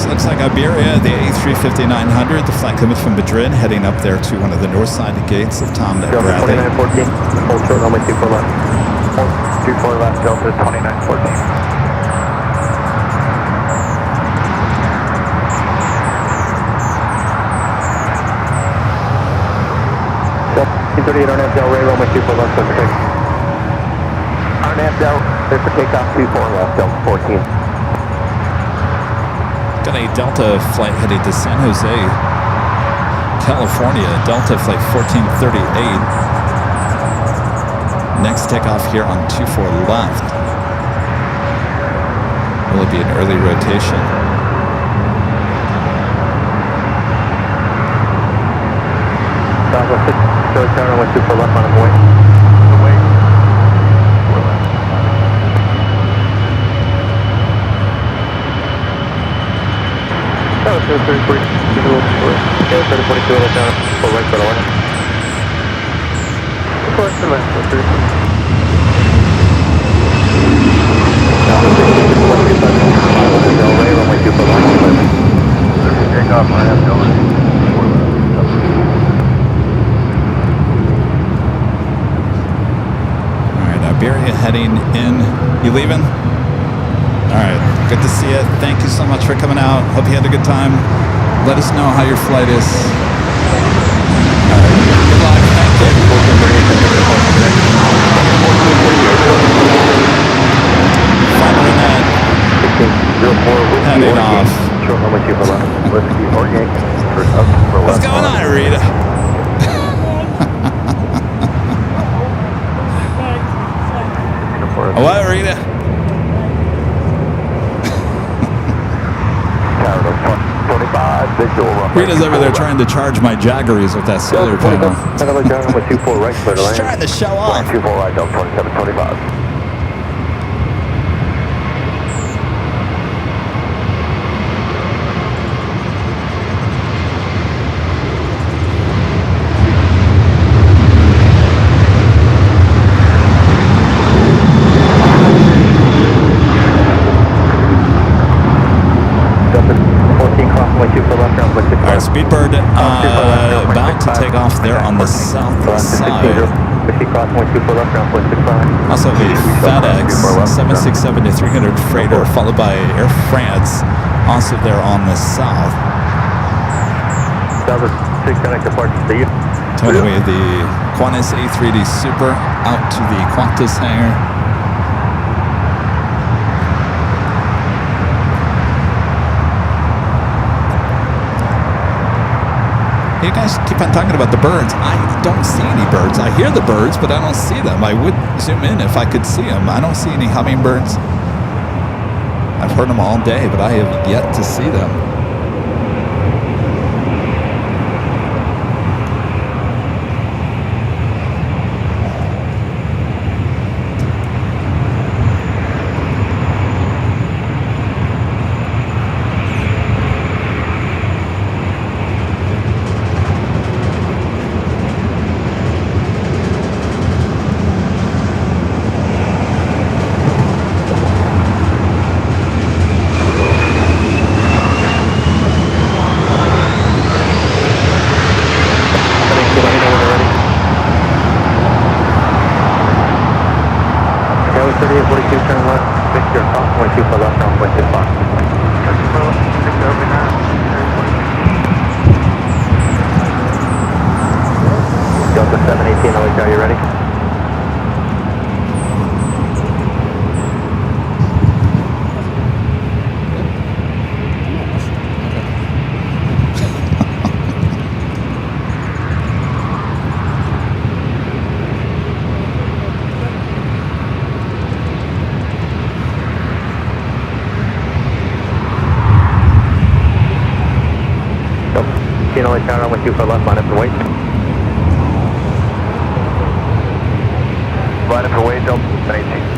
Looks like Iberia, the A350-900, the flight coming from Madrid, heading up there to one of the north side gates of Tom Bradley. 2914, hold short, only 24 left. 24 left, Delta 2914. 38 on Del Ray, runway 24 left, clear for takeoff. On Del, clear for takeoff, 24 left, Delta 14. Got a Delta flight headed to San Jose, California. Delta flight 1438. Next takeoff here on 24 left. Will it be an early rotation? Southwest 6, so it's down, runway 24 left on the way. Oh, 3040, yeah, 3042, left down, full right, for the line. Of course, the left, that's it. Del Ray, runway 24 left, take off, I have Del Ray. Iberia heading in. You leaving? All right. Good to see you. Thank you so much for coming out. Hope you had a good time. Let us know how your flight is. All right. Good luck. Thank you. Finally net. Heading off. What's going on, Rita? What, Rita? Rita's over there trying to charge my Jaggeries with that solar panel. She's trying to show off. 24 right, Delta 2725. Speedbird about to take off there on the south side. Also a FedEx 767-300 freighter followed by Air France, also there on the south. Towing away the Qantas A380 Super out to the Qantas hangar. You guys keep on talking about the birds. I don't see any birds. I hear the birds, but I don't see them. I would zoom in if I could see them. I don't see any hummingbirds. I've heard them all day, but I have yet to see them. Tower with you for left, line up and wait. Line up and wait, Delta 18.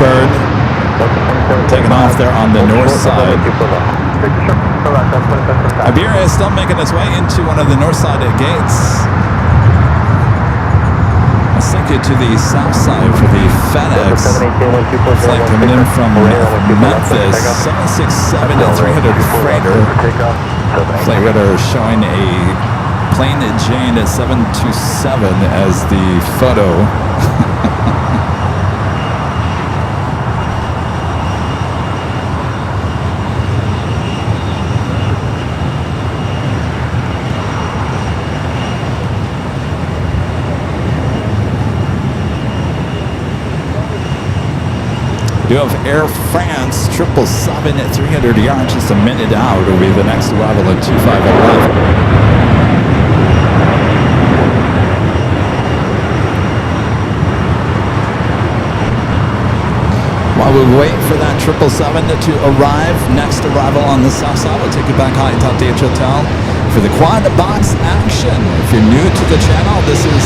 Bird taking off there on the north side. Iberia is still making its way into one of the north side gates. Let's take it to the south side for the FedEx flight coming in from Memphis, 767 and 300 freighter. Flight radar showing a Plane Jane at 727 as the photo. You have Air France 777 at 300 yards, just a minute out. Will be the next arrival at 2511. While we wait for that 777 to arrive, next arrival on the south side, we'll take you back high atop the H Hotel for the quad box action. If you're new to the channel, this is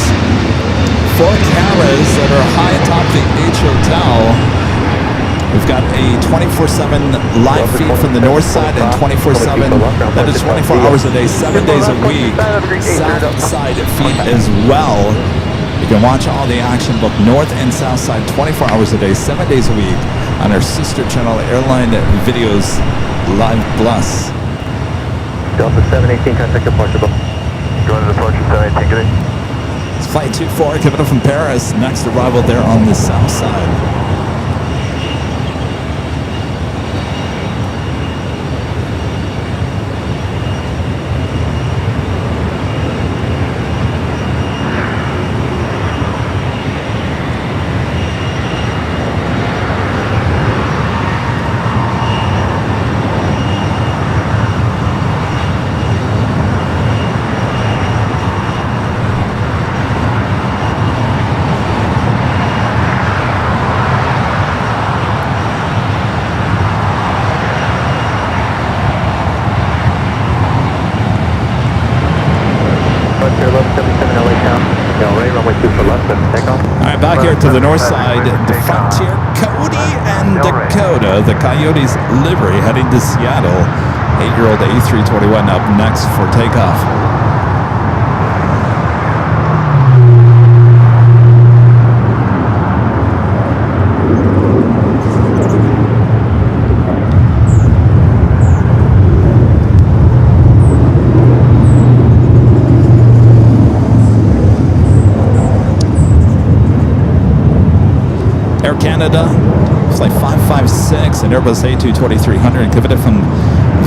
4 cameras that are high atop the H Hotel. We've got a 24/7 live feed from the north side and 24/7, that is 24 hours a day, 7 days a week, south side feed as well. You can watch all the action both north and south side 24 hours a day, 7 days a week on our sister channel, Airline Videos Live Plus. Delta 718, contact departure. Going to departure 718, good day. It's flight 24 coming up from Paris, next arrival there on the south side. Back here to the north side, the Frontier Cody and Dakota, the Coyotes livery heading to Seattle. 8-year-old A321 up next for takeoff. Canada 556, an Airbus A220-300 coming from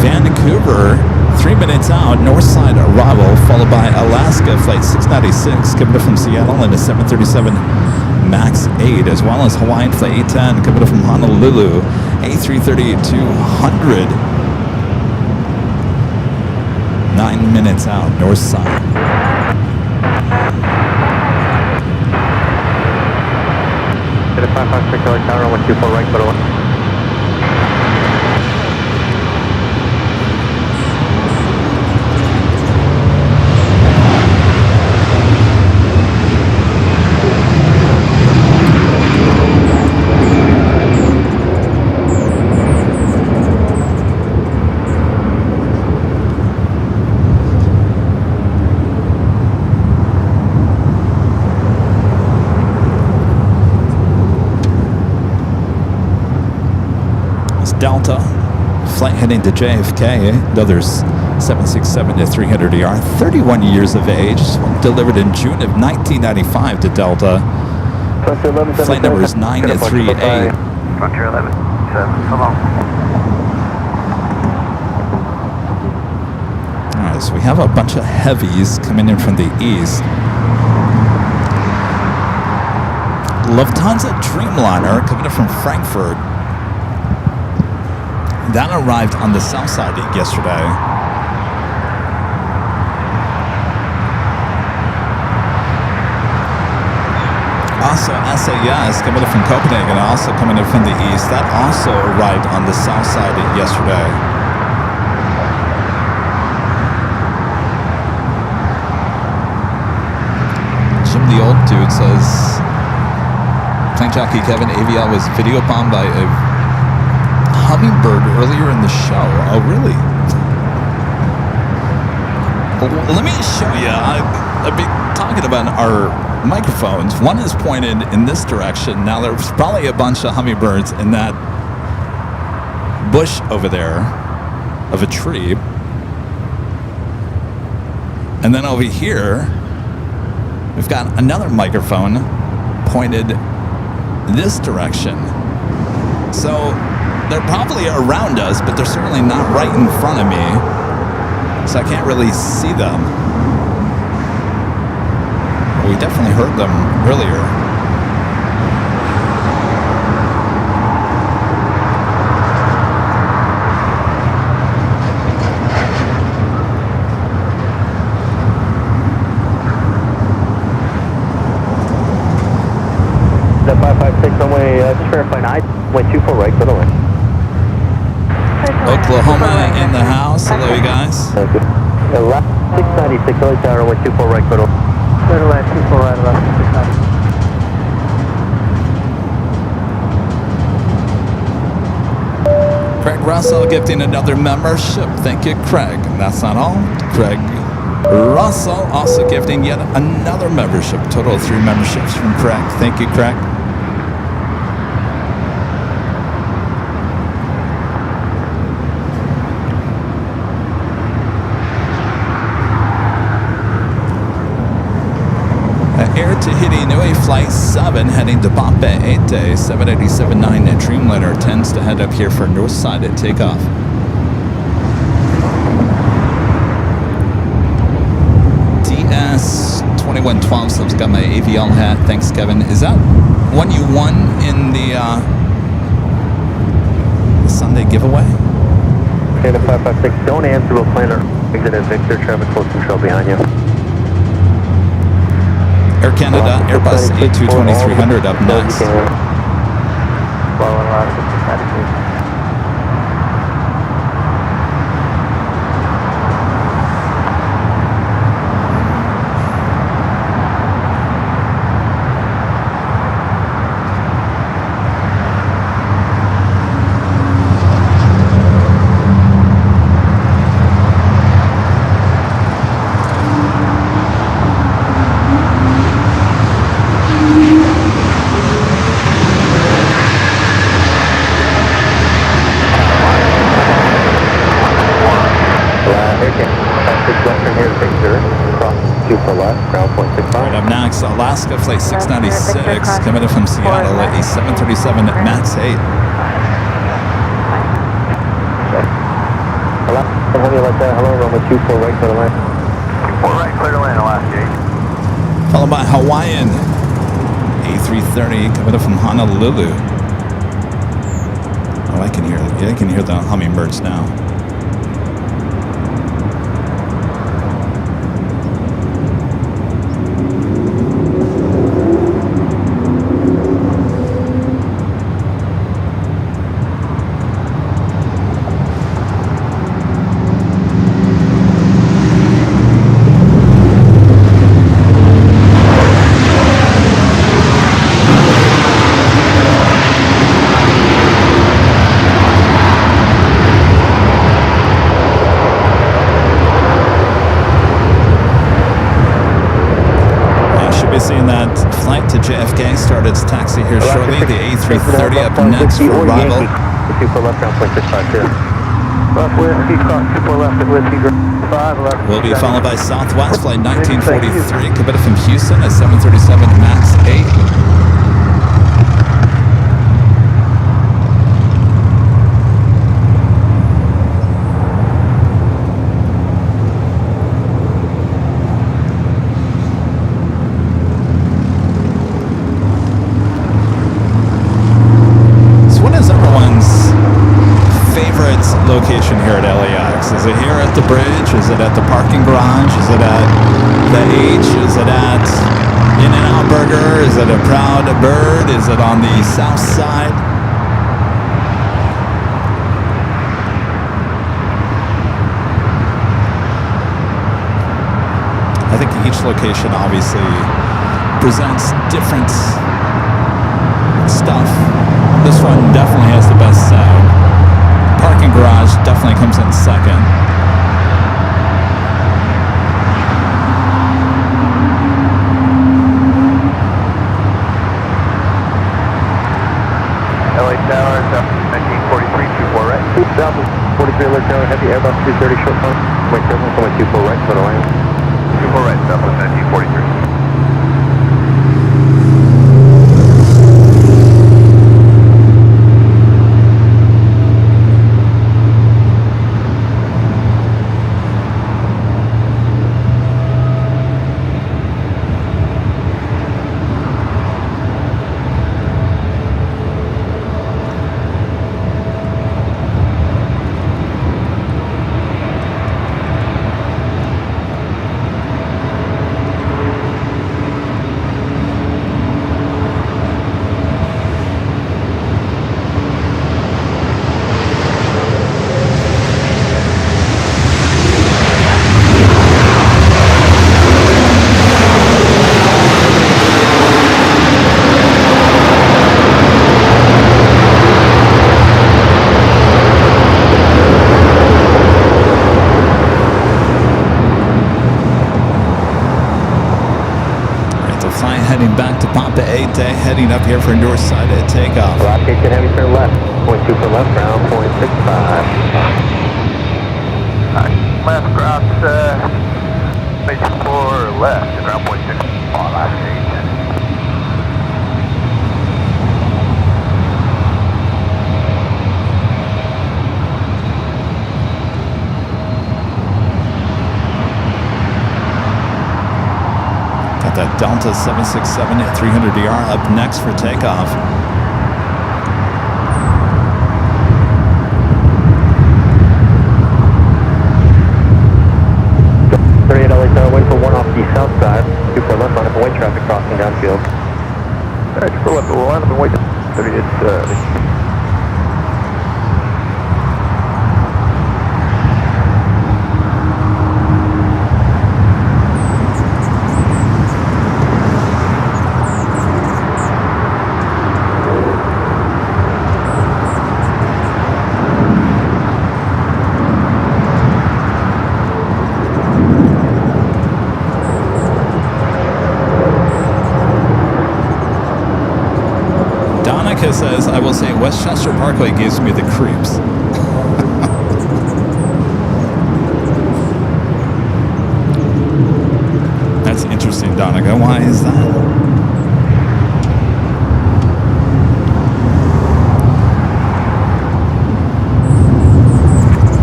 Vancouver. 3 minutes out, north side arrival, followed by Alaska flight 696 coming from Seattle and a 737 MAX 8, as well as Hawaiian flight 810 coming from Honolulu, A330-200. 9 minutes out, north side. Get a 556 Charlie Tower, 124 right, photo 1. Delta flight heading to JFK, others 767-300ER, 31 years of age, delivered in June of 1995 to Delta. Flight number is 938. Frontier 11, 7, come on. Alright, so we have a bunch of heavies coming in from the east. Lufthansa Dreamliner coming in from Frankfurt. That arrived on the south side yesterday. Also, SAS coming in from Copenhagen, also coming in from the east. That also arrived on the south side yesterday. Jim the old dude says, Plane Jockey Kevin, AVL was video bombed by a hummingbird earlier in the show. Oh, really? Well, let me show you. I've been talking about our microphones. One is pointed in this direction. Now, there's probably a bunch of hummingbirds in that bush over there of a tree. And then over here, we've got another microphone pointed this direction. So they're probably around us, but they're certainly not right in front of me, so I can't really see them. We definitely heard them earlier. The 556 runway, just verify 9, went 24 right, photo 1. Oklahoma in the house. Hello, you guys. Thank you. 696 Charlie Tower, 124 right, photo. Photo 24 right, 690. Craig Russell gifting another membership. Thank you, Craig. And that's not all. Craig Russell also gifting yet another membership. Total of 3 memberships from Craig. Thank you, Craig. Air Tahiti Nui Flight 7 heading to Bombay 8-day 787-9 Dreamliner tends to head up here for north side at takeoff. DS2112, so I've got my AVL hat. Thanks, Kevin. Is that one you won in the Sunday giveaway? Okay, the 556, don't answer, we'll plan our exit at Victor, traffic close control behind you. Air Canada, Airbus A220-300 up next. Right up next, Alaska Flight 696 coming in from Seattle at a 737 MAX 8. Hello, runway 24 right, clear to land. 4 right, clear to land, Alaska 8. Followed by Hawaiian A330 coming up from Honolulu. Oh, I can hear the hummingbirds now. Seeing that flight to JFK start its taxi here shortly. The A330 up next for arrival. 24 left, ground point 652. Left whiskey, cross 24 left at whiskey, 5 left. Will be followed by Southwest flight 1943 coming from Houston at 737 MAX 8. Location here at LAX? Is it here at the bridge? Is it at the parking garage? Is it at the H? Is it at In-N-Out Burger? Is it a Proud Bird? Is it on the south side? I think each location obviously presents different stuff. This one definitely has the best sound. Parking garage definitely comes in second. LA Tower, 1943, 24 right. South 43 alert tower, heavy Airbus 230 short phone. Wait, Kevin, 24 right, clear to land. 24 right, Southwest 1943. Heading back to Papa 8, heading up here for north side at takeoff. Rotation heavy turn left, 0.2 for left, ground 0.65. Left cross, base 4 left, and ground 0.6, Alaska 8. That Delta 767 at 300DR up next for takeoff. 38 LA Tower, wait for 1 off the south side. 24 left, line up and wait traffic crossing downfield. Alright, 24 left, we'll line up and wait. 38, says, I will say Westchester Parkway gives me the creeps. That's interesting, Donica. Why is that?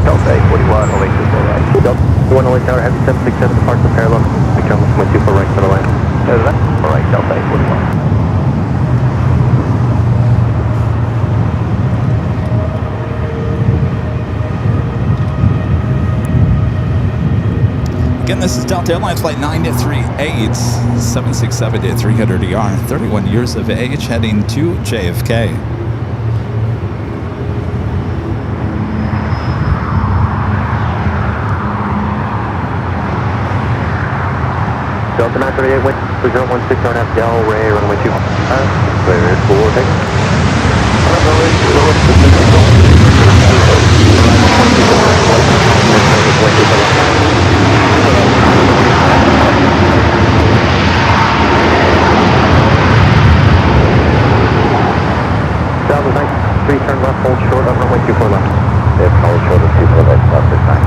Delta 840 wide. LA Tower, heavy 767 departure parallel. Become 124 right to the line. All right, Delta 841. Again, this is Delta Airlines Flight 938, 767 to 300ER, 31 years of age, heading to JFK. Delta 938, wind 016 on F, Del Ray, runway 2. Clear, it's full, take. Delta 93, turn left, hold short, up runway 24 left. Yep, hold short of 24 left this time.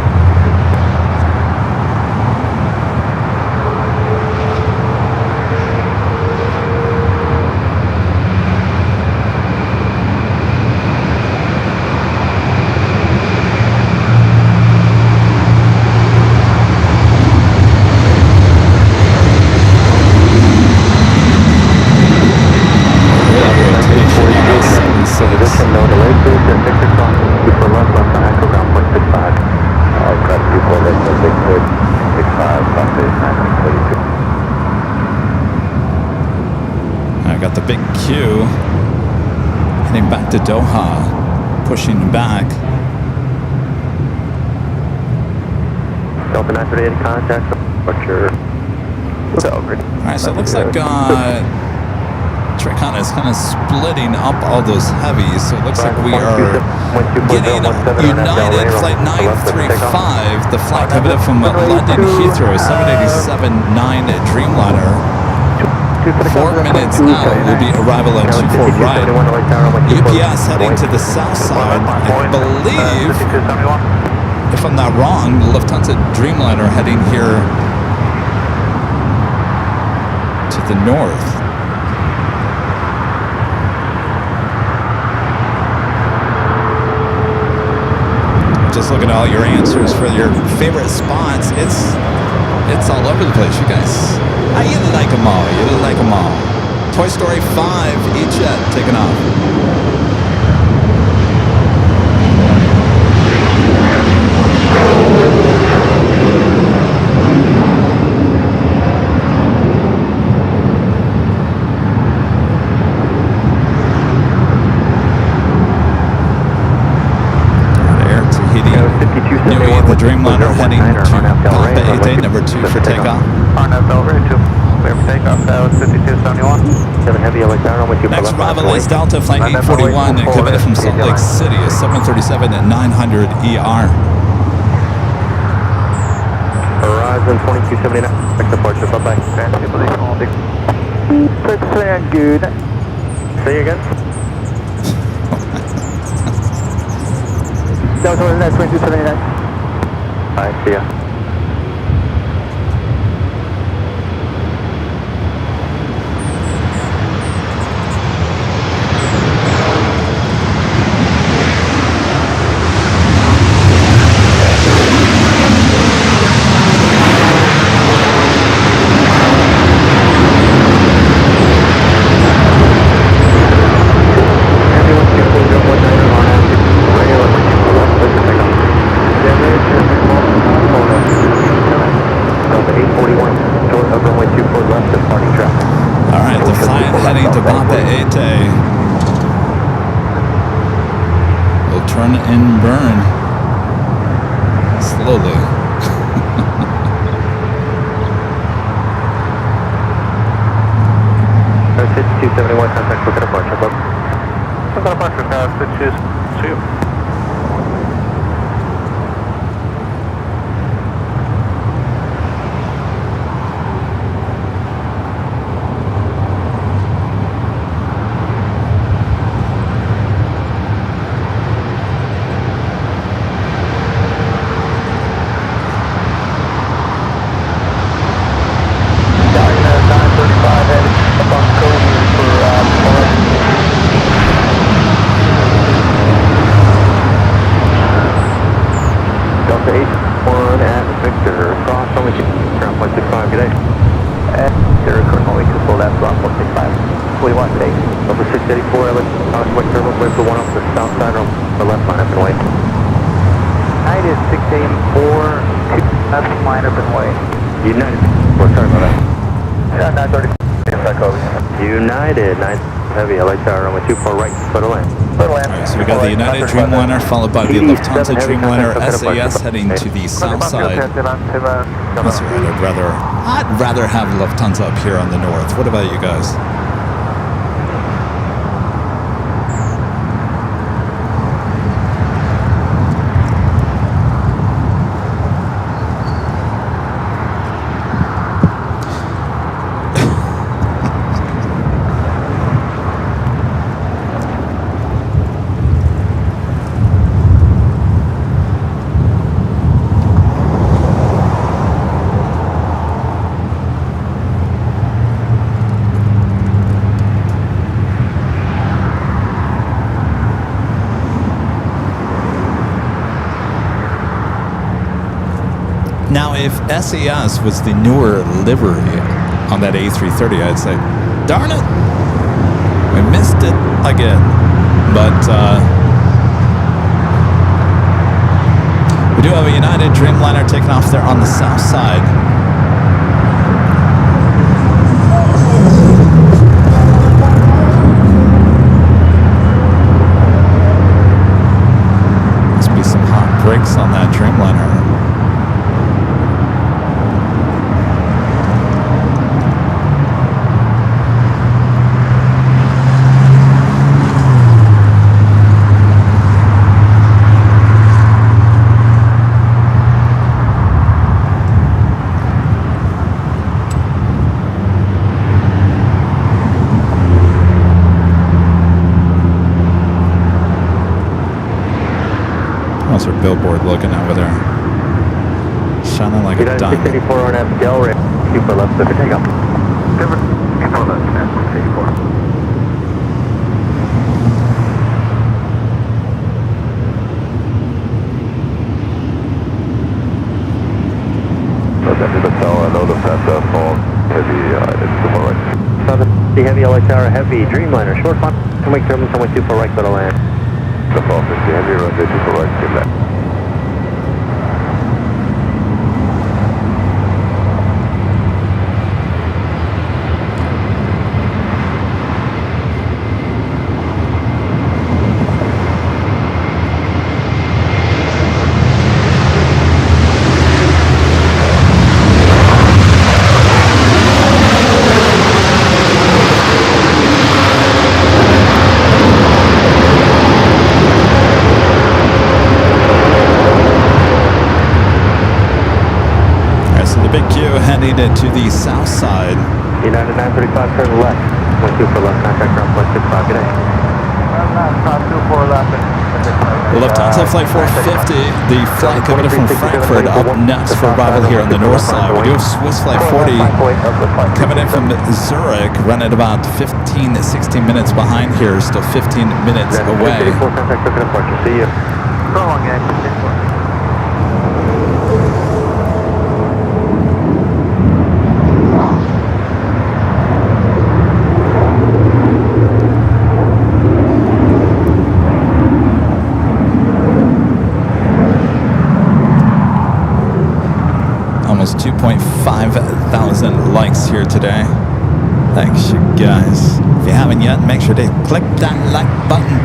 Position, no delay, please. Get Victor cross, 24 left, left on echo, ground point 65. Cross 24 left, Victor 65, cross 89, 32. I got the big Q heading back to Doha, pushing back. Delta 938 contact, departure. It's over. All right, so it looks like Tricon is kind of splitting up all those heavies, so it looks like we are getting United Flight 935, the flight coming up from London Heathrow, 787-9 Dreamliner. 4 minutes out will be arrival at 24 right. UPS heading to the south side. I believe, if I'm not wrong, the Lufthansa Dreamliner heading here to the north. Just looking at all your answers for your favorite spots. It's all over the place, you guys. You like them all. You like them all. Toy Story 5, E-Jet taking off. The Dreamliner heading to Papa 8, number 2 for takeoff. RNFL ready to clear for takeoff, that was 5271. 7 heavy, LA Tower, runway 2. Next arrival is Delta Flight 841, coming from Salt Lake City, a 737 at 900 ER. Horizon 2279, next departure, bye-bye. Good. Good. Say again? Delta 2279. Alright, see ya. And burn slowly. 5271, contact for departure, above. Departure, see you. 1 at Victor, cross only 2, ground 165, good day. There is only 2 full left, ground 165. 41 today. Over 684, wait turbo, wait for 1 off the south side on the left line up and away. United 684, 2 left, line up and away. United, well, sorry about that. Yeah, 930. United, 9 heavy, LA tower, runway 24 right, foot of land. Alright, so we got the United Dreamliner followed by the Lufthansa Dreamliner SAS heading to the south side. That's right, I'd rather have Lufthansa up here on the north. What about you guys? Now, if SAS was the newer livery on that A330, I'd say, darn it, we missed it again. But we do have a United Dreamliner taking off there on the south side. Must be some hot brakes on that Dreamliner. How's our billboard looking over there? Shining like a United diamond. 684 on F, Del Rey, 2 for left, clear for takeoff. Different. 2 full left, 684. I know the fast fall heavy, it's super right. Southern heavy, LA tower, heavy, Dreamliner, short fun, can make German, someone 2 for right, go to land. The fall 50 heavy, runway 2 for right, get back. Heading into the south side. United 935, turn left, 1 2 for left, contact ground 165, good day. 2 4 left. Lufthansa Flight 450, the flight coming from Frankfurt up next for arrival here on the north side. We do have Swiss Flight 40 coming in from Zurich, running about 15, 16 minutes behind here, still 15 minutes away. See you. So long, guys. Almost 2.5 thousand likes here today. Thanks, you guys. If you haven't yet, make sure to click that like button.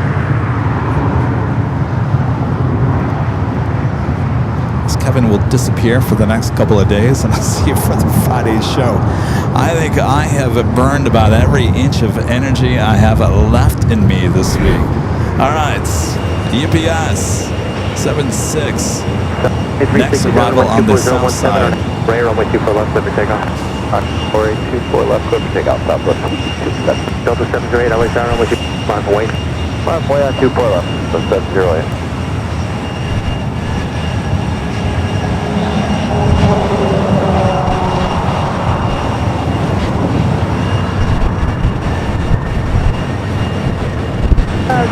This Kevin will disappear for the next couple of days, and I'll see you for the Friday's show. I think I have burned about every inch of energy I have left in me this week. All right, UPS 76. Next arrival on the south side. Ray, runway 2 for left, clear for takeoff. 482 left, clear for takeoff, southwest. Delta 708, LA tower, runway 2, climb away. Climb away on 2 4 left, so 708.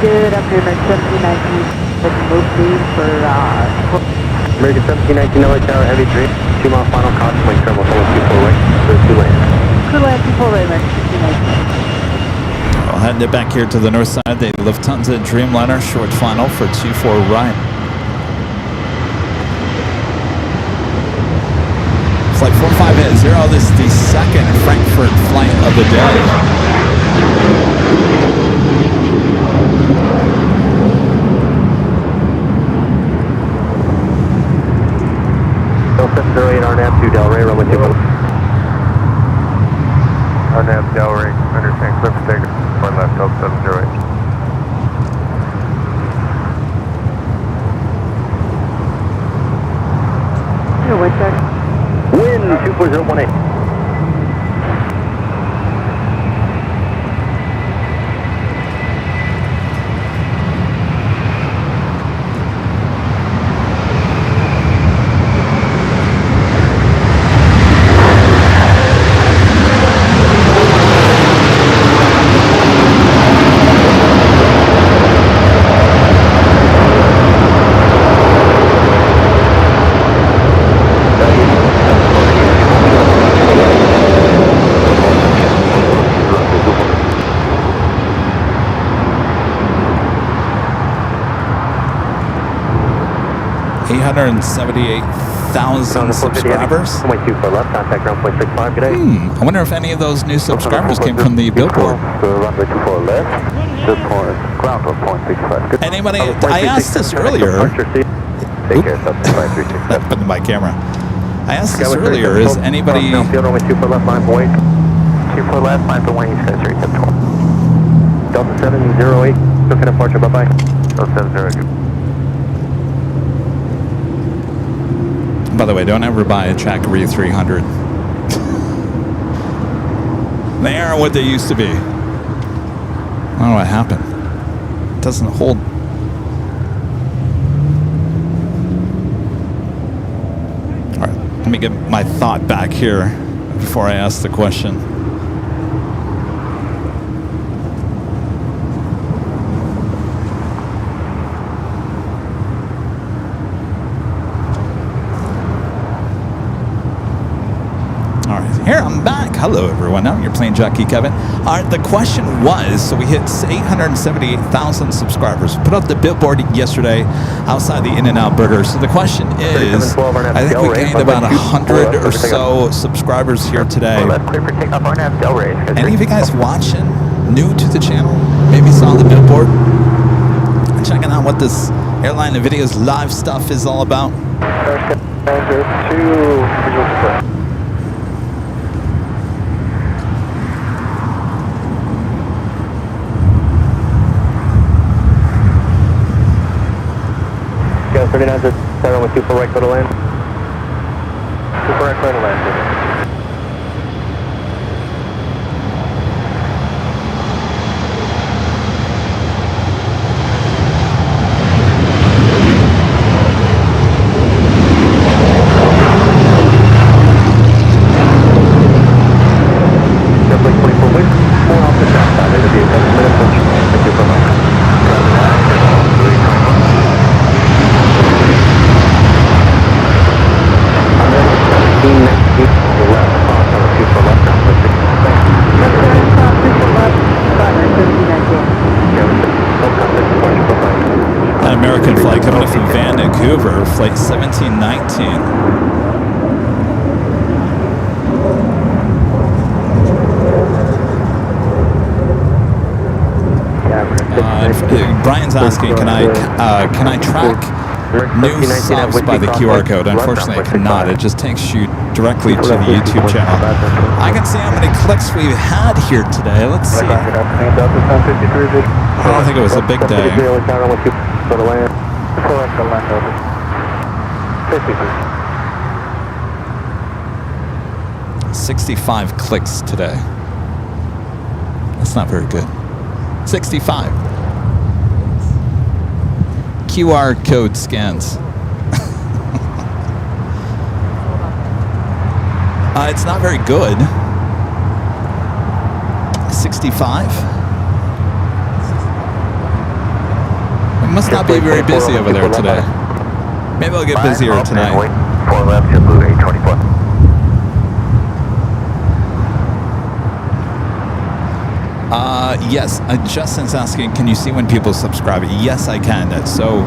Good afternoon, 1719. Move please for American 1719 LA Tower, heavy dream. 2 mile final, caution, wing terminal, 424 right, clear to land. Good land, 24 right, man. Well, heading it back here to the north side, the Lufthansa Dreamliner short final for 24 right. Flight 4580, this is the second Frankfurt flight of the day. RNAV 2 Delray, runway 2. RNAV Delray, understand, clear for takeoff, 4 left, 708. Here, wait back. Wind 24018. $878,000 subscribers. Runway 24 left, contact ground point 65, good day. I wonder if any of those new subscribers came from the billboard. Runway 24 left, just ground point 65. Anybody? I asked this earlier. Take care, 75367. Happened to my camera. I asked this earlier. Is anybody? Runway 24 left, line for wing. 24 left, line for wing, East 3712. Delta 708, took an departure, bye-bye. Delta 708. By the way, don't ever buy a Jackery 300. They aren't what they used to be. I don't know what happened. It doesn't hold. All right, let me get my thought back here before I ask the question. Here, I'm back. Hello, everyone. I'm your Plane Jockey Kevin. All right, the question was, so we hit 878,000 subscribers. We put up the billboard yesterday outside the In-N-Out Burger. So the question is, I think we gained about 100 or so subscribers here today. Any of you guys watching, new to the channel, maybe saw the billboard, checking out what this Airline and Videos live stuff is all about? Go 39 to runway 24 right, go to land. 24 right, go to land. Airplane 24 wing, 4 off the track side, it'll be a 7-minute approach. Thank you for much. An American flight coming in from Vancouver, flight 1719. Brian's asking, can I track new subs by the QR code? Unfortunately, I cannot. It just takes you directly to the YouTube channel. I can see how many clicks we've had here today. Let's see. I don't think it was a big day. 65 clicks today. That's not very good. 65. QR code scans. It's not very good. 65. It must not be very busy over there today. Maybe I'll get busier tonight. 4 left, JetBlue 824. Yes, Justin's asking, can you see when people subscribe? Yes, I can. So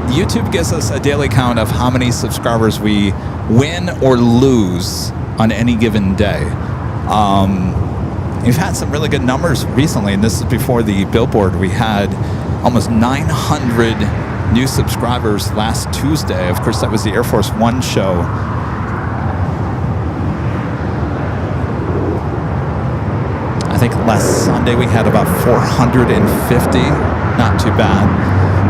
YouTube gives us a daily count of how many subscribers we win or lose on any given day. We've had some really good numbers recently, and this is before the billboard. We had almost 900 new subscribers last Tuesday. Of course, that was the Air Force One show. I think last Sunday we had about 450. Not too bad.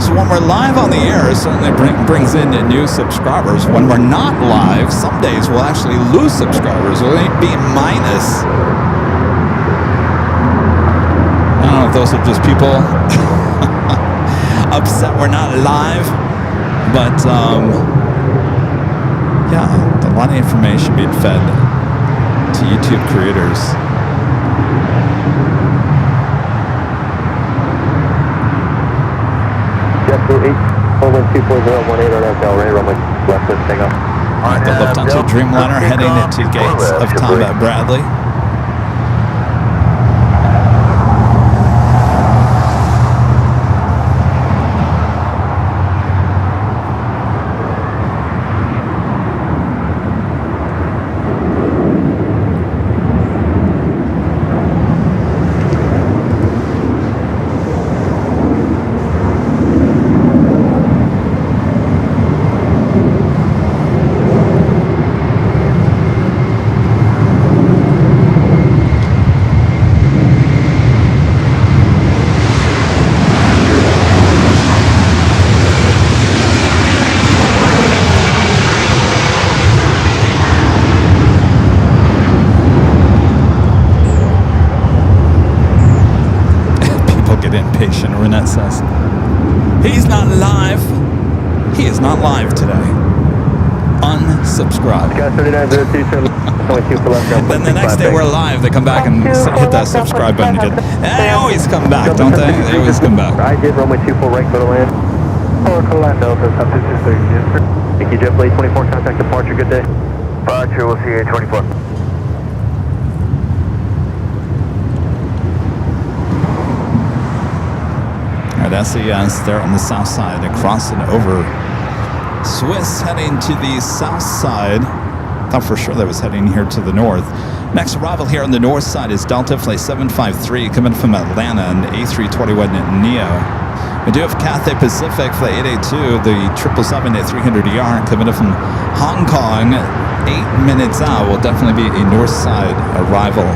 So when we're live on the air, it certainly brings in new subscribers. When we're not live, some days we'll actually lose subscribers. We'll be minus. I don't know if those are just people upset we're not live, but yeah, a lot of information being fed to YouTube creators. JetBlue 8412418 on FL Ray, runway left with takeoff. The Lufthansa Dreamliner heading into gates of Tom at Bradley. Impatient, Renette says. He's not live. He is not live today. Unsubscribe. Then the next day we're live, they come back and hit that subscribe button again. They always come back, don't they? They always come back. I did runway 24 right, clear to land. Clear land, Delta, subject is 30. Thank you, JetBlue 24, contact departure, good day. Departure, we'll see you at 24. SES there on the south side, crossing over. Swiss heading to the south side. Thought for sure that was heading here to the north. Next arrival here on the north side is Delta Flight 753 coming from Atlanta and A321 Neo. We do have Cathay Pacific Flight 882, the 777-300ER coming in from Hong Kong. 8 minutes out will definitely be a north side arrival.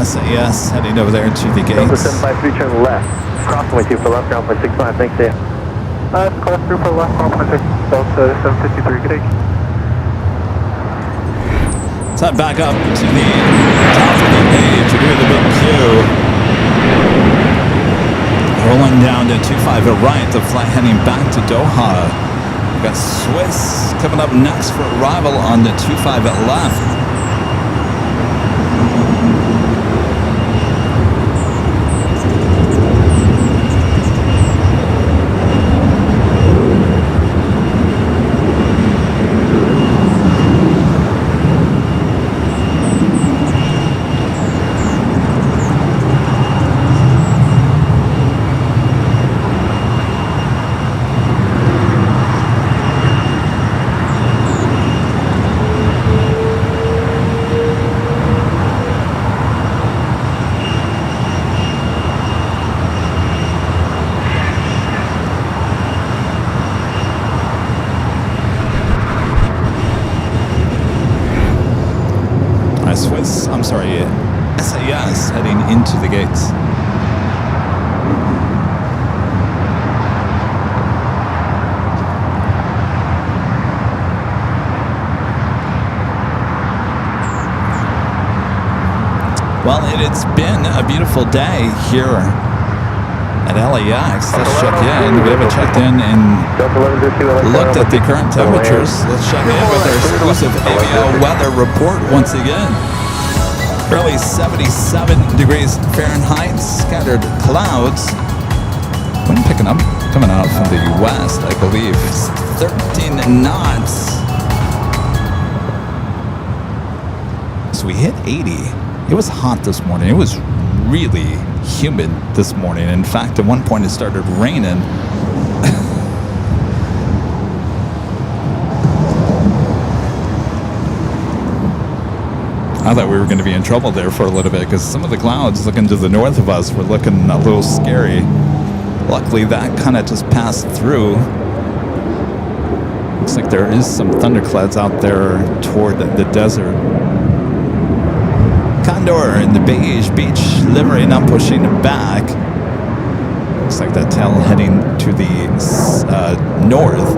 SAS heading over there to the gates. Delta 753, turn left. Crossing way 2 for left, ground point 65, thanks, Dave. Cross through for left, ground point 6, Delta 753, good day. So back up to the top of the page. We're doing the big Q. Rolling down to 25 right, the flight heading back to Doha. We've got Swiss coming up next for arrival on the 25 left. heading into the gates. Well, it's been a beautiful day here at LAX. Let's check in. We haven't checked in and looked at the current temperatures. Let's check in with our exclusive AVL weather report once again. Early 77 degrees Fahrenheit, scattered clouds. Wind picking up, coming out from the west, I believe. 13 knots. So we hit 80. It was hot this morning. It was really humid this morning. In fact, at one point it started raining. I thought we were going to be in trouble there for a little bit because some of the clouds looking to the north of us were looking a little scary. Luckily, that kind of just passed through. Looks like there is some thunderclouds out there toward the desert. Condor in the beige beach livery now pushing back. Looks like that tail heading to the north.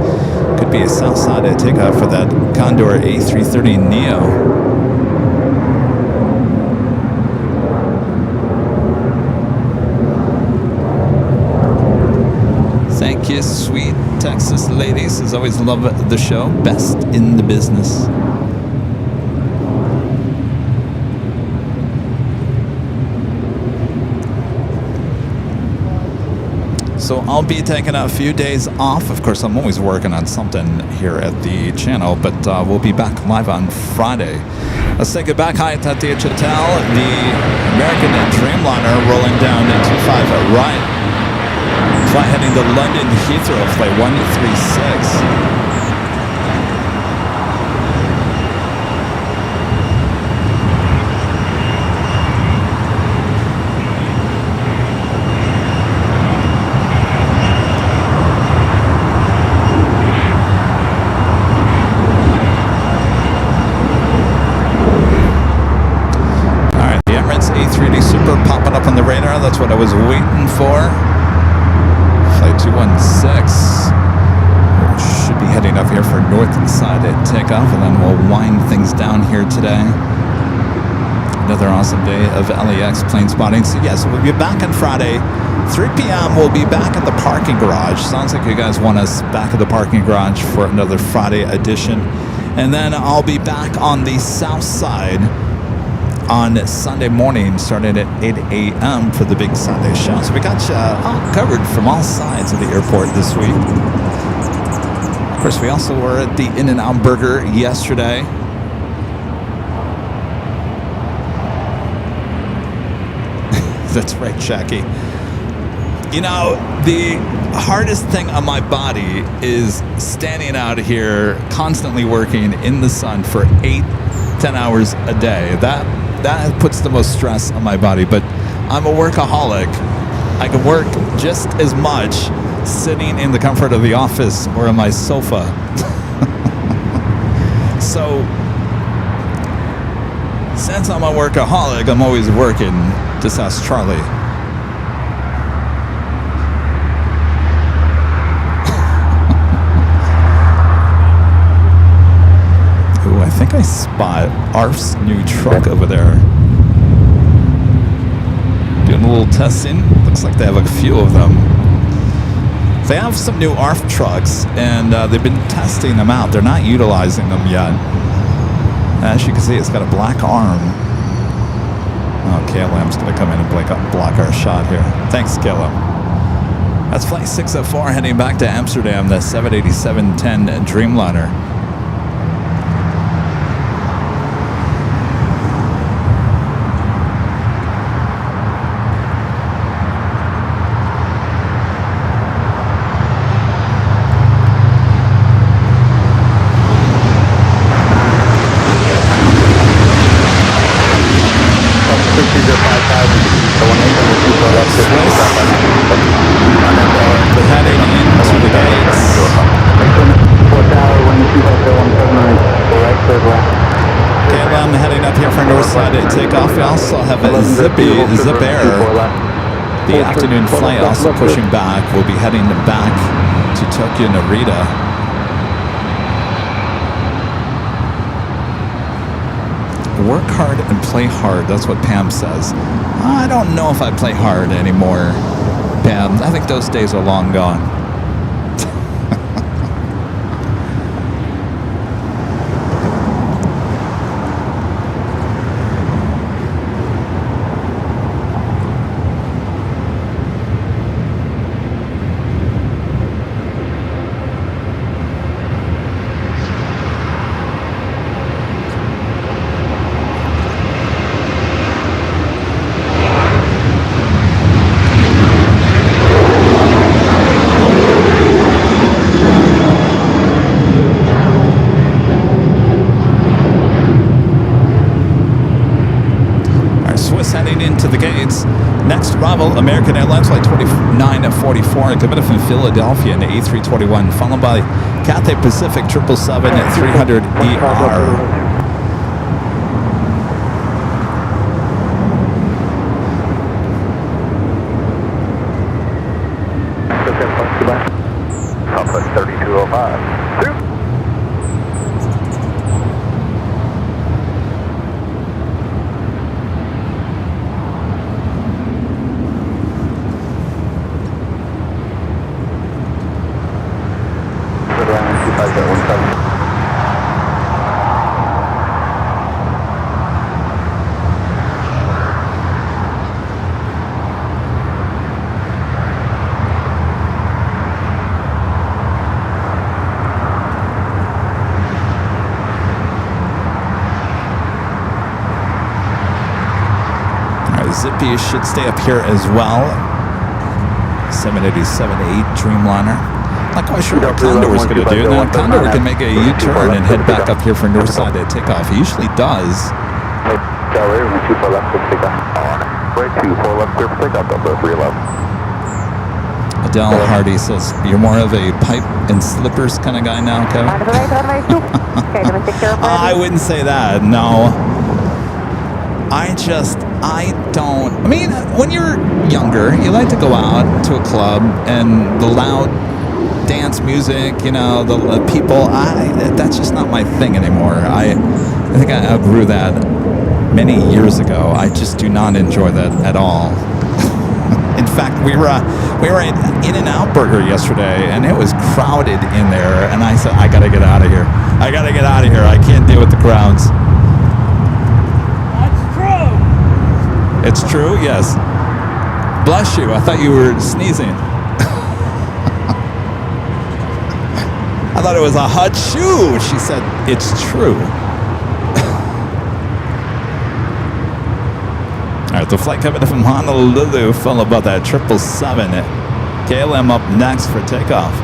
Could be a south side takeoff for that Condor A330 Neo. Thank you, sweet Texas ladies. As always, love the show. Best in the business. So I'll be taking a few days off. Of course, I'm always working on something here at the channel, but we'll be back live on Friday. Let's say goodbye. Hi at the Hotel. The American Dreamliner rolling down to 25 right. Flight heading to London Heathrow, flight 136. That's what I was waiting for. Flight 216. Should be heading up here for north side at takeoff, and then we'll wind things down here today. Another awesome day of LAX plane spotting. So yes, we'll be back on Friday. 3 p.m. we'll be back at the parking garage. Sounds like you guys want us back at the parking garage for another Friday edition. And then I'll be back on the south side on Sunday morning, starting at 8 a.m. for the big Sunday show. So we got you all covered from all sides of the airport this week. Of course, we also were at the In-N-Out Burger yesterday. That's right, Jackie. You know, the hardest thing on my body is standing out here, constantly working in the sun for 8-10 hours a day. That puts the most stress on my body, but I'm a workaholic. I can work just as much sitting in the comfort of the office or on my sofa. So, since I'm a workaholic, I'm always working. Just ask Charlie. Ooh, I think I spot ARF's new truck over there. Doing a little testing. Looks like they have a few of them. They have some new ARF trucks, and they've been testing them out. They're not utilizing them yet. As you can see, it's got a black arm. Oh, KLM's going to come in and block our shot here. Thanks, KLM. That's flight 604 heading back to Amsterdam, the 787-10 Dreamliner. for Northside at takeoff. We also have a Zippy, Zip Air. The afternoon flight also pushing back. We'll be heading back to Tokyo Narita. Work hard and play hard. That's what Pam says. I don't know if I play hard anymore, Pam. I think those days are long gone. Into the gates. Next arrival, American Airlines flight 2944 coming from Philadelphia in the A321, followed by Cathay Pacific 777 at 300 ER. Southwest 3205. Two. Zippy should stay up here as well. 787-8 Dreamliner. Not quite sure what Condor is going to do. Now, Condor can make a U-turn and head back up here for Northside at takeoff. He usually does. Adele Hardy says, you're more of a pipe and slippers kind of guy now, Kevin? I wouldn't say that, no. I don't. I mean, when you're younger, you like to go out to a club and the loud dance music, you know, the people, that's just not my thing anymore. I think I outgrew that many years ago. I just do not enjoy that at all. In fact, we were at In-N-Out Burger yesterday, and it was crowded in there, and I said, I gotta get out of here. I can't deal with the crowds. It's true, yes. Bless you. I thought you were sneezing. I thought it was a hot shoe. She said, it's true. All right, the flight coming in from Honolulu, followed by that 777. KLM up next for takeoff.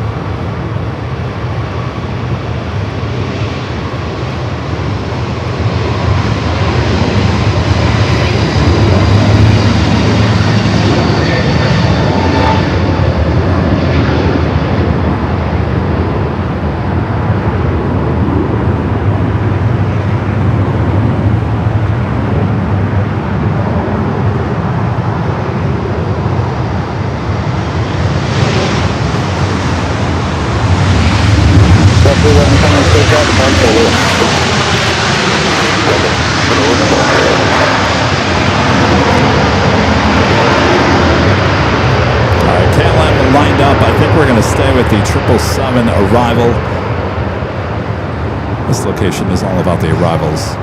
With the 777 arrival. This location is all about the arrivals.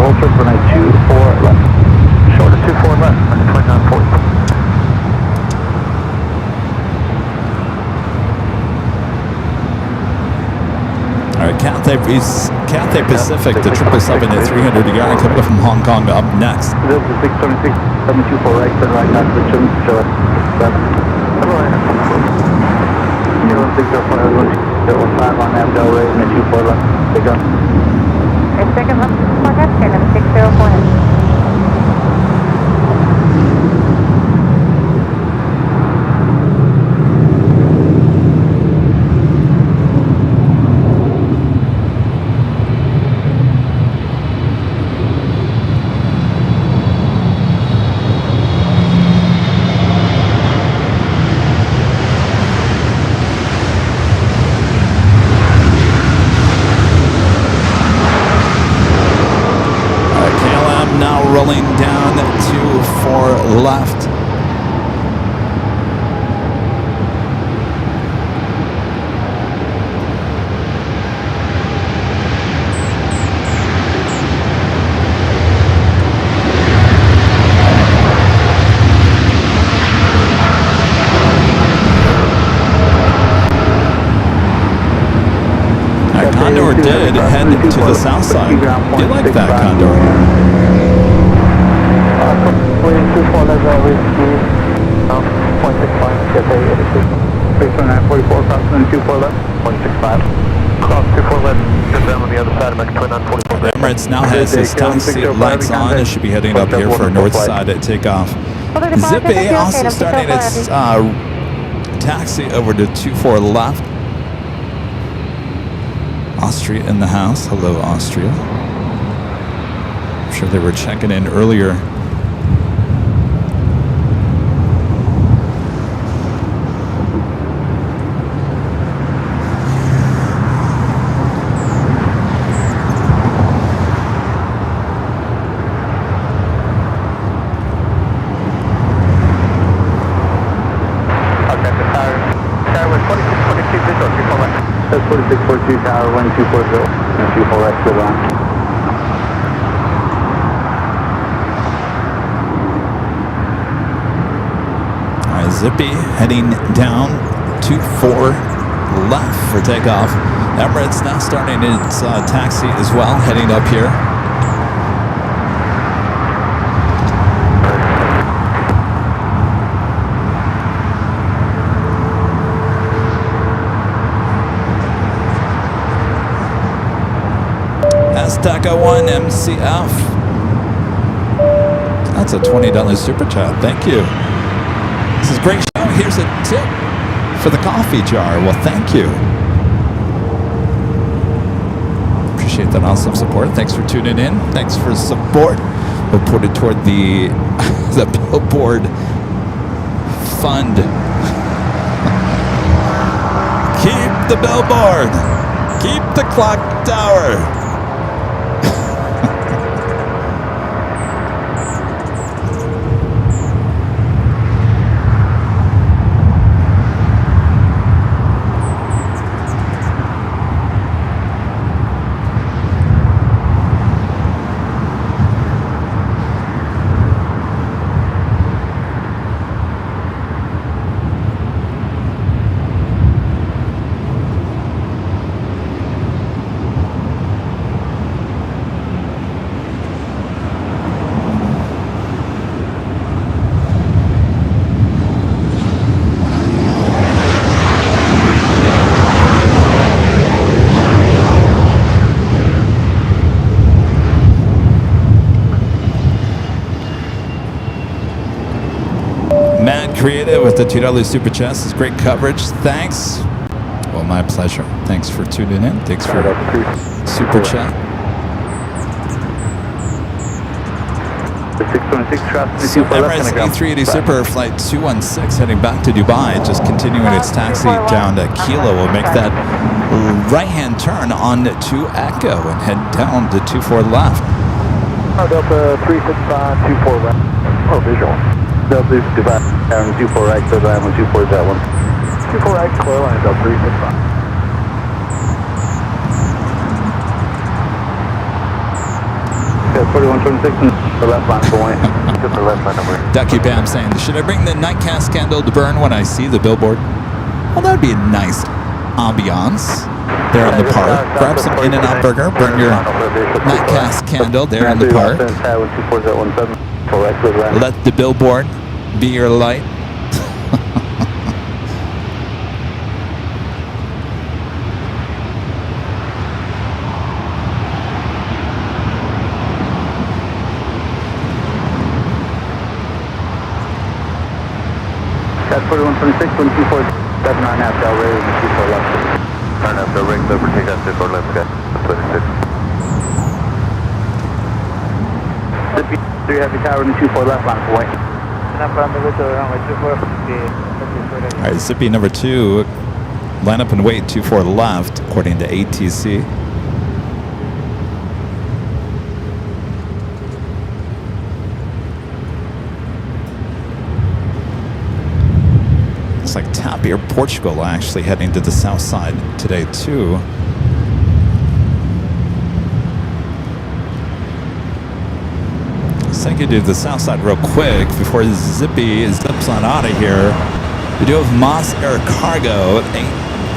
Hold trip for 24 left. Short of 24 left, 2940. All right, Cathay Pacific, the 777 at 300 ER, coming up from Hong Kong up next. This is 676, 724 right, turn right, not for Jim, show it. 605 on Abdel Ray, and 24 left, take up. Second left, forecast, KLM 604. Condor did head to the south side. You like that, Condor? 24 left, whiskey, 0.65, Cathay 86. 62944, crossing 24 left. 0.65. Cross 24 left, sit down on the other side of Mexico 944. Emirates now has his taxi lights on. It should be heading up here for north side at takeoff. Zippy also starting its taxi over to 24 left. Austria in the house. Hello, Austria. I'm sure they were checking in earlier. That's 4642 tower, 1240, and 24 left, good line. All right, Zippy heading down 24 left for takeoff. Emirates now starting its taxi as well, heading up here. Azteca 1 MCF. That's a $20 super chat. Thank you. This is a great show. Here's a tip for the coffee jar. Well, thank you. Appreciate that awesome support. Thanks for tuning in. Thanks for support. We'll put it toward the the billboard fund. Keep the billboard. Keep the clock tower. Creative with the $2 super chat. This is great coverage. Thanks. Well, my pleasure. Thanks for tuning in. Thanks for super chat. The 626 crossing So Emirates A380 Super Flight 216 heading back to Dubai, just continuing its taxi down to Kilo. We'll make that right-hand turn on to Echo and head down to 24 left. Delta 365, 24 left. Oh, visual. Delta 365, and 24 right, so that one, 24 is that one. 24 right, clear line, Delta 365. Yeah, 4126 and the left line point. Get the left line number. Ducky Bam saying, should I bring the nightcast candle to burn when I see the billboard? Well, that'd be a nice ambiance there in the park. Grab some In-N-Out burger, burn your nightcast candle there in the park. Let the billboard be your light. That's 4126, 124, 7.5 Del Rey, 24 left. 9.5 Del Rey, clear for takeoff, 24 left, okay. 26. 3 Heavy Tower, and 24 left line point. All right, Zippy number 2, line up and wait 24 left, according to ATC. Looks like Tapir, Portugal, actually heading to the south side today too. Let's take you to the south side real quick before Zippy zips on out of here. We do have Moss Air Cargo,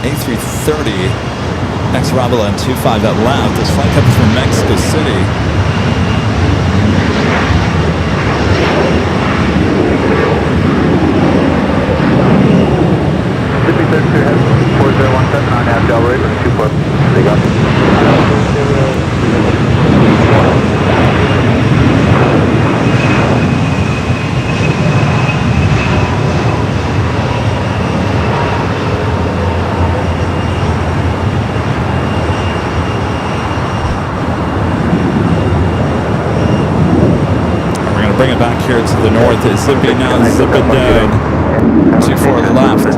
A330, Next arrival on 25 at left. This flight comes from Mexico City. Zippy 4017 on half Del Rey, 24. Take off. Bring it back here to the north. It's zipping now, zipping down. 24 left.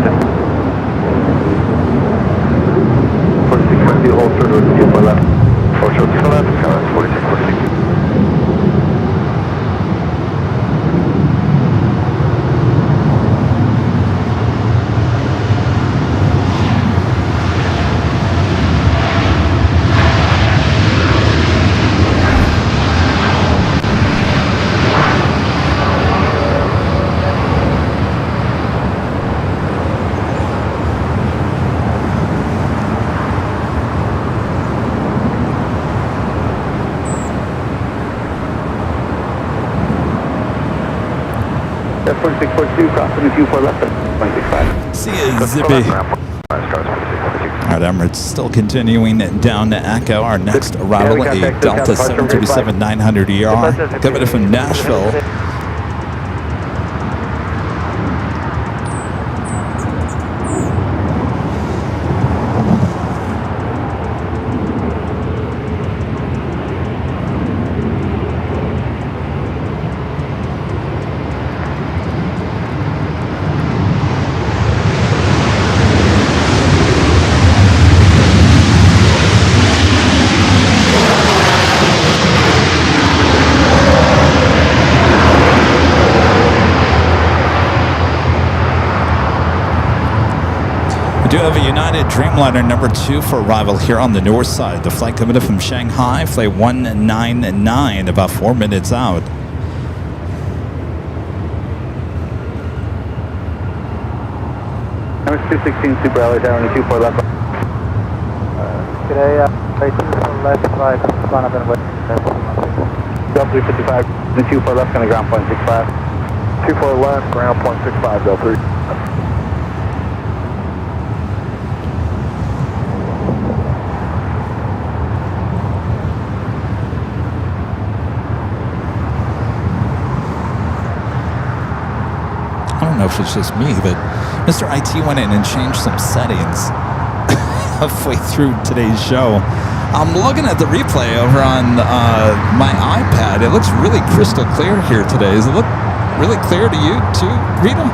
46, hold short with 24 left. Hold short 24 left, 46, 46. That's 4642, crossing 24 left, 165. See you, Zippy. All right, Emirates still continuing down to Echo. Our next arrival, a Delta 737-900ER, coming in from Nashville. We do have a United Dreamliner number 2 for arrival here on the north side. The flight coming in from Shanghai, flight 199, about 4 minutes out. Number 216, Super LA Tower, 24 left. Today, left flight, gone up and west. Delta 355, 24 left, going to ground point 65. 24 left, ground point 65, Delta 3. I don't know if it's just me, but Mr. IT went in and changed some settings halfway through today's show. I'm looking at the replay over on my iPad. It looks really crystal clear here today. Does it look really clear to you too, Rita?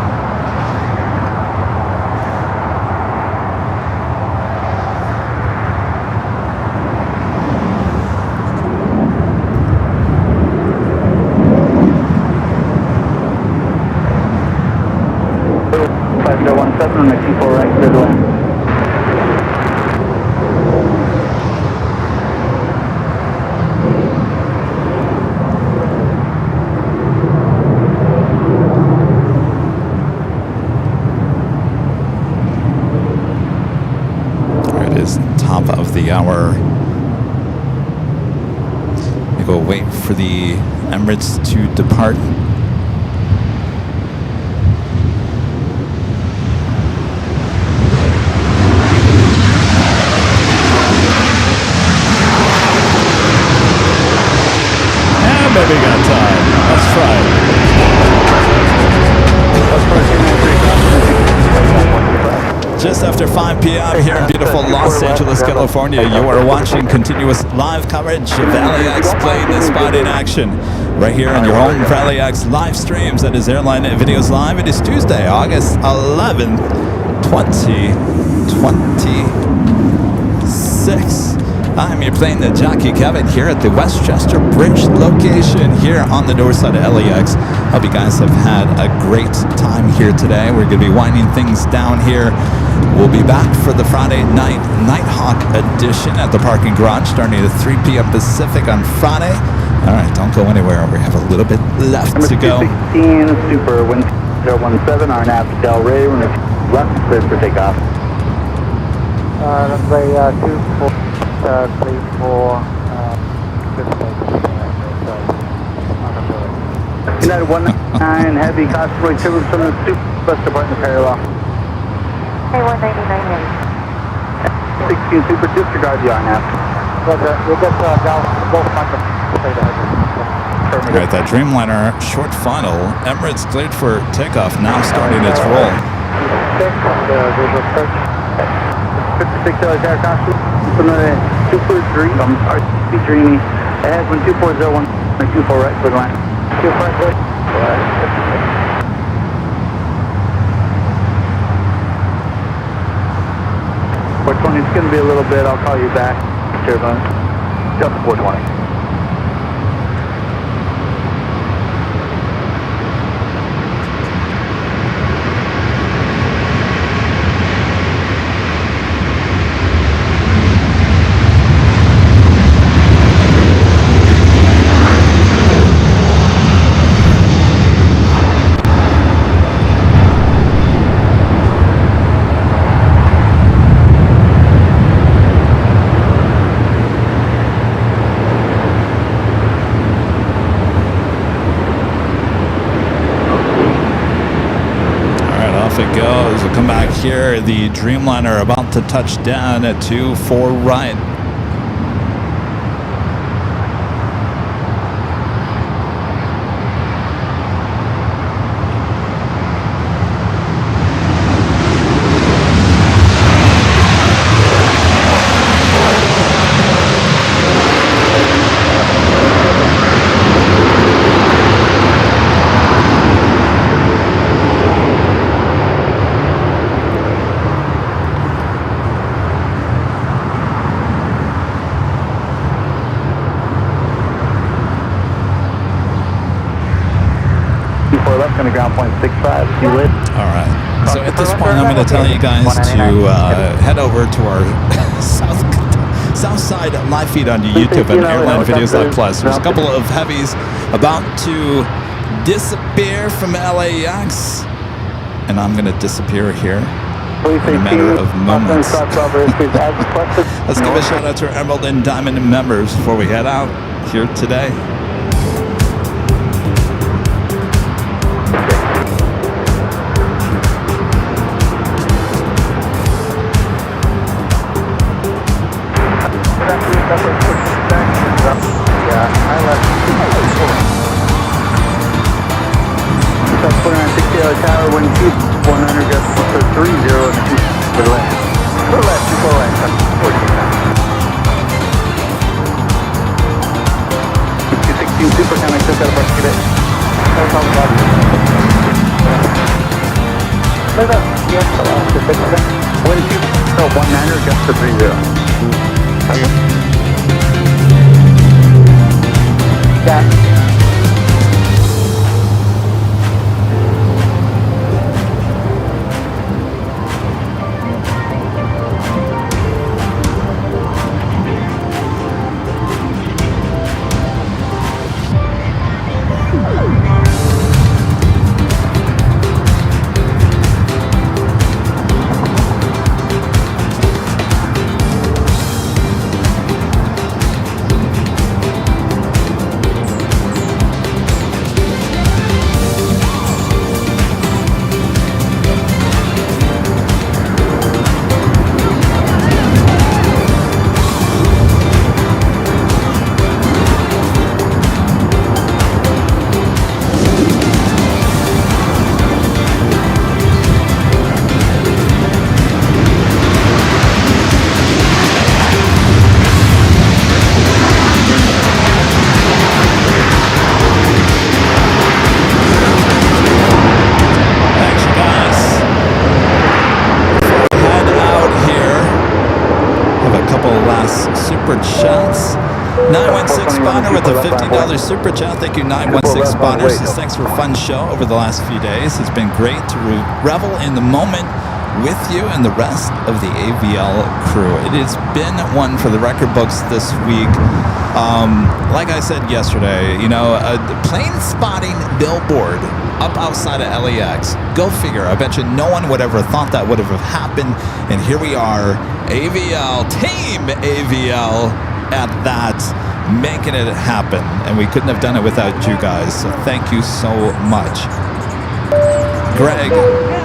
On the 24 right, clear to land. There it is, top of the hour. We go wait for the Emirates to depart. Maybe got time. Let's try it. Just after 5 p.m. here in beautiful Los Angeles, California, you are watching continuous live coverage of LAX Plane Spot in action. Right here on your home for LAX live streams. That is Airline Videos Live. It is Tuesday, August 11th, 2026. I'm your Plane Jockey Kevin here at the Westchester Bridge location here on the north side of LAX. Hope you guys have had a great time here today. We're going to be winding things down here. We'll be back for the Friday night Nighthawk edition at the parking garage starting at 3 p.m. Pacific on Friday. All right, don't go anywhere. We have a little bit left to go. Number 216, Super 1017, RNAV Del Rey, left, cleared for takeoff. Runway 24, clear for United 19 Heavy, Constable Turbulence from the Super Department parallel. Hey, 199 16 Super, disregard the RNAV. We'll get both front of All right, that Dreamliner short funnel. Emirates cleared for takeoff, now starting its roll. 56 Air Constable from the 243, Dreamy. Ahead 12401, 24 right, good line. 25 right. 420, it's going to be a little bit, I'll call you back. Turbulence. Just 420. It goes. We'll come back here. The Dreamliner about to touch down at 24 right. Left on the ground point 65, if you would. All right. So at this point, I'm going to tell you guys to head over to our south side live feed on YouTube and Airline Videos Live Plus. There's a couple of heavies about to disappear from LAX, and I'm going to disappear here in a matter of moments. Let's give a shout out to our Emerald and Diamond members before we head out here today. Tower, 100 just for 30 and 2 for the left. For the left, 2 left. 216 Super Connect, just got a bunch of it. That's all about it. Yes, 100 just for 30. Yeah. Shots. 916 Spawner with a $50 super chat. Thank you, 916 Spawners. Thanks for a fun show over the last few days. It's been great to revel in the moment with you and the rest of the AVL crew. It has been one for the record books this week. Like I said yesterday, you know, a plane spotting billboard up outside of LAX. Go figure. I bet you no one would ever thought that would have happened. And here we are, AVL, Team AVL at that, making it happen. And we couldn't have done it without you guys. So thank you so much. Greg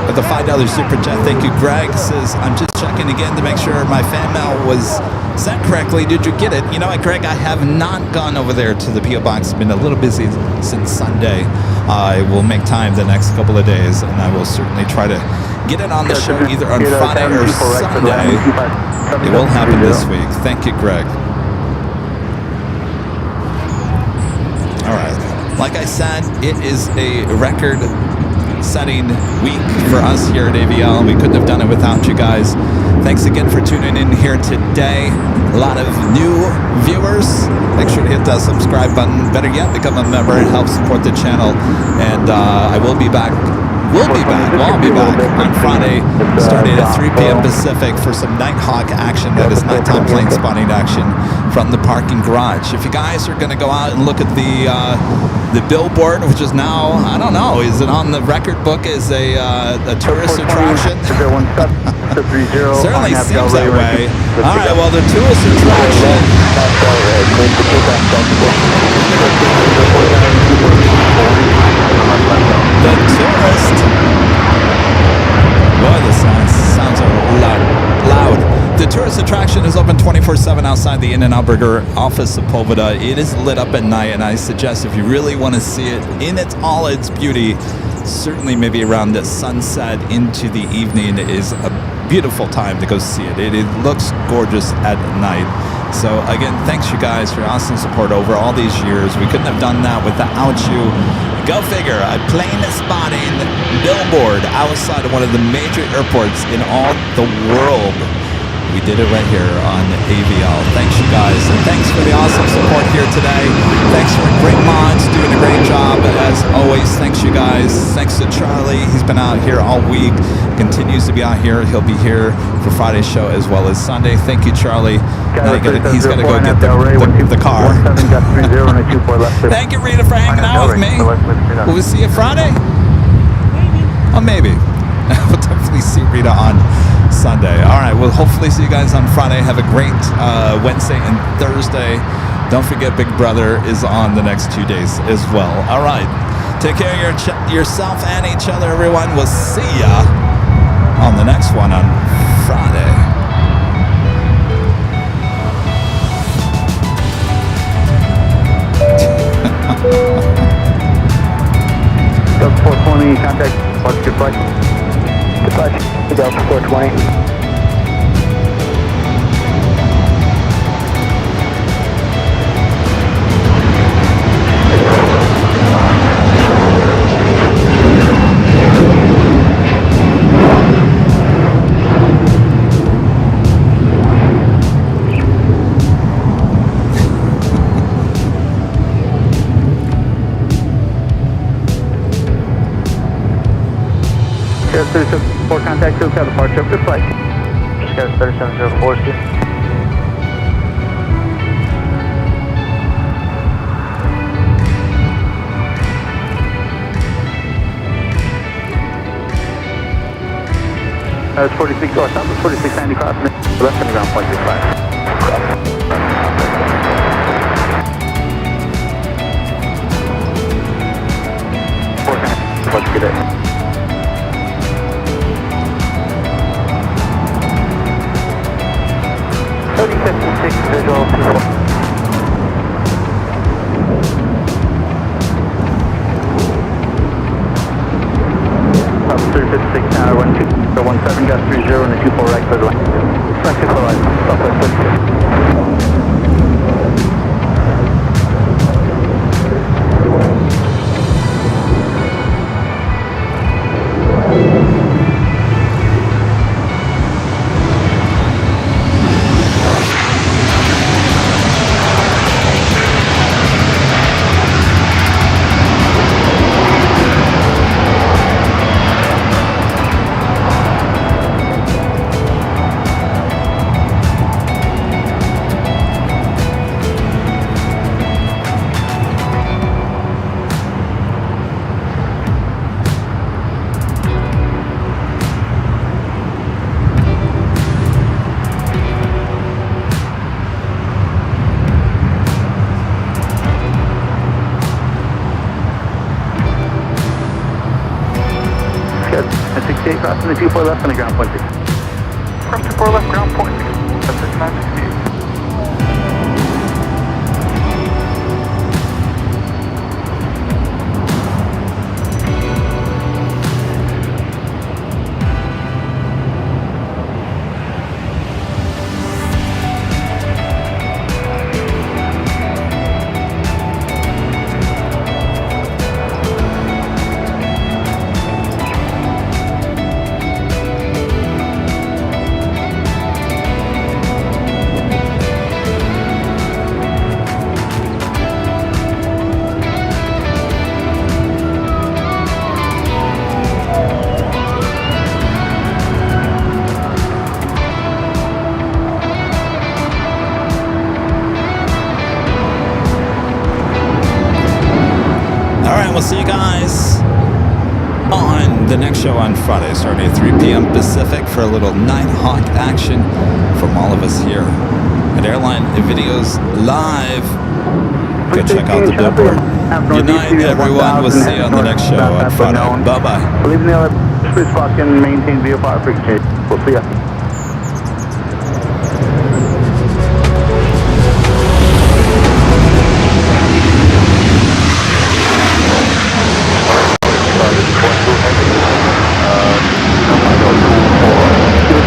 with the $5 super chat. Thank you. Greg says, I'm just checking again to make sure my fan mail was sent correctly. Did you get it? You know what, Greg? I have not gone over there to the P.O. Box. Been a little busy since Sunday. I will make time the next couple of days, and I will certainly try to get it on the show either on Friday or Sunday. It will happen this week. Thank you, Greg. All right. Like I said, it is a record-setting week for us here at AVL. We couldn't have done it without you guys. Thanks again for tuning in here today. A lot of new viewers. Make sure to hit that subscribe button. Better yet, become a member and help support the channel. And I will be back. We'll be back on Friday, starting at 3 p.m. Pacific for some Nighthawk action. That is nighttime plane spotting action from the parking garage. If you guys are going to go out and look at the billboard, which is now, I don't know, is it on the record book as a tourist attraction? Certainly seems that way. All right, well, the tourist attraction. The tourist. Boy, this sounds loud. The tourist attraction is open 24/7 outside the In-N-Out Burger office of Poveda. It is lit up at night, and I suggest if you really want to see it in all its beauty, certainly maybe around the sunset into the evening is a beautiful time to go see it. It looks gorgeous at night. So again, thanks you guys for your awesome support over all these years. We couldn't have done that without you. Go figure, a plane spotting billboard outside of one of the major airports in all the world. We did it right here on AVL. Thanks you guys, and thanks for the awesome support here today. Thanks for great mods, doing a great job as always. Thanks you guys. Thanks to Charlie. He's been out here all week, continues to be out here. He'll be here for Friday's show as well as Sunday. Thank you, Charlie. He's going to go get the car. Thank you, Rita, for hanging out with me. Will we see you Friday? Maybe. Oh, maybe. We'll definitely see Rita on Sunday. All right, we'll hopefully see you guys on Friday. Have a great Wednesday and Thursday. Don't forget Big Brother is on the next 2 days as well. All right, take care of yourself and each other, everyone. We'll see ya on the next one on Friday. Delta 420, contact, what's your flight? Dispatch, Delta 420. Scout 3704, contact 2, have departure, good flight. Scout 3704, see. That's 46, oh, south is 4690, cross, left on the ground, point 25. Let's get it. 3056 visual 24. Up 356 now, 17 gas 30 and the 24 right for the line. Right 24 right, southwest 36. Good. At 68, crossing the 24 left on the ground point 6. Cross 24 left, ground point 6. That's 6968. We'll see you guys on the next show on Friday, starting at 3 p.m. Pacific for a little Nighthawk action from all of us here at Airline Videos Live. Go check out the billboard. Good night, everyone. We'll see you on the next show on Friday. Bye-bye. Leaving the other spot and maintain VFR frequency. We'll see ya.